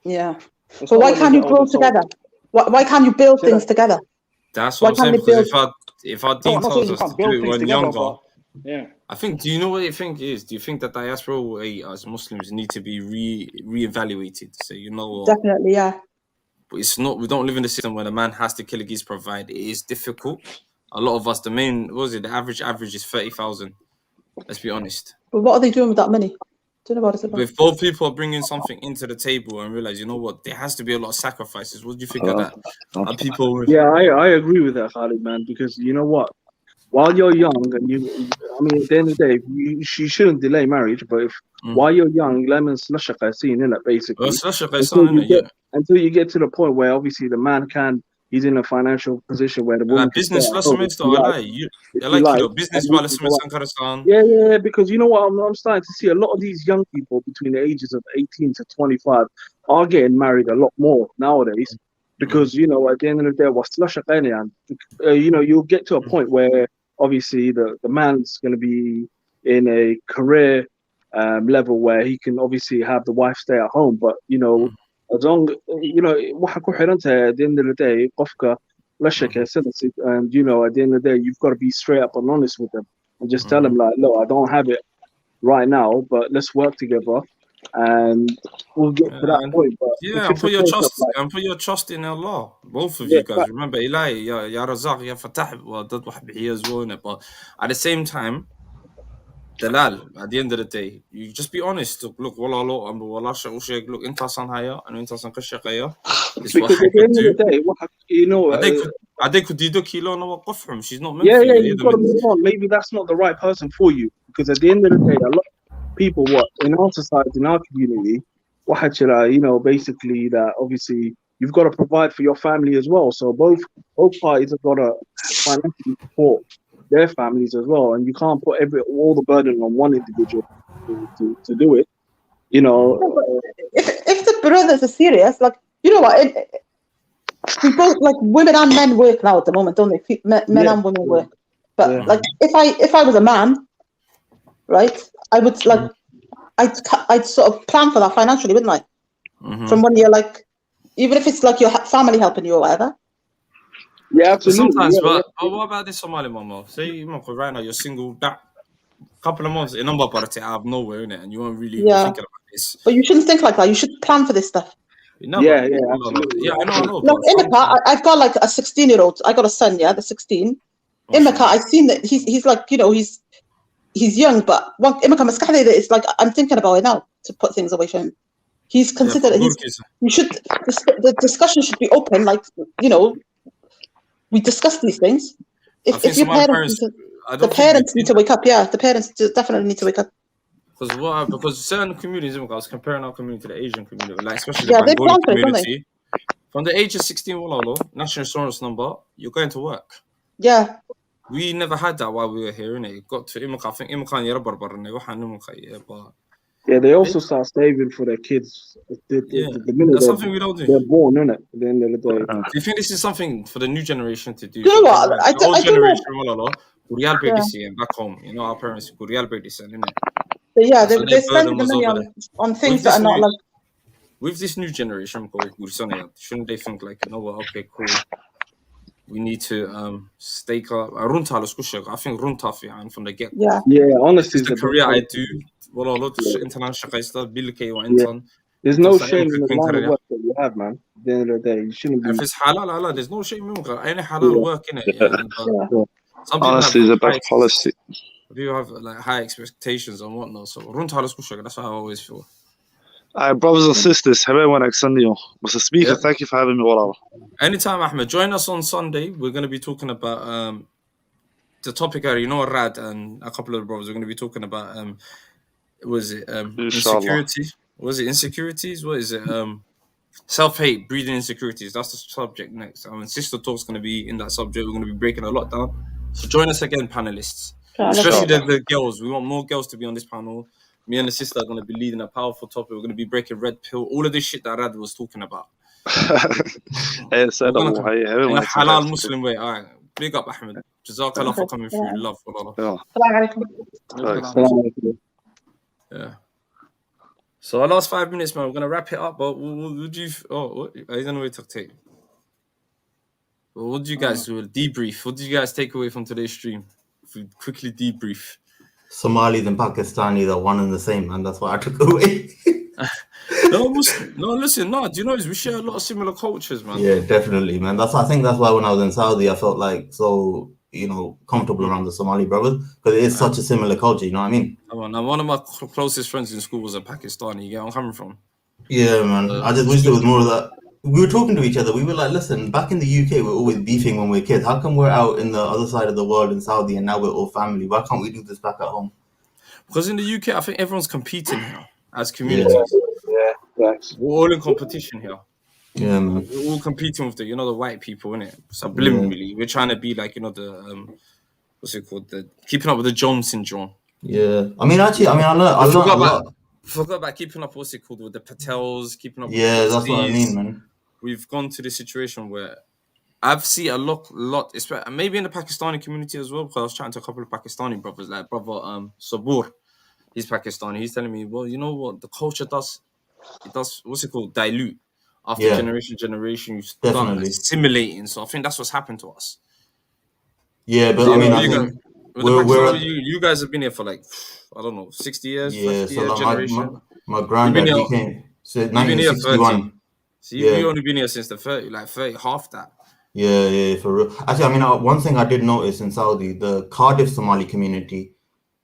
Yeah. It's But not why when they can't you get grow older. So together? Why can't you build say things that. together? That's Why what I'm saying. can't they Because build? if our No, dean I'm not tells saying you us to can't do build it things when together, younger, but yeah. I think. Do you know what you think is? Do you think that diaspora as Muslims need to be reevaluated? So you know what? Definitely, yeah. But it's not. We don't live in a system where the man has to kill a geese provide. It is difficult. A lot of us, the main, what was it? The average is 30,000. Let's be honest. But what are they doing with that money? Don't know what it's about. If both people are bringing something into the table and realize, you know what, there has to be a lot of sacrifices. What do you think of that? Are people? Yeah, I agree with that, Khalid, man. Because you know what? While you're young, and I mean, at the end of the day, you shouldn't delay marriage. But if while you're young, lemons basically, until you get to the point where obviously the man he's in a financial position where the woman Like can stay business at lesson home is though, I like you. I like you know, business and while he can lesson go is out. Yeah, because you know what, I'm starting to see a lot of these young people between the ages of 18 to 25 are getting married a lot more nowadays. Because you know, at the end of the day, you know, you'll get to a point where obviously the man's going to be in a career level where he can obviously have the wife stay at home. But you know, as long you know, waxa ku xiran tahay at the end of the day, qofka la sheekaysanaysid, and you know, at the end of the day, you've got to be straight up and honest with them and just tell them like, look, I don't have it right now, but let's work together and we'll get to that point. But if and it's a put your case of trust like, and put your trust in Allah. Both of yeah, you guys. Remember, Ilahi, ya Razaq, ya Fatah, well, that واحد بيحيي as well, innit? But at the same time, Dalal, at the end of the day, you just be honest. Look, wallah, wallah, look, انت اصلا هيا and انت اصلا كشقية. This is what because I at the could end of do. the day, you know, I could do kilo no وقفهم. She's not meant yeah, for you. you've got to move on. Maybe that's not the right person for you. Because at the end of the day, a lot of people, in our society, in our community, you know, basically that obviously you've got to provide for your family as well. So both parties have got to financially support their families as well, and you can't put all the burden on one individual to do it. You know, If the brothers are serious, like, you know what? We both, like, women and men work now at the moment, don't they? Men and women work. But like, if I was a man, right, I would like, I'd sort of plan for that financially, wouldn't I? From when you're like, even if it's like your family helping you or whatever. Yeah, absolutely. Sometimes, but what about this Somali mama? Say right now you're single, that couple of months, a number party out of nowhere, innit? And you weren't really even thinking about this. But you shouldn't think like that. You should plan for this stuff. Absolutely. Yeah, I know. Look, in the car, I've got like a 16-year-old. I got a son, the 16. In the car, I've seen that he's like, you know, he's young, but it's like I'm thinking about it now to put things away from him. He's considered. The discussion should be open. Like, you know, we discuss these things. If your parents, the parents need to wake up. Yeah, the parents definitely need to wake up. Because certain communities, I was comparing our community to the Asian community, like especially the Bengali community. From the age of 16, national insurance number, you're going to work. Yeah. We never had that while we were here, innit? It got to I think yeah, they also start saving for their kids the minute something we don't do. They're born, innit? At the end of the day. Do you think this is something for the new generation to do? You know what? The old generation, back home. You know, our parents could real break this, innit? Yeah, they're spending the money on things that are not like. With this new generation, shouldn't they think like, you know what? Okay, cool. We need to stake up. I think runta from the get. Yeah, honestly, the career I do. There's no shame in the line of work that you have, man. At the end of the day, you shouldn't be. If it's halal, there's no shame. Any halal work in it. Some honestly, the best policy. People have like high expectations and whatnot. So that's how I always feel. Brothers and sisters, Mr. Speaker, thank you for having me. Anytime, Ahmed. Join us on Sunday. We're going to be talking about the topic area. You know, Rad and a couple of the brothers are going to be talking about insecurity? Was it insecurities? What is it? Self-hate, breeding insecurities. That's the subject next. Sister Talk's going to be in that subject. We're going to be breaking a lot down. So join us again, panelists. Especially the girls. We want more girls to be on this panel. Me and the sister are going to be leading a powerful topic. We're going to be breaking red pill. All of this shit that Rad was talking about. Hey, said We're gonna hey, in a halal Muslim way. All right. Big up, Ahmed. Jazakallah for coming through. Love, wallah. Yeah. So our last 5 minutes, man. We're gonna wrap it up. But would you? I don't know where to take. Well, what did you guys do? Debrief. What did you guys take away from today's stream? If we quickly debrief. Somalis and Pakistanis are one and the same, man. That's what I took away. Listen, do you know we share a lot of similar cultures, man? Yeah, definitely, man. I think that's why when I was in Saudi, I felt like so, comfortable around the Somali brothers because it is such a similar culture. You know what I mean? Now, one of my closest friends in school was a Pakistani. You get where I'm coming from? Yeah, man. I just wish there was more of that. We were talking to each other. We were like, listen, back in the UK, we're always beefing when we're kids. How come we're out in the other side of the world in Saudi and now we're all family? Why can't we do this back at home? Because in the UK, I think everyone's competing here as communities. Yeah. We're all in competition here. Yeah, man. We're all competing with the white people, innit? Subliminally. We're trying to be like, the what's it called? The keeping up with the Jones syndrome. Yeah. I learned a lot. Forgot about keeping up, what's it called, with the Patels, keeping up with the the that's what I mean, man. We've gone to the situation where I've seen a lot, especially maybe in the Pakistani community as well, because I was chatting to a couple of Pakistani brothers, like brother Sabur, he's Pakistani. He's telling me, well, you know what, the culture does what's it called, dilute after generation. You start assimilating. So I think that's what's happened to us. Yeah, but you guys have been here for like, I don't know, 60 years. Yeah, so like generation. my granddad came 1961. So you've only been here since the 30, half that. Yeah, for real. Actually, one thing I did notice in Saudi, the Cardiff Somali community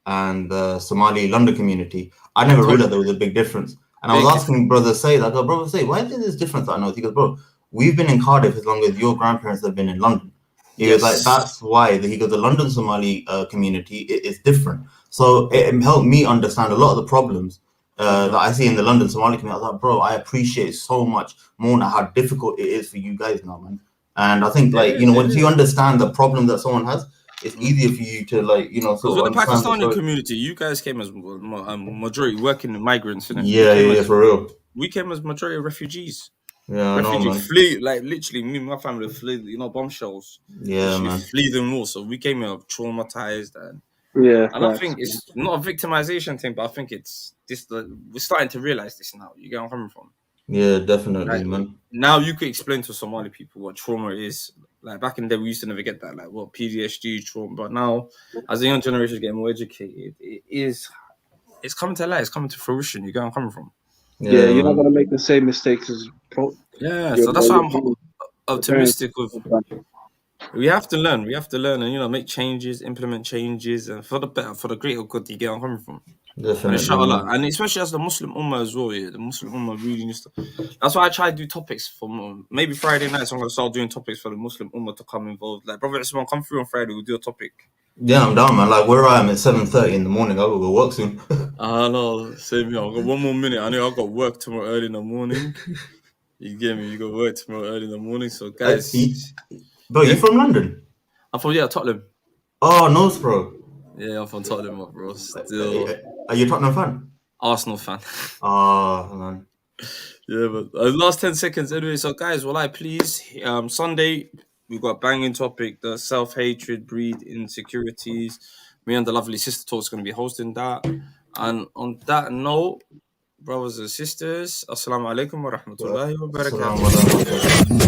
and the Somali London community, I never realized there was a big difference. And I was asking Brother Said, I go, Brother Said, why is there this difference? I know. He goes, bro, we've been in Cardiff as long as your grandparents have been in London. He was like, that's why. He goes, the London Somali community is different. So it helped me understand a lot of the problems that I see in the London Somali community. I was like, bro, I appreciate so much more now how difficult it is for you guys now, man. And I think, once you understand the problem that someone has, it's easier for you to, sort of with the Pakistani community, you guys came as majority working migrants. Yeah, for real. We came as majority refugees. Yeah, refugees flee, like literally, me and my family flee, bombshells. Yeah, man. Flee them all. So we came here traumatized, and I think it's not a victimization thing, but I think it's this. We're starting to realize this now. You get where I'm coming from? Yeah, definitely, man. Now you could explain to Somali people what trauma is. Like back in the day, we used to never get that. Like what PTSD, trauma. But now, as the young generation is getting more educated, it's coming to light. It's coming to fruition. You get where I'm coming from? Yeah, you're not gonna make the same mistakes as. So that's why I'm optimistic with. We have to learn. We have to learn and make changes, implement changes, and for the better, for the greater good. You get where I'm coming from? Definitely. And inshallah, and especially as the Muslim Ummah as well. Yeah, the Muslim Ummah really needs to. That's why I try to do topics for maybe Friday nights. I'm gonna start doing topics for the Muslim Ummah to come involved. Like Brother Ismail, come through on Friday. We'll do a topic. Yeah, I'm down, man. Like where I am at 7:30 in the morning, I will go work soon. No, same here. I've got one more minute. I know I've got work tomorrow early in the morning. You get me? You got work tomorrow early in the morning. So guys, bro, you from London? I'm from Tottenham. Oh, no, bro. Yeah, I'm from Tottenham, bro. Still. Are you a Tottenham fan? Arsenal fan. Oh, man. Yeah, but last 10 seconds anyway. So guys, please, Sunday, we've got a banging topic, the self-hatred breed insecurities. Me and the lovely sister talk's going to be hosting that. And on that note, brothers and sisters, assalamu alaikum wa rahmatullahi wa barakatuh.